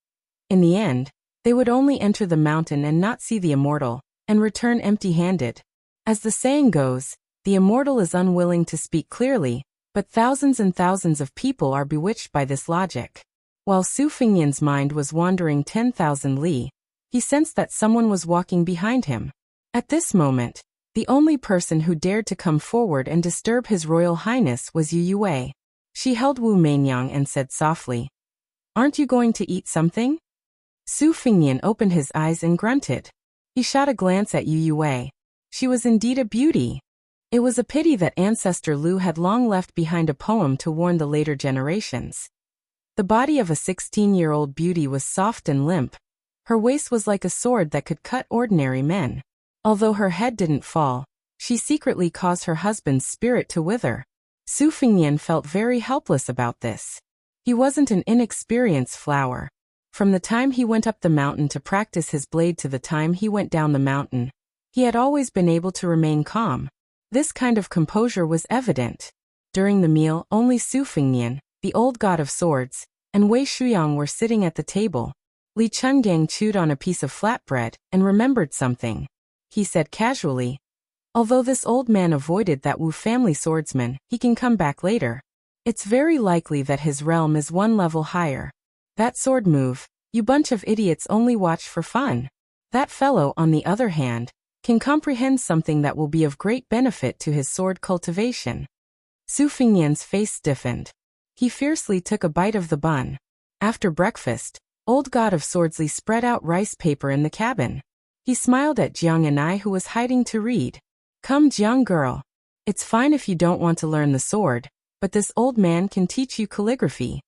in the end, they would only enter the mountain and not see the immortal, and return empty-handed. As the saying goes, the immortal is unwilling to speak clearly, but thousands and thousands of people are bewitched by this logic. While Su Fengnian's mind was wandering 10,000 li, he sensed that someone was walking behind him. At this moment, the only person who dared to come forward and disturb His Royal Highness was Yu Yue. She held Wu Meinyang and said softly, "Aren't you going to eat something?" Su Fengnian opened his eyes and grunted. He shot a glance at Yu Yue. She was indeed a beauty. It was a pity that ancestor Lu had long left behind a poem to warn the later generations. The body of a 16-year-old beauty was soft and limp. Her waist was like a sword that could cut ordinary men. Although her head didn't fall, she secretly caused her husband's spirit to wither. Su Fengnian felt very helpless about this. He wasn't an inexperienced flower. From the time he went up the mountain to practice his blade to the time he went down the mountain, he had always been able to remain calm. This kind of composure was evident. During the meal, only Su Fengnian, the old god of swords, and Wei Shuyang were sitting at the table. Li Chungang chewed on a piece of flatbread and remembered something. He said casually, "Although this old man avoided that Wu family swordsman, he can come back later. It's very likely that his realm is one level higher. That sword move, you bunch of idiots only watch for fun. That fellow, on the other hand, can comprehend something that will be of great benefit to his sword cultivation." Su Fengnian's face stiffened. He fiercely took a bite of the bun. After breakfast, old god of swords Li spread out rice paper in the cabin. He smiled at Jiang and I, who was hiding to read. "Come, Jiang girl. It's fine if you don't want to learn the sword, but this old man can teach you calligraphy."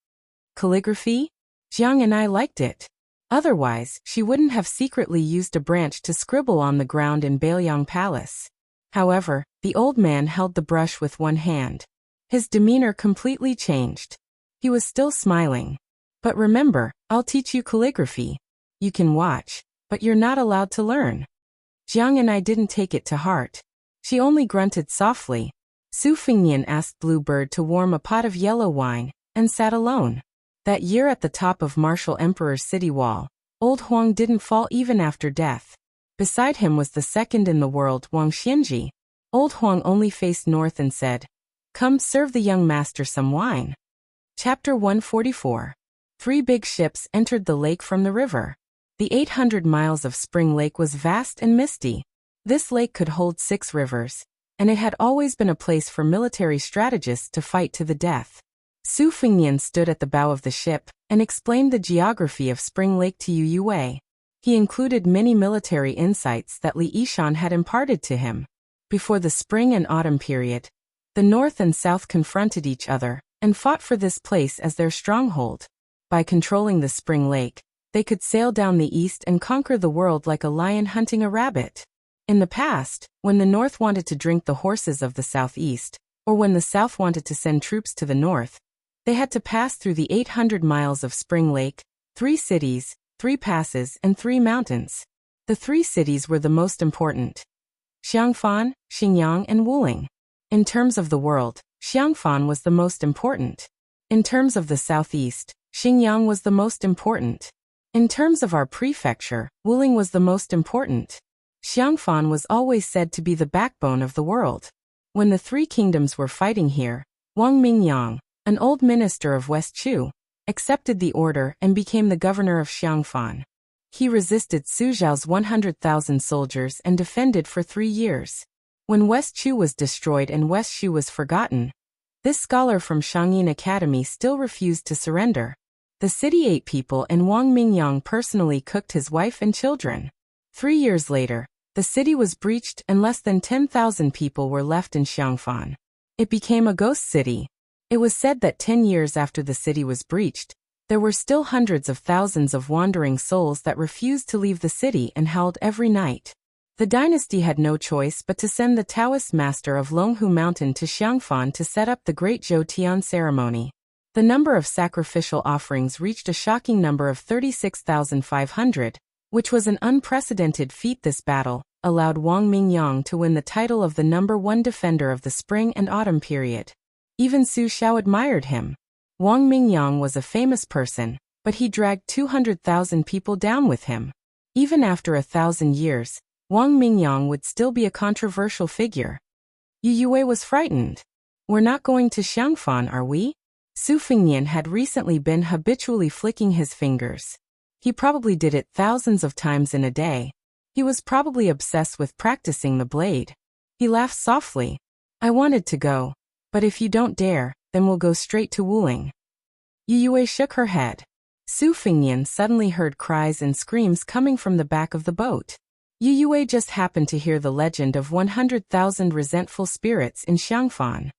Calligraphy? Jiang and I liked it. Otherwise, she wouldn't have secretly used a branch to scribble on the ground in Bailiang Palace. However, the old man held the brush with one hand. His demeanor completely changed. He was still smiling. "But remember, I'll teach you calligraphy. You can watch, but you're not allowed to learn." Jiang and I didn't take it to heart. She only grunted softly. Su Fengnian asked Bluebird to warm a pot of yellow wine, and sat alone. That year at the top of Martial Emperor's city wall, old Huang didn't fall even after death. Beside him was the second in the world, Wang Xianji. Old Huang only faced north and said, "Come, serve the young master some wine." Chapter 144. 3 big ships entered the lake from the river. The 800 miles of Spring Lake was vast and misty. This lake could hold 6 rivers, and it had always been a place for military strategists to fight to the death. Su Fengnian stood at the bow of the ship and explained the geography of Spring Lake to Yu Yue. He included many military insights that Li Yishan had imparted to him. Before the spring and autumn period, the north and south confronted each other and fought for this place as their stronghold. By controlling the Spring Lake, they could sail down the east and conquer the world like a lion hunting a rabbit. In the past, when the north wanted to drink the horses of the southeast, or when the south wanted to send troops to the north, they had to pass through the 800 miles of Spring Lake, 3 cities, 3 passes, and 3 mountains. The 3 cities were the most important: Xiangfan, Xingyang, and Wuling. In terms of the world, Xiangfan was the most important. In terms of the southeast, Xingyang was the most important. In terms of our prefecture, Wuling was the most important. Xiangfan was always said to be the backbone of the world. When the 3 kingdoms were fighting here, Wang Mingyang, an old minister of West Chu, accepted the order and became the governor of Xiangfan. He resisted Su Zhao's 100,000 soldiers and defended for 3 years. When West Chu was destroyed and West Shu was forgotten, this scholar from Shangyin Academy still refused to surrender. The city ate people and Wang Mingyang personally cooked his wife and children. 3 years later, the city was breached and less than 10,000 people were left in Xiangfan. It became a ghost city. It was said that 10 years after the city was breached, there were still hundreds of thousands of wandering souls that refused to leave the city and howled every night. The dynasty had no choice but to send the Taoist master of Longhu Mountain to Xiangfan to set up the Great Zhou Tian ceremony. The number of sacrificial offerings reached a shocking number of 36,500, which was an unprecedented feat. This battle allowed Wang Mingyang to win the title of the #1 defender of the spring and autumn period. Even Su Xiao admired him. Wang Mingyang was a famous person, but he dragged 200,000 people down with him. Even after 1,000 years, Wang Mingyang would still be a controversial figure. Yu Yue was frightened. "We're not going to Xiangfan, are we?" Su Fengnian had recently been habitually flicking his fingers. He probably did it thousands of times in a day. He was probably obsessed with practicing the blade. He laughed softly. "I wanted to go. But if you don't dare, then we'll go straight to Wuling." Yu Yue shook her head. Su Fengnian suddenly heard cries and screams coming from the back of the boat. Yu Yue just happened to hear the legend of 100,000 resentful spirits in Xiangfan.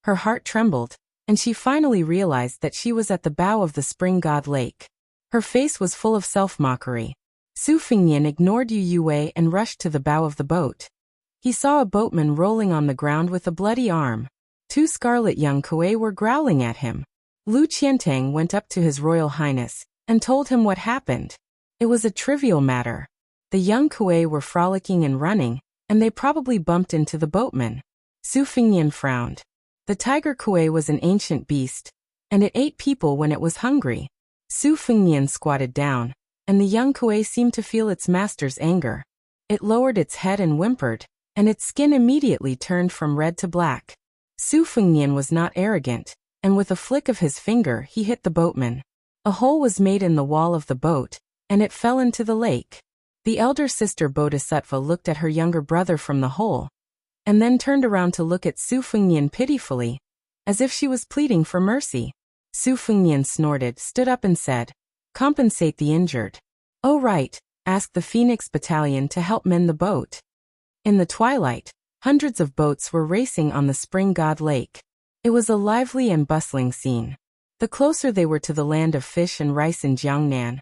Her heart trembled, and she finally realized that she was at the bow of the spring god lake. Her face was full of self-mockery. Su Fengnian ignored Yu Yue and rushed to the bow of the boat. He saw a boatman rolling on the ground with a bloody arm. 2 scarlet young kuei were growling at him. Lu Qiantang went up to His Royal Highness and told him what happened. It was a trivial matter. The young kuei were frolicking and running, and they probably bumped into the boatman. Su Fengnian frowned. The tiger kuei was an ancient beast, and it ate people when it was hungry. Su Fengnian squatted down, and the young kuei seemed to feel its master's anger. It lowered its head and whimpered, and its skin immediately turned from red to black. Su Fengnian was not arrogant, and with a flick of his finger he hit the boatman. A hole was made in the wall of the boat, and it fell into the lake. The elder sister Bodhisattva looked at her younger brother from the hole, and then turned around to look at Su Fengnian pitifully, as if she was pleading for mercy. Su Fengnian snorted, stood up and said, "Compensate the injured." "Oh right, ask the Phoenix Battalion to help mend the boat." In the twilight, hundreds of boats were racing on the spring god lake. It was a lively and bustling scene. The closer they were to the land of fish and rice in Jiangnan,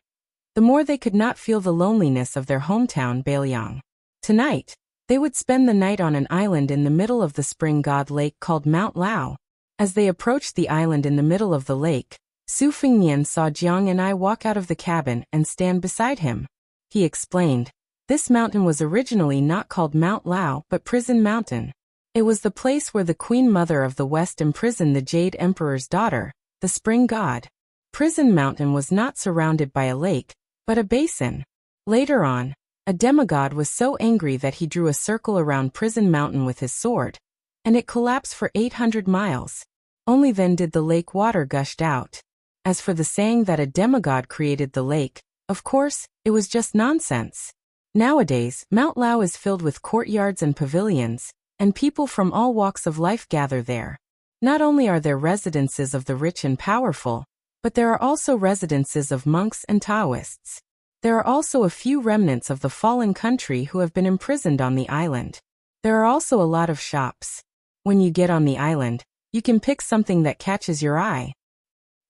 the more they could not feel the loneliness of their hometown Beiliang. Tonight, they would spend the night on an island in the middle of the spring god lake called Mount Lao. As they approached the island in the middle of the lake, Su Fengnian saw Jiang and I walk out of the cabin and stand beside him. He explained, "This mountain was originally not called Mount Lao but Prison Mountain. It was the place where the Queen Mother of the West imprisoned the Jade Emperor's daughter, the Spring God. Prison Mountain was not surrounded by a lake, but a basin. Later on, a demigod was so angry that he drew a circle around Prison Mountain with his sword, and it collapsed for 800 miles. Only then did the lake water gushed out. As for the saying that a demigod created the lake, of course, it was just nonsense. Nowadays, Mount Lao is filled with courtyards and pavilions, and people from all walks of life gather there. Not only are there residences of the rich and powerful, but there are also residences of monks and Taoists. There are also a few remnants of the fallen country who have been imprisoned on the island. There are also a lot of shops. When you get on the island, you can pick something that catches your eye."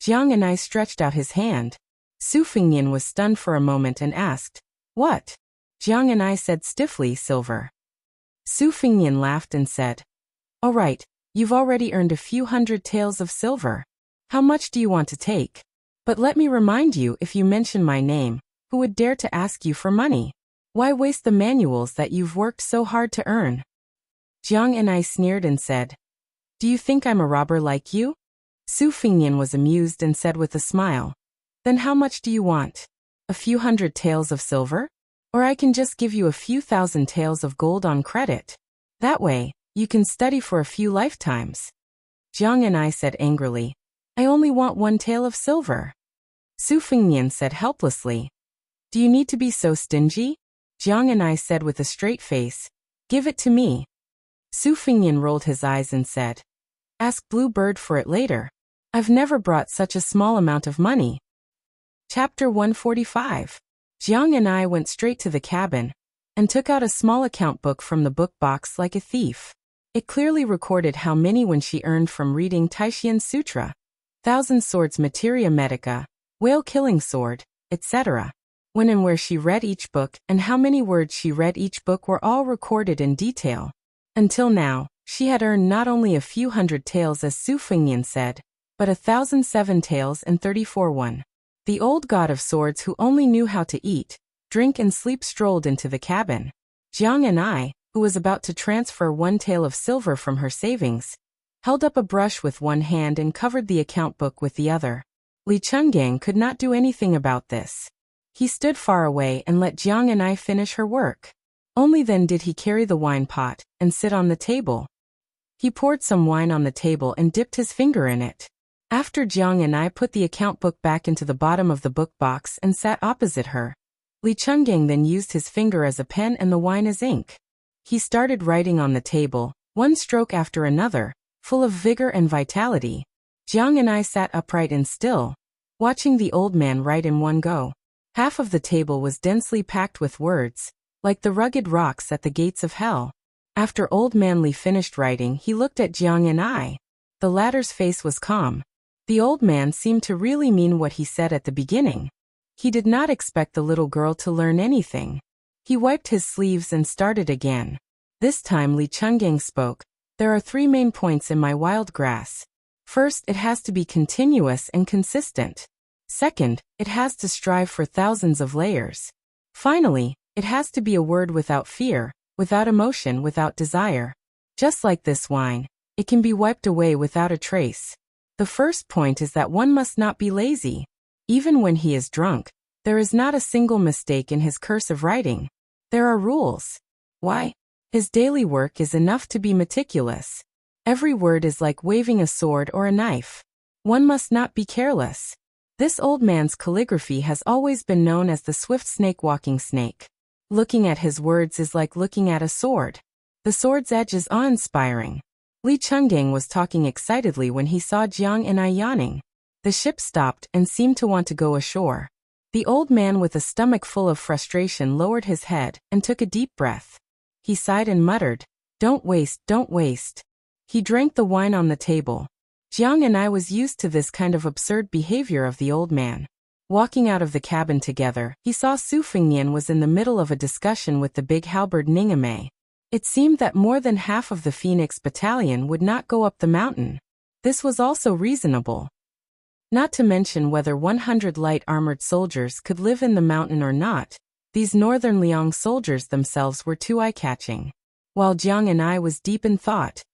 Jiang and I stretched out his hand. Su Fengnian was stunned for a moment and asked, "What?" Jiang and I said stiffly, "Silver." Su Fengnian laughed and said, "All right, you've already earned a few hundred taels of silver. How much do you want to take? But let me remind you, if you mention my name, who would dare to ask you for money? Why waste the manuals that you've worked so hard to earn?" Jiang and I sneered and said, "Do you think I'm a robber like you?" Su Fengnian was amused and said with a smile, "Then how much do you want? A few hundred taels of silver? Or I can just give you a few thousand taels of gold on credit. That way, you can study for a few lifetimes." Jiang and I said angrily, "I only want 1 tael of silver." Su Fengnian said helplessly, "Do you need to be so stingy?" Jiang and I said with a straight face, "Give it to me." Su Fengnian rolled his eyes and said, "Ask Blue Bird for it later. I've never brought such a small amount of money." Chapter 145. Jiang and I went straight to the cabin and took out a small account book from the book box like a thief. It clearly recorded how many when she earned from reading Taishian Sutra, Thousand Swords Materia Medica, Whale Killing Sword, etc. When and where she read each book and how many words she read each book were all recorded in detail. Until now, she had earned not only a few hundred taels as Su Fengnian said, but 1,007 taels and 34 one. The old god of swords who only knew how to eat, drink and sleep strolled into the cabin. Jiang and I, who was about to transfer 1 tael of silver from her savings, held up a brush with one hand and covered the account book with the other. Li Chungang could not do anything about this. He stood far away and let Jiang and I finish her work. Only then did he carry the wine pot and sit on the table. He poured some wine on the table and dipped his finger in it. After Jiang and I put the account book back into the bottom of the book box and sat opposite her, Li Chungang then used his finger as a pen and the wine as ink. He started writing on the table, one stroke after another, full of vigor and vitality. Jiang and I sat upright and still, watching the old man write in one go. Half of the table was densely packed with words, like the rugged rocks at the gates of hell. After Old Man Li finished writing, he looked at Jiang and I. The latter's face was calm. The old man seemed to really mean what he said at the beginning. He did not expect the little girl to learn anything. He wiped his sleeves and started again. This time Li Chungang spoke. There are 3 main points in my wild grass. First, it has to be continuous and consistent. Second, it has to strive for thousands of layers. Finally, it has to be a word without fear, without emotion, without desire. Just like this wine, it can be wiped away without a trace. The first point is that one must not be lazy. Even when he is drunk, there is not a single mistake in his cursive writing. There are rules. Why? His daily work is enough to be meticulous. Every word is like waving a sword or a knife. One must not be careless. This old man's calligraphy has always been known as the swift snake-walking snake. Looking at his words is like looking at a sword. The sword's edge is awe-inspiring. Li Chungang was talking excitedly when he saw Jiang and I yawning. The ship stopped and seemed to want to go ashore. The old man with a stomach full of frustration lowered his head and took a deep breath. He sighed and muttered, "Don't waste, don't waste." He drank the wine on the table. Jiang and I was used to this kind of absurd behavior of the old man. Walking out of the cabin together, he saw Su Fengnian was in the middle of a discussion with the big halberd Ningame. It seemed that more than half of the Phoenix battalion would not go up the mountain. This was also reasonable. Not to mention whether 100 light armored soldiers could live in the mountain or not, these northern Liang soldiers themselves were too eye-catching. While Jiang and I was deep in thought,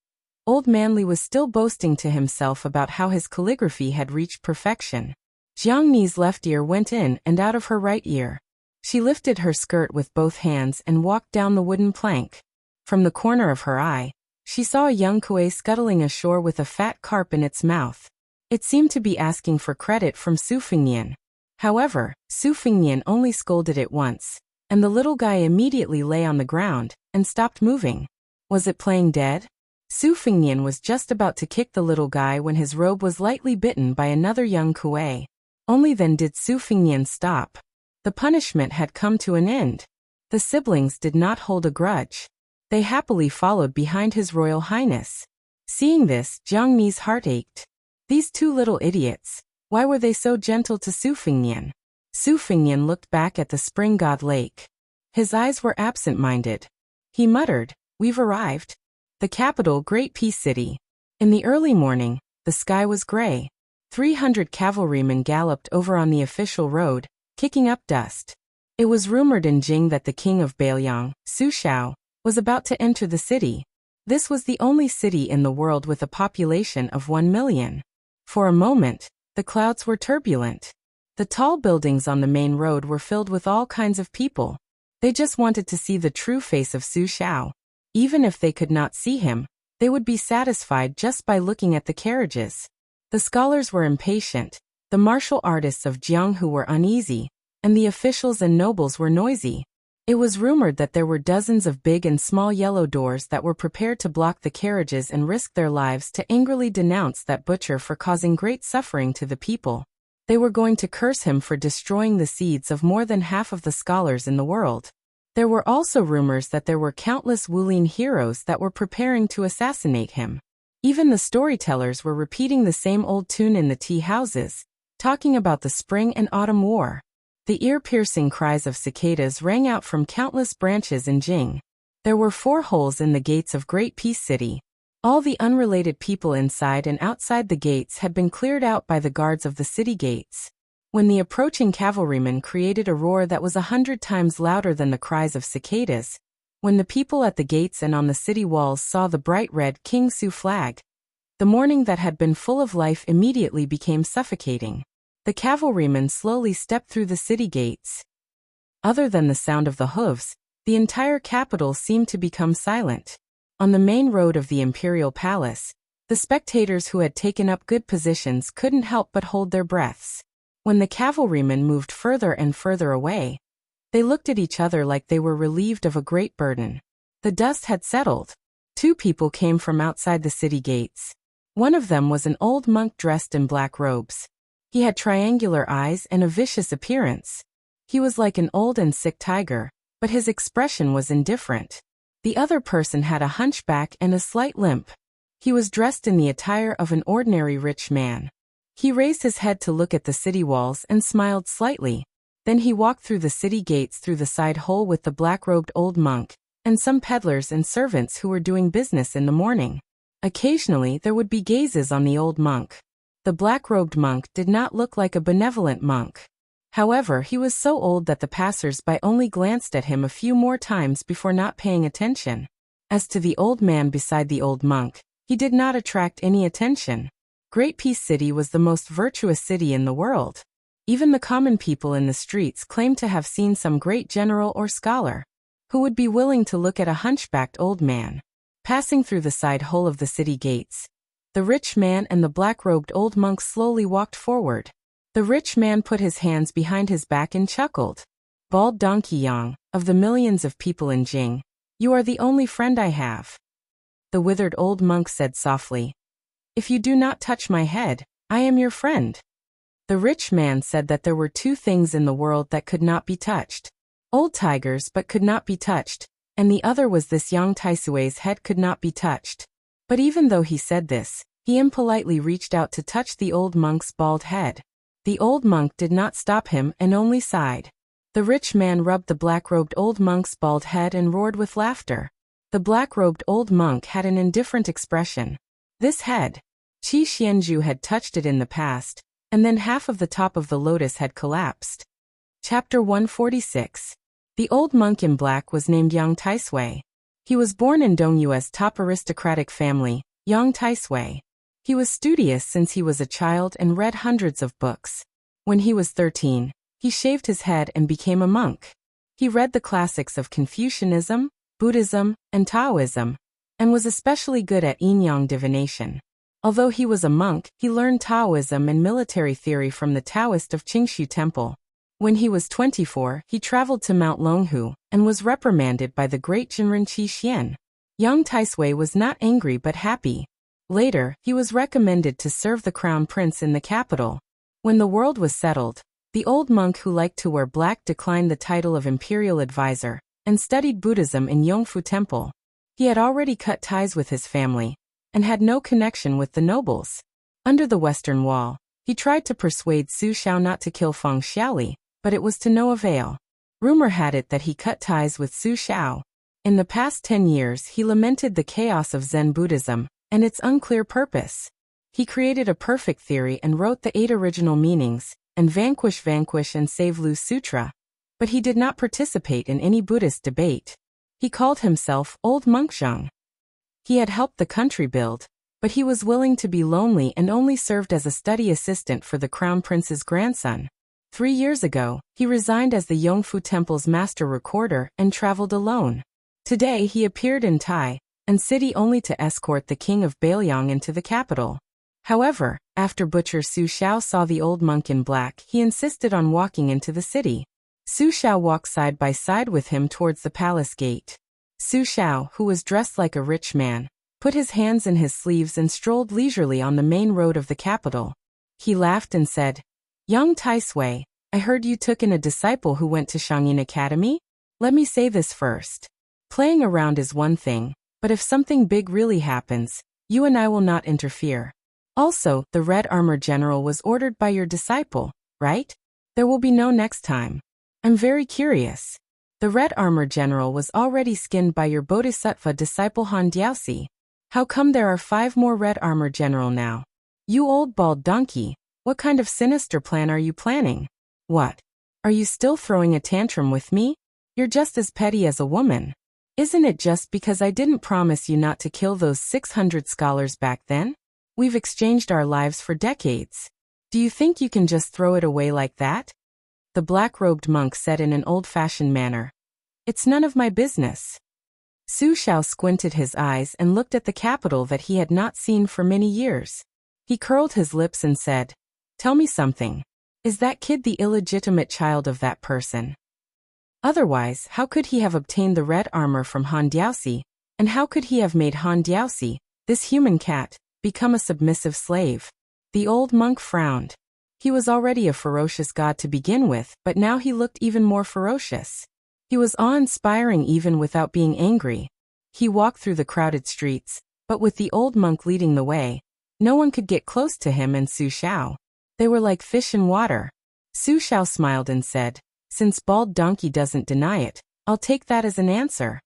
Old Man Li was still boasting to himself about how his calligraphy had reached perfection. Jiang Ni's left ear went in and out of her right ear. She lifted her skirt with both hands and walked down the wooden plank. From the corner of her eye, she saw a young kuei scuttling ashore with a fat carp in its mouth. It seemed to be asking for credit from Su Fengnian. However, Su Fengnian only scolded it once, and the little guy immediately lay on the ground and stopped moving. Was it playing dead? Su Fengnian was just about to kick the little guy when his robe was lightly bitten by another young kuei. Only then did Su Fengnian stop. The punishment had come to an end. The siblings did not hold a grudge. They happily followed behind His Royal Highness. Seeing this, Jiang Ni's heart ached. These 2 little idiots, why were they so gentle to Su Fengnian? Su Fengnian looked back at the spring god lake. His eyes were absent-minded. He muttered, "We've arrived." The capital, Great Peace City. In the early morning, the sky was gray. 300 cavalrymen galloped over on the official road, kicking up dust. It was rumored in Jing that the king of Bailiang, Su Shao, was about to enter the city. This was the only city in the world with a population of 1 million. For a moment, the clouds were turbulent. The tall buildings on the main road were filled with all kinds of people. They just wanted to see the true face of Su Shao. Even if they could not see him, they would be satisfied just by looking at the carriages. The scholars were impatient, the martial artists of Jianghu were uneasy, and the officials and nobles were noisy. It was rumored that there were dozens of big and small yellow doors that were prepared to block the carriages and risk their lives to angrily denounce that butcher for causing great suffering to the people. They were going to curse him for destroying the seeds of more than half of the scholars in the world. There were also rumors that there were countless Wulin heroes that were preparing to assassinate him. Even the storytellers were repeating the same old tune in the tea houses, talking about the spring and autumn war. The ear-piercing cries of cicadas rang out from countless branches in Jing. There were 4 holes in the gates of Great Peace City. All the unrelated people inside and outside the gates had been cleared out by the guards of the city gates. When the approaching cavalrymen created a roar that was 100 times louder than the cries of cicadas, when the people at the gates and on the city walls saw the bright red King Su flag, the morning that had been full of life immediately became suffocating. The cavalrymen slowly stepped through the city gates. Other than the sound of the hooves, the entire capital seemed to become silent. On the main road of the imperial palace, the spectators who had taken up good positions couldn't help but hold their breaths. When the cavalrymen moved further and further away, they looked at each other like they were relieved of a great burden. The dust had settled. 2 people came from outside the city gates. One of them was an old monk dressed in black robes. He had triangular eyes and a vicious appearance. He was like an old and sick tiger, but his expression was indifferent. The other person had a hunchback and a slight limp. He was dressed in the attire of an ordinary rich man. He raised his head to look at the city walls and smiled slightly. Then he walked through the city gates through the side hole with the black-robed old monk, and some peddlers and servants who were doing business in the morning. Occasionally there would be gazes on the old monk. The black-robed monk did not look like a benevolent monk. However, he was so old that the passers-by only glanced at him a few more times before not paying attention. As to the old man beside the old monk, he did not attract any attention. Great Peace City was the most virtuous city in the world. Even the common people in the streets claimed to have seen some great general or scholar. Who would be willing to look at a hunchbacked old man? Passing through the side hole of the city gates, the rich man and the black-robed old monk slowly walked forward. The rich man put his hands behind his back and chuckled. Bald Donkey Yang, of the millions of people in Jing, you are the only friend I have. The withered old monk said softly, if you do not touch my head, I am your friend. The rich man said that there were 2 things in the world that could not be touched. Old tigers but could not be touched, and the other was this young Taisue's head could not be touched. But even though he said this, he impolitely reached out to touch the old monk's bald head. The old monk did not stop him and only sighed. The rich man rubbed the black-robed old monk's bald head and roared with laughter. The black-robed old monk had an indifferent expression. This head. Qi Xianju had touched it in the past, and then half of the top of the lotus had collapsed. Chapter 146. The old monk in black was named Yang Taisui. He was born in Dongyue's top aristocratic family, Yang Taisui. He was studious since he was a child and read hundreds of books. When he was 13, he shaved his head and became a monk. He read the classics of Confucianism, Buddhism, and Taoism, and was especially good at yin-yang divination. Although he was a monk, he learned Taoism and military theory from the Taoist of Qingshu Temple. When he was 24, he traveled to Mount Longhu and was reprimanded by the great Jinren Qi Xian. Yang Taisui was not angry but happy. Later, he was recommended to serve the crown prince in the capital. When the world was settled, the old monk who liked to wear black declined the title of imperial advisor and studied Buddhism in Yongfu Temple. He had already cut ties with his family and had no connection with the nobles. Under the western wall, he tried to persuade Su Xiao not to kill Feng Xiaoli, but it was to no avail. Rumor had it that he cut ties with Su Xiao. In the past 10 years, he lamented the chaos of Zen Buddhism and its unclear purpose. He created a perfect theory and wrote the 8 original meanings, and Vanquish and Save Lu Sutra. But he did not participate in any Buddhist debate. He called himself Old Monk Zheng. He had helped the country build, but he was willing to be lonely and only served as a study assistant for the crown prince's grandson. 3 years ago, he resigned as the Yongfu Temple's master recorder and traveled alone. Today he appeared in Tai and city only to escort the king of Bailiang into the capital. However, after Butcher Su Xiao saw the old monk in black, he insisted on walking into the city. Su Xiao walked side by side with him towards the palace gate. Su Xiao, who was dressed like a rich man, put his hands in his sleeves and strolled leisurely on the main road of the capital. He laughed and said, Young Taisui, I heard you took in a disciple who went to Shangyin Academy? Let me say this first. Playing around is one thing, but if something big really happens, you and I will not interfere. Also, the red armor general was ordered by your disciple, right? There will be no next time. I'm very curious. The red armor general was already skinned by your bodhisattva disciple Han Diaosi. How come there are 5 more red armor general now? You old bald donkey, what kind of sinister plan are you planning? What? Are you still throwing a tantrum with me? You're just as petty as a woman. Isn't it just because I didn't promise you not to kill those 600 scholars back then? We've exchanged our lives for decades. Do you think you can just throw it away like that? The black-robed monk said in an old-fashioned manner. It's none of my business. Su Xiao squinted his eyes and looked at the capital that he had not seen for many years. He curled his lips and said, Tell me something. Is that kid the illegitimate child of that person? Otherwise, how could he have obtained the red armor from Han Diaosi, and how could he have made Han Diaosi, this human cat, become a submissive slave? The old monk frowned. He was already a ferocious god to begin with, but now he looked even more ferocious. He was awe-inspiring even without being angry. He walked through the crowded streets, but with the old monk leading the way, no one could get close to him and Su Xiao. They were like fish in water. Su Xiao smiled and said, Since Bald Donkey doesn't deny it, I'll take that as an answer.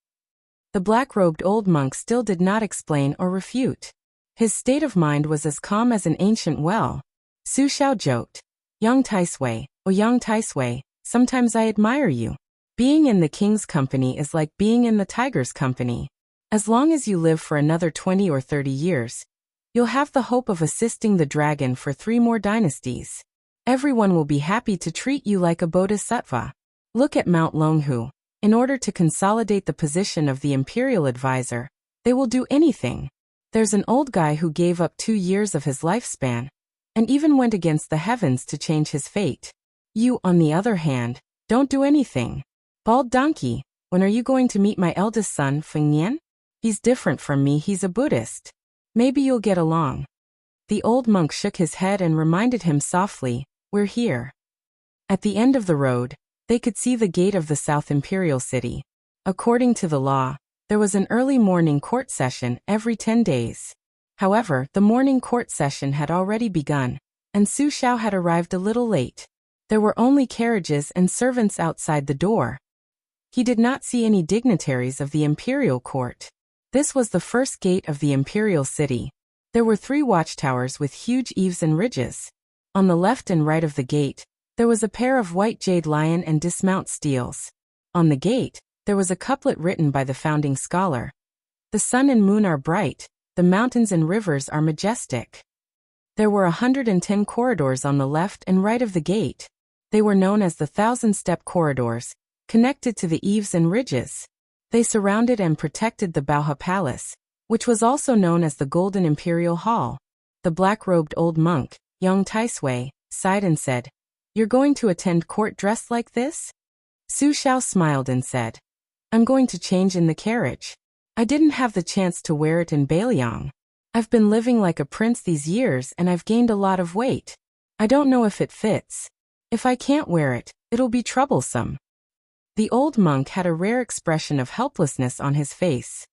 The black-robed old monk still did not explain or refute. His state of mind was as calm as an ancient well. Su Xiao joked, Yang Taisui, oh Yang Taisui, sometimes I admire you. Being in the king's company is like being in the tiger's company. As long as you live for another 20 or 30 years, you'll have the hope of assisting the dragon for 3 more dynasties. Everyone will be happy to treat you like a bodhisattva. Look at Mount Longhu. In order to consolidate the position of the imperial advisor, they will do anything. There's an old guy who gave up 2 years of his lifespan, and even went against the heavens to change his fate. You, on the other hand, don't do anything. Bald Donkey, when are you going to meet my eldest son, Feng Nian? He's different from me, he's a Buddhist. Maybe you'll get along. The old monk shook his head and reminded him softly, We're here. At the end of the road, they could see the gate of the South Imperial City. According to the law, there was an early morning court session every 10 days. However, the morning court session had already begun, and Su Xiao had arrived a little late. There were only carriages and servants outside the door. He did not see any dignitaries of the imperial court. This was the first gate of the imperial city. There were 3 watchtowers with huge eaves and ridges. On the left and right of the gate, there was a pair of white jade lion and dismount steels. On the gate, there was a couplet written by the founding scholar. The sun and moon are bright, the mountains and rivers are majestic. There were 110 corridors on the left and right of the gate. They were known as the 1,000-step corridors, connected to the eaves and ridges. They surrounded and protected the Baohe Palace, which was also known as the Golden Imperial Hall. The black-robed old monk, Yang Taisui, sighed and said, You're going to attend court dressed like this? Su Xiao smiled and said, I'm going to change in the carriage. I didn't have the chance to wear it in Bailiang. I've been living like a prince these years and I've gained a lot of weight. I don't know if it fits. If I can't wear it, it'll be troublesome. The old monk had a rare expression of helplessness on his face.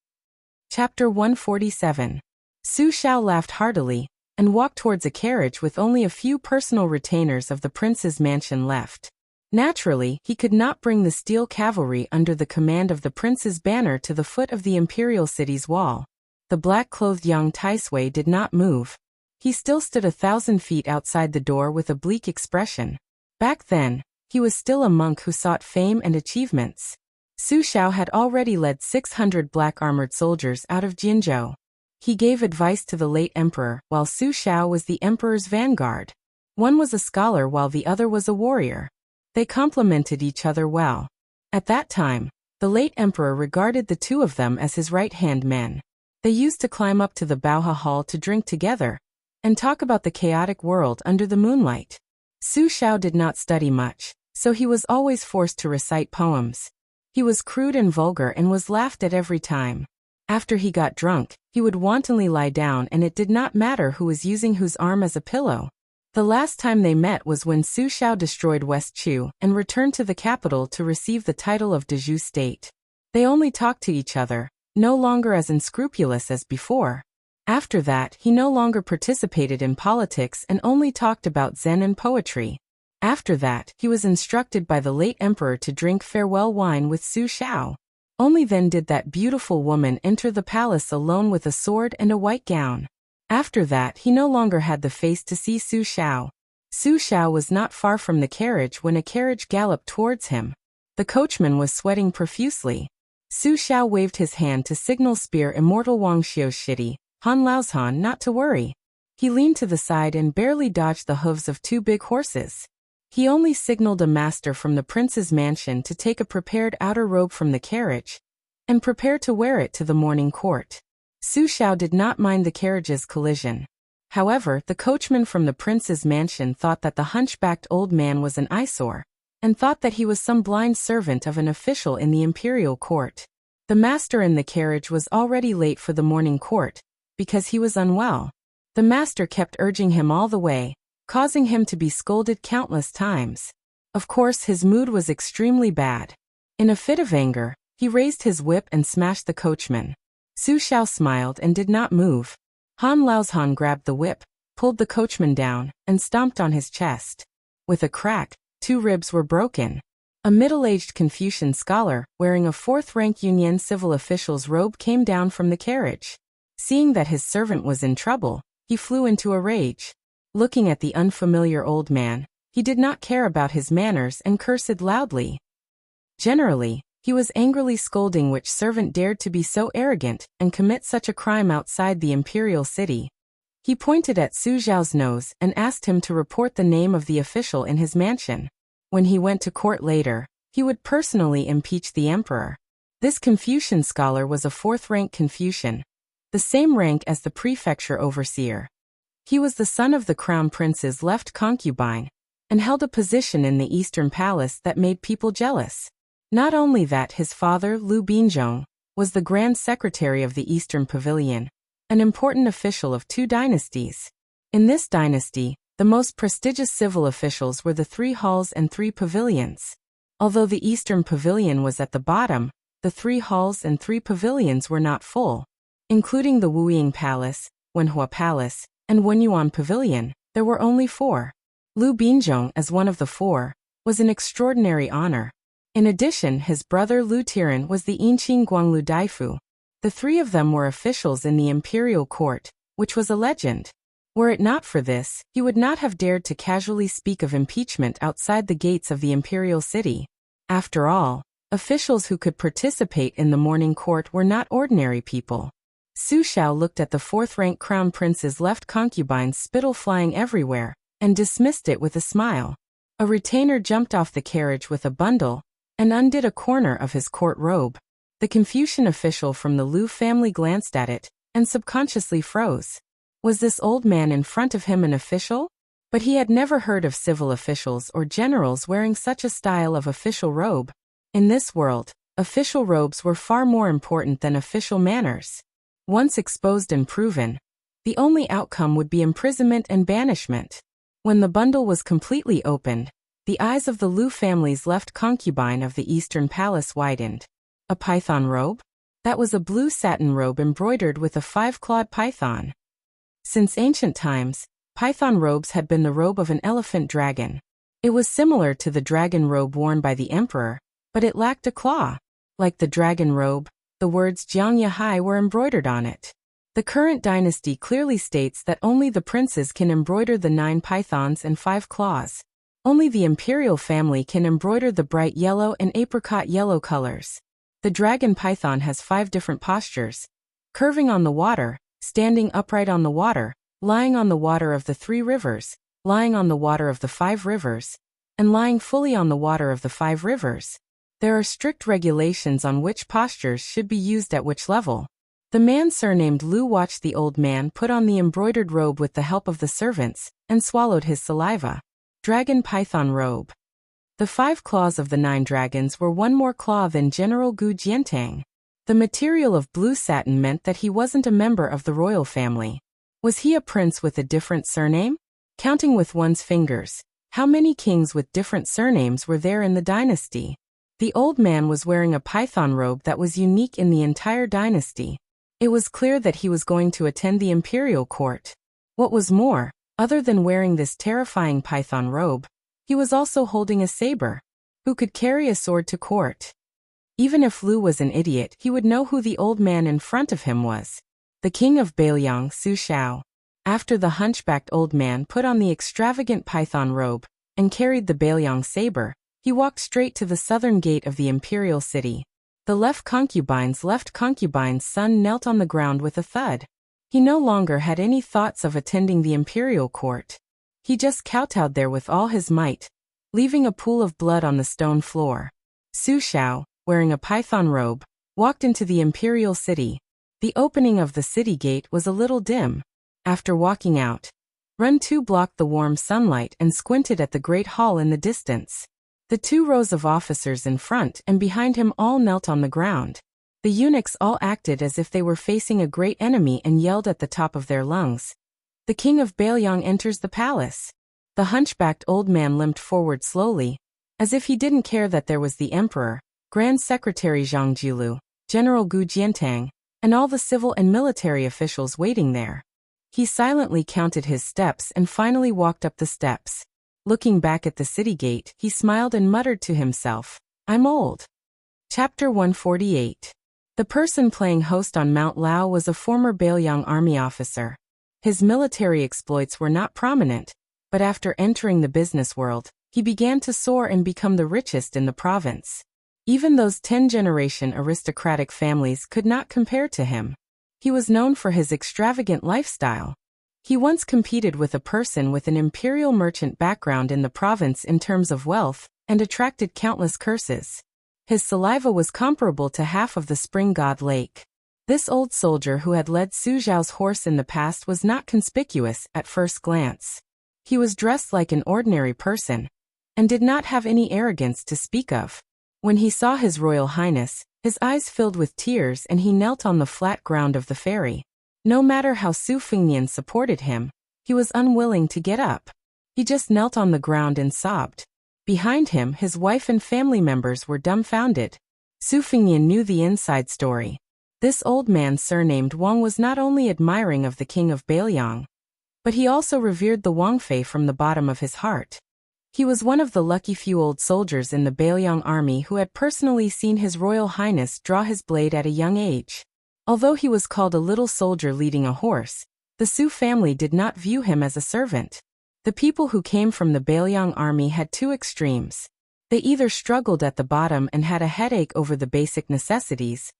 Chapter 147. Su Xiao laughed heartily, and walked towards a carriage with only a few personal retainers of the prince's mansion left. Naturally, he could not bring the steel cavalry under the command of the prince's banner to the foot of the imperial city's wall. The black-clothed Yang Taisui did not move. He still stood 1,000 feet outside the door with a bleak expression. Back then, he was still a monk who sought fame and achievements. Su Xiao had already led 600 black-armored soldiers out of Jinzhou. He gave advice to the late emperor, while Su Xiao was the emperor's vanguard. One was a scholar while the other was a warrior. They complemented each other well. At that time, the late emperor regarded the 2 of them as his right-hand men. They used to climb up to the Baohe Hall to drink together, and talk about the chaotic world under the moonlight. Su Xiao did not study much, so he was always forced to recite poems. He was crude and vulgar and was laughed at every time. After he got drunk, he would wantonly lie down and it did not matter who was using whose arm as a pillow. The last time they met was when Su Xiao destroyed West Chu and returned to the capital to receive the title of Dezhu state. They only talked to each other, no longer as unscrupulous as before. After that, he no longer participated in politics and only talked about Zen and poetry. After that, he was instructed by the late emperor to drink farewell wine with Su Xiao. Only then did that beautiful woman enter the palace alone with a sword and a white gown. After that, he no longer had the face to see Su Xiao. Su Xiao was not far from the carriage when a carriage galloped towards him. The coachman was sweating profusely. Su Xiao waved his hand to signal spear immortal Wang Xiu's shitty, Han Lao's not to worry. He leaned to the side and barely dodged the hooves of two big horses. He only signaled a master from the prince's mansion to take a prepared outer robe from the carriage and prepare to wear it to the morning court. Su Xiao did not mind the carriage's collision. However, the coachman from the prince's mansion thought that the hunchbacked old man was an eyesore, and thought that he was some blind servant of an official in the imperial court. The master in the carriage was already late for the morning court, because he was unwell. The master kept urging him all the way, causing him to be scolded countless times. Of course, his mood was extremely bad. In a fit of anger, he raised his whip and smashed the coachman. Su Xiao smiled and did not move. Han Lao's grabbed the whip, pulled the coachman down, and stomped on his chest. With a crack, 2 ribs were broken. A middle-aged Confucian scholar, wearing a 4th-rank Yunyan civil official's robe, came down from the carriage. Seeing that his servant was in trouble, he flew into a rage. Looking at the unfamiliar old man, he did not care about his manners and cursed loudly. Generally, he was angrily scolding which servant dared to be so arrogant and commit such a crime outside the imperial city. He pointed at Su Xiao's nose and asked him to report the name of the official in his mansion. When he went to court later, he would personally impeach the emperor. This Confucian scholar was a 4th-rank Confucian, the same rank as the prefecture overseer. He was the son of the crown prince's left concubine, and held a position in the Eastern Palace that made people jealous. Not only that, his father, Lu Binzhong, was the Grand Secretary of the Eastern Pavilion, an important official of 2 dynasties. In this dynasty, the most prestigious civil officials were the 3 halls and 3 pavilions. Although the Eastern Pavilion was at the bottom, the 3 halls and 3 pavilions were not full. Including the Wuying Palace, Wenhua Palace, and Wenyuan Pavilion, there were only 4. Lu Binzhong, as one of the 4, was an extraordinary honor. In addition, his brother Lu Tiren was the Yinqing Guanglu Daifu. The 3 of them were officials in the imperial court, which was a legend. Were it not for this, he would not have dared to casually speak of impeachment outside the gates of the imperial city. After all, officials who could participate in the morning court were not ordinary people. Su Xiao looked at the 4th-rank crown prince's left concubine's spittle flying everywhere, and dismissed it with a smile. A retainer jumped off the carriage with a bundle, and undid a corner of his court robe. The Confucian official from the Lu family glanced at it, and subconsciously froze. Was this old man in front of him an official? But he had never heard of civil officials or generals wearing such a style of official robe. In this world, official robes were far more important than official manners. Once exposed and proven, the only outcome would be imprisonment and banishment. When the bundle was completely opened, the eyes of the Lu family's left concubine of the Eastern Palace widened. A python robe? That was a blue satin robe embroidered with a 5-clawed python. Since ancient times, python robes had been the robe of an elephant dragon. It was similar to the dragon robe worn by the emperor, but it lacked a claw. Like the dragon robe, the words Jiang Yahai were embroidered on it. The current dynasty clearly states that only the princes can embroider the 9 pythons and 5 claws. Only the imperial family can embroider the bright yellow and apricot yellow colors. The dragon python has 5 different postures: curving on the water, standing upright on the water, lying on the water of the 3 rivers, lying on the water of the 5 rivers, and lying fully on the water of the 5 rivers. There are strict regulations on which postures should be used at which level. The man surnamed Lu watched the old man put on the embroidered robe with the help of the servants, and swallowed his saliva. Dragon python robe. The 5 claws of the 9 dragons were 1 more claw than General Gu Jiantang. The material of blue satin meant that he wasn't a member of the royal family. Was he a prince with a different surname? counting with one's fingers. How many kings with different surnames were there in the dynasty? The old man was wearing a python robe that was unique in the entire dynasty. It was clear that he was going to attend the imperial court. What was more, other than wearing this terrifying python robe, he was also holding a saber. Who could carry a sword to court? Even if Lu was an idiot, he would know who the old man in front of him was. The king of Bailiang, Su Xiao. After the hunchbacked old man put on the extravagant python robe and carried the Bailiang saber, he walked straight to the southern gate of the imperial city. The left concubine's son knelt on the ground with a thud. He no longer had any thoughts of attending the imperial court. He just kowtowed there with all his might, leaving a pool of blood on the stone floor. Su Xiao, wearing a python robe, walked into the imperial city. The opening of the city gate was a little dim. After walking out, Run 2 blocked the warm sunlight and squinted at the great hall in the distance. The 2 rows of officers in front and behind him all knelt on the ground. The eunuchs all acted as if they were facing a great enemy and yelled at the top of their lungs. The king of Bailiang enters the palace. The hunchbacked old man limped forward slowly, as if he didn't care that there was the emperor, Grand Secretary Zhang Jilu, General Gu Jiantang, and all the civil and military officials waiting there. He silently counted his steps and finally walked up the steps. Looking back at the city gate, he smiled and muttered to himself, "I'm old." Chapter 148. The person playing host on Mount Lao was a former Bailiang army officer. His military exploits were not prominent, but after entering the business world, he began to soar and become the richest in the province. Even those 10-generation aristocratic families could not compare to him. He was known for his extravagant lifestyle. He once competed with a person with an imperial merchant background in the province in terms of wealth, and attracted countless curses. His saliva was comparable to half of the spring god lake. This old soldier who had led Su Zhao's horse in the past was not conspicuous at first glance. He was dressed like an ordinary person, and did not have any arrogance to speak of. When he saw His Royal Highness, his eyes filled with tears and he knelt on the flat ground of the ferry. No matter how Su Fengnian supported him, he was unwilling to get up. He just knelt on the ground and sobbed. Behind him, his wife and family members were dumbfounded. Su Fengnian knew the inside story. This old man surnamed Wang was not only admiring of the king of Bailiang, but he also revered the Wangfei from the bottom of his heart. He was one of the lucky few old soldiers in the Bailiang army who had personally seen His Royal Highness draw his blade at a young age. Although he was called a little soldier leading a horse, the Su family did not view him as a servant. The people who came from the Bailiang army had 2 extremes. They either struggled at the bottom and had a headache over the basic necessities,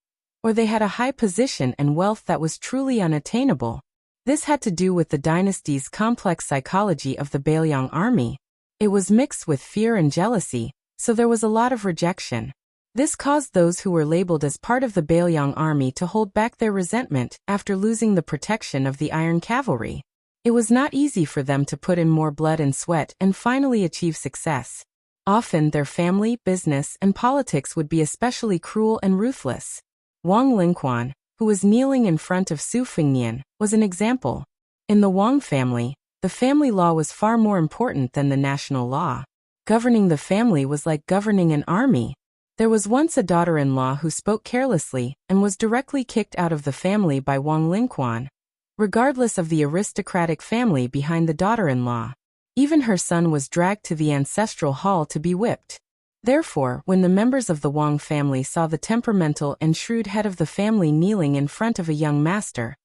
or they had a high position and wealth that was truly unattainable. This had to do with the dynasty's complex psychology of the Bailiang army. It was mixed with fear and jealousy, so there was a lot of rejection. This caused those who were labeled as part of the Bailiang army to hold back their resentment after losing the protection of the Iron Cavalry. It was not easy for them to put in more blood and sweat and finally achieve success. Often their family, business, and politics would be especially cruel and ruthless. Wang Lingquan, who was kneeling in front of Su Fengnian, was an example. In the Wang family, the family law was far more important than the national law. Governing the family was like governing an army. There was once a daughter-in-law who spoke carelessly and was directly kicked out of the family by Wang Lingquan, regardless of the aristocratic family behind the daughter-in-law. Even her son was dragged to the ancestral hall to be whipped. Therefore, when the members of the Wang family saw the temperamental and shrewd head of the family kneeling in front of a young master,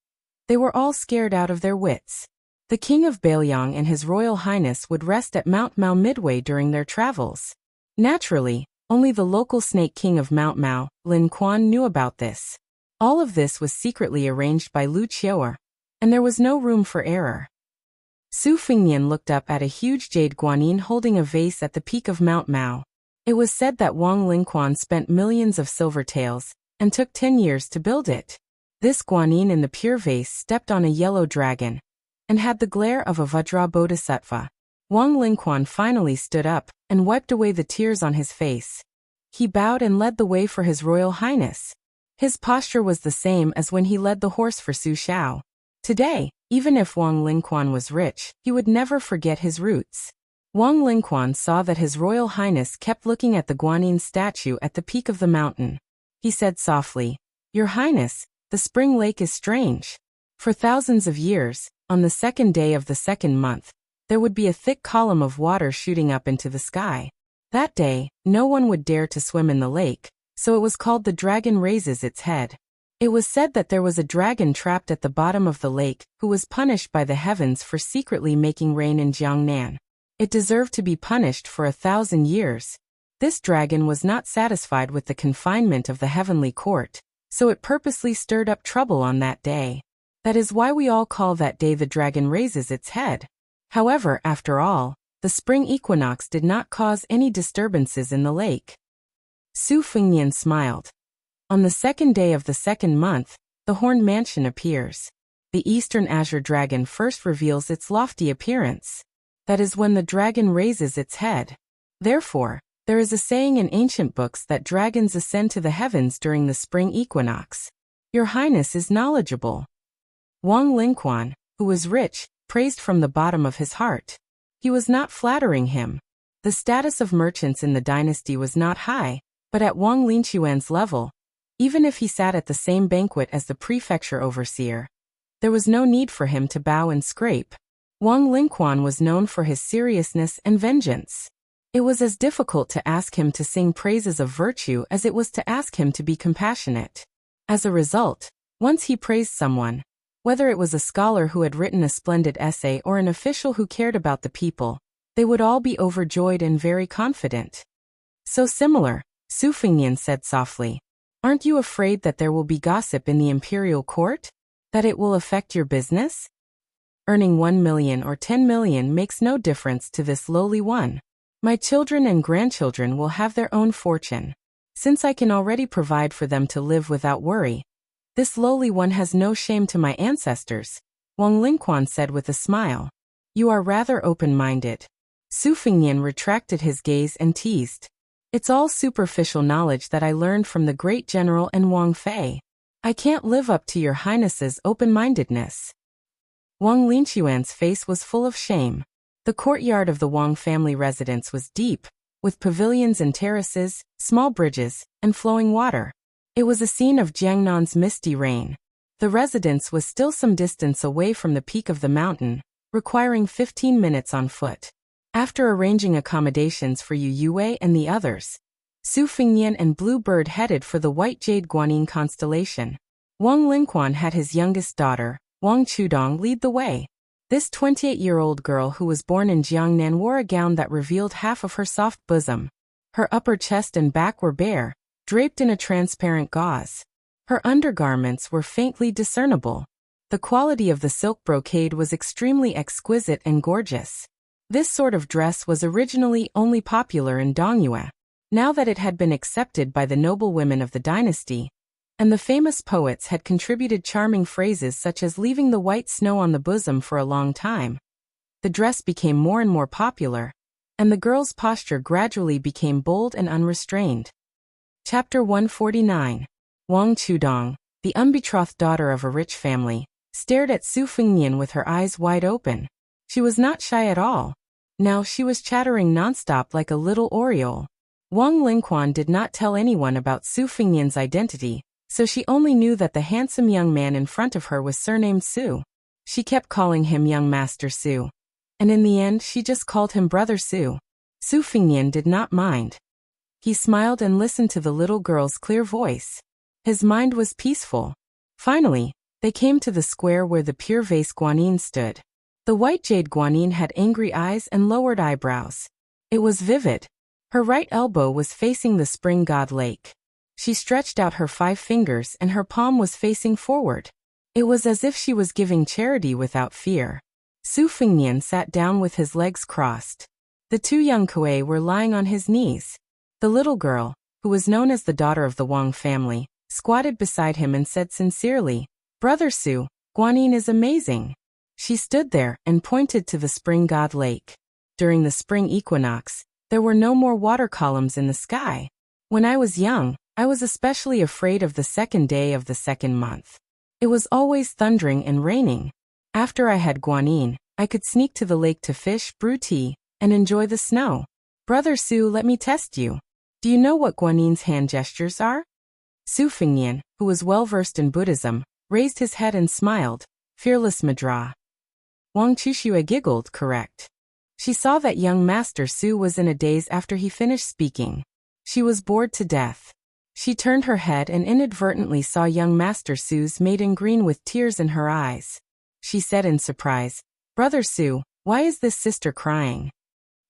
they were all scared out of their wits. The king of Bailiang and His Royal Highness would rest at Mount Mao midway during their travels. Naturally, only the local snake king of Mount Mao, Lin Quan, knew about this. All of this was secretly arranged by Lu Qiuer, and there was no room for error. Su Fengnian looked up at a huge jade guanyin holding a vase at the peak of Mount Mao. It was said that Wang Lingquan spent millions of silver taels and took 10 years to build it. This guanyin in the pure vase stepped on a yellow dragon and had the glare of a Vajra Bodhisattva. Wang Lingquan finally stood up and wiped away the tears on his face. He bowed and led the way for His Royal Highness. His posture was the same as when he led the horse for Su Xiao. Today, Even if Wang Lingquan was rich, he would never forget his roots. Wang Lingquan saw that His Royal Highness kept looking at the Guanyin statue at the peak of the mountain. He said softly, "Your Highness, the spring lake is strange. For thousands of years, on the second day of the second month, there would be a thick column of water shooting up into the sky. That day, no one would dare to swim in the lake, so it was called the dragon raises its head. It was said that there was a dragon trapped at the bottom of the lake who was punished by the heavens for secretly making rain in Jiangnan. It deserved to be punished for 1,000 years. This dragon was not satisfied with the confinement of the heavenly court, so it purposely stirred up trouble on that day. That is why we all call that day the dragon raises its head. However, after all, the spring equinox did not cause any disturbances in the lake." Su Fengnian smiled. On the second day of the second month, the horned mansion appears. The eastern azure dragon first reveals its lofty appearance. That is when the dragon raises its head. Therefore, there is a saying in ancient books that dragons ascend to the heavens during the spring equinox. Your Highness is knowledgeable. Wang Lingquan, who was rich, praised from the bottom of his heart. He was not flattering him. The status of merchants in the dynasty was not high, but at Wang Linquan's level, even if he sat at the same banquet as the prefecture overseer, there was no need for him to bow and scrape. Wang Lingquan was known for his seriousness and vengeance. It was as difficult to ask him to sing praises of virtue as it was to ask him to be compassionate. As a result, once he praised someone, whether it was a scholar who had written a splendid essay or an official who cared about the people, they would all be overjoyed and very confident. "So similar," Su Fengnian said softly. "Aren't you afraid that there will be gossip in the imperial court? That it will affect your business? Earning 1 million or 10 million makes no difference to this lowly one. My children and grandchildren will have their own fortune. Since I can already provide for them to live without worry, this lowly one has no shame to my ancestors," Wang Lingquan said with a smile. "You are rather open-minded." Su Fengnian retracted his gaze and teased. "It's all superficial knowledge that I learned from the great general and Wang Fei. I can't live up to your Highness's open-mindedness." Wang Linquan's face was full of shame. The courtyard of the Wang family residence was deep, with pavilions and terraces, small bridges, and flowing water. It was a scene of Jiangnan's misty reign. The residence was still some distance away from the peak of the mountain, requiring 15 minutes on foot. After arranging accommodations for Yu Yue and the others, Su Fengnian and Blue Bird headed for the White Jade Guanyin constellation. Wang Lingquan had his youngest daughter, Wang Chudong, lead the way. This 28-year-old girl who was born in Jiangnan wore a gown that revealed half of her soft bosom. Her upper chest and back were bare, draped in a transparent gauze. Her undergarments were faintly discernible. The quality of the silk brocade was extremely exquisite and gorgeous. This sort of dress was originally only popular in Dongyue. Now that it had been accepted by the noble women of the dynasty, and the famous poets had contributed charming phrases such as leaving the white snow on the bosom for a long time, the dress became more and more popular, and the girl's posture gradually became bold and unrestrained. Chapter 149. Wang Chudong, the unbetrothed daughter of a rich family, stared at Su Fengnian with her eyes wide open. She was not shy at all. Now she was chattering nonstop like a little oriole. Wang Lingquan did not tell anyone about Su Fengnian's identity, so she only knew that the handsome young man in front of her was surnamed Su. She kept calling him Young Master Su, and in the end she just called him Brother Su. Su Fengnian did not mind. He smiled and listened to the little girl's clear voice. His mind was peaceful. Finally, they came to the square where the pure vase Guanyin stood. The white jade Guanyin had angry eyes and lowered eyebrows. It was vivid. Her right elbow was facing the spring god lake. She stretched out her 5 fingers and her palm was facing forward. It was as if she was giving charity without fear. Su Fengnian sat down with his legs crossed. The 2 young Kuei were lying on his knees. The little girl, who was known as the daughter of the Wang family, squatted beside him and said sincerely, "Brother Su, Guanyin is amazing." She stood there and pointed to the spring god lake. During the spring equinox, there were no more water columns in the sky. When I was young, I was especially afraid of the second day of the second month. It was always thundering and raining. After I had guanine, I could sneak to the lake to fish, brew tea, and enjoy the snow. Brother Su, let me test you. Do you know what guanine's hand gestures are? Su Fingnian, who was well versed in Buddhism, raised his head and smiled. Fearless Madra. Wang Chuxue giggled, correct. She saw that young Master Su was in a daze after he finished speaking. She was bored to death. She turned her head and inadvertently saw young Master Su's maiden green with tears in her eyes. She said in surprise, Brother Su, why is this sister crying?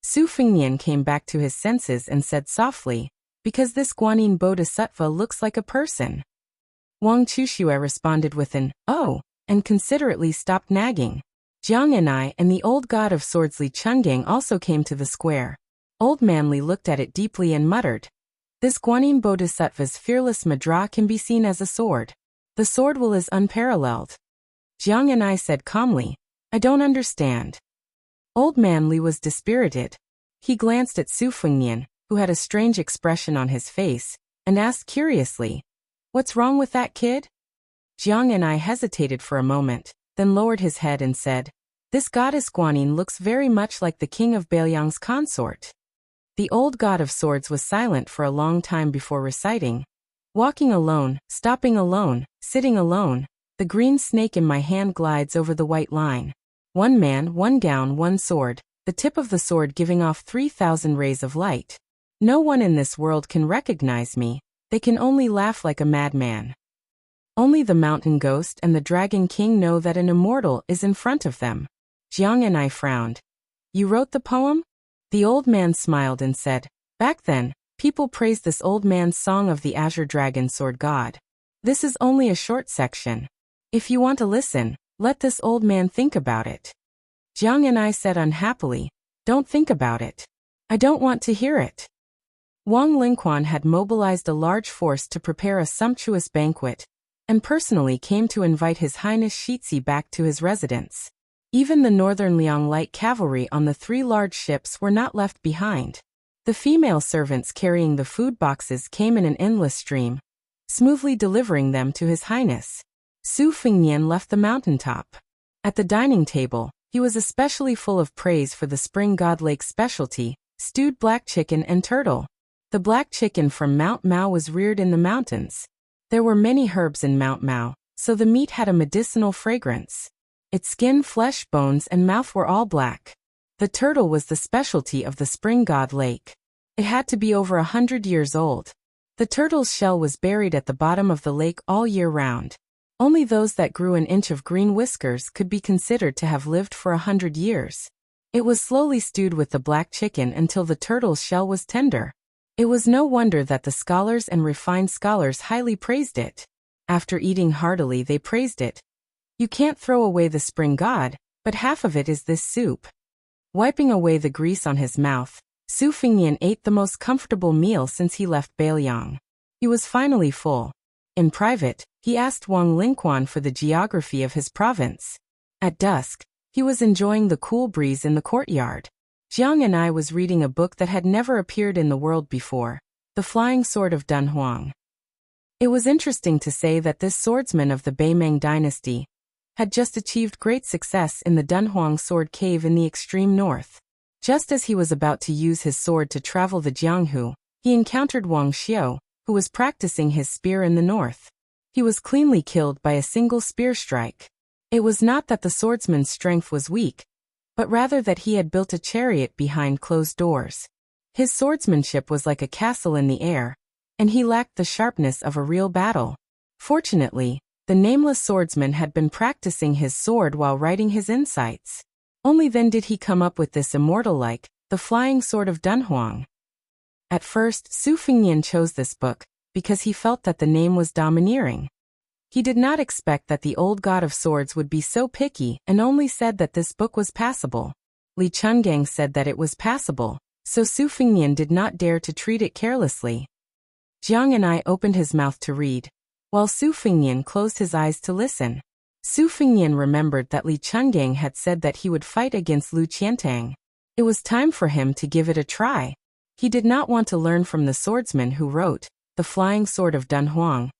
Su Fingnian came back to his senses and said softly, because this Guanyin Bodhisattva looks like a person. Wang Chuxue responded with an, oh, and considerately stopped nagging. Jiang and I and the old god of swords Li Chungang also came to the square. Old man Li looked at it deeply and muttered, this Guanyin Bodhisattva's fearless Madra can be seen as a sword. The sword will is unparalleled. Jiang and I said calmly, I don't understand. Old man Li was dispirited. He glanced at Su Fingnian, who had a strange expression on his face, and asked curiously, what's wrong with that kid? Jiang and I hesitated for a moment, then lowered his head and said, this goddess Guanyin looks very much like the king of Beiliang's consort. The old god of swords was silent for a long time before reciting, walking alone, stopping alone, sitting alone, the green snake in my hand glides over the white line. One man, one gown, one sword, the tip of the sword giving off 3,000 rays of light. No one in this world can recognize me, they can only laugh like a madman. Only the mountain ghost and the dragon king know that an immortal is in front of them. Jiang and I frowned. You wrote the poem? The old man smiled and said, back then, people praised this old man's song of the azure dragon sword god. This is only a short section. If you want to listen, let this old man think about it. Jiang and I said unhappily, don't think about it. I don't want to hear it. Wang Lingquan had mobilized a large force to prepare a sumptuous banquet, and personally came to invite His Highness Shizhi back to his residence. Even the Northern Liang light cavalry on the 3 large ships were not left behind. The female servants carrying the food boxes came in an endless stream, smoothly delivering them to His Highness. Su Fingnian left the mountaintop. At the dining table, he was especially full of praise for the spring god lake specialty, stewed black chicken and turtle. The black chicken from Mount Mao was reared in the mountains. There were many herbs in Mount Mao, so the meat had a medicinal fragrance. Its skin, flesh, bones, and mouth were all black. The turtle was the specialty of the spring god lake. It had to be over 100 years old. The turtle's shell was buried at the bottom of the lake all year round. Only those that grew an inch of green whiskers could be considered to have lived for 100 years. It was slowly stewed with the black chicken until the turtle's shell was tender. It was no wonder that the scholars and refined scholars highly praised it. After eating heartily, they praised it. You can't throw away the spring god, but half of it is this soup. Wiping away the grease on his mouth, Su Fingnian ate the most comfortable meal since he left Beiliang. He was finally full. In private, he asked Wang Lingquan for the geography of his province. At dusk, he was enjoying the cool breeze in the courtyard. Jiang and I was reading a book that had never appeared in the world before, The Flying Sword of Dunhuang. It was interesting to say that this swordsman of the Beimeng dynasty had just achieved great success in the Dunhuang sword cave in the extreme north. Just as he was about to use his sword to travel the Jianghu, he encountered Wang Xiu, who was practicing his spear in the north. He was cleanly killed by a single spear strike. It was not that the swordsman's strength was weak, but rather that he had built a chariot behind closed doors. His swordsmanship was like a castle in the air, and he lacked the sharpness of a real battle. Fortunately, the nameless swordsman had been practicing his sword while writing his insights. Only then did he come up with this immortal-like, The Flying Sword of Dunhuang. At first, Su Fingnian chose this book, because he felt that the name was domineering. He did not expect that the old god of swords would be so picky and only said that this book was passable. Li Chungang said that it was passable, so Su Fingnian did not dare to treat it carelessly. Jiang and I opened his mouth to read, while Su Fingnian closed his eyes to listen. Su Fingnian remembered that Li Chungang had said that he would fight against Lu Qiantang. It was time for him to give it a try. He did not want to learn from the swordsman who wrote The Flying Sword of Dunhuang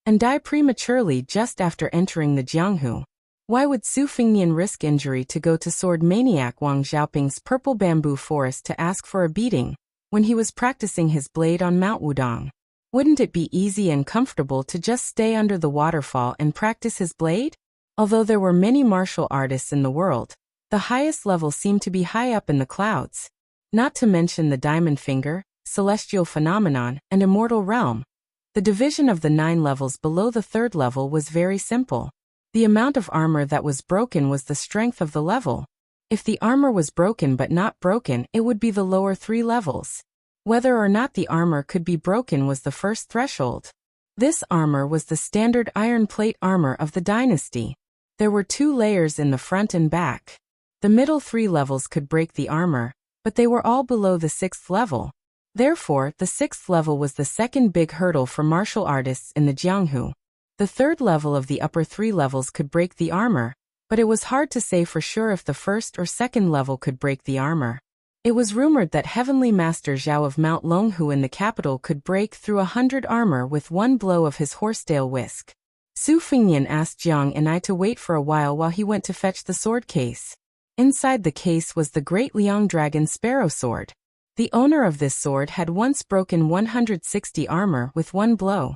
and die prematurely just after entering the Jianghu. Why would Su Fingnian risk injury to go to sword maniac Wang Xiaoping's purple bamboo forest to ask for a beating, when he was practicing his blade on Mount Wudong? Wouldn't it be easy and comfortable to just stay under the waterfall and practice his blade? Although there were many martial artists in the world, the highest level seemed to be high up in the clouds. Not to mention the Diamond Finger, Celestial Phenomenon, and Immortal Realm. The division of the 9 levels below the 3rd level was very simple. The amount of armor that was broken was the strength of the level. If the armor was broken but not broken, it would be the lower 3 levels. Whether or not the armor could be broken was the first threshold. This armor was the standard iron plate armor of the dynasty. There were 2 layers in the front and back. The middle 3 levels could break the armor, but they were all below the 6th level. Therefore, the 6th level was the second big hurdle for martial artists in the Jianghu. The 3rd level of the upper 3 levels could break the armor, but it was hard to say for sure if the 1st or 2nd level could break the armor. It was rumored that Heavenly Master Zhao of Mount Longhu in the capital could break through 100 armor with one blow of his horsetail whisk. Su Fingnian asked Jiang and I to wait for a while he went to fetch the sword case. Inside the case was the Great Liang Dragon Sparrow Sword. The owner of this sword had once broken 160 armor with one blow.